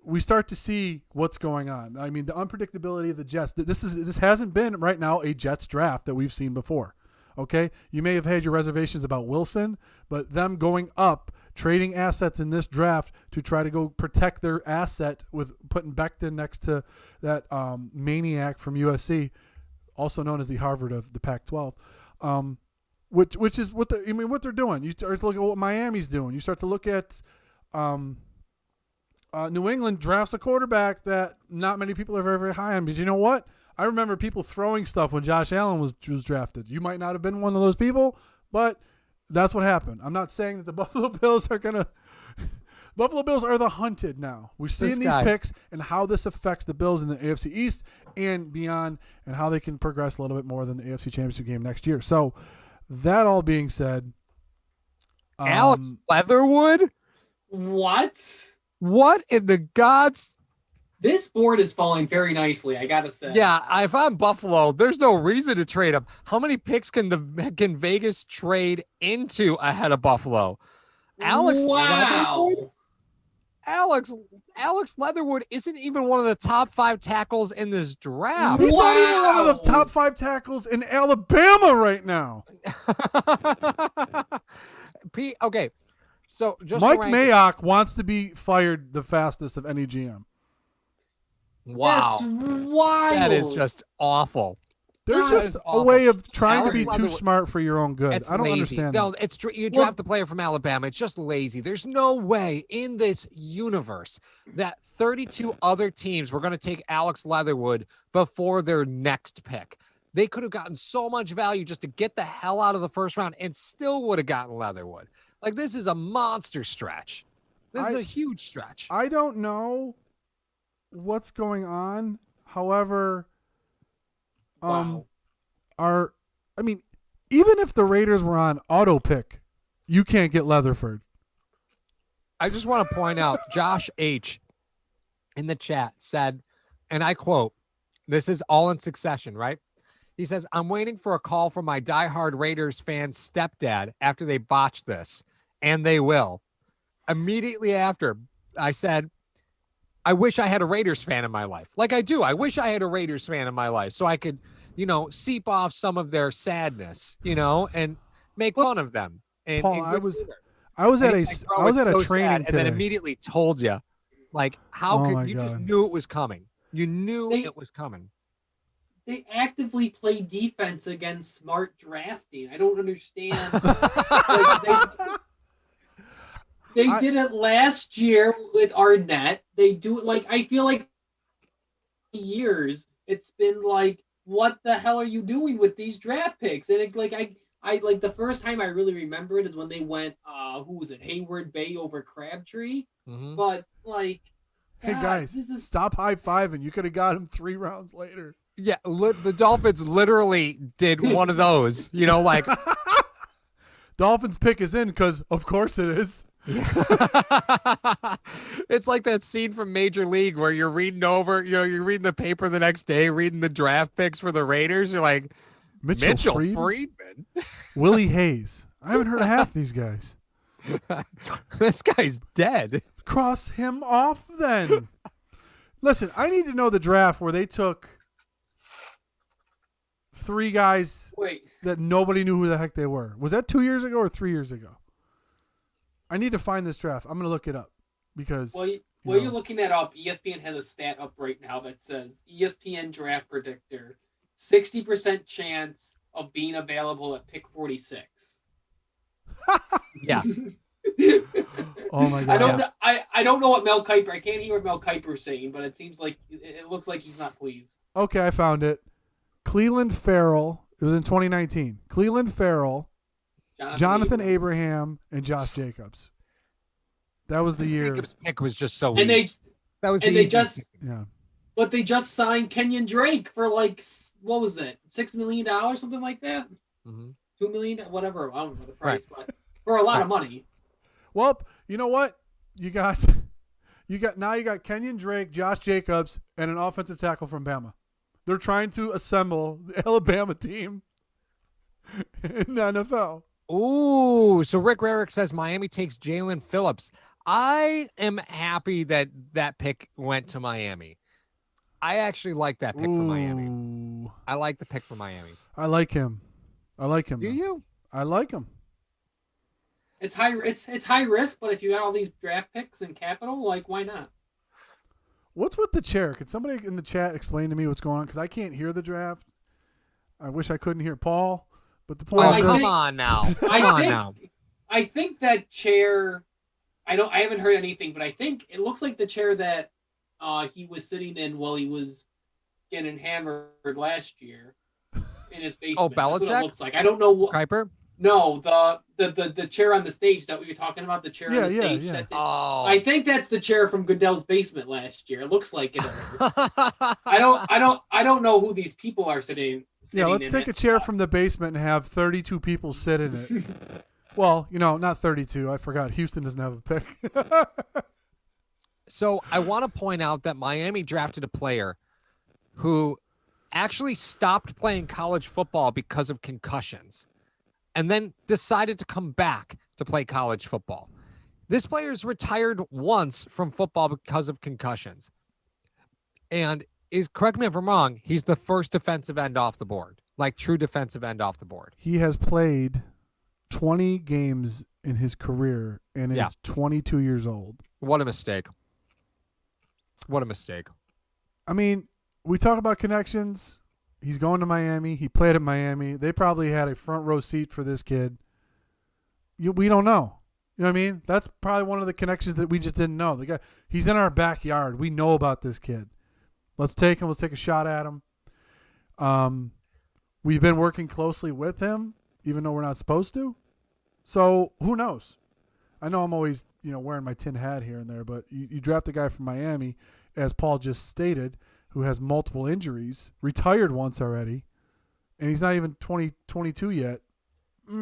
we start to see what's going on. I mean, the unpredictability of the Jets. This hasn't been right now a Jets draft that we've seen before. Okay, you may have had your reservations about Wilson, but them going up, trading assets in this draft to try to go protect their asset with putting Becton next to that maniac from USC, also known as the Harvard of the Pac-12, which is what they're doing. You start to look at what Miami's doing. You start to look at New England drafts a quarterback that not many people are very, very high on. But you know what? I remember people throwing stuff when Josh Allen was drafted. You might not have been one of those people, but that's what happened. I'm not saying that the Buffalo Bills are going to – Buffalo Bills are the hunted now. We're seeing these picks and how this affects the Bills in the AFC East and beyond, and how they can progress a little bit more than the AFC Championship game next year. So that all being said – Alex Leatherwood? What in the gods – this board is falling very nicely, I gotta say. Yeah, if I'm Buffalo, there's no reason to trade him. How many picks can Vegas trade into ahead of Buffalo? Leatherwood? Alex Leatherwood isn't even one of the top 5 tackles in this draft. He's not even one of the top 5 tackles in Alabama right now. Okay, so just Mike Mayock wants to be fired the fastest of any GM. Wow. That's wild. That is just awful. There's just a way of trying to be too smart for your own good. I don't understand that. No, you draft the player from Alabama. It's just lazy. There's no way in this universe that 32 other teams were going to take Alex Leatherwood before their next pick. They could have gotten so much value just to get the hell out of the first round and still would have gotten Leatherwood. Like, this is a monster stretch. This is a huge stretch. I don't know what's going on. However, even if the Raiders were on auto pick, you can't get Leatherford. I just want to point out Josh H in the chat said, and I quote, this is all in succession, right? He says, I'm waiting for a call from my diehard Raiders fan stepdad after they botch this, and they will. Immediately after, I said, I wish I had a Raiders fan in my life. Like I do. I wish I had a Raiders fan in my life so I could, seep off some of their sadness, and make fun of them. And, Paul, I was at a training today. And then immediately told you, like, how could you just knew it was coming. You knew it was coming. They actively play defense against smart drafting. I don't understand. They did it last year with Arnett. They do it I feel like years. It's been like, what the hell are you doing with these draft picks? And I I like the first time I really remember it is when they went, who was it, Hayward Bay over Crabtree. Mm-hmm. But like, Hey God, guys, this is stop high-fiving. You could have got him 3 rounds later. Yeah, the Dolphins literally did one of those. You know, like Dolphins pick is in because, of course, it is. it's like that scene from Major League where you're reading over, you're reading the paper the next day, reading the draft picks for the Raiders. You're like, Mitchell Friedman. Willie Hayes. I haven't heard of half these guys. This guy's dead. Cross him off then. Listen, I need to know the draft where they took 3 guys that nobody knew who the heck they were. Was that 2 years ago or 3 years ago? I need to find this draft. I'm going to look it up because. While you're looking that up, ESPN has a stat up right now that says ESPN draft predictor, 60% chance of being available at pick 46. Yeah. Oh my God. I don't know what Mel Kiper. I can't hear what Mel Kiper's saying, but it seems like it looks like he's not pleased. Okay, I found it. Cleveland Farrell. It was in 2019. Cleveland Farrell, Jonathan Abraham, and Josh Jacobs. That was the year. Jacobs' pick was just so And weak. they just Yeah. But they just signed Kenyon Drake for like, what was it, $6 million, something like that? Mm-hmm. $2 million, whatever. I don't know the price, but for a lot of money. Well, you know what? You got Kenyon Drake, Josh Jacobs, and an offensive tackle from Bama. They're trying to assemble the Alabama team in the NFL. Ooh, so Rick Rarick says Miami takes Jalen Phillips. I am happy that pick went to Miami. I actually like that pick for Miami. I like the pick for Miami. I like him. Do you? I like him. It's high risk, but if you got all these draft picks and capital, like, why not? What's with the chair? Could somebody in the chat explain to me what's going on? Because I can't hear the draft. I wish I couldn't hear Paul. But the point Oh, is, come on now. I think that chair. I haven't heard anything, but I think it looks like the chair that he was sitting in while he was getting hammered last year in his basement. Oh, That's what Belichick? it looks like. I don't know what. Kuiper? No, the chair on the stage that we were talking about. The chair on the stage. Yeah. I think that's the chair from Goodell's basement last year. It looks like it is. I don't know who these people are sitting. Yeah, let's take a chair from the basement and have 32 people sit in it. Well, not 32. I forgot. Houston doesn't have a pick. So I want to point out that Miami drafted a player who actually stopped playing college football because of concussions and then decided to come back to play college football. This player's retired once from football because of concussions. And correct me if I'm wrong, he's the first defensive end off the board, like true defensive end off the board. He has played 20 games in his career and is 22 years old. What a mistake. What a mistake. I mean, we talk about connections. He's going to Miami. He played at Miami. They probably had a front row seat for this kid. We don't know. You know what I mean? That's probably one of the connections that we just didn't know. The guy, he's in our backyard. We know about this kid. Let's take him. Let's take a shot at him. We've been working closely with him, even though we're not supposed to. So who knows? I know I'm always, wearing my tin hat here and there, but you draft a guy from Miami, as Paul just stated, who has multiple injuries, retired once already, and he's not even 22 yet. I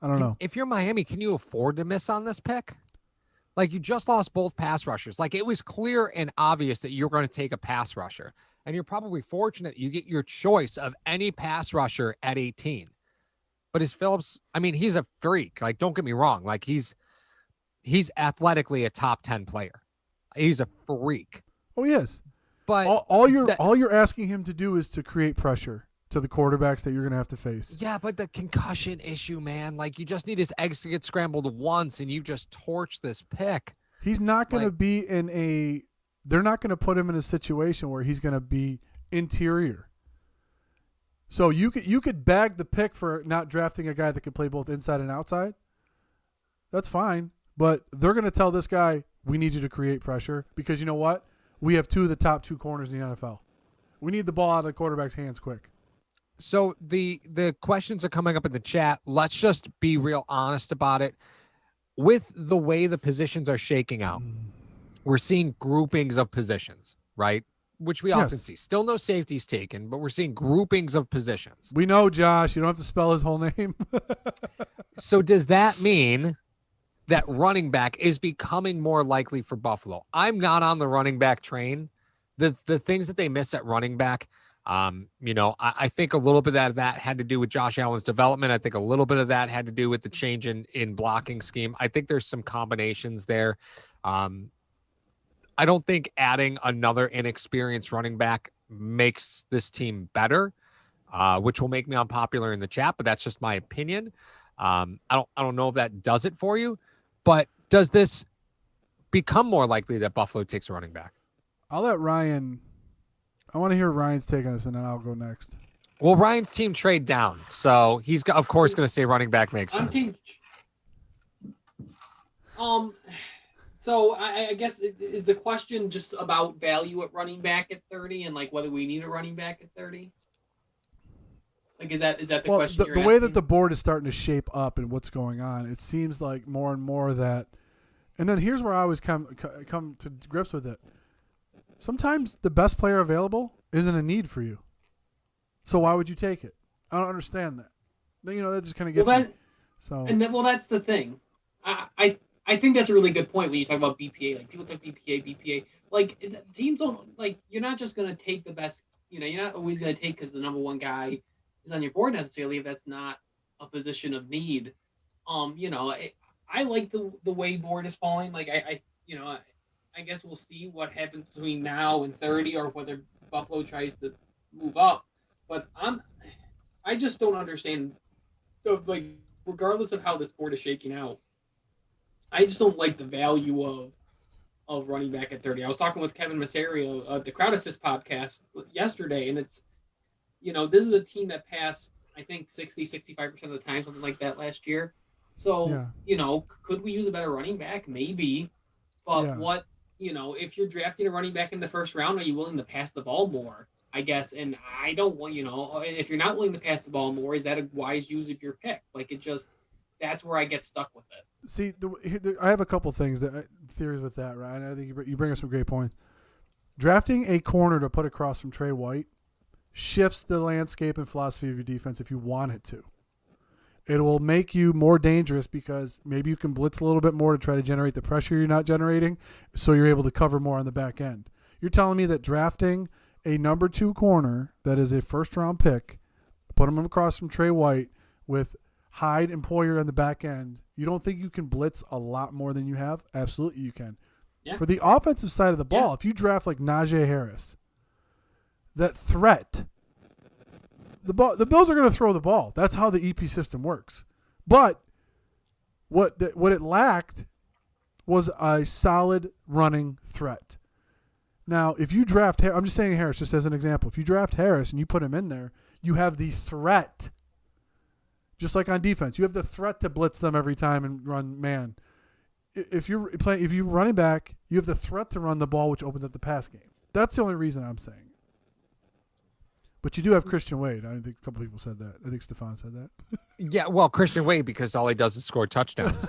don't know. If you're Miami, can you afford to miss on this pick? Like, you just lost both pass rushers. Like, it was clear and obvious that you're going to take a pass rusher. And you're probably fortunate you get your choice of any pass rusher at 18. But is Phillips, he's a freak. Like, don't get me wrong. Like, he's athletically a top 10 player. He's a freak. Oh, yes. But all you're asking him to do is to create pressure to the quarterbacks that you're going to have to face. Yeah, but the concussion issue, man, like, you just need his eggs to get scrambled once and you just torch this pick. He's not going to be they're not going to put him in a situation where he's going to be interior. So you could bag the pick for not drafting a guy that could play both inside and outside. That's fine. But they're going to tell this guy, we need you to create pressure because you know what? We have 2 of the top 2 corners in the NFL. We need the ball out of the quarterback's hands quick. So the questions are coming up in the chat. Let's just be real honest about it. With the way the positions are shaking out, we're seeing groupings of positions, right? Which we often see. Still no safeties taken, but we're seeing groupings of positions. We know, Josh. You don't have to spell his whole name. So does that mean that running back is becoming more likely for Buffalo? I'm not on the running back train. The things that they miss at running back, I think a little bit of that had to do with Josh Allen's development. I think a little bit of that had to do with the change in blocking scheme. I think there's some combinations there. I don't think adding another inexperienced running back makes this team better, which will make me unpopular in the chat, but that's just my opinion. I don't know if that does it for you, but does this become more likely that Buffalo takes a running back? I'll let Ryan. I want to hear Ryan's take on this, and then I'll go next. Well, Ryan's team trade down, so he's of course going to say running back makes sense. So I guess is the question just about value at running back at 30 and like whether we need a running back at 30? Like is that the question? The way that the board is starting to shape up and what's going on, it seems like more and more that. And then here's where I always come to grips with it. Sometimes the best player available isn't a need for you. So why would you take it? I don't understand that. That just kind of gets me. So that's the thing. I think that's a really good point when you talk about BPA. Like people talk BPA. Like teams don't like. You're not just going to take the best. You're not always going to take because the number one guy is on your board necessarily if that's not a position of need. I like the way board is falling. Like I guess we'll see what happens between now and 30 or whether Buffalo tries to move up. But I just don't understand. So, like, regardless of how this board is shaking out, I just don't like the value of running back at 30. I was talking with Kevin Massario of the Crowd Assist podcast yesterday, and it's, this is a team that passed, I think, 65% of the time, something like that last year. So, could we use a better running back? Maybe. But if you're drafting a running back in the first round, are you willing to pass the ball more? I guess. And I don't want, if you're not willing to pass the ball more, is that a wise use of your pick? Like that's where I get stuck with it. See, I have a couple things theories with that, right? I think you bring up some great points. Drafting a corner to put across from Trey White shifts the landscape and philosophy of your defense if you want it to. It will make you more dangerous because maybe you can blitz a little bit more to try to generate the pressure you're not generating, so you're able to cover more on the back end. You're telling me that drafting a number 2 corner that is a first-round pick, put him across from Trey White with Hyde and Poyer on the back end, you don't think you can blitz a lot more than you have? Absolutely you can. Yeah. For the offensive side of the ball, if you draft like Najee Harris, that threat – the Bills are going to throw the ball. That's how the EP system works. But what it lacked was a solid running threat. Now, if you draft – I'm just saying Harris just as an example. If you draft Harris and you put him in there, you have the threat. Just like on defense, you have the threat to blitz them every time and run man. If you're running back, you have the threat to run the ball, which opens up the pass game. That's the only reason I'm saying. But you do have Christian Wade. I think a couple people said that. I think Stephon said that. Yeah, well, Christian Wade, because all he does is score touchdowns.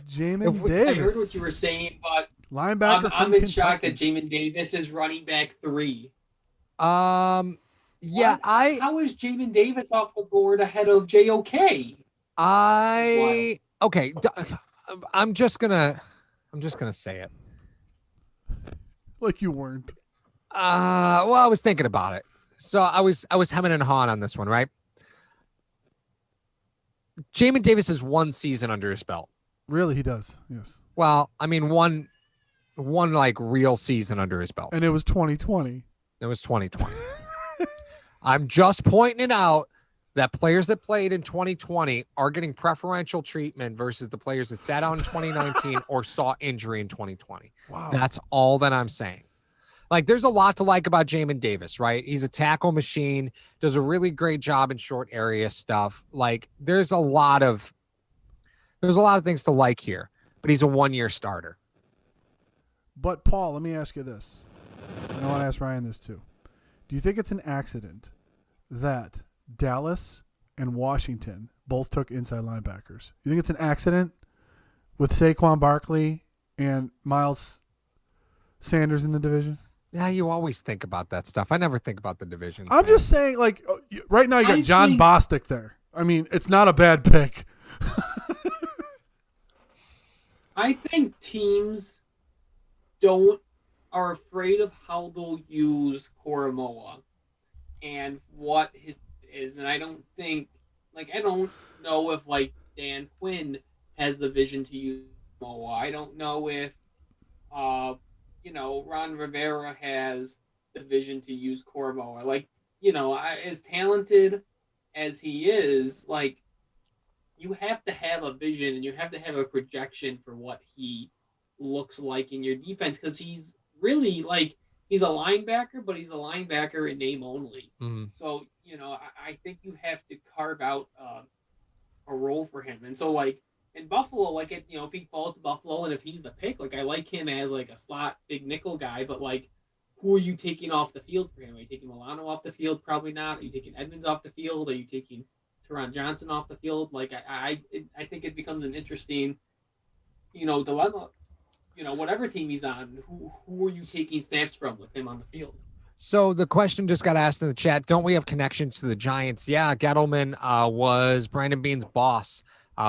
Jamin Davis. I heard what you were saying, but linebacker I'm in shock that Jamin Davis is running back 3. Yeah, How is Jamin Davis off the board ahead of JOK? Okay. I'm just gonna say it. Like you weren't. Well, I was thinking about it. So I was hemming and hawing on this one, right? Jamin Davis has 1 season under his belt. Really, he does. Yes. Well, I mean, one like real season under his belt. And it was 2020. It was 2020. I'm just pointing it out that players that played in 2020 are getting preferential treatment versus the players that sat out in 2019 or saw injury in 2020. Wow. That's all that I'm saying. Like, there's a lot to like about Jamin Davis, right? He's a tackle machine, does a really great job in short area stuff. Like, there's a lot of things to like here, but he's a 1-year starter. But Paul, let me ask you this. And I want to ask Ryan this too. Do Do you think it's an accident that Dallas and Washington both took inside linebackers? You think it's an accident with Saquon Barkley and Miles Sanders in the division? Yeah, you always think about that stuff. I never think about the division. I'm just saying, like, right now you got John Bostic there. I mean, it's not a bad pick. I think teams are afraid of how they'll use Koromoa and what it is. And I don't know if, like, Dan Quinn has the vision to use Koromoa. I don't know if, Ron Rivera has the vision to use Koromoa. Like, as talented as he is, like, you have to have a vision and you have to have a projection for what he looks like in your defense, because he's really, like, he's a linebacker, but he's a linebacker in name only. Mm-hmm. So, I think you have to carve out a role for him. And so, like, in Buffalo, like, if he falls to Buffalo and if he's the pick, like, I like him as, like, a slot big nickel guy, but, like, who are you taking off the field for him? Are you taking Milano off the field? Probably not. Are you taking Edmonds off the field? Are you taking Tryon Johnson off the field? Like, I think it becomes an interesting, dilemma. Whatever team he's on, who are you taking snaps from with him on the field? So the question just got asked in the chat. Don't we have connections to the Giants? Yeah, Gettleman was Brandon Beane's boss.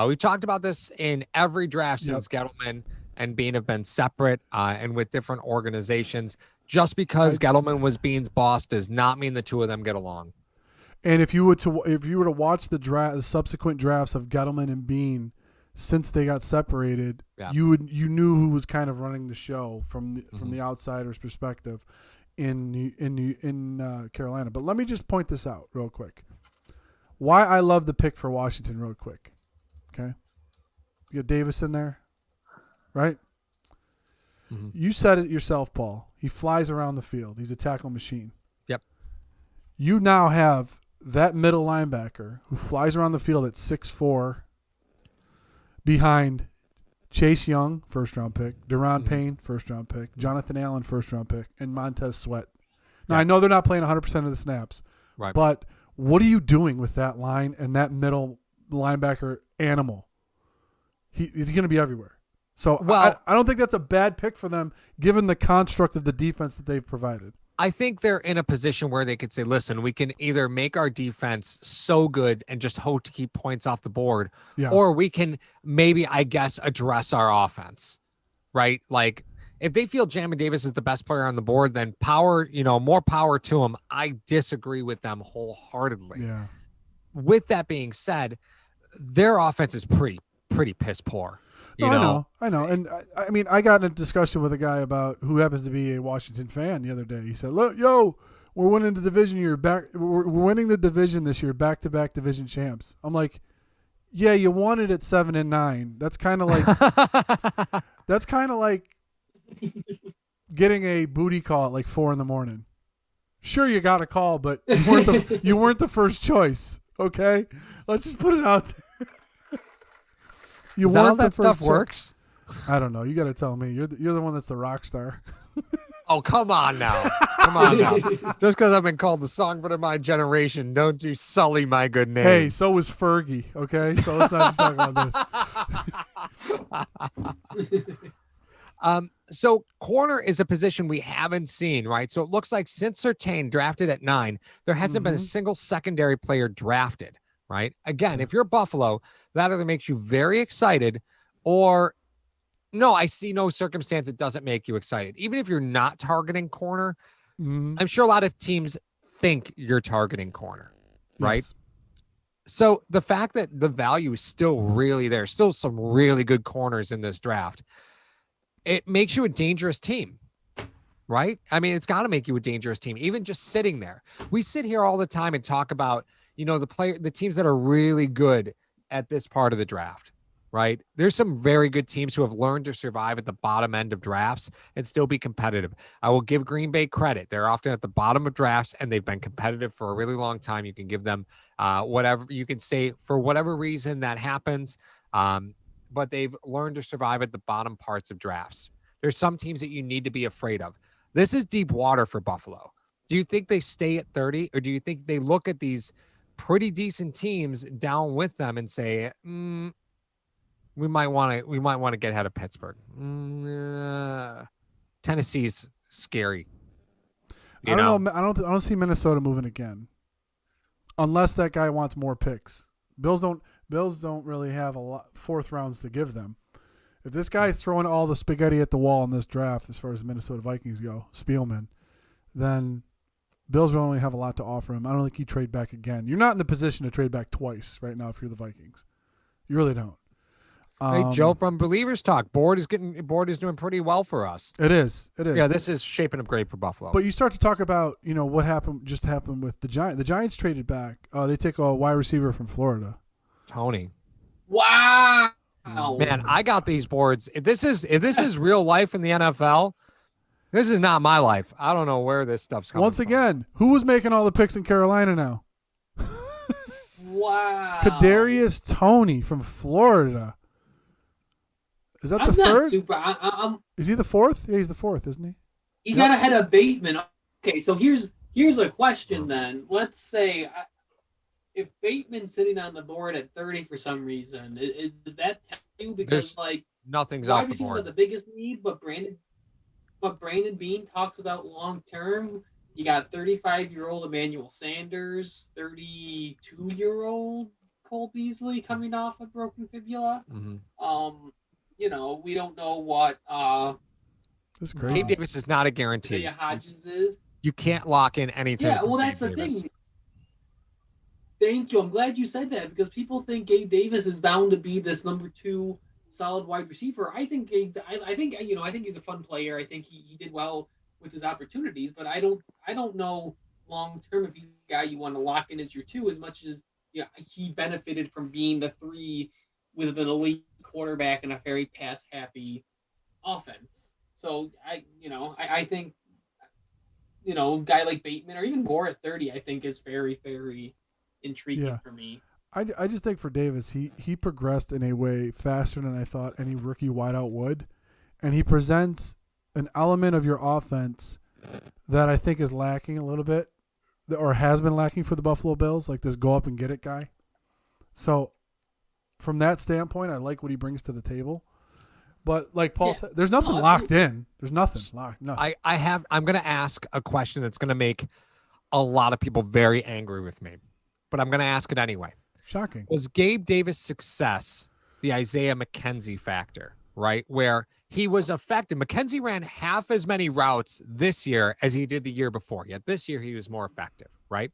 We talked about this in every draft since Gettleman and Beane have been separate and with different organizations. Just because Gettleman was Beane's boss does not mean the two of them get along. And if you were to watch the subsequent drafts of Gettleman and Beane since they got separated, you knew who was kind of running the show from the outsider's perspective in Carolina. But let me just point this out real quick. Why I love the pick for Washington real quick. Okay. You got Davis in there, right? Mm-hmm. You said it yourself, Paul. He flies around the field. He's a tackle machine. Yep. You now have that middle linebacker who flies around the field at 6'4", behind Chase Young, first-round pick, Deron Payne, first-round pick, Jonathan Allen, first-round pick, and Montez Sweat. Now, I know they're not playing 100% of the snaps, right? But what are you doing with that line and that middle linebacker animal? He's going to be everywhere. So I don't think that's a bad pick for them, given the construct of the defense that they've provided. I think they're in a position where they could say, listen, we can either make our defense so good and just hope to keep points off the board, or we can maybe, I guess, address our offense, right? Like, if they feel Jamin Davis is the best player on the board, then more power to him. I disagree with them wholeheartedly. Yeah. With that being said, their offense is pretty piss poor. I know. And I mean, I got in a discussion with a guy about who happens to be a Washington fan the other day. He said, "Look, we're winning the division. We're winning the division this year, back-to-back division champs." I'm like, "Yeah, you won it at 7-9. That's kind of like getting a booty call at like 4 a.m. Sure, you got a call, but you weren't the first choice. Okay, let's just put it out there." Is that how that stuff works? I don't know. You got to tell me. You're the one that's the rock star. Oh, come on now. Just because I've been called the songbird of my generation, don't you sully my good name. Hey, so was Fergie, okay? So let's not just talk about this. So corner is a position we haven't seen, right? So it looks like since Surtain drafted at 9, there hasn't been a single secondary player drafted, right? Again, if you're Buffalo, that either makes you very excited or no, I see no circumstance it doesn't make you excited. Even if you're not targeting corner, I'm sure a lot of teams think you're targeting corner, right? Yes. So the fact that the value is still really there, still some really good corners in this draft, it makes you a dangerous team, right? I mean, it's got to make you a dangerous team, even just sitting there. We sit here all the time and talk about, the teams that are really good at this part of the draft, right? There's some very good teams who have learned to survive at the bottom end of drafts and still be competitive. I will give Green Bay credit. They're often at the bottom of drafts and they've been competitive for a really long time. You can give them whatever you can say for whatever reason that happens. But they've learned to survive at the bottom parts of drafts. There's some teams that you need to be afraid of. This is deep water for Buffalo. Do you think they stay at 30, or do you think they look at these pretty decent teams down with them and say, we might want to get ahead of Pittsburgh. Tennessee's scary. I don't know. I don't see Minnesota moving again, unless that guy wants more picks. Bills don't really have a lot fourth rounds to give them. If this guy's throwing all the spaghetti at the wall in this draft, as far as the Minnesota Vikings go, Spielman, then Bills will only have a lot to offer him. I don't think you trade back again. You're not in the position to trade back twice right now if you're the Vikings. You really don't. Hey, Joe from Believers Talk. Board is doing pretty well for us. It is. Yeah, this is shaping up great for Buffalo. But you start to talk about, what just happened with the Giants. The Giants traded back. They take a wide receiver from Florida. Tony. Wow. Man, I got these boards. If this is real life in the NFL, this is not my life. I don't know where this stuff's coming Once again, who was making all the picks in Carolina now? Wow. Kadarius Toney from Florida. Is that the third? Is he the fourth? Yeah, he's the fourth, isn't he? He got ahead of Bateman. Okay, so here's a question then. Let's say if Bateman's sitting on the board at 30 for some reason, does that tell you? Because nothing's wide off the receivers board. are the biggest need, but Brandon Bean talks about long term. You got 35-year-old Emmanuel Sanders, 32-year-old Cole Beasley coming off a broken fibula. Mm-hmm. We don't know what That's crazy. Gabe Davis is not a guarantee. Hodges is. You can't lock in anything. Yeah, well, Gabe that's the Davis. thing. Thank you. I'm glad you said that because people think Gabe Davis is bound to be this number 2 solid wide receiver. I think I think he's a fun player. I think he did well with his opportunities, but I don't know long term if he's a guy you want to lock in as your 2 as much as he benefited from being the 3 with an elite quarterback and a very pass happy offense. So I think a guy like Bateman or even Moore at 30 I think is very, very intriguing for me. I just think for Davis, he progressed in a way faster than I thought any rookie wideout would, and he presents an element of your offense that I think is lacking a little bit, or has been lacking for the Buffalo Bills, like this go up and get it guy. So from that standpoint, I like what he brings to the table. But like Paul said, there's nothing locked in. There's nothing locked. Nothing. I'm going to ask a question that's going to make a lot of people very angry with me, but I'm going to ask it anyway. Shocking. Was Gabe Davis' success the Isaiah McKenzie factor, right? Where he was effective. McKenzie ran half as many routes this year as he did the year before. Yet this year he was more effective, right?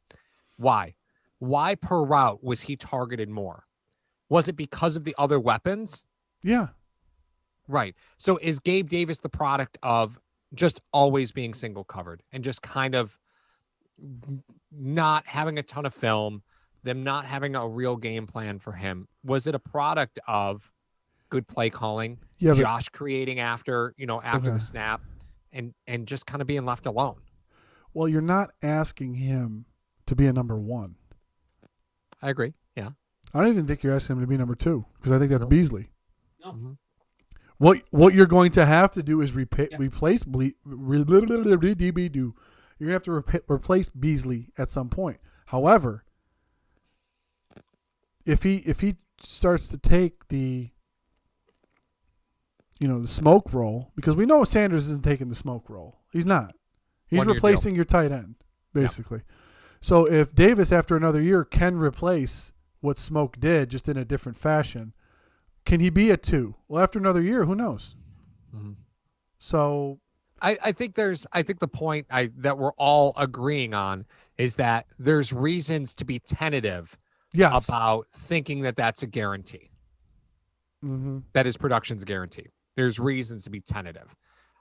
Why? Why per route was he targeted more? Was it because of the other weapons? Yeah. Right. So is Gabe Davis the product of just always being single covered and just kind of not having a ton of film, them not having a real game plan for him? Was it a product of good play calling, Josh creating after the snap and just kind of being left alone? Well, you're not asking him to be a number 1. I agree. Yeah. I don't even think you're asking him to be number 2 because I think that's Beasley. No. Mm-hmm. What you're going to have to do is replace You're going to have to replace Beasley at some point. However, if he starts to take the the smoke roll, because we know Sanders isn't taking the smoke roll. He's not. He's replacing your tight end, basically. Yep. So if Davis, after another year, can replace what Smoke did, just in a different fashion, can he be a 2? Well, after another year, who knows? Mm-hmm. So I think the point that we're all agreeing on is that there's reasons to be tentative about thinking that that's a guarantee. Mm-hmm. That his production's a guarantee. There's reasons to be tentative.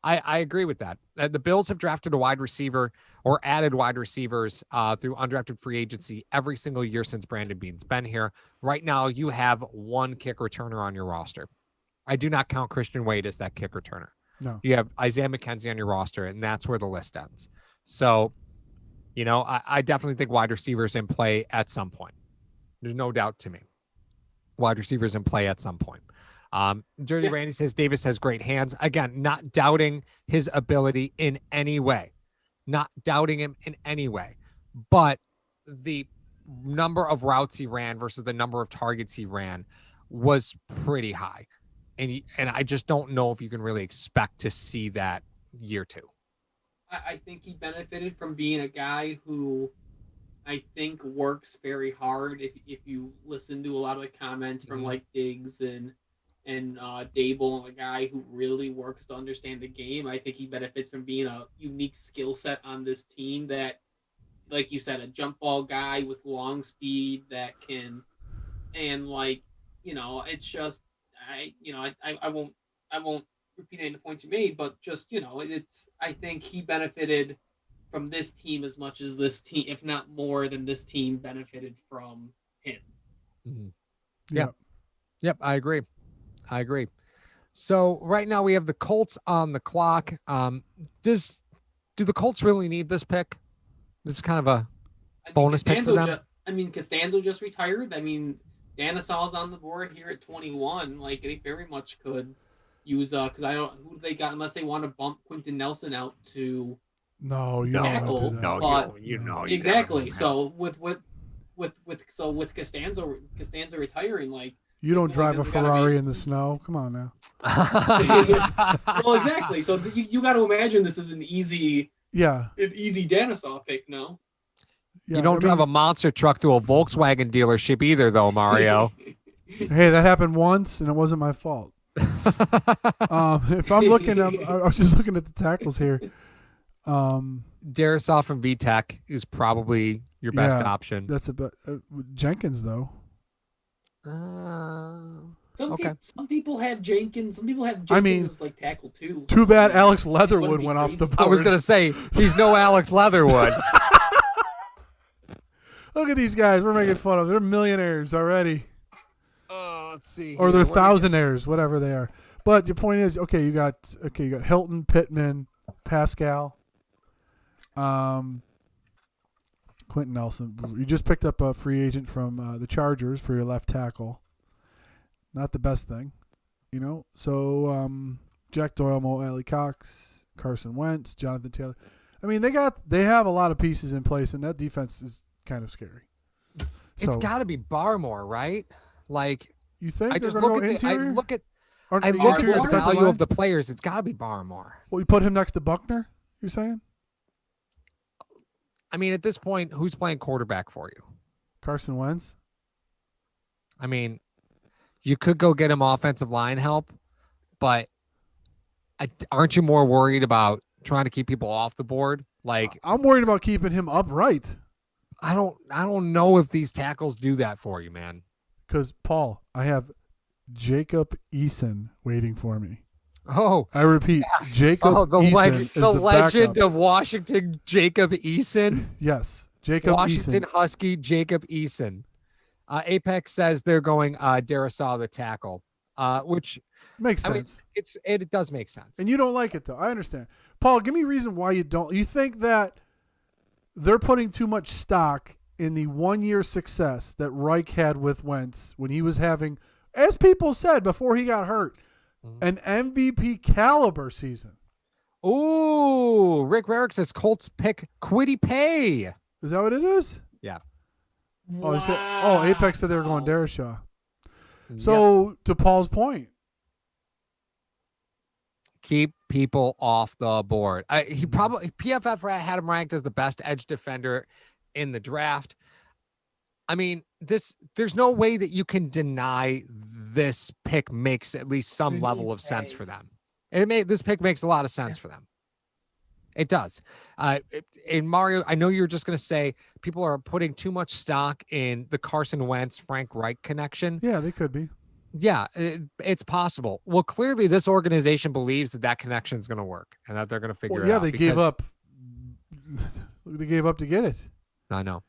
I agree with that. The Bills have drafted a wide receiver or added wide receivers through undrafted free agency every single year since Brandon Beane's been here. Right now, you have 1 kick returner on your roster. I do not count Christian Wade as that kick returner. No. You have Isaiah McKenzie on your roster, and that's where the list ends. So, I definitely think wide receivers in play at some point. There's no doubt to me. Wide receivers in play at some point. Dirty Randy says Davis has great hands. Again, not doubting his ability in any way. not doubting him in any way, but the number of routes he ran versus the number of targets he ran was pretty high. And I just don't know if you can really expect to see that year 2. I think he benefited from being a guy who I think works very hard. If you listen to a lot of the comments from like Diggs and Dable, a guy who really works to understand the game, I think he benefits from being a unique skill set on this team that, like you said, a jump ball guy with long speed that can, and like, it's just, I won't repeat any of the points you made, but just, I think he benefited from this team as much as this team, if not more than this team benefited from him. Mm-hmm. Yep. I agree. So right now we have the Colts on the clock. Do the Colts really need this pick? This is kind of a bonus pick for them. Costanzo just retired. Danisaw's on the board here at 21. Like, they very much could use because who they got, unless they want to bump Quentin Nelson out to tackle. Exactly. So with Costanzo retiring, like, you don't drive a Ferrari in the snow. Come on now. Well, exactly. So you got to imagine this is an easy Danisaw pick, no? Yeah, you don't drive a monster truck to a Volkswagen dealership either, though, Mario. Hey, that happened once, and it wasn't my fault. If I'm looking up, I was just looking at the tackles here. Darisaw from VTech is probably your best option. That's about Jenkins, though. Some people have Jenkins. Some people have Jenkins as like tackle too. Too bad Alex Leatherwood went off the board. I was gonna say he's no Alex Leatherwood. Look at these guys. We're making fun of. They're millionaires already. Let's see. Or they're thousandaires, whatever they are. But your point is, you got Hilton, Pittman, Pascal, Quentin Nelson. You just picked up a free agent from the Chargers for your left tackle. Not the best thing, So Jack Doyle, Mo Alley Cox, Carson Wentz, Jonathan Taylor. They have a lot of pieces in place, and that defense is kind of scary. It's got to be Barmore, right? Like, you think I they're just going to look go at interior? I look at interior the value of the players. It's got to be Barmore. Well, you put him next to Buckner. You're saying? At this point, who's playing quarterback for you? Carson Wentz. You could go get him offensive line help, but aren't you more worried about trying to keep people off the board? Like, I'm worried about keeping him upright. I don't know if these tackles do that for you, man. Because, Paul, I have Jacob Eason waiting for me. Oh, I repeat, Jacob Eason is the legend backup. of Washington, Jacob Eason. Yes, Jacob Washington Eason. Husky, Jacob Eason. Apex says they're going Darisaw the tackle, which makes sense. It does make sense. And you don't like it, though. I understand. Paul, give me a reason why you don't. You think that they're putting too much stock in the 1-year success that Reich had with Wentz when he was having, as people said before he got hurt, an MVP caliber season. Ooh, Rick Rarick says Colts pick Kwity Paye. Is that what it is? Yeah. Oh, Apex said they were going Darisaw. So, to Paul's point, keep people off the board. He probably PFF had him ranked as the best edge defender in the draft. There's no way that you can deny this pick makes at least some level of sense for them. This pick makes a lot of sense for them. It does. In Mario, I know you're just going to say people are putting too much stock in the Carson Wentz, Frank Reich connection. Yeah, they could be. Yeah, it's possible. Well, clearly this organization believes that connection is going to work and that they're going to figure it out. Yeah, they gave up. They gave up to get it. I know.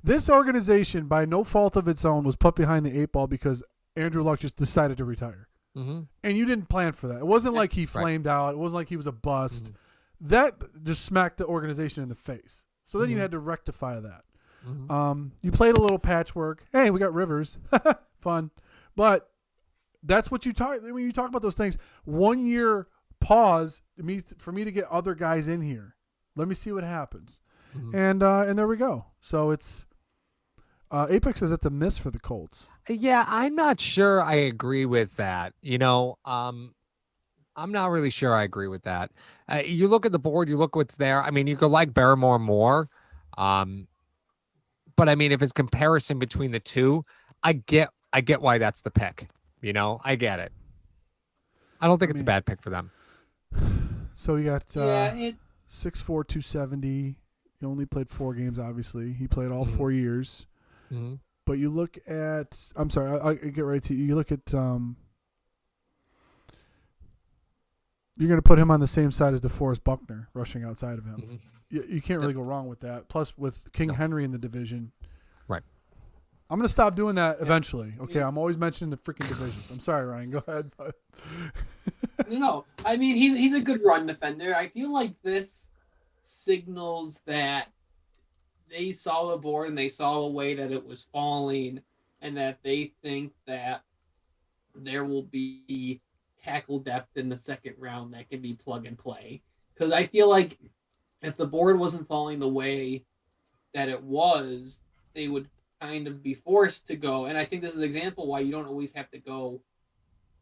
This organization, by no fault of its own, was put behind the 8 ball because Andrew Luck just decided to retire. Mm-hmm. And you didn't plan for that. It wasn't like he flamed out. It wasn't like he was a bust. Mm-hmm. That just smacked the organization in the face. So then you had to rectify that. Mm-hmm. You played a little patchwork. Hey, we got Rivers. Fun. But that's what you talk when you talk about those things. 1 year pause for me to get other guys in here. Let me see what happens. Mhm. And there we go. So it's Apex says it's a miss for the Colts. Yeah, I'm not sure I agree with that. I'm not really sure I agree with that. You look at the board, you look what's there. I mean, you could like Barrymore more. But I mean, if it's comparison between the two, I get why that's the pick. I get it. I don't think it's a bad pick for them. So you got 6'4", 270. He only played 4 games, obviously. He played all 4 years. Mm-hmm. But you look at – I'm sorry, I'll get right to you. You look at you're going to put him on the same side as DeForest Buckner, rushing outside of him. Mm-hmm. You can't really go wrong with that. Plus, with King Henry in the division. Right. I'm going to stop doing that eventually. Okay, I'm always mentioning the freaking divisions. I'm sorry, Ryan. Go ahead. No, I mean, he's a good run defender. I feel like this signals that they saw the board and they saw the way that it was falling and that they think that there will be tackle depth in the second round that can be plug and play. Because I feel like if the board wasn't falling the way that it was, they would kind of be forced to go. And I think this is an example why you don't always have to go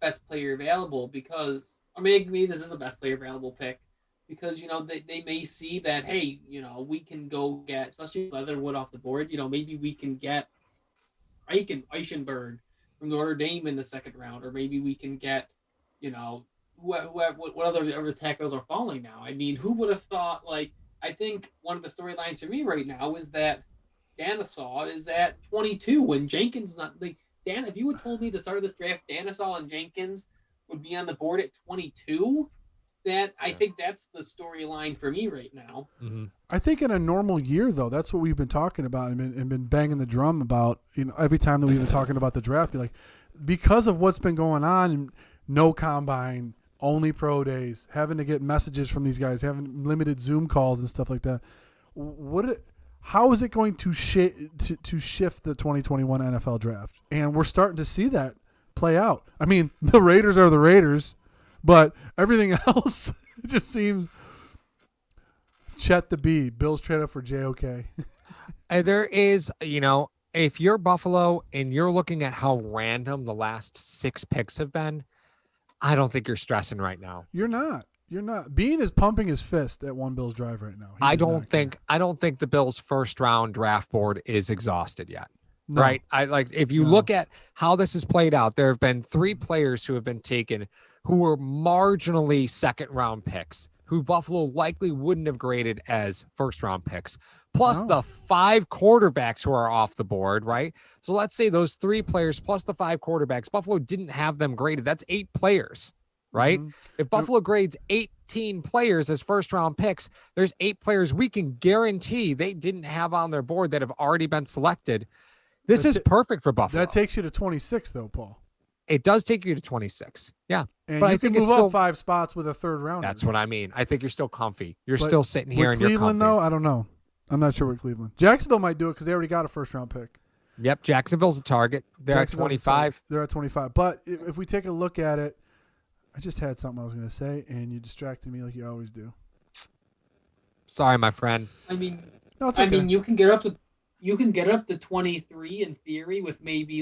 best player available because, or maybe this is a best player available pick because, they may see that, hey, we can go get, especially Leatherwood off the board, maybe we can get Eichenberg from Notre Dame in the second round, or maybe we can get, what other tackles are falling now. I mean, who would have thought, I think one of the storylines for me right now is that Danasaw is at 22 when Jenkins not Dan, if you had told me at the start of this draft Danasaw and Jenkins would be on the board at 22, I think that's the storyline for me right now. Mm-hmm. I think in a normal year, though, that's what we've been talking about and been banging the drum about. Every time that we've been talking about the draft, because of what's been going on, and no combine, only pro days, having to get messages from these guys, having limited Zoom calls and stuff like that. How is it going to shift the 2021 NFL draft? And we're starting to see that play out. I mean, the Raiders are the Raiders, but everything else just seems Chet the Bee. Bills trade up for JOK. There is, if you're Buffalo and you're looking at how random the last 6 picks have been, I don't think you're stressing right now. You're not. Bean is pumping his fist at One Bills Drive right now. I don't think the Bills' first round draft board is exhausted yet. No. Right? If you look at how this has played out, there have been 3 players who have been taken who were marginally second round picks, who Buffalo likely wouldn't have graded as first round picks, plus the 5 quarterbacks who are off the board, right? So let's say those 3 players plus the 5 quarterbacks, Buffalo didn't have them graded. That's 8 players, right? Mm-hmm. If Buffalo grades 18 players as first round picks, there's 8 players we can guarantee they didn't have on their board that have already been selected. This is perfect for Buffalo. That takes you to 26, though, Paul. It does take you to 26. Yeah. And but you can move up 5 spots with a third rounder. That's what I mean. I think you're still comfy. You're still sitting here and you're comfy. Cleveland, though, I don't know. I'm not sure with Cleveland. Jacksonville might do it because they already got a first-round pick. Yep, Jacksonville's a target. They're at 25. They're at 25. But if we take a look at it, I just had something I was going to say, and you distracted me like you always do. Sorry, my friend. I mean, no, it's okay. I mean, you can get up to 23 in theory with maybe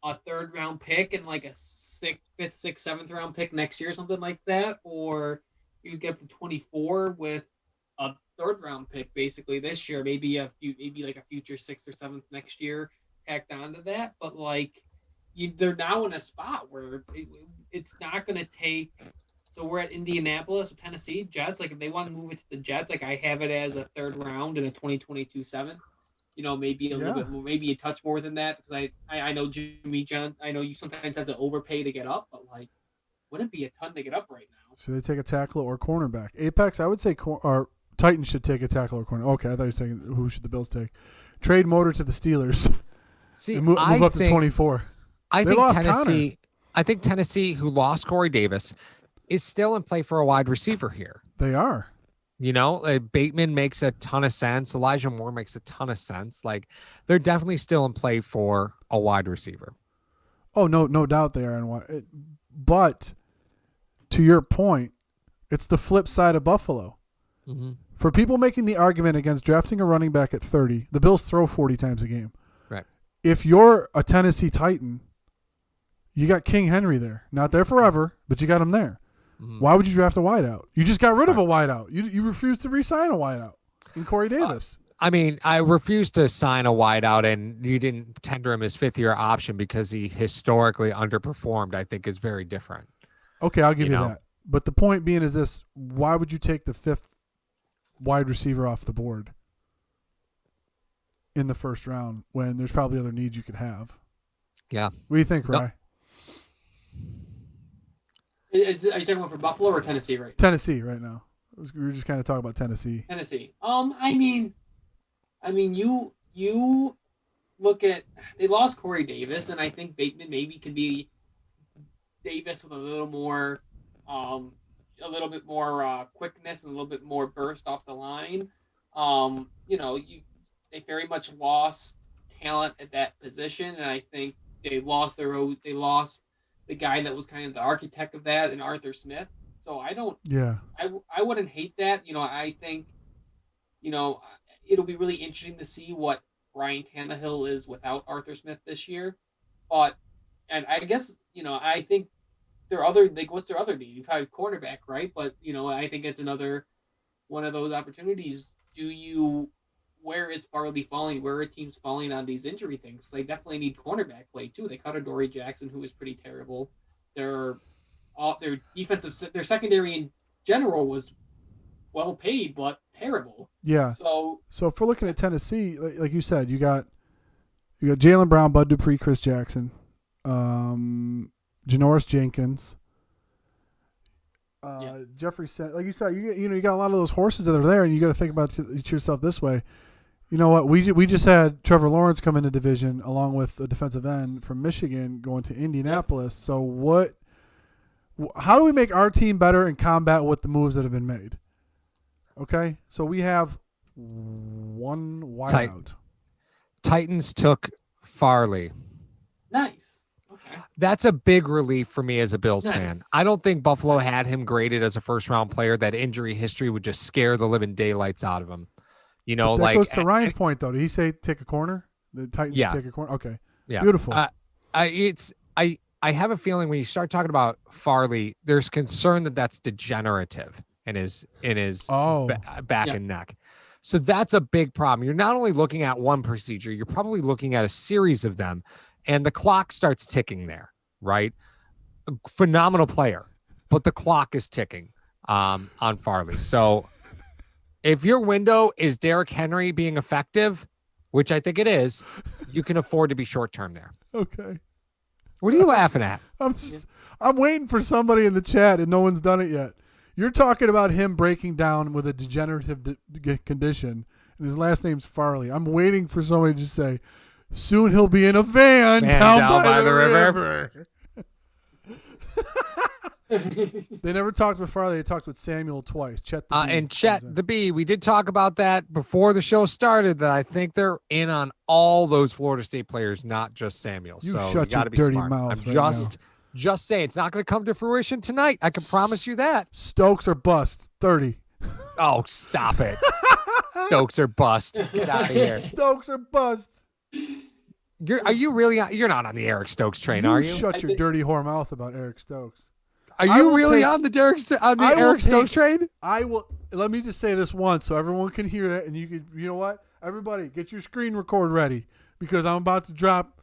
a third round pick and a 5th, 6th, 7th round pick next year, or something like that, or you get up to 24 with a third round pick basically this year, maybe a future 6th or 7th next year tacked onto that. But they're now in a spot where it's not going to take. So we're at Indianapolis or Tennessee Jets. If they want to move it to the Jets, I have it as a third round in a 2022 7th. Maybe a little bit more, maybe a touch more than that. Because I know Jimmy John. I know you sometimes have to overpay to get up, but wouldn't be a ton to get up right now. Should they take a tackle or cornerback? Apex, I would say, or Titans should take a tackle or corner. Okay, I thought you were saying who should the Bills take? Trade Motor to the Steelers. See, move up to 24. I think Tennessee, who lost Corey Davis, is still in play for a wide receiver here. They are. Bateman makes a ton of sense. Elijah Moore makes a ton of sense. They're definitely still in play for a wide receiver. Oh, no doubt they are. But to your point, it's the flip side of Buffalo. Mm-hmm. For people making the argument against drafting a running back at 30, the Bills throw 40 times a game. Right. If you're a Tennessee Titan, you got King Henry there. Not there forever, but you got him there. Mm-hmm. Why would you draft a wideout? You just got rid of a wideout. You refused to re-sign a wideout in Corey Davis. I mean, I refused to sign a wideout, and you didn't tender him his fifth-year option because he historically underperformed, I think is very different. Okay, I'll give you that. But the point being is this: why would you take the fifth wide receiver off the board in the first round when there's probably other needs you could have? Yeah. What do you think, Rye? Are you talking about for Buffalo or Tennessee right now? Tennessee right now. We were just kind of talking about Tennessee. Tennessee. I mean, you look at, they lost Corey Davis, and I think Bateman maybe could be Davis with a little bit more quickness and a little bit more burst off the line. They very much lost talent at that position, and I think they lost the guy that was kind of the architect of that in Arthur Smith. So I wouldn't hate that. I think, it'll be really interesting to see what Ryan Tannehill is without Arthur Smith this year. And I guess, I think what's their other need? Probably cornerback, right? But, I think it's another one of those opportunities. Where is Farley falling? Where are teams falling on these injury things? They definitely need cornerback play too. They cut Adoree Jackson, who was pretty terrible. Their secondary in general was well paid, but terrible. Yeah. So if we're looking at Tennessee, like you said, you got Jaylen Brown, Bud Dupree, Chris Jackson, Janoris Jenkins, Jeffrey. Like you said, you got a lot of those horses that are there, and you got to think about to yourself this way. You know what? We just had Trevor Lawrence come into division along with a defensive end from Michigan going to Indianapolis. Yep. So how do we make our team better and combat with the moves that have been made? Okay, so we have one wideout. Titans took Farley. Nice. Okay. That's a big relief for me as a Bills fan. I don't think Buffalo had him graded as a first-round player. That injury history would just scare the living daylights out of him. That goes to Ryan's point, though. Did he say take a corner? The Titans take a corner? Okay. Yeah. Beautiful. I have a feeling when you start talking about Farley, there's concern that that's degenerative in his back and neck. So that's a big problem. You're not only looking at one procedure, you're probably looking at a series of them, and the clock starts ticking there, right? A phenomenal player, but the clock is ticking on Farley. So if your window is Derrick Henry being effective, which I think it is, you can afford to be short-term there. Okay. What are you laughing at? I'm waiting for somebody in the chat, and no one's done it yet. You're talking about him breaking down with a degenerative condition, and his last name's Farley. I'm waiting for somebody to say, soon he'll be in a van down by the river. They never talked with Farley. They talked with Samuel twice. Chet the B. We did talk about that before the show started, that I think they're in on all those Florida State players, not just Samuel. You so shut you got to your be dirty smart. mouth I'm right just saying it's not going to come to fruition tonight. I can promise you that. Stokes or bust. 30. Oh, stop it. Stokes or bust. Get out of here. Stokes or bust. Are you really? You're not on the Eric Stokes train, are you? Shut your dirty whore mouth about Eric Stokes. Are you really on the Eric Stokes train? I will. Let me just say this once so everyone can hear that, and you know what? Everybody, get your screen record ready because I'm about to drop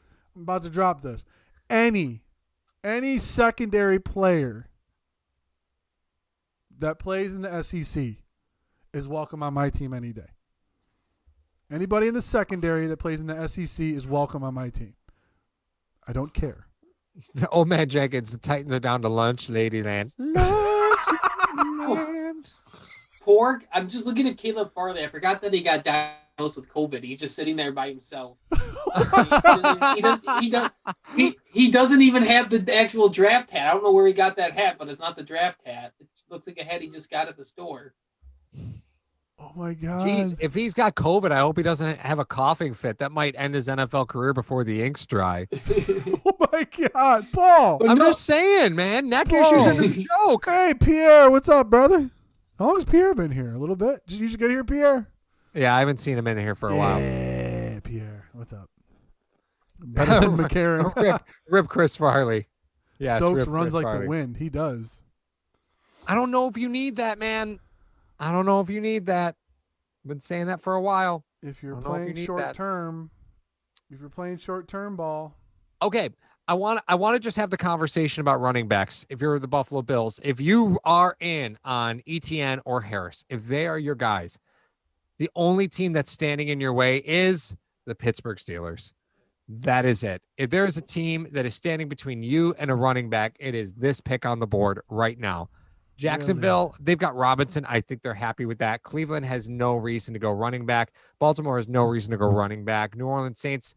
this. Any secondary player that plays in the SEC is welcome on my team any day. Anybody in the secondary that plays in the SEC is welcome on my team. I don't care. Old man Jenkins, the Titans are down to lunch, Ladyland. Poor. I'm just looking at Caleb Farley. I forgot that he got diagnosed with COVID. He's just sitting there by himself. He doesn't even have the actual draft hat. I don't know where he got that hat, but it's not the draft hat. It looks like a hat he just got at the store. Oh my God. Jeez, if he's got COVID, I hope he doesn't have a coughing fit. That might end his NFL career before the ink's dry. Oh my God, Paul. I'm just saying, man. Neck issues are no joke. Hey, Pierre, what's up, brother? How long's Pierre been here? A little bit. Did you just get here, Pierre? Yeah, I haven't seen him in here for a while. Yeah, Pierre. What's up? Better than McCarron. Rip Chris Farley. Yeah, Stokes runs like the wind. He does. I don't know if you need that, man. I don't know if you need that. I've been saying that for a while. If you're playing short term ball. Okay. I want to just have the conversation about running backs. If you're the Buffalo Bills, if you are in on ETN or Harris, if they are your guys, the only team that's standing in your way is the Pittsburgh Steelers. That is it. If there is a team that is standing between you and a running back, it is this pick on the board right now. Jacksonville, they've got Robinson. I think they're happy with that. Cleveland has no reason to go running back. Baltimore has no reason to go running back. New Orleans Saints,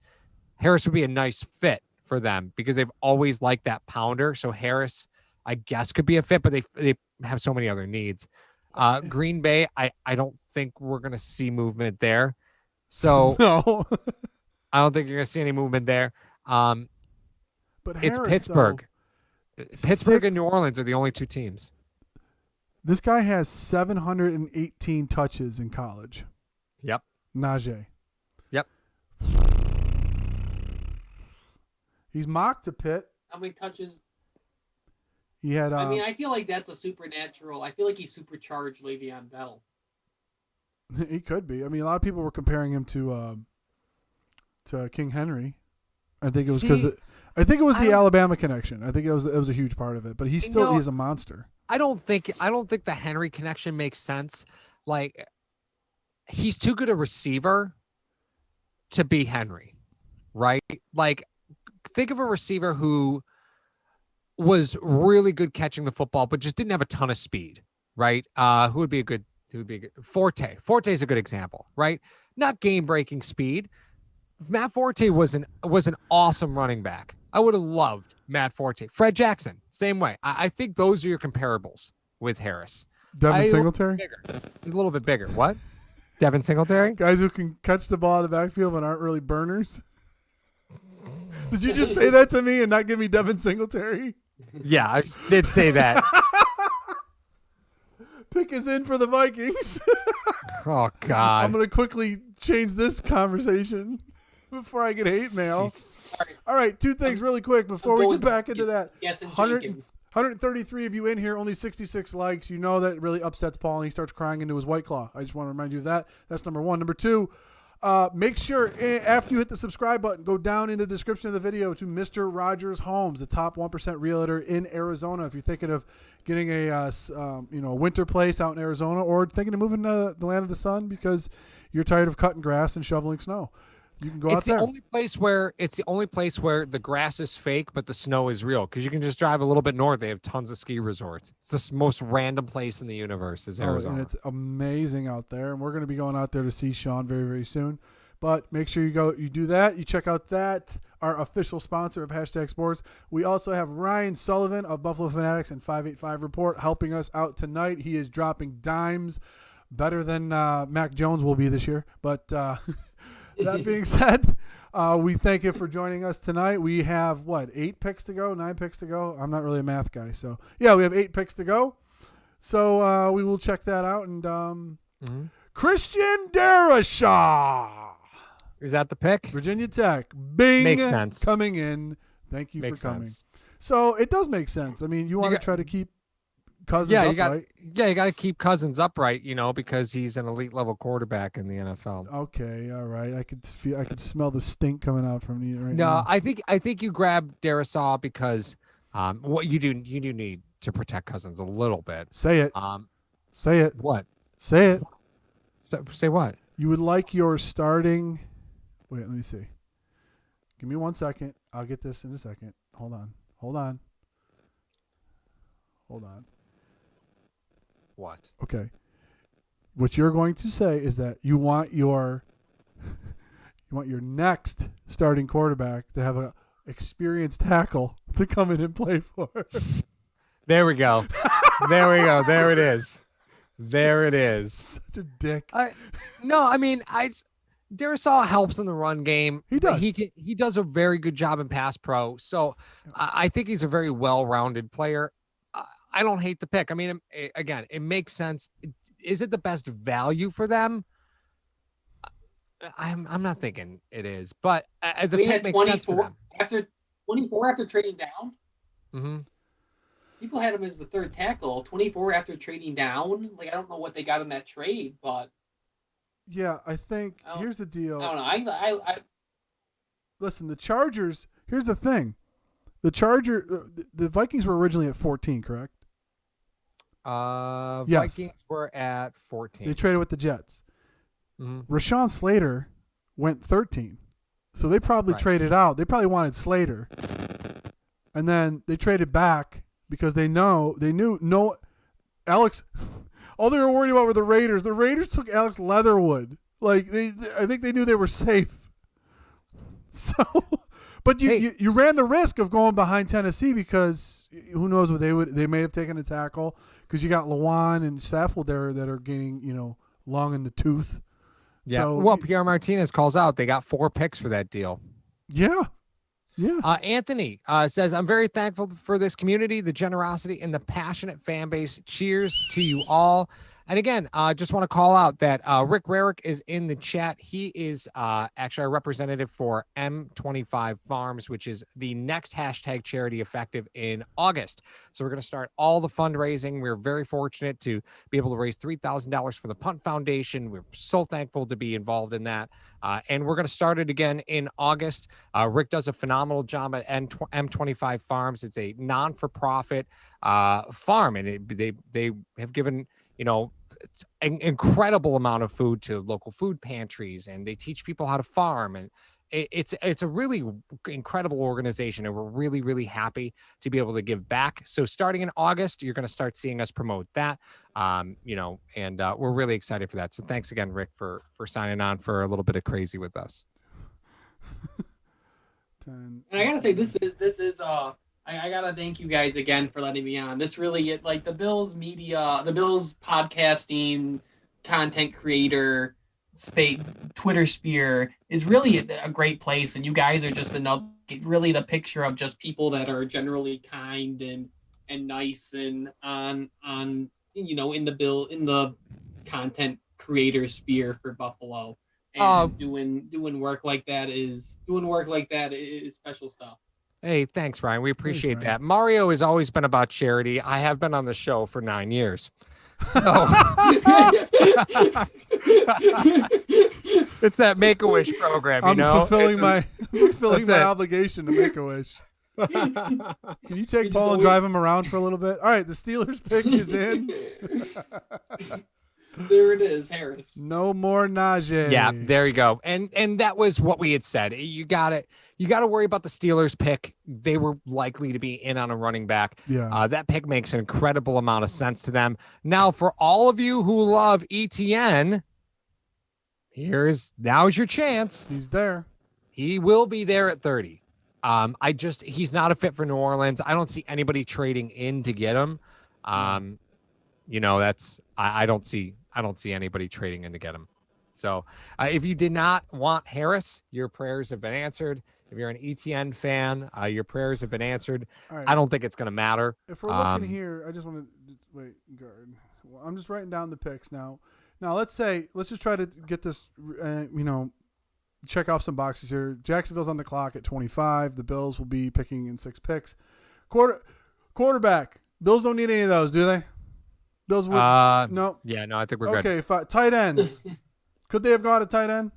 Harris would be a nice fit for them because they've always liked that pounder. So Harris, I guess, could be a fit, but they have so many other needs. Green Bay, I don't think we're going to see movement there. So no. I don't think you're going to see any movement there. But it's Harris, Pittsburgh. Though, Pittsburgh and New Orleans are the only two teams. This guy has 718 touches in college. Yep. Najee. Yep. He's mocked to Pitt. How many touches? He had. I mean, I feel like that's a supernatural. I feel like he's supercharged Le'Veon Bell. He could be. I mean, a lot of people were comparing him to King Henry. I think it was because the Alabama connection. I think it was a huge part of it. But he's a monster. I don't think the Henry connection makes sense. Like, he's too good a receiver to be Henry, right? Like, think of a receiver who was really good catching the football, but just didn't have a ton of speed, right? Who would be a good Forte? Forte is a good example, right? Not game-breaking speed. Matt Forte was an awesome running back. I would have loved Matt Forte. Fred Jackson, same way. I think those are your comparables with Harris. Devin Singletary? A little bit bigger. What? Devin Singletary? Guys who can catch the ball in the backfield but aren't really burners? Did you just say that to me and not give me Devin Singletary? Yeah, I did say that. Pick is in for the Vikings. Oh, God. I'm going to quickly change this conversation before I get hate mail. All right, two things really quick before we get back into that. Yes, and 133 of you in here, only 66 likes. You know that really upsets Paul, and he starts crying into his White Claw. I just want to remind you of that. That's number one. Number two, make sure after you hit the subscribe button, go down in the description of the video to Mr. Rogers Homes, the top 1% realtor in Arizona. If you're thinking of getting a winter place out in Arizona, or thinking of moving to the land of the sun because you're tired of cutting grass and shoveling snow, you can go out there. It's the only place where the grass is fake, but the snow is real. Because you can just drive a little bit north. They have tons of ski resorts. It's the most random place in the universe is Arizona. And it's amazing out there. And we're going to be going out there to see Sean very, very soon. But make sure you do that. You check out that, our official sponsor of Hashtag Sports. We also have Ryan Sullivan of Buffalo Fanatics and 585 Report helping us out tonight. He is dropping dimes better than Mac Jones will be this year. But that being said, we thank you for joining us tonight. We have, 8 picks to go, 9 picks to go? I'm not really a math guy. So, yeah, we have 8 picks to go. So we will check that out. And Christian Darrisaw. Is that the pick? Virginia Tech. Bing. Makes sense. Coming in. Thank you Makes for coming. sense. So it does make sense. I mean, you want to try to keep Cousins upright. You got to keep Cousins upright, because he's an elite level quarterback in the NFL. Okay, all right. I could smell the stink coming out from you right now. No, I think you grab Darrisaw because what you do need to protect Cousins a little bit. Say it. Say it. What? Say it. Say what? You would like your starting. Wait, let me see. Give me 1 second. I'll get this in a second. Hold on. What? Okay. What you're going to say is that you want your next starting quarterback to have a experienced tackle to come in and play for. There we go. There it is. Such a dick. Darrisaw helps in the run game. He does. He does a very good job in pass pro. So I think he's a very well-rounded player. I don't hate the pick. I mean, again, it makes sense. Is it the best value for them? I'm not thinking it is, but the we pick had makes sense for 24 them. after 24 after trading down. Mm-hmm. People had him as the third tackle. 24 after trading down. Like, I don't know what they got in that trade, but Yeah, I think here's the deal. I don't know. I Listen, the Chargers. Here's the thing. The Vikings were originally at 14, correct? Yes. Vikings were at 14. They traded with the Jets. Mm-hmm. Rashawn Slater went 13. So they probably traded out. They probably wanted Slater. And then they traded back because they knew no Alex. All they were worried about were the Raiders. The Raiders took Alex Leatherwood. Like I think they knew they were safe. So, but you ran the risk of going behind Tennessee because who knows what they may have taken a tackle because you got Lawan and Saffold there that are getting long in the tooth. Yeah. So, well, Pierre Martinez calls out. They got 4 picks for that deal. Yeah. Yeah. Anthony says, I'm very thankful for this community, the generosity, and the passionate fan base. Cheers to you all. And again, just want to call out that Rick Rarick is in the chat. He is actually a representative for M25 Farms, which is the next hashtag charity effective in August. So we're going to start all the fundraising. We're very fortunate to be able to raise $3,000 for the Punt Foundation. We're so thankful to be involved in that. And we're going to start it again in August. Rick does a phenomenal job at M25 Farms. It's a non-for-profit farm, and they have given an incredible amount of food to local food pantries, and they teach people how to farm, and it's a really incredible organization, and we're really, really happy to be able to give back. So starting in August, you're going to start seeing us promote that, and we're really excited for that. So thanks again, Rick, for signing on for a little bit of crazy with us. And I gotta say, this is I gotta thank you guys again for letting me on. This really, like, the Bills media, the Bills podcasting, content creator, Twitter sphere is really a great place, and you guys are just really the picture of just people that are generally kind and nice and on in the content creator sphere for Buffalo, and doing work like that is special stuff. Hey, thanks, Ryan. We appreciate that. Mario has always been about charity. I have been on the show for 9 years. So it's that Make-A-Wish program, I'm fulfilling my obligation to Make-A-Wish. Can you take Paul and drive him around for a little bit? All right, the Steelers pick is in. There it is, Harris. No more Najee. Yeah, there you go. And that was what we had said. You got to worry about the Steelers pick. They were likely to be in on a running back. Yeah. That pick makes an incredible amount of sense to them. Now, for all of you who love ETN, now's your chance. He's there. He will be there at 30. He's not a fit for New Orleans. I don't see anybody trading in to get him. I don't see anybody trading in to get him. So if you did not want Harris, your prayers have been answered. If you're an ETN fan, your prayers have been answered. Right. I don't think it's going to matter. If we're looking here, I just want to wait. Guard. Well, I'm just writing down the picks now. Now let's just try to get this. Check off some boxes here. Jacksonville's on the clock at 25. The Bills will be picking in 6 picks. Quarterback. Bills don't need any of those, do they? Bills would no. Yeah, no, I think we're good. Okay, tight ends. Could they have gone a tight end?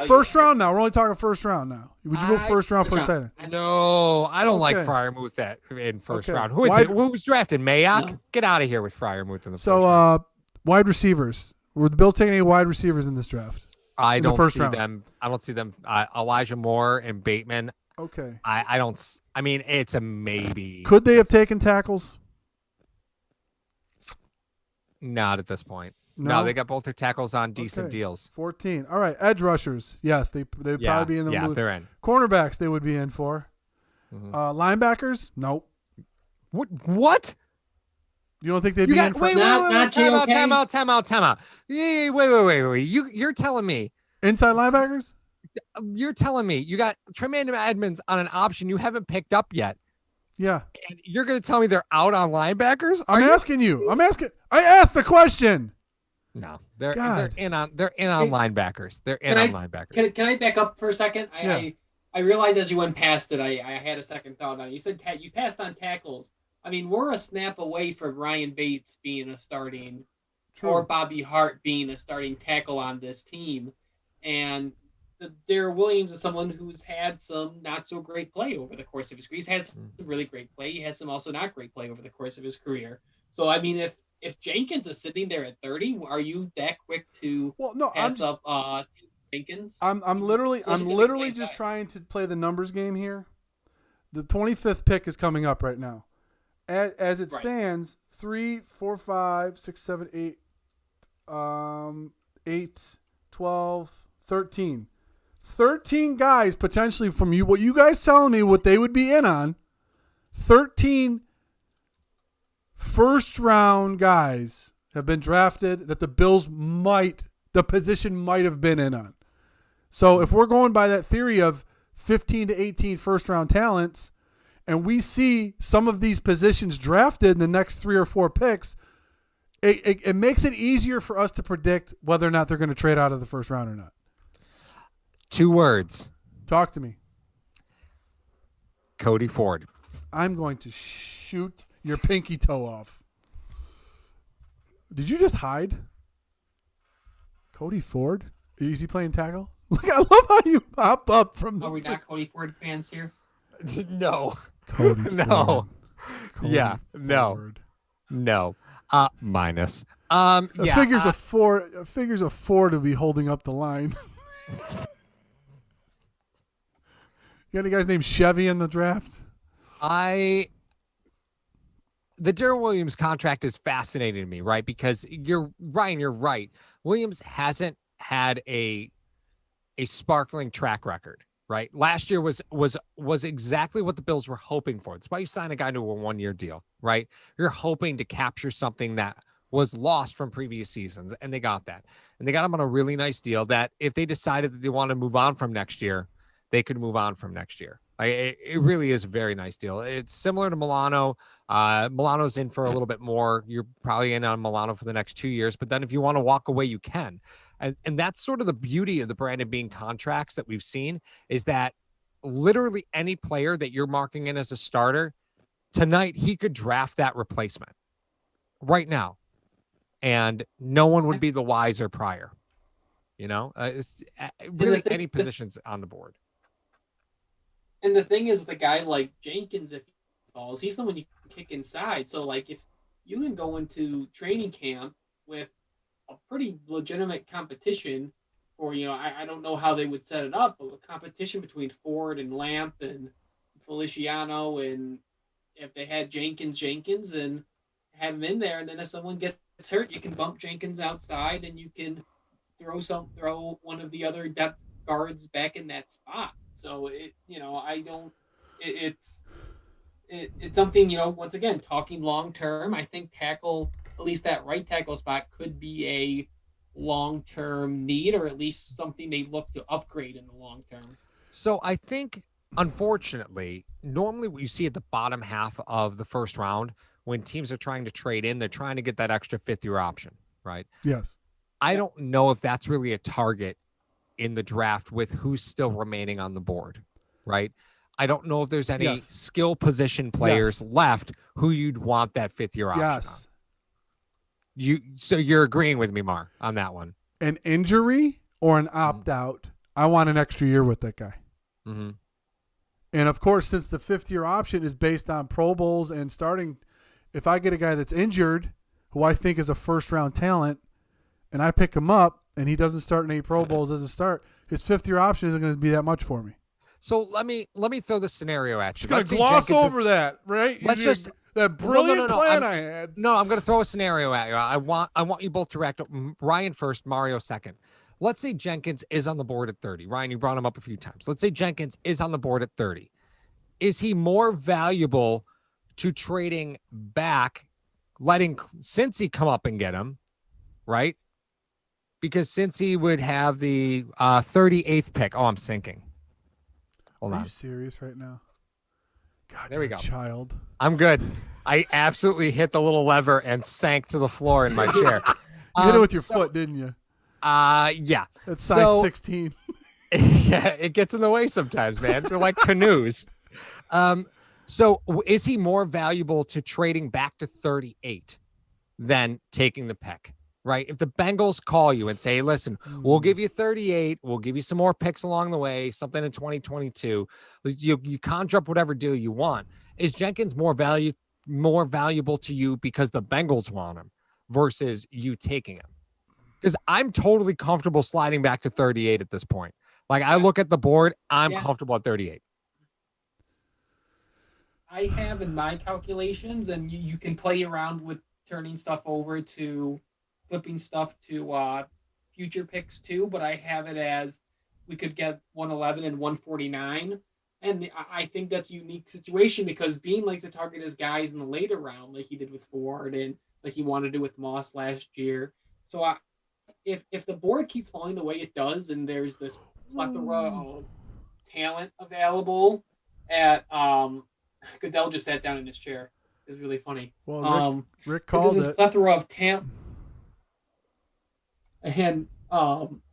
First round now. We're only talking first round now. Would you go first round for a tight end? No, I don't like Freiermuth in first round. Who is it? Who was drafted? Mayock? No. Get out of here with Freiermuth in the first round. Wide receivers. Were the Bills taking any wide receivers in this draft? I don't see them. I don't see them. Elijah Moore and Bateman. Okay. I don't. I mean, it's a maybe. Could they have taken tackles? Not at this point. No, they got both their tackles on decent deals. 14. All right, edge rushers. Yes, they'd probably be in the mood. They're in. Cornerbacks they would be in for. Mm-hmm. Linebackers? Nope. What? You don't think they'd be in for? Wait, time out. Yeah, wait. You're telling me inside linebackers? You're telling me you got Tremaine Edmonds on an option you haven't picked up yet. Yeah. And you're going to tell me they're out on linebackers? I'm asking you. I asked the question. No, they're God. in on linebackers. They're in on linebackers. Can I back up for a second? I realized as you went past it, I had a second thought on it. You said you passed on tackles. I mean, we're a snap away from Ryan Bates being a starting, or Bobby Hart being a starting tackle on this team, and Darrell Williams is someone who's had some not so great play over the course of his career. He's had some really great play. He has some also not great play over the course of his career. So I mean, if Jenkins is sitting there at 30, are you that quick to pass up Jenkins? I'm literally just trying to play the numbers game here. The 25th pick is coming up right now. As it stands, 3, 4, 5, 6, 7, 8, 8, 12, 13. 13 guys potentially from you. What you guys telling me what they would be in on? 13 first round guys have been drafted that the position might have been in on. So if we're going by that theory of 15 to 18 first round talents, and we see some of these positions drafted in the next 3 or 4 picks, it makes it easier for us to predict whether or not they're going to trade out of the first round or not. 2 words. Talk to me. Cody Ford. I'm going to shoot your pinky toe off. Did you just hide? Cody Ford? Is he playing tackle? Look, I love how you pop up from. Are we not Cody Ford fans here? No. Cody Ford. No. Cody yeah. Ford. No. Minus. Figures of 4. Figures of 4 to be holding up the line. You got any guys named Chevy in the draft? The Darrell Williams contract is fascinating to me, right? Because you're right. Williams hasn't had a sparkling track record, right? Last year was exactly what the Bills were hoping for. That's why you sign a guy to a 1-year deal, right? You're hoping to capture something that was lost from previous seasons, and they got that. And they got him on a really nice deal that if they decided that they want to move on from next year, they could move on from next year. It really is a very nice deal. It's similar to Milano. Milano's in for a little bit more. You're probably in on Milano for the next 2 years, but then if you want to walk away, you can. And that's sort of the beauty of the Brandon Beane contracts that we've seen, is that literally any player that you're marking in as a starter tonight, he could draft that replacement right now, and no one would be the wiser prior. It's really any positions on the board. And the thing is, with a guy like Jenkins, if he falls, he's someone you can kick inside. So, like, if you can go into training camp with a pretty legitimate competition, or, I don't know how they would set it up, but a competition between Ford and Lamp and Feliciano, and if they had Jenkins, and have him in there, and then if someone gets hurt, you can bump Jenkins outside, and you can throw one of the other depth guards back in that spot. So it's something, once again, talking long term, I think tackle, at least that right tackle spot, could be a long term need, or at least something they look to upgrade in the long term. So I think, unfortunately, normally what you see at the bottom half of the first round, when teams are trying to trade in, they're trying to get that extra 5th-year option, right? Yes. I don't know if that's really a target in the draft with who's still remaining on the board, right? I don't know if there's any skill position players left who you'd want that 5th-year option on. So you're agreeing with me, Mar, on that one. An injury or an opt-out, I want an extra year with that guy. Mm-hmm. And, of course, since the 5th-year option is based on Pro Bowls and starting, if I get a guy that's injured who I think is a first-round talent and I pick him up, and he doesn't start in any Pro Bowls as a start, his 5th-year option isn't going to be that much for me. So let me throw this scenario at you. Just going to gloss over that, right? That brilliant plan I had. No, I'm going to throw a scenario at you. I want you both to react. Ryan first, Mario second. Let's say Jenkins is on the board at 30. Ryan, you brought him up a few times. Let's say Jenkins is on the board at 30. Is he more valuable to trading back, letting Cincy come up and get him, right? Because Cincy would have the 38th pick. Oh, I'm sinking. Hold on. Are you serious right now? God, There we you're a go. child. I'm good. I absolutely hit the little lever and sank to the floor in my chair. You hit it with your foot, didn't you? Yeah. That's size So- 16. Yeah, it gets in the way sometimes, man. They're like canoes. So is he more valuable to trading back to 38 than taking the pick? Right? If the Bengals call you and say, hey, listen, we'll give you 38, we'll give you some more picks along the way, something in 2022. You conjure up whatever deal you want. Is Jenkins more valuable to you because the Bengals want him versus you taking him? Because I'm totally comfortable sliding back to 38 at this point. Like, I look at the board, I'm comfortable at 38. I have in my calculations, and you can play around with turning stuff over to flipping stuff to future picks too, but I have it as we could get 111 and 149. And I think that's a unique situation because Bean likes to target his guys in the later round, like he did with Ford and like he wanted to do with Moss last year. So if the board keeps falling the way it does, and there's this plethora of talent available at Goodell just sat down in his chair. It was really funny. Well, Rick called this it. plethora of talent, and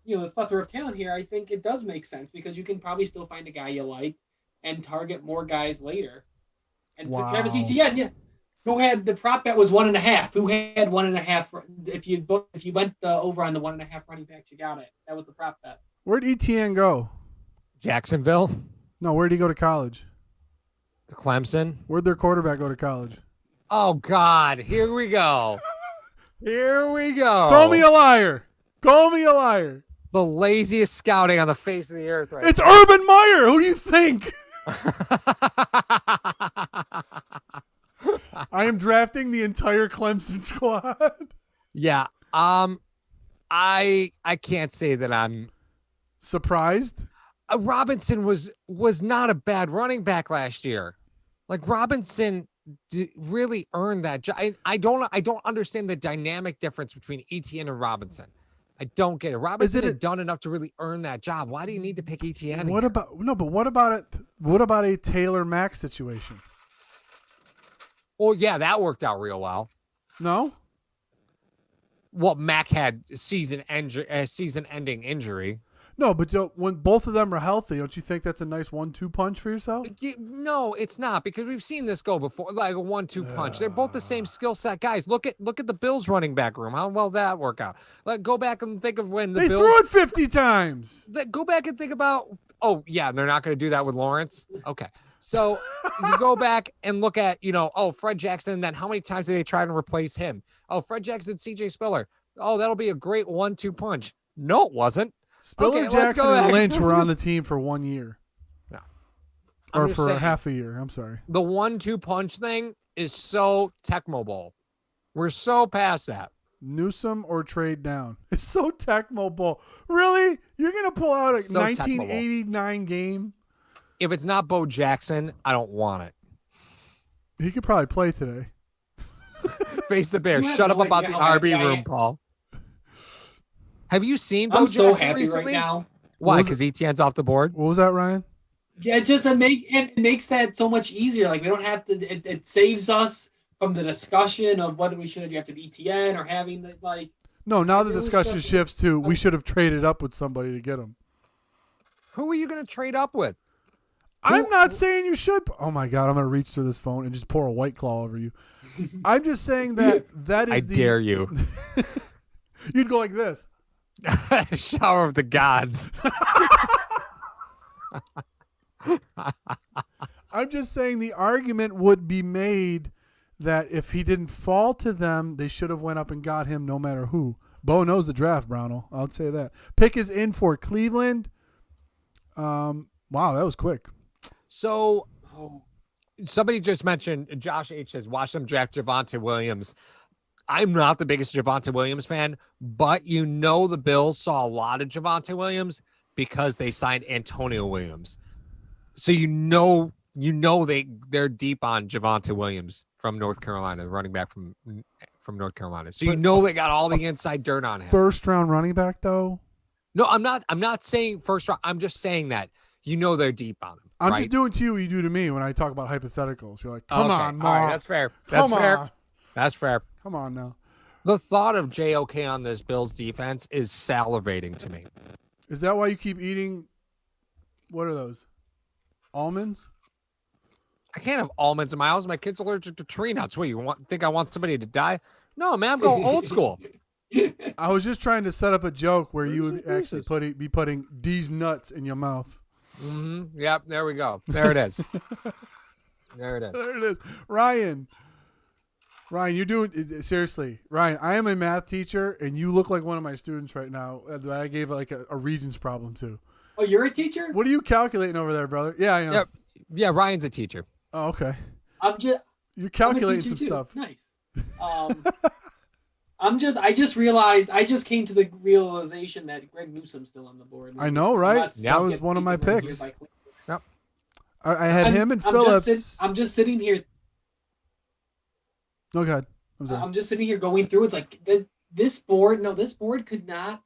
this plethora of talent here. I think it does make sense because you can probably still find a guy you like and target more guys later. And for Travis Etienne, who had the prop bet was 1.5. Who had 1.5? If you went over on the 1.5 running backs, you got it. That was the prop bet. Where'd ETN go? Jacksonville, No, where'd he go to college? Clemson. Where'd their quarterback go to college? Oh, God. Here we go. Here we go. Call me a liar. Call me a liar. The laziest scouting on the face of the earth right It's Urban Meyer. Who do you think? I am drafting the entire Clemson squad. Yeah. I can't say that I'm Surprised? Robinson was not a bad running back last year. Like Robinson really earned that job. I don't understand the dynamic difference between Etienne and Robinson. I don't get it. Robinson has done enough to really earn that job. Why do you need to pick Etienne? What about a Taylor Max situation? Oh yeah, that worked out real well. No? Well, Mac had season-ending injury. No, but when both of them are healthy, don't you think that's a nice 1-2 punch for yourself? No, it's not, because we've seen this go before, like a 1-2 punch. They're both the same skill set guys. Look at the Bills running back room. How well that work out? Like, go back and think of when They Bills threw it 50 times. Go back and think about. Oh yeah, they're not going to do that with Lawrence. Okay, so you go back and look at Fred Jackson. And then how many times did they try to replace him? Oh, Fred Jackson, C.J. Spiller. Oh, that'll be a great 1-2 punch. No, it wasn't. Spiller, Jackson, and Lynch were on the team for 1 year. No. Or for half a year. I'm sorry. The 1-2 punch thing is so Tecmo Bowl. We're so past that. Newsome or trade down. It's so Tecmo Bowl. Really? You're going to pull out a 1989 game? If it's not Bo Jackson, I don't want it. He could probably play today. Face the Bears. Shut up about the RB room, Paul. Have you seen Bo I'm Jackson so happy recently? right now. Why? Because Etienne's off the board? What was that, Ryan? Yeah, it makes that so much easier. Like we don't have to. It saves us from the discussion of whether we should have drafted ETN or having the like. No, now the discussion shifts to we should have traded up with somebody to get him. Who are you going to trade up with? I'm not saying you should. Oh my God, I'm going to reach through this phone and just pour a White Claw over you. I'm just saying that is. I dare you. You'd go like this. Shower of the gods. I'm just saying the argument would be made that if he didn't fall to them, they should have went up and got him no matter who. Bo knows the draft, Brownell. I'll say that. Pick is in for Cleveland. Wow, that was quick. So somebody just mentioned, Josh H. says, watch them draft Javonte Williams. I'm not the biggest Javonte Williams fan, but the Bills saw a lot of Javonte Williams because they signed Antonio Williams. So they're deep on Javonte Williams from North Carolina, the running back from North Carolina. So they got all the inside dirt on him. First round running back though? No, I'm not saying first round. I'm just saying that you know they're deep on him. I'm right? just doing to you what you do to me when I talk about hypotheticals. You're like, come on, Ma. All right, that's fair. That's Come fair. on. That's fair. Come on now. The thought of JOK on this Bills defense is salivating to me. Is that why you keep eating? What are those? Almonds? I can't have almonds in my house. My kid's allergic to tree nuts. What, think I want somebody to die? No, man, I'm going old school. I was just trying to set up a joke where you would actually be putting these nuts in your mouth. Mm-hmm. Yep, there we go. There it is. There it is. There it is. Ryan, you're doing seriously. Ryan, I am a math teacher, and you look like one of my students right now that I gave like a Regents problem to. Oh, you're a teacher? What are you calculating over there, brother? Yeah, I am. Yep. Yeah, Ryan's a teacher. Oh, okay. You're I'm calculating a teacher some too. stuff. Nice. I just realized, I just came to the realization that Greg Newsome's still on the board. I know, right? That was one of my picks. Yep. I had him and Phillips. I'm just sitting here. Oh, God. I'm just sitting here going through. It's like this board could not,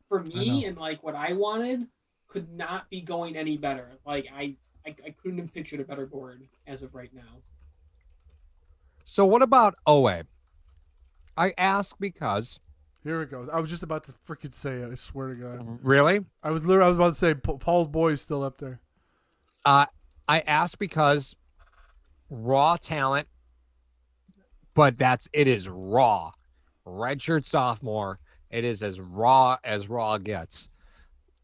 for me and like what I wanted, could not be going any better. Like I couldn't have pictured a better board as of right now. So what about Oweh? I ask because. Here it goes. I was just about to freaking say it. I swear to God. Really? I was about to say Paul's boy is still up there. I ask because raw talent, but it is raw. Redshirt sophomore. It is as raw gets.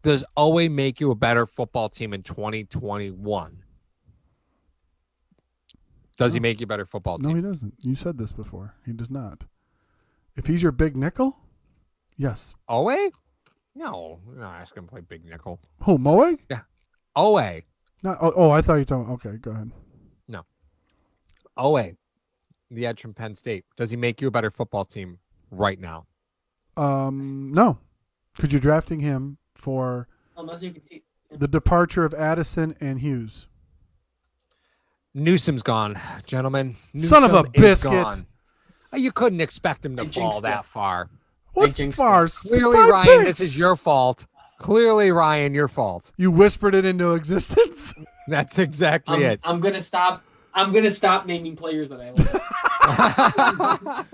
Does Oweh make you a better football team in 2021? Does he make you a better football team? No, he doesn't. You said this before. He does not. If he's your big nickel, yes. Oweh? No, ask him to play big nickel. Who, Moe? Yeah. Oweh. Not. Oh, I thought you were talking. Okay, go ahead. No. Oweh, the edge from Penn State. Does he make you a better football team right now? No. Because you're drafting him for Unless you can the departure of Addison and Hughes. Newsome's gone, gentlemen. Son of a biscuit. Gone. You couldn't expect him to fall that far. What far? Clearly, 5 Ryan, picks. this is your fault. Clearly, Ryan, your fault. You whispered it into existence. That's exactly it. I'm gonna stop naming players that I like.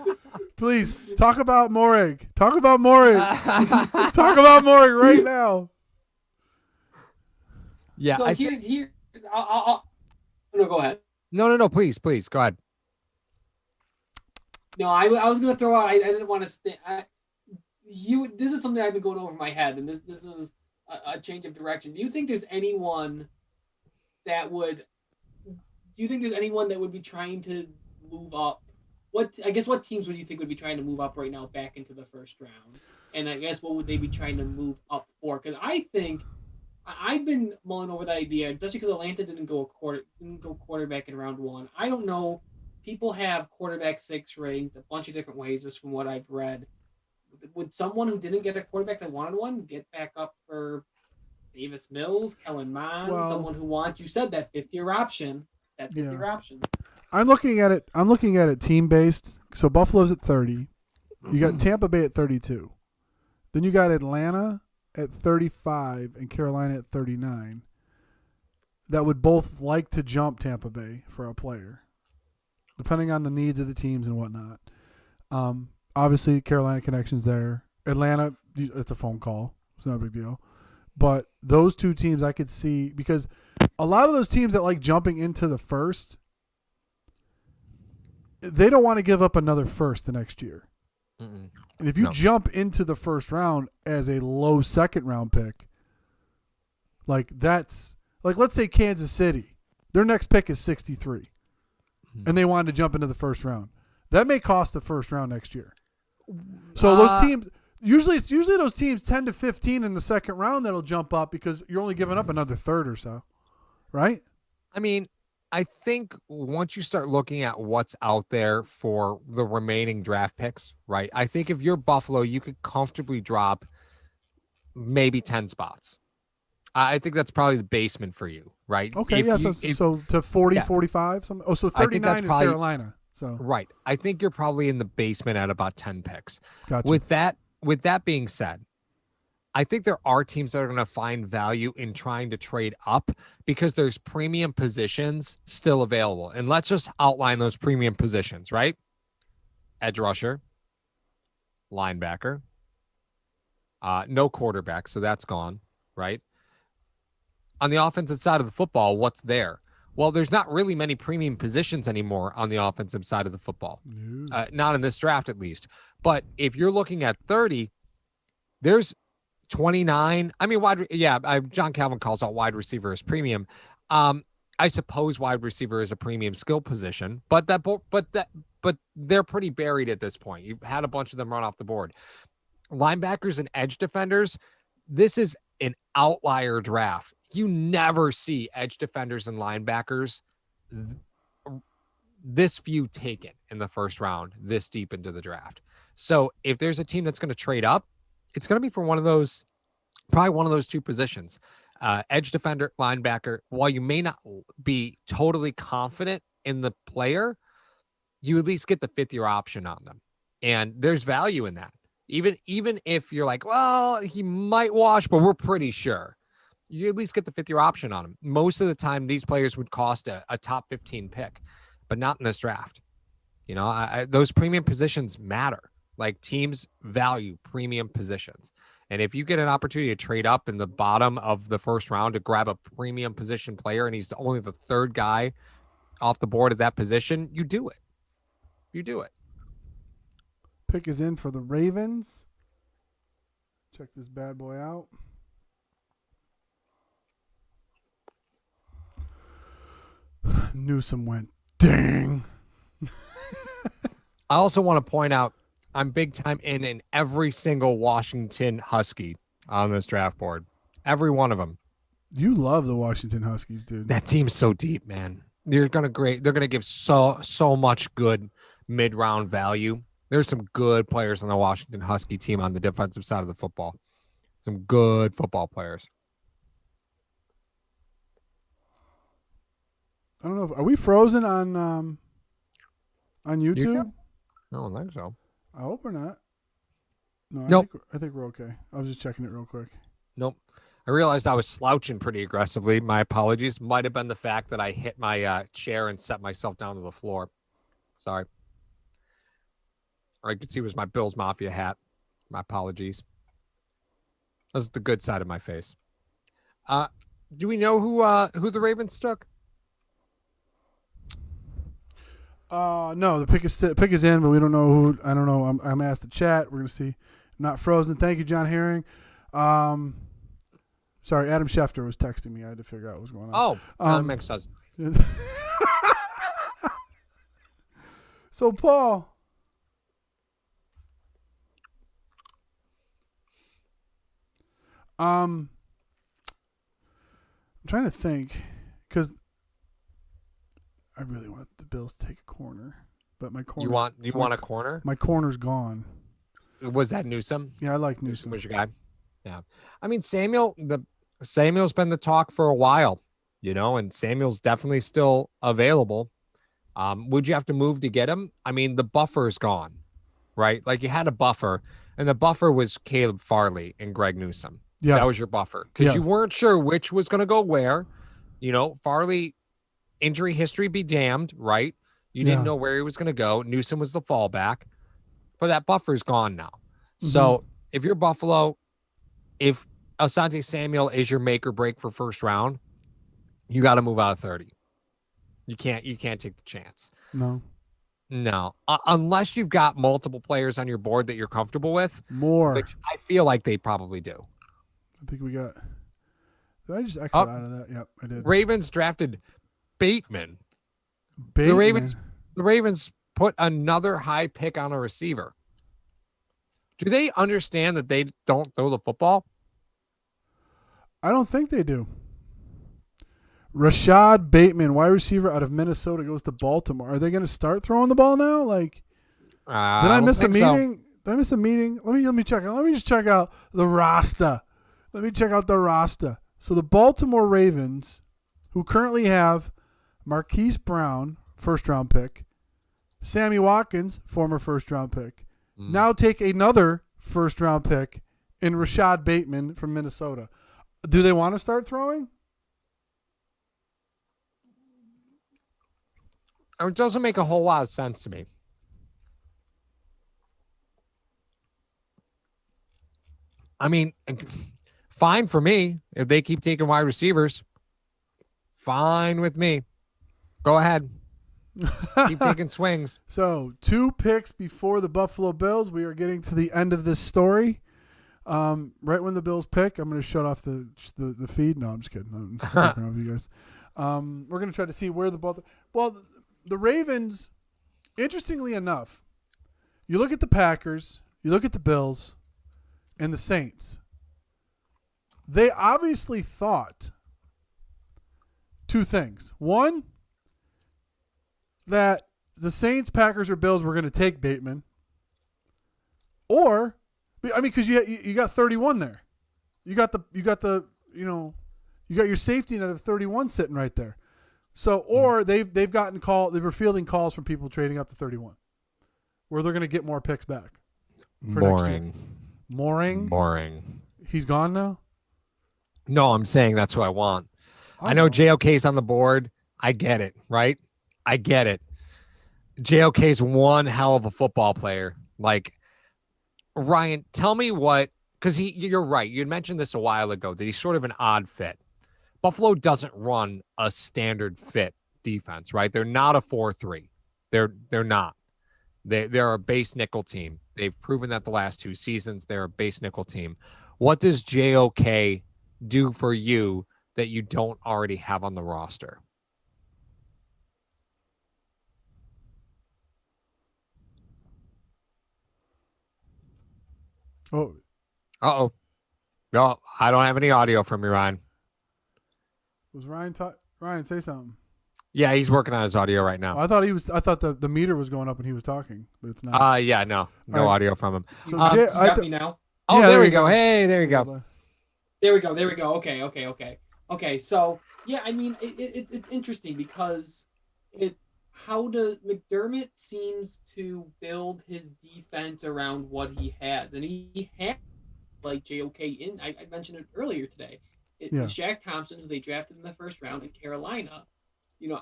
Please talk about Morig. Talk about Morig. Talk about Morig right now. Yeah. So I'll no, go ahead. No. Please, go ahead. No, I was gonna throw out. I didn't want to stay. This is something I've been going over my head, and this is a change of direction. Do you think there's anyone that would? Do you think there's anyone that would be trying to move up? What teams would you think would be trying to move up right now back into the first round? And I guess what would they be trying to move up for? Because I think I've been mulling over the idea just because Atlanta didn't go quarterback in round 1. I don't know. People have quarterback 6 ranked a bunch of different ways, just from what I've read. Would someone who didn't get a quarterback that wanted one get back up for Davis Mills, Kellen Mond, someone who wants? You said that 5th-year option. That 5th-year option. I'm looking at it team based. So Buffalo's at 30. You got Tampa Bay at 32. Then you got Atlanta at 35 and Carolina at 39. That would both like to jump Tampa Bay for a player, depending on the needs of the teams and whatnot. Obviously, Carolina connections there. Atlanta, it's a phone call. It's not a big deal. But those two teams I could see, because a lot of those teams that like jumping into the first, they don't want to give up another first the next year. Mm-mm. And if you jump into the first round as a low second round pick, like let's say Kansas City, their next pick is 63, and they wanted to jump into the first round. That may cost the first round next year. So those teams, usually those teams 10 to 15 in the second round that'll jump up because you're only giving up another third or so, right? I mean, I think once you start looking at what's out there for the remaining draft picks, right? I think if you're Buffalo, you could comfortably drop maybe 10 spots. I think that's probably the basement for you, right? Okay, so to 40, 45? So 39 is Carolina. So right. I think you're probably in the basement at about 10 picks. Gotcha. With that being said, I think there are teams that are going to find value in trying to trade up because there's premium positions still available. And let's just outline those premium positions, right? Edge rusher, linebacker, no quarterback, so that's gone, right? On the offensive side of the football, what's there? Well, there's not really many premium positions anymore on the offensive side of the football. No. Not in this draft, at least. But if you're looking at 30, there's 29. I mean, John Calvin calls out wide receiver as premium. I suppose wide receiver is a premium skill position, but they're pretty buried at this point. You've had a bunch of them run off the board. Linebackers and edge defenders, this is an outlier draft. You never see edge defenders and linebackers this few taken in the first round, this deep into the draft. So if there's a team that's going to trade up, it's going to be for probably one of those two positions. Edge defender, linebacker. While you may not be totally confident in the player, you at least get the fifth-year option on them. And there's value in that. Even if you're like, well, he might wash, but we're pretty sure. You at least get the fifth-year option on him. Most of the time, these players would cost a top 15 pick, but not in this draft. You know, those premium positions matter. Like, teams value premium positions. And if you get an opportunity to trade up in the bottom of the first round to grab a premium position player, and he's only the third guy off the board at that position, you do it. You do it. Pick is in for the Ravens. Check this bad boy out. Newsome went dang. I also want to point out I'm big time in every single Washington Husky on this draft board. Every one of them. You love the Washington Huskies, dude. That team's so deep, man. They're gonna give so much good mid-round value. There's some good players on the Washington Husky team on the defensive side of the football. Some good football players. I don't know. Are we frozen on YouTube? I don't think so. I hope we're not. No, Nope. I think we're okay. I was just checking it real quick. Nope. I realized I was slouching pretty aggressively. My apologies. Might have been the fact that I hit my chair and set myself down to the floor. Sorry. Or I could see it was my Bills Mafia hat. My apologies. That was the good side of my face. Do we know who the Ravens took? No, the pick is in, but we don't know who. I don't know. I'm asked to chat. We're gonna see. Not frozen. Thank you, John Herring. Sorry, Adam Schefter was texting me. I had to figure out what was going on. Oh, that makes sense. So, Paul. I'm trying to think because I really want the Bills to take a corner, but my corner. You want a corner? My corner's gone. Was that Newsome? Yeah, I like Newsome. Was your guy? Yeah. I mean, Samuel's been the talk for a while, you know, and Samuel's definitely still available. Would you have to move to get him? I mean, the buffer's gone, right? Like, you had a buffer, and the buffer was Caleb Farley and Greg Newsome. Yes. That was your buffer because you weren't sure which was going to go where. You know, Farley, injury history be damned, right? You didn't know where he was going to go. Newsome was the fallback, but that buffer's gone now. Mm-hmm. So if you're Buffalo, if Asante Samuel is your make or break for first round, you got to move out of 30. You can't take the chance. No. Unless you've got multiple players on your board that you're comfortable with. More. Which I feel like they probably do. I think we got. Did I just exit out of that? Yep, I did. Ravens drafted Bateman. The Ravens put another high pick on a receiver. Do they understand that they don't throw the football? I don't think they do. Rashad Bateman, wide receiver out of Minnesota, goes to Baltimore. Are they going to start throwing the ball now? Like, did I miss a meeting? Did I miss a meeting? Let me check. Let me just check out the roster. Let me check out the roster. So the Baltimore Ravens, who currently have Marquise Brown, first-round pick, Sammy Watkins, former first-round pick, now take another first-round pick in Rashad Bateman from Minnesota. Do they want to start throwing? It doesn't make a whole lot of sense to me. I mean, fine for me if they keep taking wide receivers. Fine with me. Go ahead. Keep taking swings. So 2 picks before the Buffalo Bills. We are getting to the end of this story. Right when the Bills pick, I'm going to shut off the feed. No, I'm just kidding. I'm just fucking around with you guys. We're going to try to see where the ball. Well, the Ravens. Interestingly enough, you look at the Packers, you look at the Bills, and the Saints. They obviously thought 2 things. One, that the Saints, Packers, or Bills were going to take Bateman. Or, I mean, because you got 31 there. You got your safety net of 31 sitting right there. So, or they've gotten they were fielding calls from people trading up to 31, where they're going to get more picks back. Boring. Boring. He's gone now? No, I'm saying that's what I want. I know JOK's on the board. I get it, right? I get it. JOK's one hell of a football player. Like, Ryan, tell me what, because you're right. You had mentioned this a while ago, that he's sort of an odd fit. Buffalo doesn't run a standard fit defense, right? They're not a 4-3. They're not. They're a base nickel team. They've proven that the last 2 seasons. They're a base nickel team. What does JOK do for you that you don't already have on the roster? Oh. Uh-oh. No, I don't have any audio from you, Ryan. Was Ryan Ryan, say something. Yeah, he's working on his audio right now. I thought the meter was going up when he was talking, but it's not. Yeah, no right. audio from him. So you got me now? Oh, yeah, there we go. Hey, there you go. There we go. Okay. So yeah, I mean, it's interesting because McDermott seems to build his defense around what he has, and he had like JOK in. I mentioned it earlier today. Shaq Thompson, who they drafted in the first round in Carolina.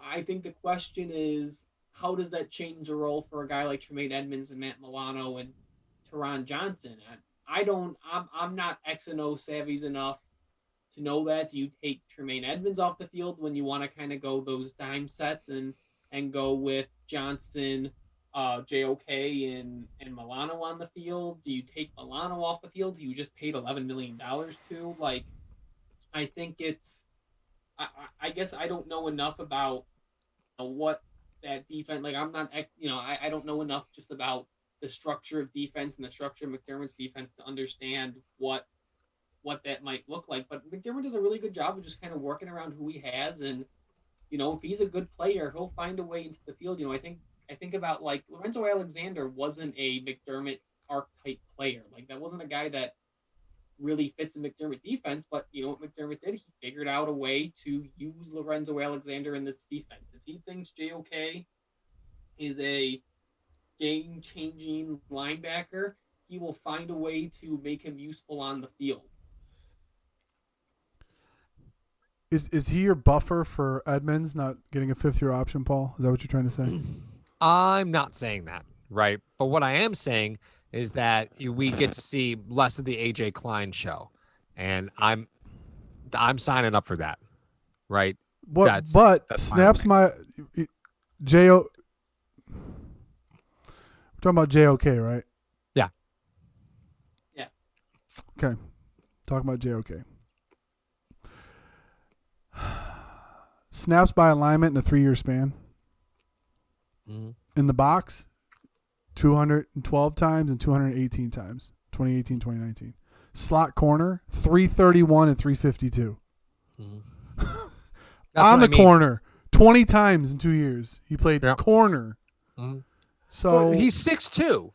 I think the question is, how does that change the role for a guy like Tremaine Edmonds and Matt Milano and Teron Johnson? I'm not X and O savvies enough to know that. Do you take Tremaine Edmonds off the field when you want to kind of go those dime sets and go with Johnson, JOK, and Milano on the field? Do you take Milano off the field, who you just paid $11 million to? Like, I think I guess I don't know enough about what that defense, like I'm not, I don't know enough just about the structure of defense and the structure of McDermott's defense to understand what that might look like. But McDermott does a really good job of just kind of working around who he has. And, if he's a good player, he'll find a way into the field. I think about like Lorenzo Alexander wasn't a McDermott archetype player. Like that wasn't a guy that really fits in McDermott defense, but what McDermott did, he figured out a way to use Lorenzo Alexander in this defense. If he thinks JOK is a game-changing linebacker, he will find a way to make him useful on the field. Is he your buffer for Edmonds not getting a 5th-year option, Paul? Is that what you're trying to say? I'm not saying that, right? But what I am saying is that we get to see less of the AJ Klein show, and I'm signing up for that, right? But snaps my JO. We're talking about JOK, right? Yeah. Okay, talking about JOK. Snaps by alignment in a 3-year span. Mm-hmm. In the box, 212 times and 218 times, 2018, 2019. Slot corner, 331 and 352. Mm-hmm. On the corner, 20 times in 2 years. He played corner. Mm-hmm. So he's 6'2",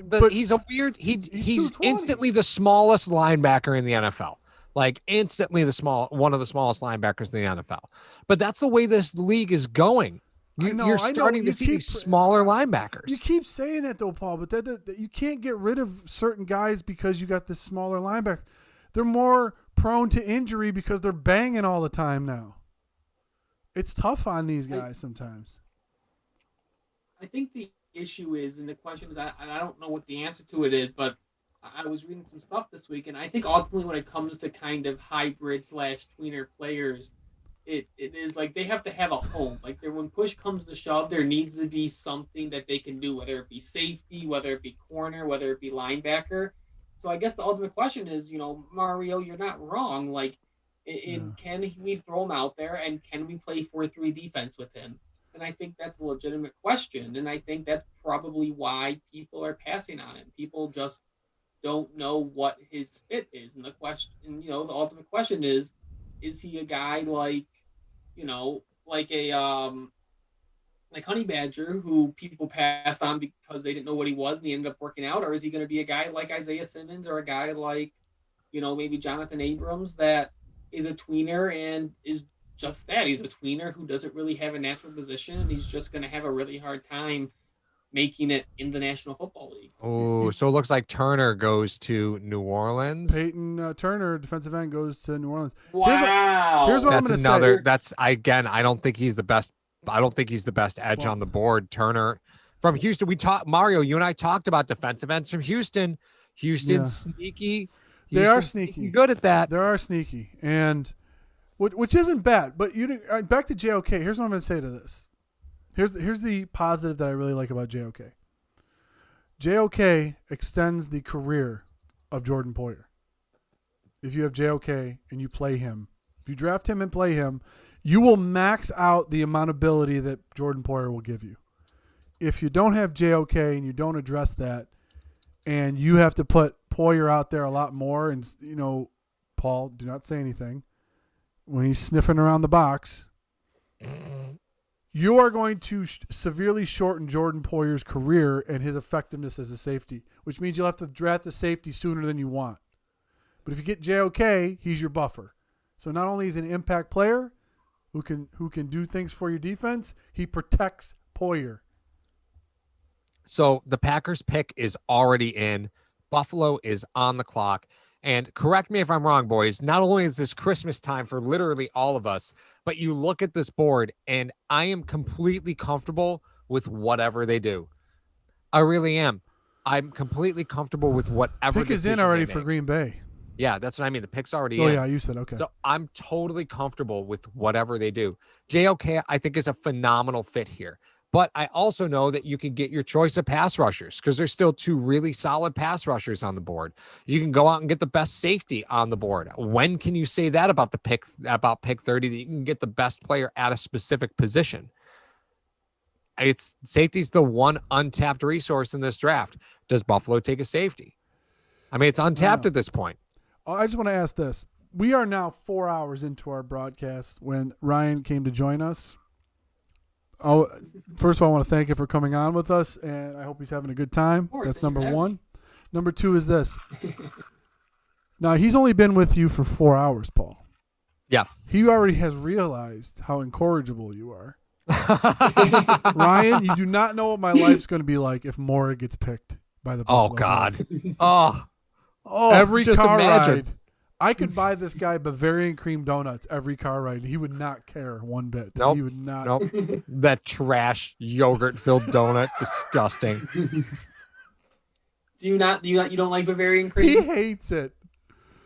but he's a weird, he's instantly the smallest linebacker in the NFL. Like instantly one of the smallest linebackers in the NFL. But that's the way this league is going. You're starting to see these smaller linebackers. You keep saying that though, Paul, but that you can't get rid of certain guys because you got this smaller linebacker. They're more prone to injury because they're banging all the time now. It's tough on these guys sometimes. I think the issue is, and the question is, I don't know what the answer to it is, but I was reading some stuff this week, and I think ultimately when it comes to kind of hybrid / tweener players, it is like they have to have a home. Like when push comes to shove, there needs to be something that they can do, whether it be safety, whether it be corner, whether it be linebacker. So I guess the ultimate question is, Mario, you're not wrong. Like, can we throw him out there, and can we play 4-3 defense with him? And I think that's a legitimate question, and I think that's probably why people are passing on him. People just don't know what his fit is, and the ultimate question is he a guy like Honey Badger, who people passed on because they didn't know what he was and he ended up working out? Or is he going to be a guy like Isaiah Simmons, or a guy like, maybe Jonathan Abrams, that is a tweener and is just that? He's a tweener who doesn't really have a natural position, and he's just going to have a really hard time making it in the National Football League. Oh, so it looks like Turner goes to New Orleans. Peyton Turner, defensive end, goes to New Orleans. Wow. Here's what I'm going to say. That's, again, I don't think he's the best. I don't think he's the best edge on the board. Turner from Houston. Mario, you and I talked about defensive ends from Houston. Houston's sneaky. They are sneaky. Good at that. They are sneaky, and which isn't bad. But back to JOK. Here's what I'm going to say to this. Here's the positive that I really like about JOK. JOK extends the career of Jordan Poyer. If you have JOK and you play him, if you draft him and play him, you will max out the amount of ability that Jordan Poyer will give you. If you don't have JOK and you don't address that, and you have to put Poyer out there a lot more, and Paul, do not say anything when he's sniffing around the box, you are going to severely shorten Jordan Poyer's career and his effectiveness as a safety, which means you'll have to draft a safety sooner than you want. But if you get JOK, he's your buffer. So not only is he an impact player who can do things for your defense, he protects Poyer. So the Packers pick is already in. Buffalo is on the clock. And correct me if I'm wrong, boys, not only is this Christmas time for literally all of us, but you look at this board and I am completely comfortable with whatever they do. I really am. I'm completely comfortable with whatever. Pick is in already for Green Bay. Yeah, that's what I mean. The pick's already in. Oh, yeah, you said okay. So I'm totally comfortable with whatever they do. JOK, I think, is a phenomenal fit here. But I also know that you can get your choice of pass rushers because there's still two really solid pass rushers on the board. You can go out and get the best safety on the board. When can you say that about pick 30, that you can get the best player at a specific position? Safety's the one untapped resource in this draft. Does Buffalo take a safety? I mean, it's untapped at this point. I just want to ask this. We are now 4 hours into our broadcast when Ryan came to join us. Oh, first of all, I want to thank you for coming on with us, and I hope he's having a good time. That's number one. Number two is this. Now, he's only been with you for 4 hours, Paul. Yeah. He already has realized how incorrigible you are. Ryan, you do not know what my life's going to be like if Mora gets picked by the Buffalo. Oh, God. Every car imagine. ride. I could buy this guy Bavarian cream donuts every car ride. He would not care one bit. Nope. He would not. Nope. That trash yogurt-filled donut. Disgusting. You don't like Bavarian cream? He hates it.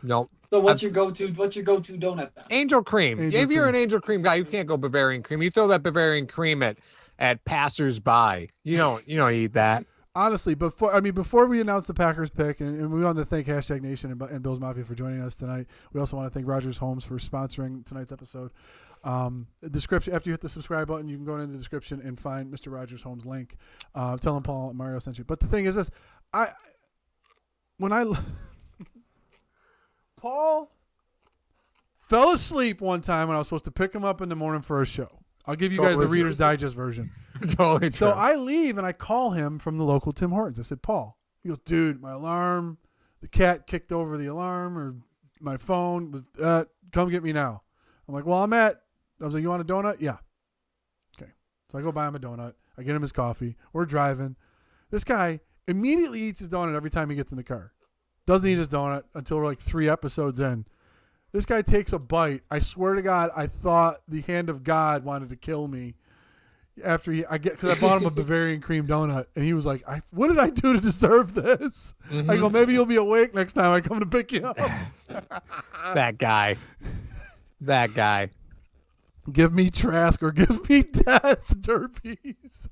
Nope. So what's your go-to donut then? Angel cream. If you're an angel cream guy, you can't go Bavarian cream. You throw that Bavarian cream at passers-by. You don't eat that. Honestly, before we announce the Packers pick, and we want to thank Hashtag Nation and Bills Mafia for joining us tonight. We also want to thank Rogers Homes for sponsoring tonight's episode. Description, after you hit the subscribe button, you can go into the description and find Mr. Rogers Homes link. Tell him Paul and Mario sent you. But the thing is this, Paul fell asleep one time when I was supposed to pick him up in the morning for a show. I'll give you guys the Reader's Digest version. Totally So true. I leave and I call him from the local Tim Hortons. I said, Paul. He goes, dude, my alarm, the cat kicked over the alarm, or my phone was, come get me now. I'm like, well, I was like, you want a donut? Yeah. Okay. So I go buy him a donut. I get him his coffee. We're driving. This guy immediately eats his donut every time he gets in the car. Doesn't eat his donut until we're like 3 episodes in. This guy takes a bite. I swear to God, I thought the hand of God wanted to kill me. Because I bought him a Bavarian cream donut, and he was like, "What did I do to deserve this?" Mm-hmm. I go, "Maybe you'll be awake next time I come to pick you up." That guy. Give me Trask or give me death, Derpies.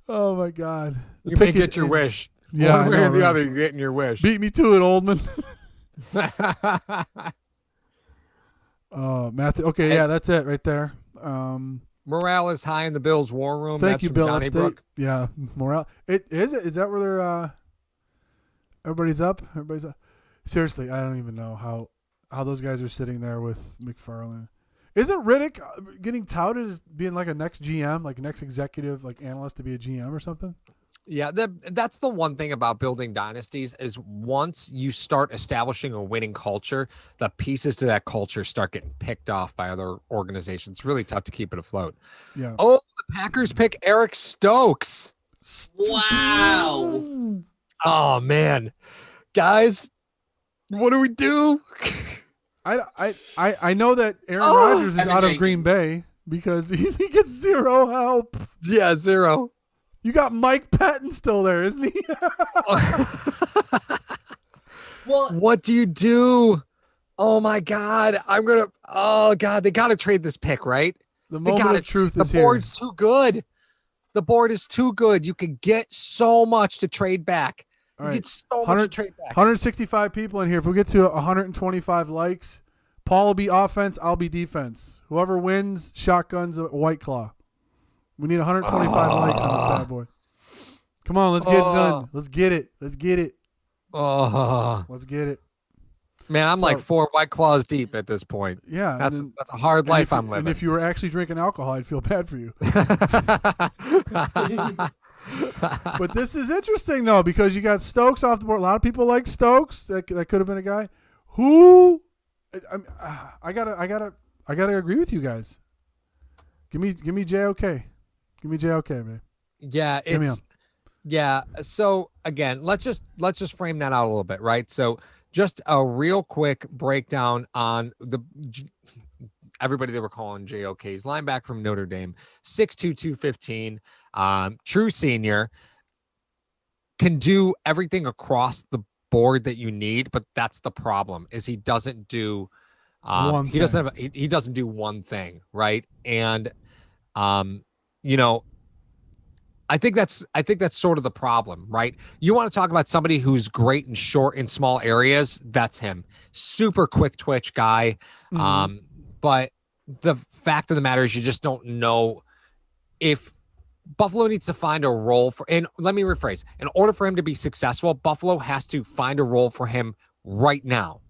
Oh my God! You may get your wish. Yeah, one way or the other, you're getting your wish. Beat me to it, Oldman. Matthew. Okay, yeah, that's it right there. Morale is high in the Bills' war room. Thank you, Bill Upstate. Yeah, morale. Is that where they're? Everybody's up. Seriously, I don't even know how those guys are sitting there with McFarland. Isn't Riddick getting touted as being like a next GM, like next executive, like analyst to be a GM or something? Yeah, that's the one thing about building dynasties is once you start establishing a winning culture, the pieces to that culture start getting picked off by other organizations. It's really tough to keep it afloat. Yeah. Oh, the Packers pick Eric Stokes. Wow. Oh man, guys, what do we do? I know that Aaron Rodgers is out of Green Bay because he gets zero help. Yeah, zero. You got Mike Patton still there, isn't he? Well, what do you do? Oh my God, they got to trade this pick, right? The moment of truth is here. The board's too good. The board is too good. You can get so much to trade back. All right. Get so much to trade back. 165 people in here. If we get to 125 likes, Paul will be offense, I'll be defense. Whoever wins, shotguns a White Claw. We need 125 likes on this bad boy. Come on, let's get it done. Let's get it. Let's get it. Let's get it. Man, I'm like 4 White Claws deep at this point. Yeah. That's a hard life I'm living. And if you were actually drinking alcohol, I'd feel bad for you. But this is interesting, though, because you got Stokes off the board. A lot of people like Stokes. That could have been a guy. Who? I gotta agree with you guys. Give me JOK. Give me JOK, man. Yeah, So again, let's just frame that out a little bit, right? So just a real quick breakdown on everybody that we're calling JOK's linebacker from Notre Dame, 6'2", 215, true senior, can do everything across the board that you need, but that's the problem is he doesn't do he doesn't do one thing, right? And I think that's sort of the problem, right? You want to talk about somebody who's great and short in small areas, that's him. Super quick twitch guy. Mm-hmm. But the fact of the matter is you just don't know if Buffalo needs to find a role for, and let me rephrase, in order for him to be successful, Buffalo has to find a role for him right now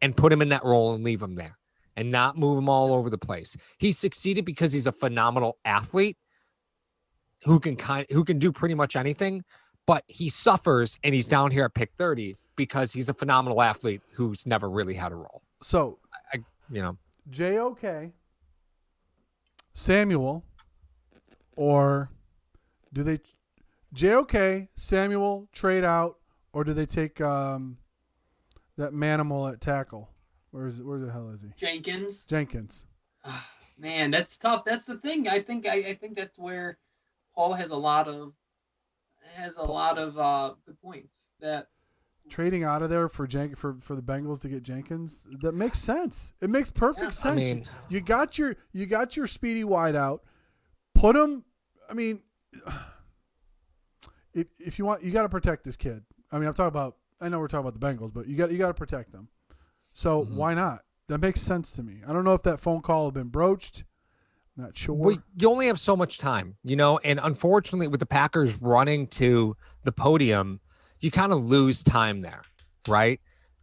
and put him in that role and leave him there and not move him all over the place. He succeeded because he's a phenomenal athlete who can do pretty much anything, but he suffers and he's down here at pick 30 because he's a phenomenal athlete who's never really had a role. So, JOK, Samuel, or do they JOK, Samuel trade out, or do they take that Manimal at tackle? Where the hell is he? Jenkins. Man, that's tough. That's the thing. I think that's where Paul has a lot of good points. That trading out of there for the Bengals to get Jenkins, that makes sense. It makes perfect sense. I mean, you got your speedy wide out. Put him. I mean, if you want, you got to protect this kid. I mean, I know we're talking about the Bengals, but you got to protect them. So why not? That makes sense to me. I don't know if that phone call had been broached. Not sure. Well, you only have so much time, and unfortunately with the Packers running to the podium, you kind of lose time there, right?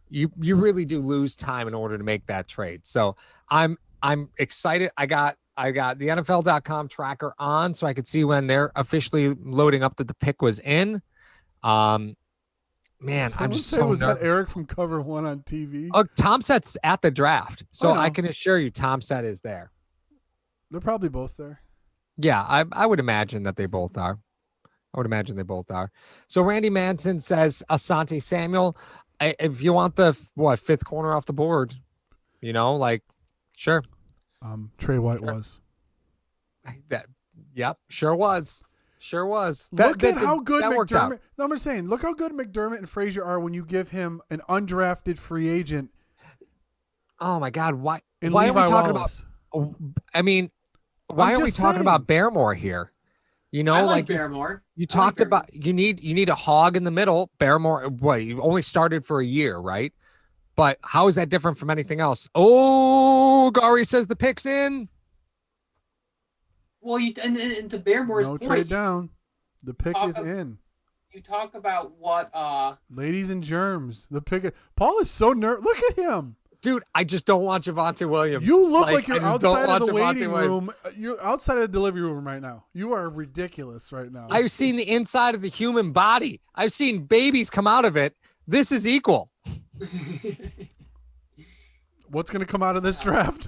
You really do lose time in order to make that trade. So I'm excited. I got the NFL.com tracker on so I could see when they're officially loading up that the pick was in. Man, I'm just so was nervous. That Eric from Cover One on TV? Oh, Tom Set's at the draft, so I can assure you Tom Set is there. They're probably both there. Yeah, I would imagine that they both are. So Randy Manson says Asante Samuel. If you want the fifth corner off the board, sure. Trey White was. That. Yep, sure was. Look at how good McDermott. No, I'm just saying. Look how good McDermott and Frazier are when you give him an undrafted free agent. Oh my God! Why And are we Levi talking Wallace. about? I mean, why aren't we talking about Barrymore here? I like Barrymore. You talked about you need a hog in the middle. Barrymore. You only started for a year, right? But how is that different from anything else? Oh, Gary says the pick's in. Well, and to Barrymore's No point, trade down. The pick is in. You talk about what Ladies and germs. The pick. Paul is so nervous. Look at him. Dude, I just don't want Javonte Williams. You look like you're I just outside don't of the want waiting Javonte room. You're outside of the delivery room right now. You are ridiculous right now. I've seen the inside of the human body. I've seen babies come out of it. This is equal. What's going to come out of this draft?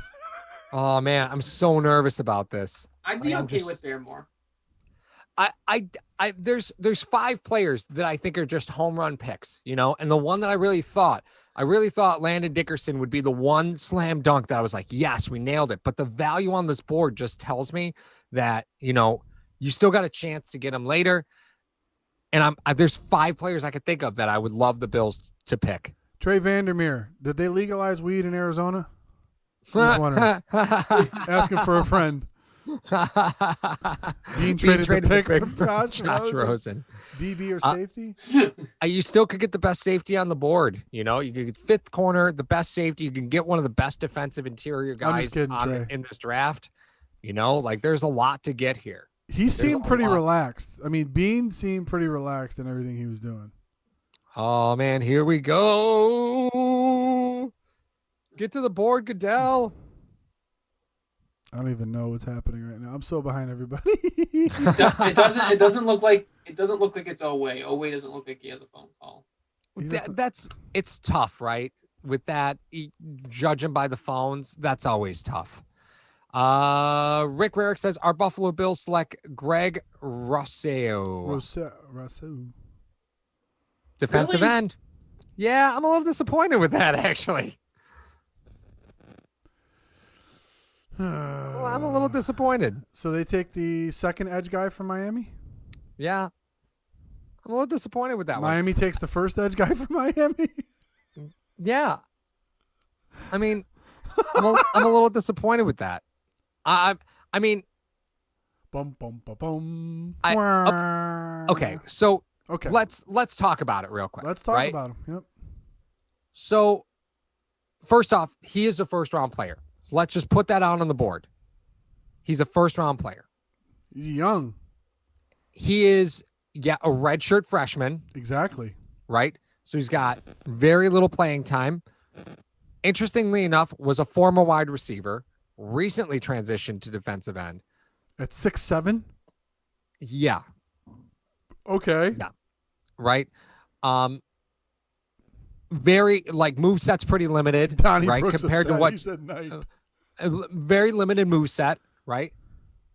Oh man, I'm so nervous about this. I'd be okay with Barrymore. There's 5 players that I think are just home run picks, and the one that I really thought Landon Dickerson would be the one slam dunk that I was like, yes, we nailed it. But the value on this board just tells me that, you still got a chance to get him later. And there's 5 players I could think of that I would love the Bills to pick. Trey Vandermeer. Did they legalize weed in Arizona? Just wondering. Asking for a friend. Being traded the pick from Josh Rosen. DB or safety? You still could get the best safety on the board. You could get 5th corner, the best safety. You can get one of the best defensive interior guys in this draft. There's a lot to get here. He seemed pretty relaxed. I mean, Bean seemed pretty relaxed in everything he was doing. Oh, man, here we go. Get to the board, Goodell. I don't even know what's happening right now. I'm so behind everybody. It doesn't look like it's Oweh. Oweh doesn't look like he has a phone call. It's tough, right? With that, judging by the phones, that's always tough. Rick Rarick says our Buffalo Bills select Greg Rousseau. Defensive end. Yeah, I'm a little disappointed with that, actually. Well, I'm a little disappointed. So they take the second edge guy from Miami? Yeah. I'm a little disappointed with that Miami takes the first edge guy from Miami? Yeah. I mean, I'm a little disappointed with that. I mean, bum bum bum bum. Okay, so let's talk about it real quick. Let's talk about him. Yep. So, first off, he is a first-round player. Let's just put that out on the board. He's a first-round player. He's young. He is, a redshirt freshman. Exactly. Right? So he's got very little playing time. Interestingly enough, was a former wide receiver, recently transitioned to defensive end. At 6'7"? Yeah. Okay. Yeah. Right? Very, moveset's pretty limited. Donnie right? Brooks Compared upset. to what... He said night. Very limited moveset, right?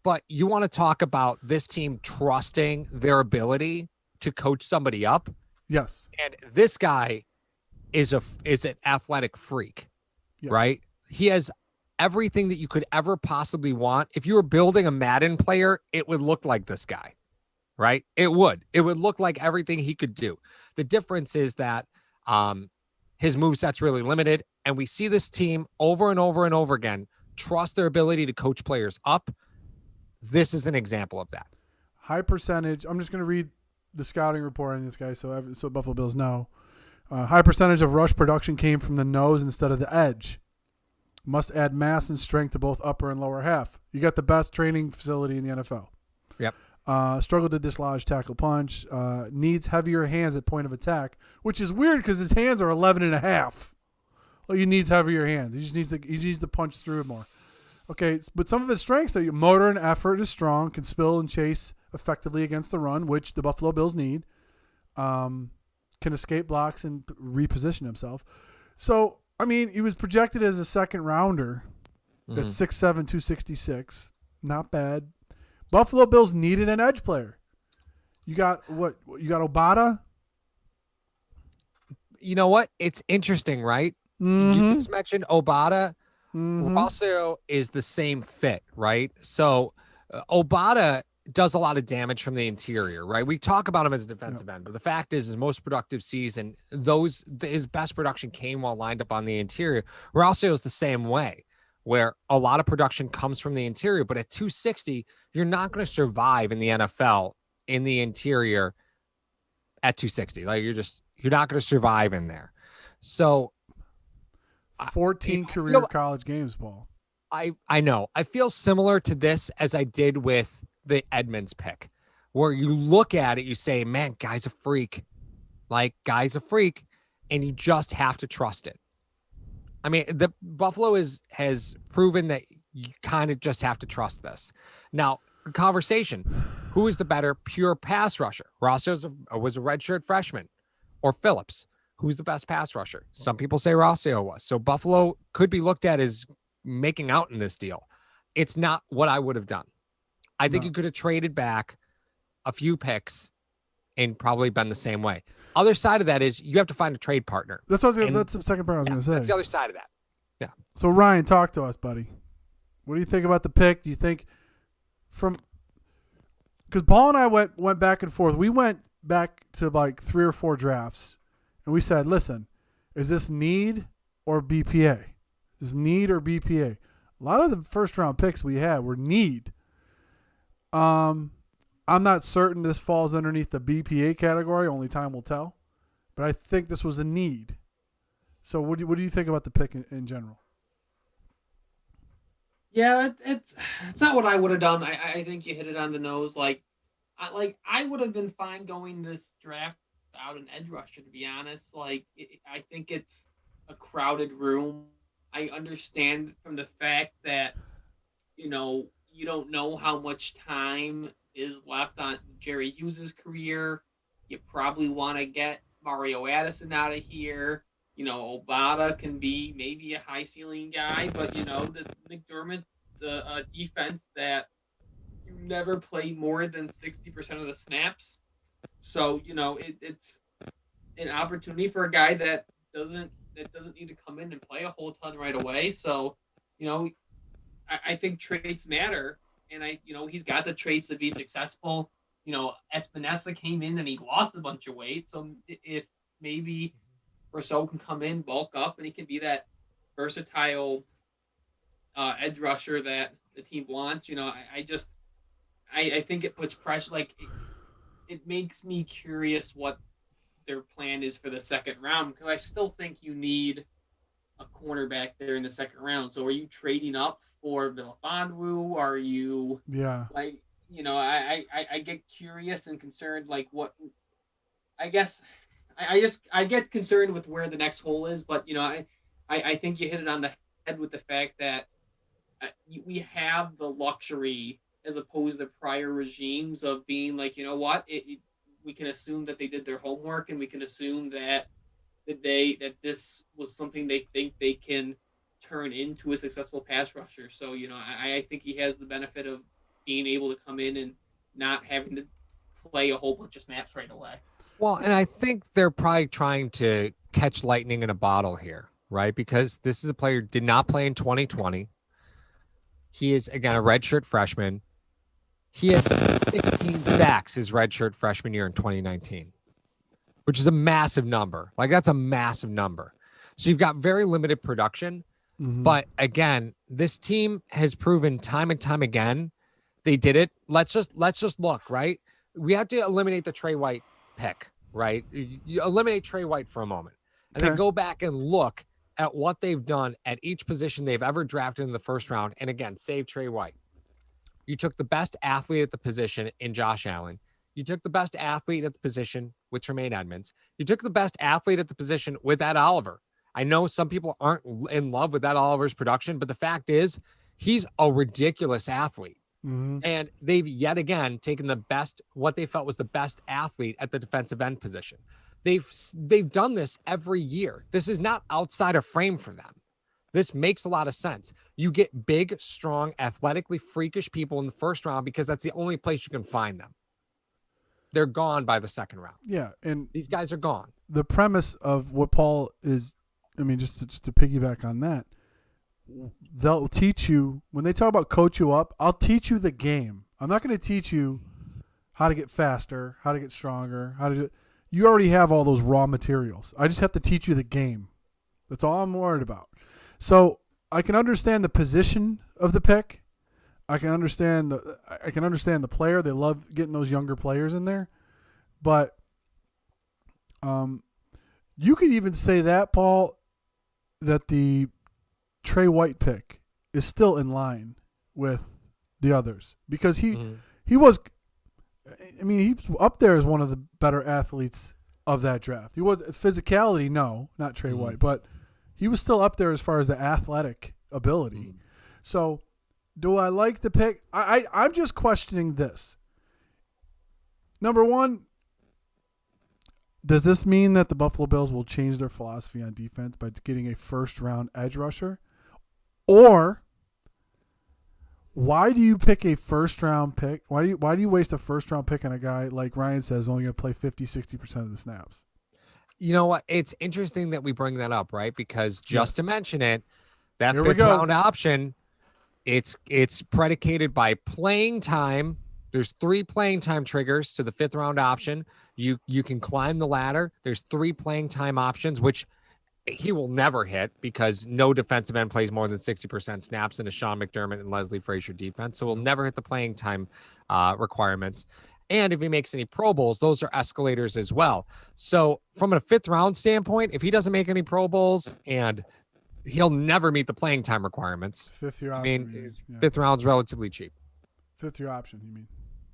But you want to talk about this team trusting their ability to coach somebody up. Yes. And this guy is an athletic freak, yes. Right? He has everything that you could ever possibly want. If you were building a Madden player, it would look like this guy, right? It would look like everything he could do. The difference is that his moveset's really limited. And we see this team over and over and over again trust their ability to coach players up. This is an example of that. High percentage. I'm just going to read the scouting report on this guy so Buffalo Bills know. High percentage of rush production came from the nose instead of the edge. Must add mass and strength to both upper and lower half. You got the best training facility in the NFL. Yep. Struggled to dislodge tackle punch. Needs heavier hands at point of attack, which is weird because his hands are 11.5. Well, he needs heavier hands. He needs to punch through more. Okay, but some of his strengths are motor and effort is strong, can spill and chase effectively against the run, which the Buffalo Bills need. Can escape blocks and reposition himself. So, I mean, he was projected as a second rounder at 6'7", 266. not bad. Buffalo Bills needed an edge player. You got what? You got Obata? You know what? It's interesting, right? Mm-hmm. You just mentioned Obata. Mm-hmm. Rousseau is the same fit, right? So Obata does a lot of damage from the interior, right? We talk about him as a defensive end, but the fact is his most productive season, his best production came while lined up on the interior. Rousseau is the same way, where a lot of production comes from the interior, but at 260, you're not going to survive in the NFL in the interior at 260. Like you're not going to survive in there. So 14 career college games, Paul. I know. I feel similar to this as I did with the Edmonds pick, where you look at it, you say, man, guy's a freak. Like, guy's a freak, and you just have to trust it. I mean, the Buffalo has proven that you kind of just have to trust this. Now, conversation. Who is the better pure pass rusher? Rousseau was a redshirt freshman, or Phillips? Who's the best pass rusher? Some people say Rousseau was. So Buffalo could be looked at as making out in this deal. It's not what I would have done. I think you could have traded back a few picks and probably been the same way. Other side of that is you have to find a trade partner. That's the second part I was going to say. That's the other side of that. Yeah. So Ryan, talk to us, buddy. What do you think about the pick? Do you think because Paul and I went back and forth. We went back to like 3 or 4 drafts, and we said, listen, is this need or BPA? Is this need or BPA? A lot of the first round picks we had were need. I'm not certain this falls underneath the BPA category. Only time will tell. But I think this was a need. So what do you think about the pick in general? Yeah, it's not what I would have done. I think you hit it on the nose. I would have been fine going this draft without an edge rusher, to be honest. I think it's a crowded room. I understand from the fact that, you don't know how much time is left on Jerry Hughes's career. You probably want to get Mario Addison out of here. Obata can be maybe a high ceiling guy, but the McDermott's a defense that you never play more than 60% of the snaps. So, it's an opportunity for a guy that doesn't need to come in and play a whole ton right away. So, I think traits matter, and he's got the traits to be successful. Espinosa came in and he lost a bunch of weight. So if maybe Rousseau can come in, bulk up, and he can be that versatile edge rusher that the team wants. I think it puts pressure. It makes me curious what their plan is for the second round, because I still think you need a cornerback there in the second round. So are you trading up for Villafandru? Are you I get curious and concerned, what I guess I get concerned with where the next hole is, but I think you hit it on the head with the fact that we have the luxury, as opposed to prior regimes, of being we can assume that they did their homework, and we can assume that this was something they think they can turn into a successful pass rusher. So, I think he has the benefit of being able to come in and not having to play a whole bunch of snaps right away. Well, and I think they're probably trying to catch lightning in a bottle here, right? Because this is a player who did not play in 2020. He is, again, a redshirt freshman. He had 16 sacks his redshirt freshman year in 2019, which is a massive number. That's a massive number. So you've got very limited production. Mm-hmm. But again, this team has proven time and time again they did it. Let's just look, right? We have to eliminate the Trey White pick, right? You eliminate Trey White for a moment, and then go back and look at what they've done at each position they've ever drafted in the first round. And again, save Trey White. You took the best athlete at the position in Josh Allen. You took the best athlete at the position with Tremaine Edmonds. You took the best athlete at the position with Ed Oliver. I know some people aren't in love with Ed Oliver's production, but the fact is he's a ridiculous athlete. Mm-hmm. And they've yet again taken what they felt was the best athlete at the defensive end position. They've done this every year. This is not outside of frame for them. This makes a lot of sense. You get big, strong, athletically freakish people in the first round because that's the only place you can find them. They're gone by the second round. Yeah, and these guys are gone. The premise of what Paul is, I mean, just to piggyback on that, they'll teach you, when they talk about coach you up, I'll teach you the game. I'm not going to teach you how to get faster, how to get stronger, how to do it. You already have all those raw materials. I just have to teach you the game. That's all I'm worried about. So I can understand the position of the pick. I can understand the player. They love getting those younger players in there. But you could even say that, Paul, that the Trey White pick is still in line with the others because he was, I mean, he was up there as one of the better athletes of that draft. He was physicality, no, not Trey White, but he was still up there as far as the athletic ability. So do I like the pick? I'm just questioning this. Number one, does this mean that the Buffalo Bills will change their philosophy on defense by getting a first-round edge rusher? Or why do you pick a first-round pick? Why do you waste a first-round pick on a guy like Ryan says only going to play 50-60% of the snaps? You know what? It's interesting that we bring that up, right? Because just to mention it, that Here fifth-round option, it's predicated by playing time. There's 3 playing time triggers to the fifth-round option. You can climb the ladder. There's 3 playing time options, which he will never hit because no defensive end plays more than 60% snaps in a Sean McDermott and Leslie Frazier defense. So he'll never hit the playing time requirements. And if he makes any Pro Bowls, those are escalators as well. So from a fifth-round standpoint, if he doesn't make any Pro Bowls and he'll never meet the playing time requirements. Fifth-year option. I mean, fifth round's relatively cheap. Fifth-year option, you mean?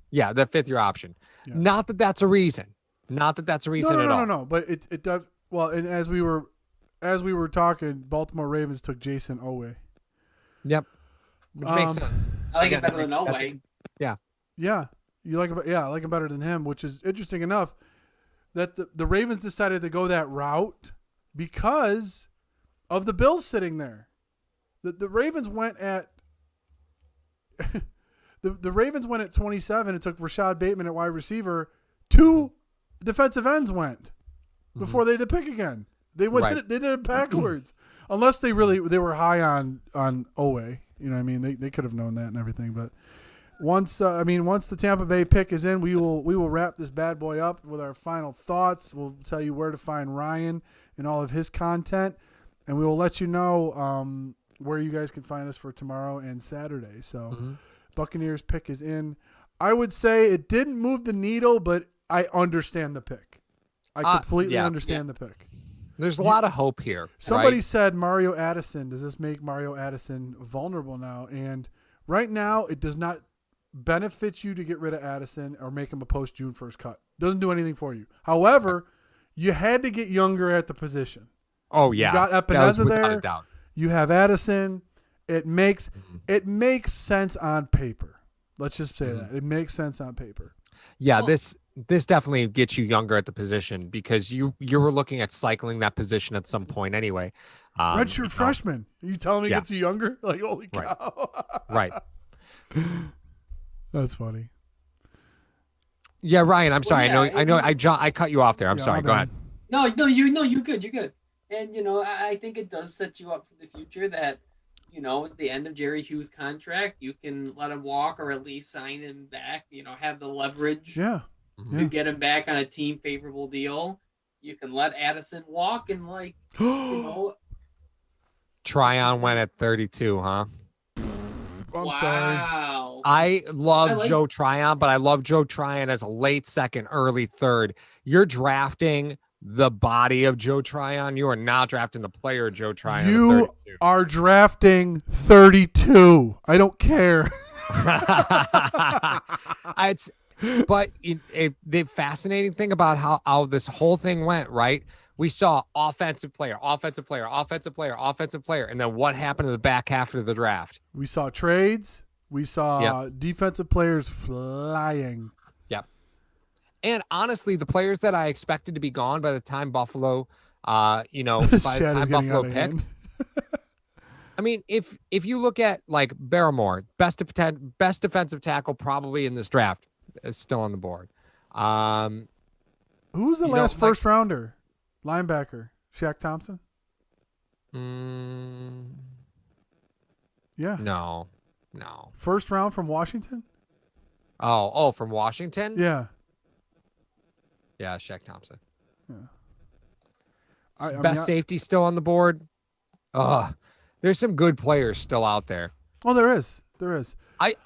Yeah, the 5th-year option. Yeah. Not that that's a reason. Not that that's a reason at all. No. But it does. Well, and as we were talking, Baltimore Ravens took Jason Oweh. Yep. Which makes sense. I like it better than Oweh. Yeah. Yeah. I like him better than him, which is interesting enough that the Ravens decided to go that route because of the Bills sitting there. The Ravens went at the Ravens went at 27 and took Rashad Bateman at wide receiver. 2 defensive ends went before they did pick again. They went. Right. They did it backwards, unless they were high on Oweh. You know what I mean? They could have known that and everything. But once the Tampa Bay pick is in, we will wrap this bad boy up with our final thoughts. We'll tell you where to find Ryan and all of his content, and we will let you know where you guys can find us for tomorrow and Saturday. So Buccaneers pick is in. I would say it didn't move the needle, but I understand the pick. I completely understand the pick. There's a lot of hope here. Somebody said Mario Addison. Does this make Mario Addison vulnerable now? And right now, it does not benefit you to get rid of Addison or make him a post-June 1st cut. Doesn't do anything for you. However, you had to get younger at the position. Oh, yeah. You got Epineza there. You have Addison. It makes sense on paper. Let's just say that. It makes sense on paper. Yeah, this definitely gets you younger at the position because you were looking at cycling that position at some point anyway. Redshirt freshman. Are you telling me it gets you younger? Like, holy cow. Right. That's funny. Yeah, Ryan, I'm sorry. I cut you off there. I'm sorry. Go ahead. No, you're good. You're good. And, I think it does set you up for the future that, at the end of Jerry Hughes' contract, you can let him walk or at least sign him back, have the leverage to get him back on a team favorable deal. You can let Addison walk and Tryon went at 32, huh? I'm sorry. I love Joe Tryon, but I love Joe Tryon as a late second, early third. You're drafting the body of Joe Tryon. You are not drafting the player Joe Tryon. You are drafting 32. I don't care. But the fascinating thing about how this whole thing went, right? We saw offensive player, and then what happened in the back half of the draft? We saw trades. We saw defensive players flying. Yep. And honestly, the players that I expected to be gone by the time Buffalo, by the time Buffalo picked, I mean, if you look at like Barrymore, best defensive tackle probably in this draft is still on the board. Who's the last first rounder? Linebacker, Shaq Thompson? Yeah. No. First round from Washington? Oh, from Washington? Yeah. Yeah, Shaq Thompson. Yeah. Best safety still on the board. There's some good players still out there. Oh, there is.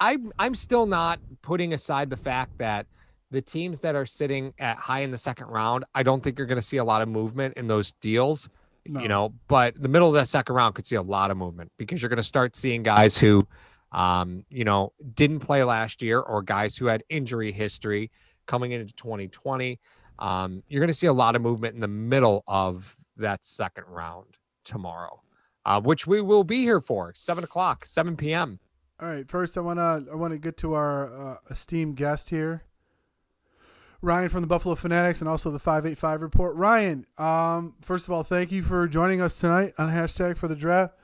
I'm still not putting aside the fact that the teams that are sitting at high in the second round, I don't think you're going to see a lot of movement in those deals. No. But the middle of that second round could see a lot of movement because you're going to start seeing guys who, didn't play last year or guys who had injury history coming into 2020. You're going to see a lot of movement in the middle of that second round tomorrow, which we will be here for 7 p.m. All right. First, I want to get to our esteemed guest here, Ryan from the Buffalo Fanatics and also the 585 Report. Ryan, first of all, thank you for joining us tonight on Hashtag for the Draft.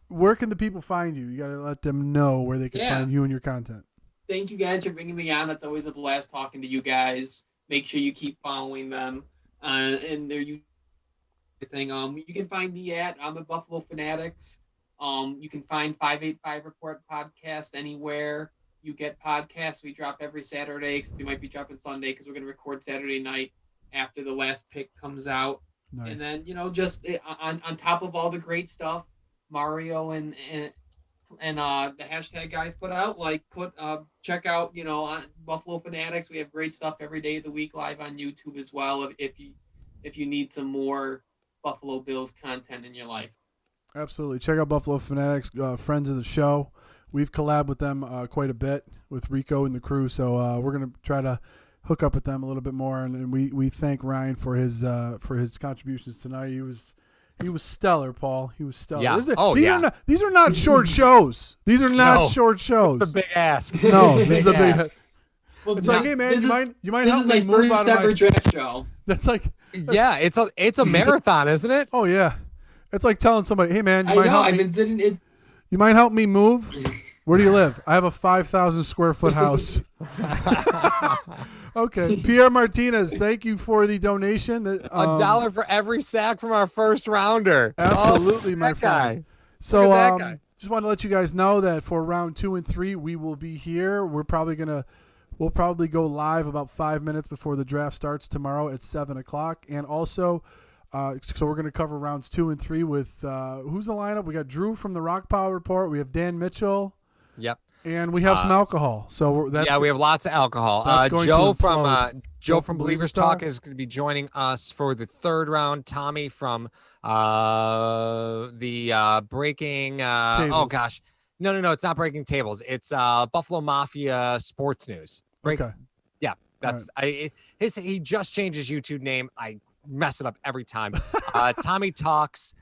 Where can the people find you? You got to let them know where they can find you and your content. Thank you guys for bringing me on. It's always a blast talking to you guys. Make sure you keep following them and their YouTube thing. You can find me at the Buffalo Fanatics. You can find 585 Report podcast anywhere you get podcasts. We drop every Saturday, except we might be dropping Sunday because we're going to record Saturday night after the last pick comes out. Nice. And then, just on top of all the great stuff Mario and the Hashtag guys put out, check out, on Buffalo Fanatics. We have great stuff every day of the week live on YouTube as well if you need some more Buffalo Bills content in your life. Absolutely. Check out Buffalo Fanatics, friends of the show. We've collabed with them quite a bit with Rico and the crew, so we're going to try to hook up with them a little bit more. And we thank Ryan for his contributions tonight. He was stellar, Paul. He was stellar. Yeah. These are not short shows. These are not short shows. It's a big ask. No, this is a big ask. Well, it's like, hey man, you might help me move out of my draft show. That's like it's a marathon, isn't it? Oh yeah. It's like telling somebody, hey man, you might help me move. Where do you live? I have a 5,000 square foot house. Okay. Pierre Martinez, thank you for the donation. $1 for every sack from our first rounder. Absolutely, my friend. So guy. just want to let you guys know that for round 2 and 3, we will be here. We'll probably go live about 5 minutes before the draft starts tomorrow at 7:00. And also, so we're going to cover rounds 2 and 3 with who's the lineup? We got Drew from the Rock Power Report. We have Dan Mitchell. Yep. And we have some alcohol. So we have lots of alcohol. Joe from Believers Talk is going to be joining us for the third round. Tommy from the Breaking. No, it's not Breaking Tables. It's Buffalo Mafia Sports News. Okay. Yeah, that's he just changed his YouTube name. I mess it up every time. Tommy Talks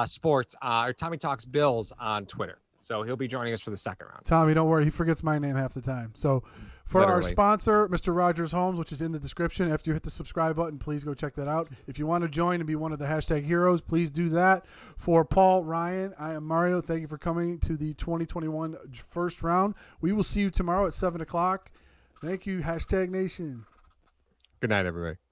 Sports or Tommy Talks Bills on Twitter. So he'll be joining us for the second round. Tommy, don't worry. He forgets my name half the time. So for our sponsor, Mr. Rogers Homes, which is in the description, after you hit the subscribe button, please go check that out. If you want to join and be one of the Hashtag heroes, please do that. For Paul, Ryan, I am Mario. Thank you for coming to the 2021 first round. We will see you tomorrow at 7:00. Thank you, Hashtag Nation. Good night, everybody.